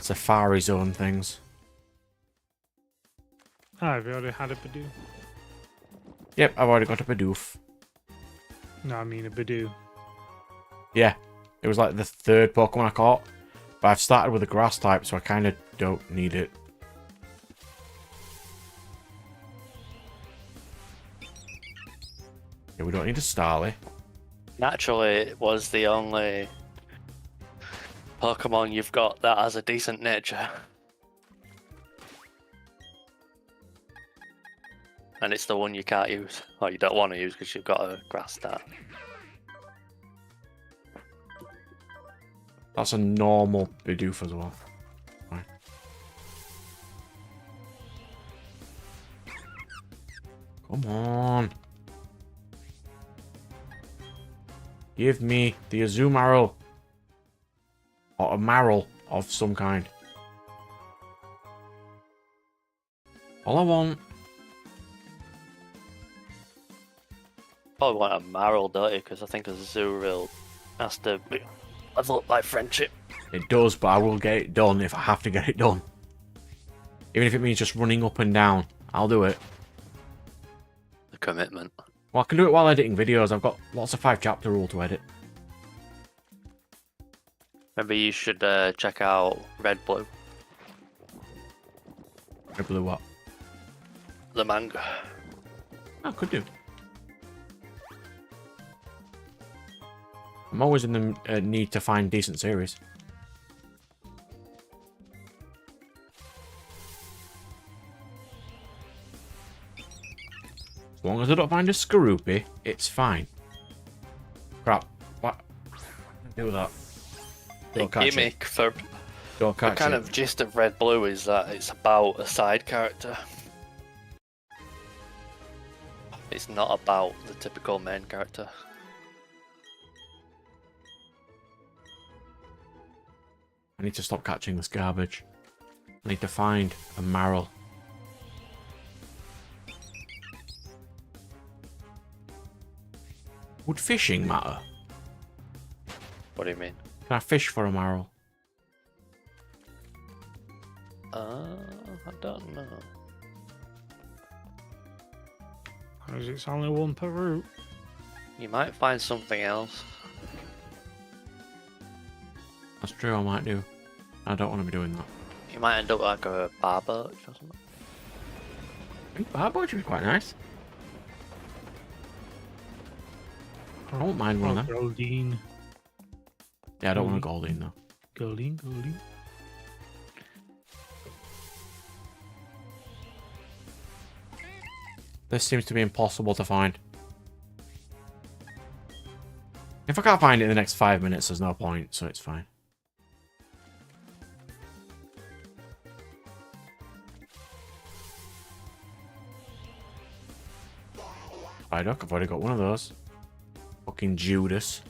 Safari Zone things. Oh, have you already had a Bidoof? Yep, I've already got a Bidoof. No, I mean a Bidoof. Yeah, it was like the 3rd Pokemon I caught, but I've started with a grass type, so I kind of don't need it. Yeah, we don't need a Starly. Naturally, it was the only Pokemon you've got that has a decent nature. And it's the one you can't use, or you don't want to use because you've got a grass type. That's a normal Bidoof as well. Right. Come on. Give me the Azumarill. Or a Marill of some kind. All I want. Probably want a Marill, don't you? Because I think a Azurill has to be level by friendship. It does, but I will get it done if I have to get it done. Even if it means just running up and down. I'll do it. The commitment. Well, I can do it while editing videos. I've got lots of 5-chapter rule to edit. Maybe you should check out Red Blue, Red Blue what? the manga. I could do. I'm always in the need to find decent series. As long as I don't find a Skorupi, it's fine. Crap. What? Do that. Don't catch it. Gimmick for Don't The catch kind it. of gist of Red Blue is that it's about a side character. It's not about the typical main character. I need to stop catching this garbage. I need to find a marrow. Would fishing matter? What do you mean? Can I fish for a marrow? I don't know. Because it's only one per route. You might find something else. That's true, I might do. I don't want to be doing that. You might end up like a bar birch or something. I think barboach would be quite nice. I don't mind one of them. Goldine. Yeah, I don't want a Goldine though. Goldine. This seems to be impossible to find. If I can't find it in the next 5 minutes, there's no point, so it's fine. Psyduck, I've already got one of those. Fucking Judas.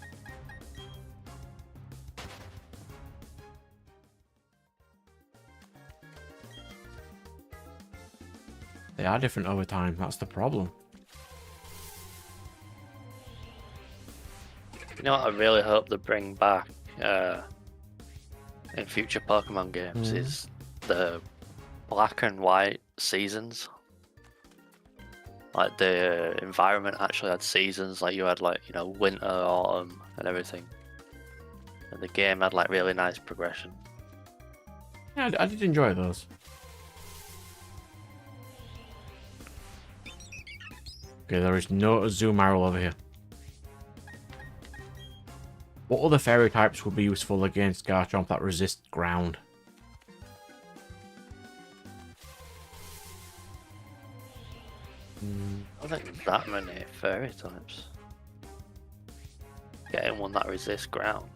They are different over time, that's the problem. You know what I really hope they bring back in future Pokemon games is the black and white seasons. Like the environment actually had seasons, like you had like, you know, winter, autumn and everything. And the game had like really nice progression. Yeah, I did enjoy those. Okay, there is no Azumarill over here. What other fairy types would be useful against Garchomp that resist ground? I don't think there's that many fairy types. Getting one that resists ground.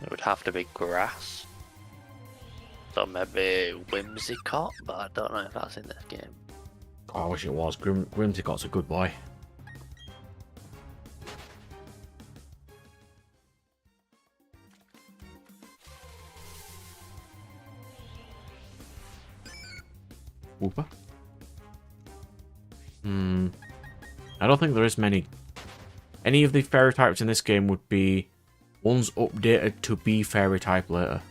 It would have to be grass. So maybe Whimsicott, but I don't know if that's in this game. Oh, I wish it was. Whimsicott's a good boy. Whooper. I don't think there is many. Any of the fairy types in this game would be ones updated to be fairy type later.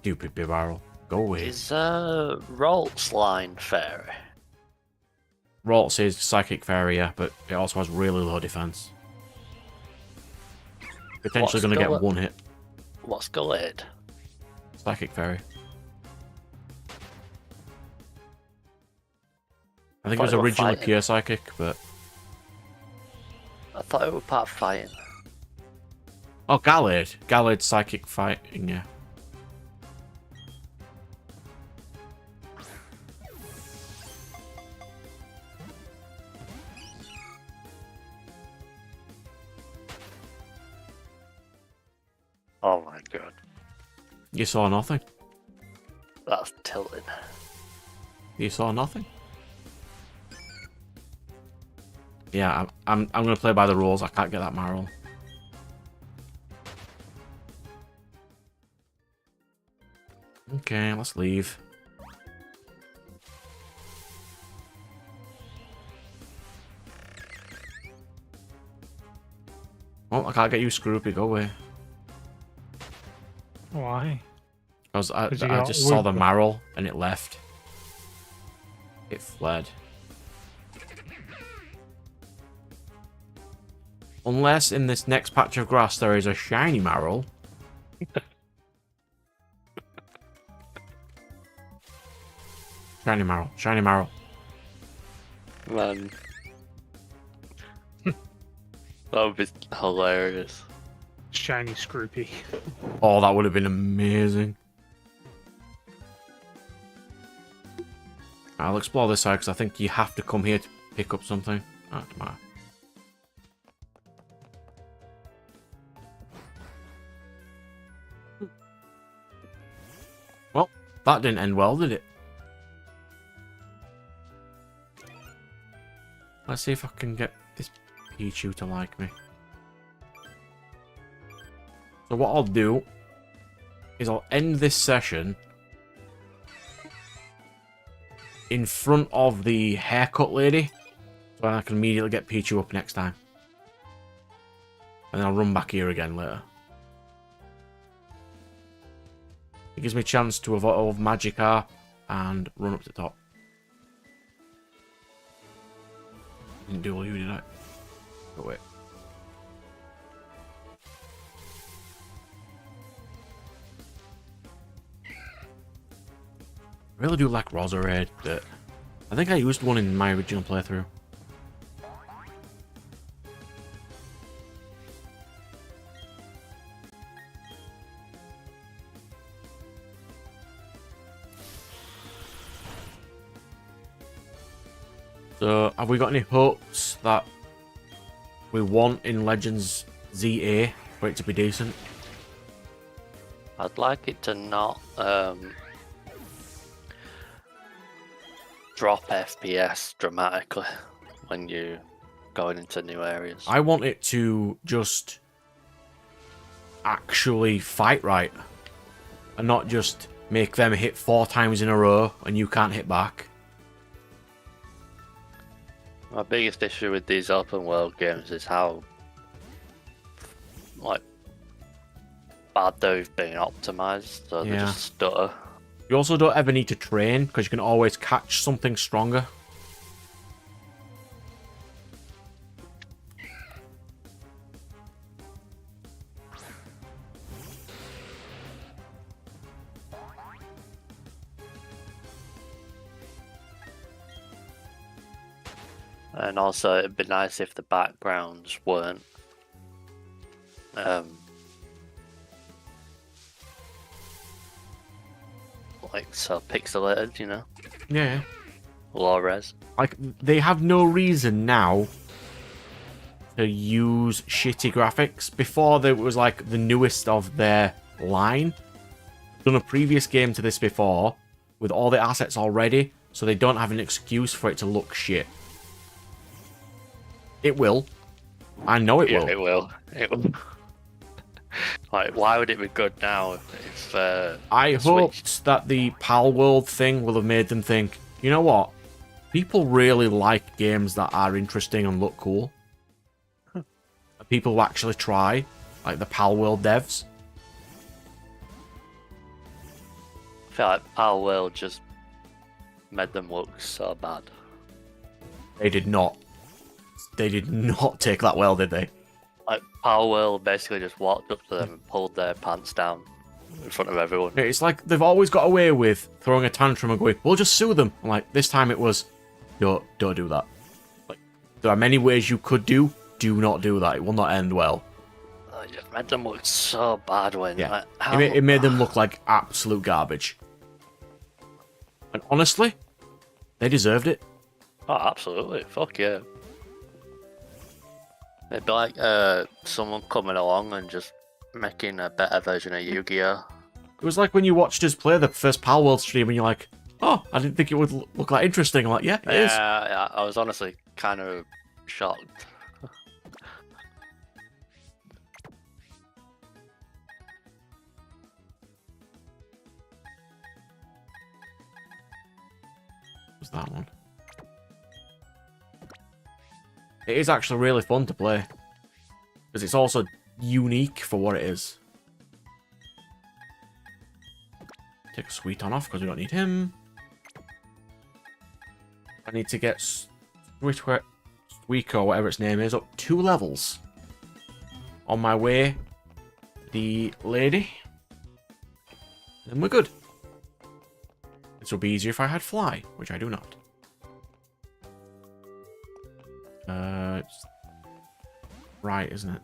Stupid Bibarel. Go away. Is Ralts line fairy? Ralts is Psychic Fairy, yeah, but it also has really low defense. Potentially going to get one hit. What's Gallade? Psychic Fairy. I think it was originally pure Psychic, but... I thought it was part of fighting. Oh, Gallade. Gallade's Psychic Fighting, yeah. Oh my god. You saw nothing. That's tilted. You saw nothing. Yeah, I'm gonna play by the rules. I can't get that Marill. Okay, let's leave. Oh, I can't get you, Scroopy. Go away. Why? Because I you got just saw the Whimper. Marill and it left. It fled. Unless in this next patch of grass there is a shiny Marill. Shiny Marill. Shiny Marill. Man. That would be hilarious. Shiny Scroopy. Oh, that would have been amazing. I'll explore this side because I think you have to come here to pick up something. Oh, it doesn't matter. Well, that didn't end well, did it? Let's see if I can get this Pichu to like me. So what I'll do is I'll end this session in front of the haircut lady, so I can immediately get Pichu up next time. And then I'll run back here again later. It gives me a chance to evolve Magikarp and run up to the top. Didn't do all you, did I? Oh, wait. I really do like Roserade, but I think I used one in my original playthrough. So, have we got any hopes that we want in Legends ZA for it to be decent? I'd like it to not drop FPS dramatically when you going into new areas. I want it to just actually fight right and not just make them hit 4 times in a row and you can't hit back. My biggest issue with these open world games is how like bad they've been optimized, so they Yeah. just stutter. You also don't ever need to train because you can always catch something stronger. And also, it'd be nice if the backgrounds weren't like so pixelated, you know, Yeah. low res. Like, they have no reason now to use shitty graphics. Before, there was like the newest of their line. Done a previous game to this before with all the assets already, so they don't have an excuse for it to look shit. It will. I know it will. It will. It will. Like, why would it be good now if I Switch- hoped that the Pal World thing will have made them think, you know what? People really like games that are interesting and look cool. People who actually try, like the Pal World devs. I feel like our world just made them look so bad. They did not. They did not take that well, did they? Like, Power World basically just walked up to them and pulled their pants down in front of everyone. It's like they've always got away with throwing a tantrum and going, we'll just sue them. And like, this time it was, don't do that. Like, there are many ways you could do not do that. It will not end well. It just made them look so bad when... Yeah. Like, how... It made them look like absolute garbage. And honestly, they deserved it. Oh, absolutely. Fuck yeah. It'd be like someone coming along and just making a better version of Yu-Gi-Oh! It was like when you watched us play the first Pal World stream and you're like, oh, I didn't think it would look that interesting. I'm like, yeah, it is. Yeah, I was honestly kind of shocked. Was that one? It is actually really fun to play. Because it's also unique for what it is. Take Sweeton off because we don't need him. I need to get Suiko, whatever its name is, up 2 levels. On my way, the lady. Then we're good. This would be easier if I had Fly, which I do not. It's right, isn't it?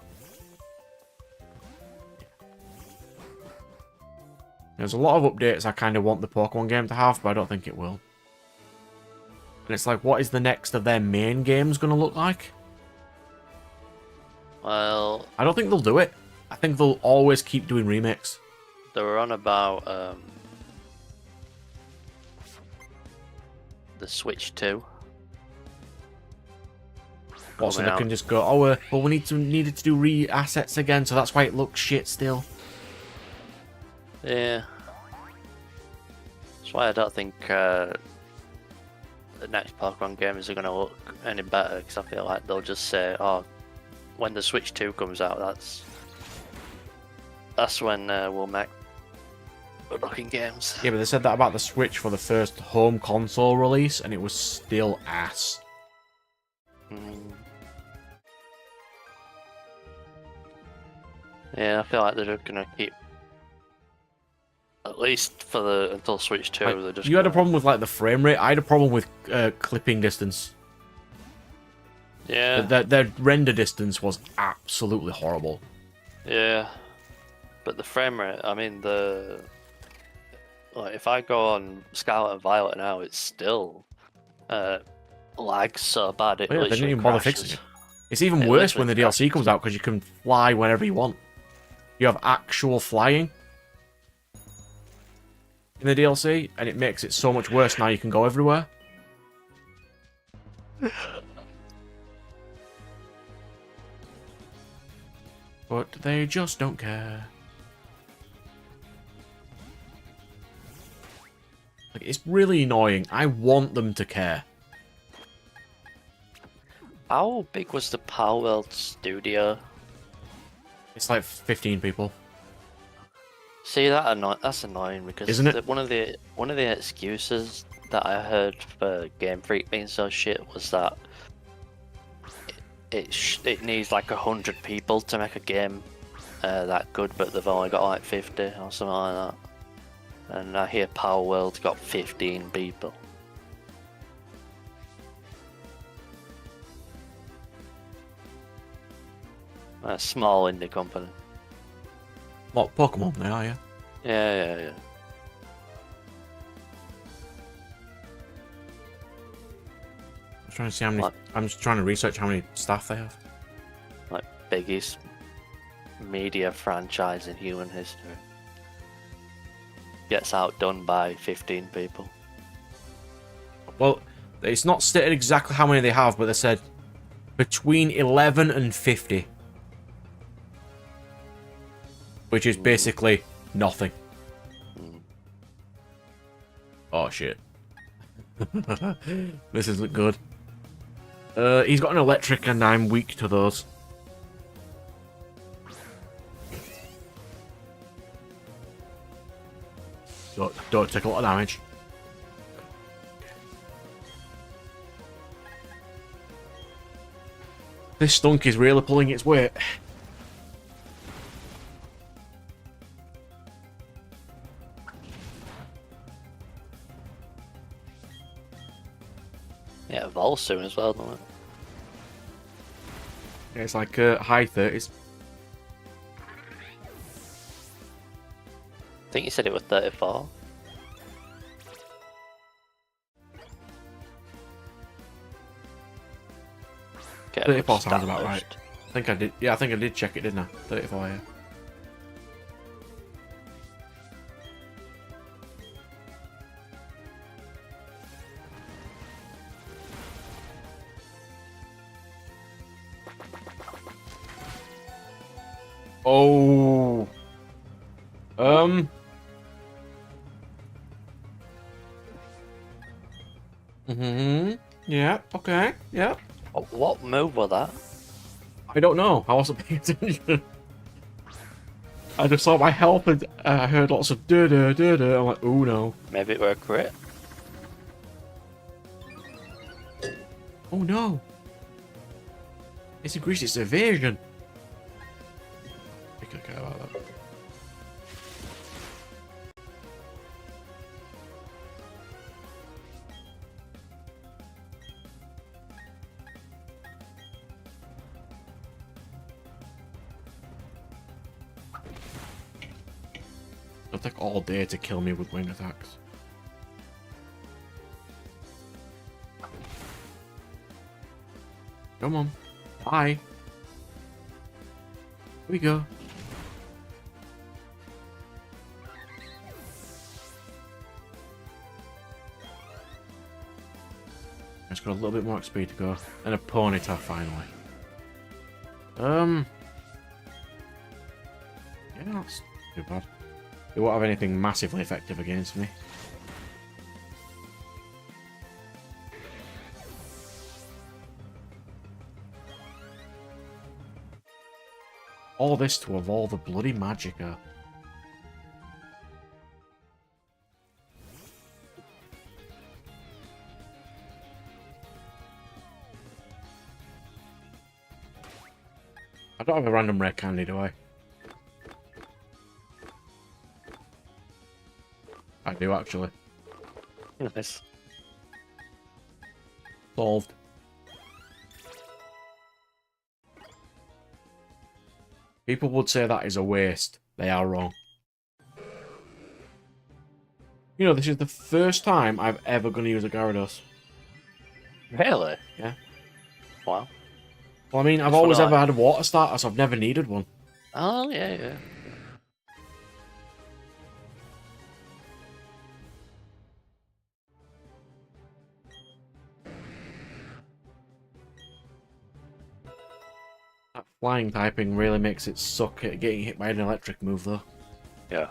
There's a lot of updates I kind of want the Pokemon game to have, but I don't think it will. And it's like, what is the next of their main games going to look like? Well, I don't think they'll do it. I think they'll always keep doing remakes. they were on about the Switch 2. What, so coming they out. can just go, oh, well, we needed to do re-assets again, so that's why it looks shit still. Yeah. That's why I don't think the next Pokemon games are going to look any better, because I feel like they'll just say, oh, when the Switch 2 comes out, that's when we'll make good looking games. Yeah, but they said that about the Switch for the first home console release, and it was still ass. Mm. Yeah, I feel like they're just going to keep, at least for until Switch 2, Like, they're just you had a gonna- problem with like the frame rate. I had a problem with clipping distance. Yeah. Their render distance was absolutely horrible. Yeah, but the frame rate, I mean, like, if I go on Scarlet and Violet now, it's still lags so bad it Oh, yeah, they didn't literally even bother crashes. fixing it. It's even It worse when the literally DLC comes out because you can fly whenever you want. You have actual flying in the DLC, and it makes it so much worse now you can go everywhere. But they just don't care. Like, it's really annoying. I want them to care. How big was the Power World studio? It's like 15 people. See, that's annoying because Isn't it? one of the excuses that I heard for Game Freak being so shit was that it needs like 100 people to make a game that good, but they've only got like 50 or something like that. And I hear Power World's got 15 people. A small indie company. What, Pokemon? They are, yeah. Yeah. I'm trying to see how many. What? I'm just trying to research how many staff they have. Like biggest media franchise in human history. Gets outdone by 15 people. Well, it's not stated exactly how many they have, but they said between 11 and 50. Which is basically nothing. Mm. Oh, shit. This isn't good. He's got an electric and I'm weak to those. Don't take a lot of damage. This stunk is really pulling its weight. Yeah, it evolves soon as well, doesn't it? Yeah, it's like high 30s. I think you said it was 34. Get a good 34 sounds stat about right. list. I think I did. Yeah, I think I did check it, didn't I? 34, yeah. Oh. Yeah. Okay. Yeah. What move was that? I don't know. I wasn't paying attention. I just saw my health and I heard lots of duh duh duh duh. I'm like, oh no. Maybe it were a crit? Oh no. It's increased its evasion. I don't care about that. It'll take all day to kill me with wing attacks. Come on. Bye. Here we go. It's got a little bit more XP to go. And a Ponyta finally. Yeah, that's too bad. It won't have anything massively effective against me. All this to evolve a bloody Magica. I don't have a random rare candy, do I? I do, actually. Nice. Solved. People would say that is a waste. They are wrong. You know, this is the first time I've ever going to use a Gyarados. Really? Yeah. Wow. Well, I mean, I've That's always what I ever had a water starter, so I've never needed one. Oh, yeah, yeah. That flying typing really makes it suck at getting hit by an electric move, though. Yeah.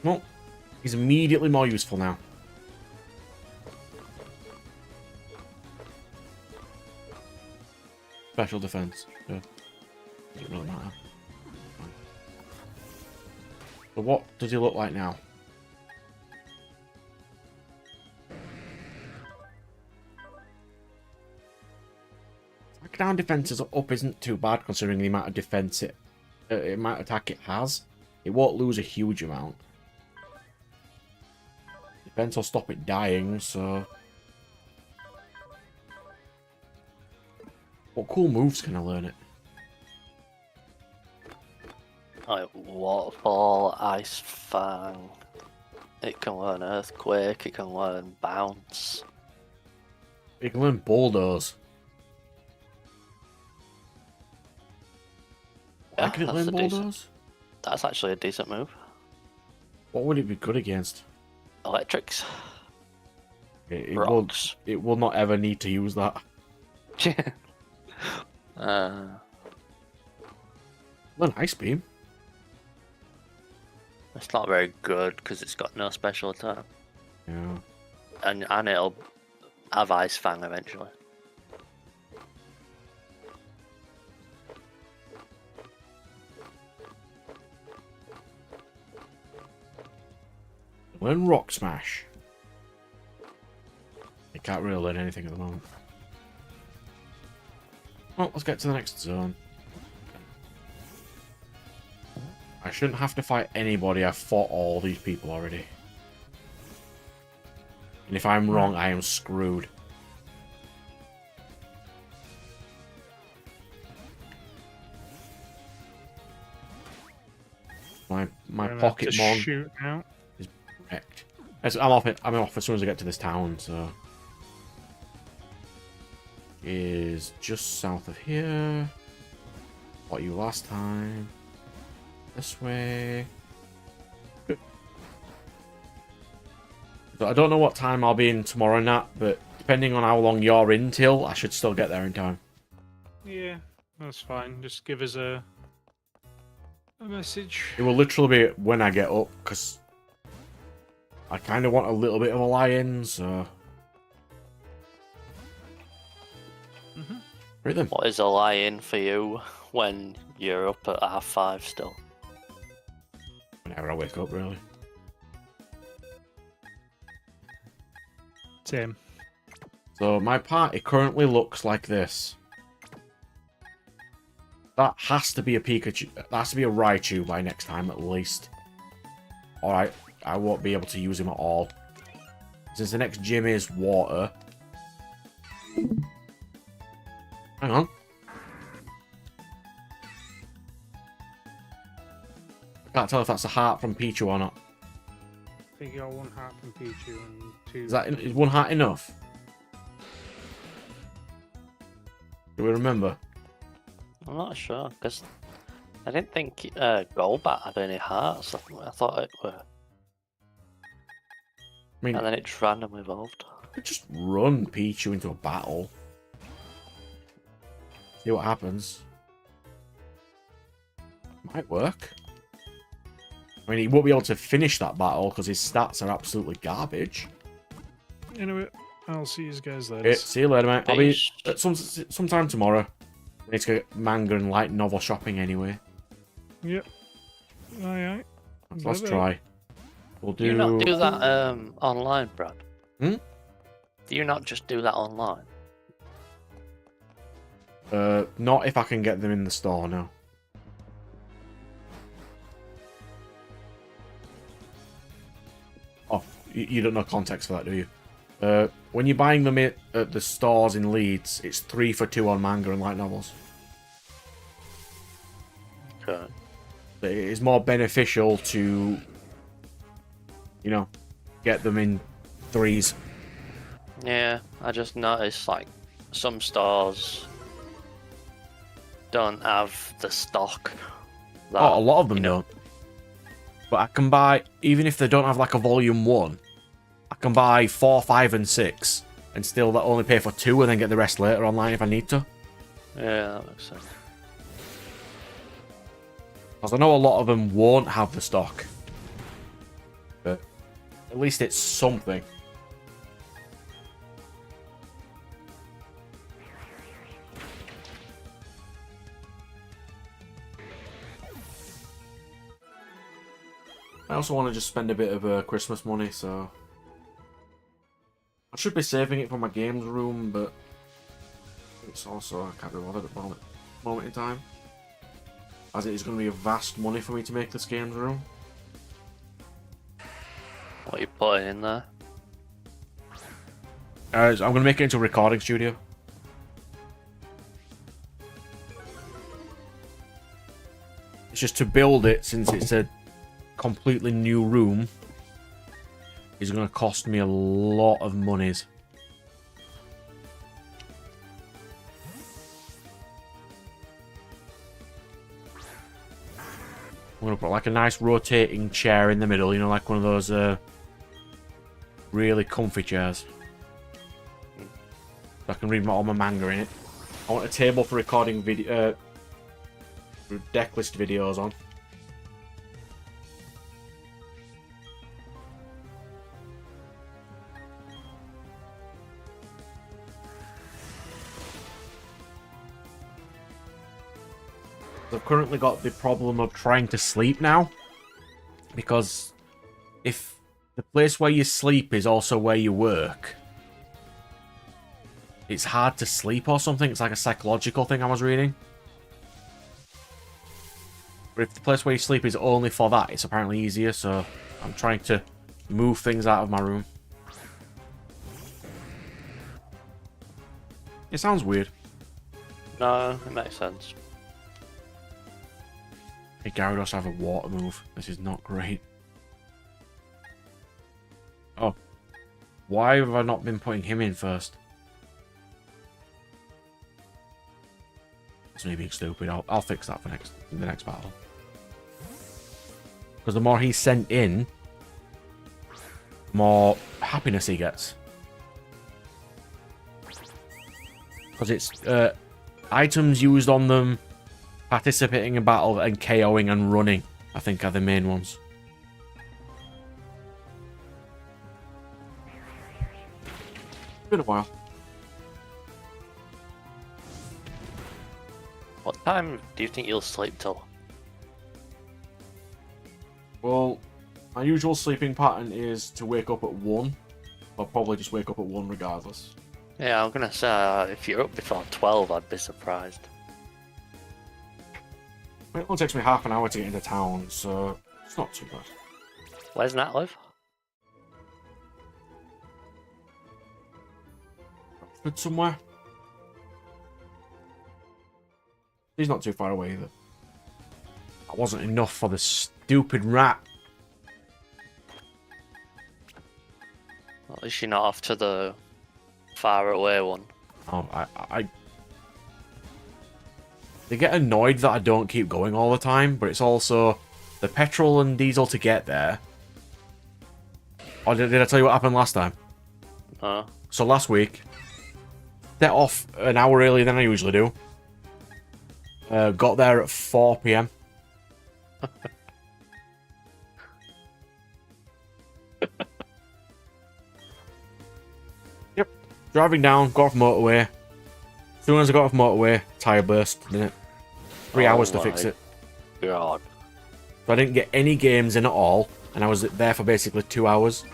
Well, he's immediately more useful now. Special defense. So doesn't really matter. So what does he look like now? Down defenses up isn't too bad considering the amount of defense amount of attack it has. It won't lose a huge amount. Defense will stop it dying, so. What cool moves can I learn it? Like Waterfall, Ice Fang. It can learn Earthquake, it can learn Bounce. You can learn Bulldoze. Yeah, I can that's learn a decent. Bulldoze? That's actually a decent move. What would it be good against? Electrics. It will not ever need to use that. Learn Ice Beam. It's not very good because it's got no special attack. Yeah. And it'll have Ice Fang eventually. Learn Rock Smash. I can't really learn anything at the moment. Well, let's get to the next zone. I shouldn't have to fight anybody. I've fought all these people already. And if I'm wrong, I am screwed. My Pokémon shoot out. is wrecked. I'm off as soon as I get to this town, so. Is just south of here. Fought you last time. This way. So I don't know what time I'll be in tomorrow, Nat, but depending on how long you're in till, I should still get there in time. Yeah, that's fine. Just give us a message. It will literally be when I get up, because I kind of want a little bit of a lie-in, so. Right then. What is a lie-in for you when you're up at 5:30 still? Whenever I wake up, really. Same. So my party currently looks like this. That has to be a Pikachu. That has to be a Raichu by next time at least. Alright, I won't be able to use him at all. Since the next gym is water. Hang on. I can't tell if that's a heart from Pichu or not. I think you got 1 heart from Pichu and 2. Is 1 heart enough? Do we remember? I'm not sure, because I didn't think Golbat had any hearts. I thought it were. I mean, And then it just randomly evolved. could just run Pichu into a battle. See what happens. Might work. I mean, he won't be able to finish that battle because his stats are absolutely garbage. Anyway, I'll see you guys later. See you later, mate. I'll be Peace. sometime tomorrow. I need to get manga and light novel shopping anyway. Yep. Aye. So let's try. We'll do. Do you not do that online, Brad? Hmm? Do you not just do that online? Not if I can get them in the store, no. Oh, you don't know context for that, do you? When you're buying them at the stores in Leeds, it's 3 for 2 on manga and light novels. Okay. It is more beneficial to, you know, get them in 3s. Yeah, I just noticed like some stores don't have the stock. That, Oh, a lot of them you know, don't. But I can buy, even if they don't have like a volume 1, I can buy 4, 5, and 6 and still only pay for 2 and then get the rest later online if I need to. Yeah, that makes sense. Because I know a lot of them won't have the stock. But at least it's something. I also want to just spend a bit of Christmas money, so I should be saving it for my games room, but it's also, I can't be bothered at the moment in time, as it is going to be a vast money for me to make this games room. What are you putting in there? I'm going to make it into a recording studio. It's just to build it, since it's a completely new room, is going to cost me a lot of monies. I'm going to put like a nice rotating chair in the middle, you know, like one of those really comfy chairs. So I can read all my manga in it. I want a table for recording video, deck list videos on. I've currently got the problem of trying to sleep now, because if the place where you sleep is also where you work, it's hard to sleep or something. It's like a psychological thing I was reading. But if the place where you sleep is only for that, it's apparently easier, so I'm trying to move things out of my room. It sounds weird. No, it makes sense. Hey, Gyarados, have a water move. This is not great. Oh. Why have I not been putting him in first? That's me being stupid. I'll fix that for the next battle. Because the more he's sent in, the more happiness he gets. Because it's items used on them, participating in battle, and KOing and running, I think, are the main ones. Been a while. What time do you think you'll sleep till? Well, my usual sleeping pattern is to wake up at 1. I'll probably just wake up at 1 regardless. Yeah, I'm gonna say if you're up before 12, I'd be surprised. It only takes me half an hour to get into town, so it's not too bad. Where's Nat live? But somewhere. He's not too far away either. That wasn't enough for the stupid rat. At least you're not off to the far away one. Oh, They get annoyed that I don't keep going all the time, but it's also the petrol and diesel to get there. Oh, did I tell you what happened last time? So last week, set off an hour earlier than I usually do. Got there at 4 PM. Yep. Driving down, got off motorway. As soon as I got off motorway, tyre burst, didn't it? 3 hours to fix it. God. So I didn't get any games in at all, and I was there for basically 2 hours.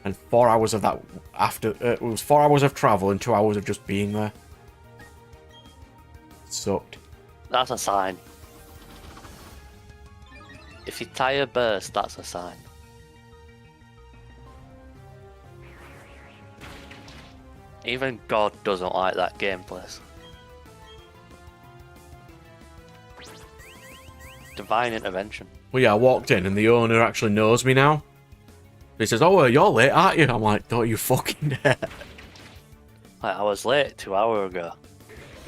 And 4 hours of that after... it was 4 hours of travel and 2 hours of just being there. It sucked. That's a sign. If your tyre bursts, that's a sign. Even God doesn't like that gameplay. Divine intervention. Well, yeah, I walked in and the owner actually knows me now. He says, "Oh, you're late, aren't you?" I'm like, "Don't you fucking dare." Like, I was late 2 hours ago.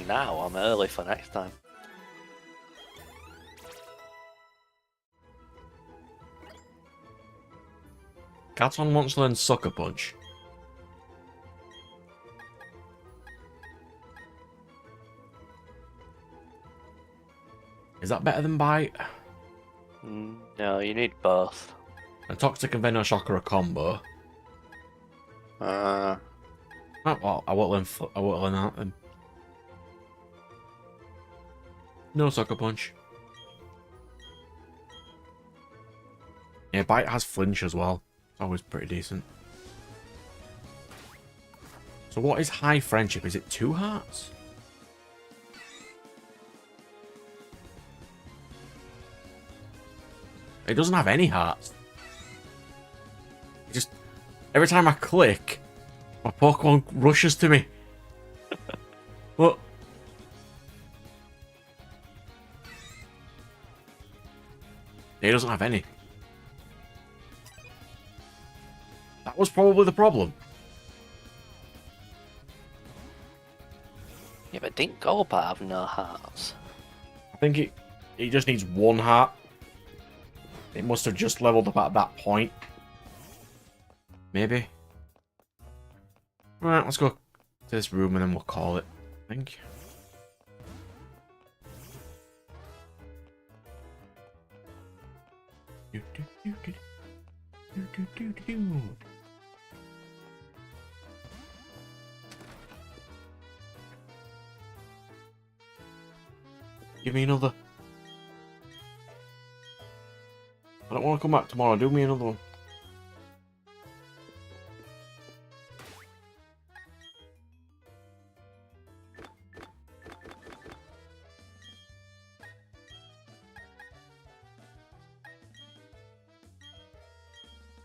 Now I'm early for next time. Katon wants to learn Sucker Punch. Is that better than Bite? No, you need both. A Toxic and Venoshock are a combo. Uh, Oh, well, I won't learn that then. No Sucker Punch. Yeah, Bite has Flinch as well. It's always pretty decent. So what is High Friendship? Is it 2 hearts? It doesn't have any hearts. It just... every time I click, my Pokemon rushes to me. What? It doesn't have any. That was probably the problem. yeah, but didn't Golbat have no hearts? I think it just needs 1 heart. It must have just leveled up at that point. Maybe. Right, let's go to this room and then we'll call it, I think. Give me another. I don't want to come back tomorrow. Do me another one.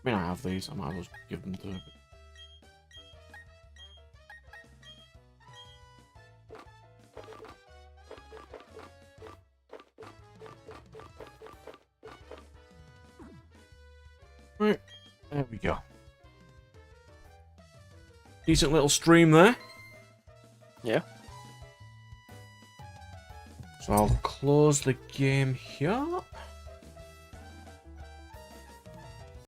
I mean, I have these. I might as well give them to. Right, there we go. Decent little stream there. Yeah. So I'll close the game here.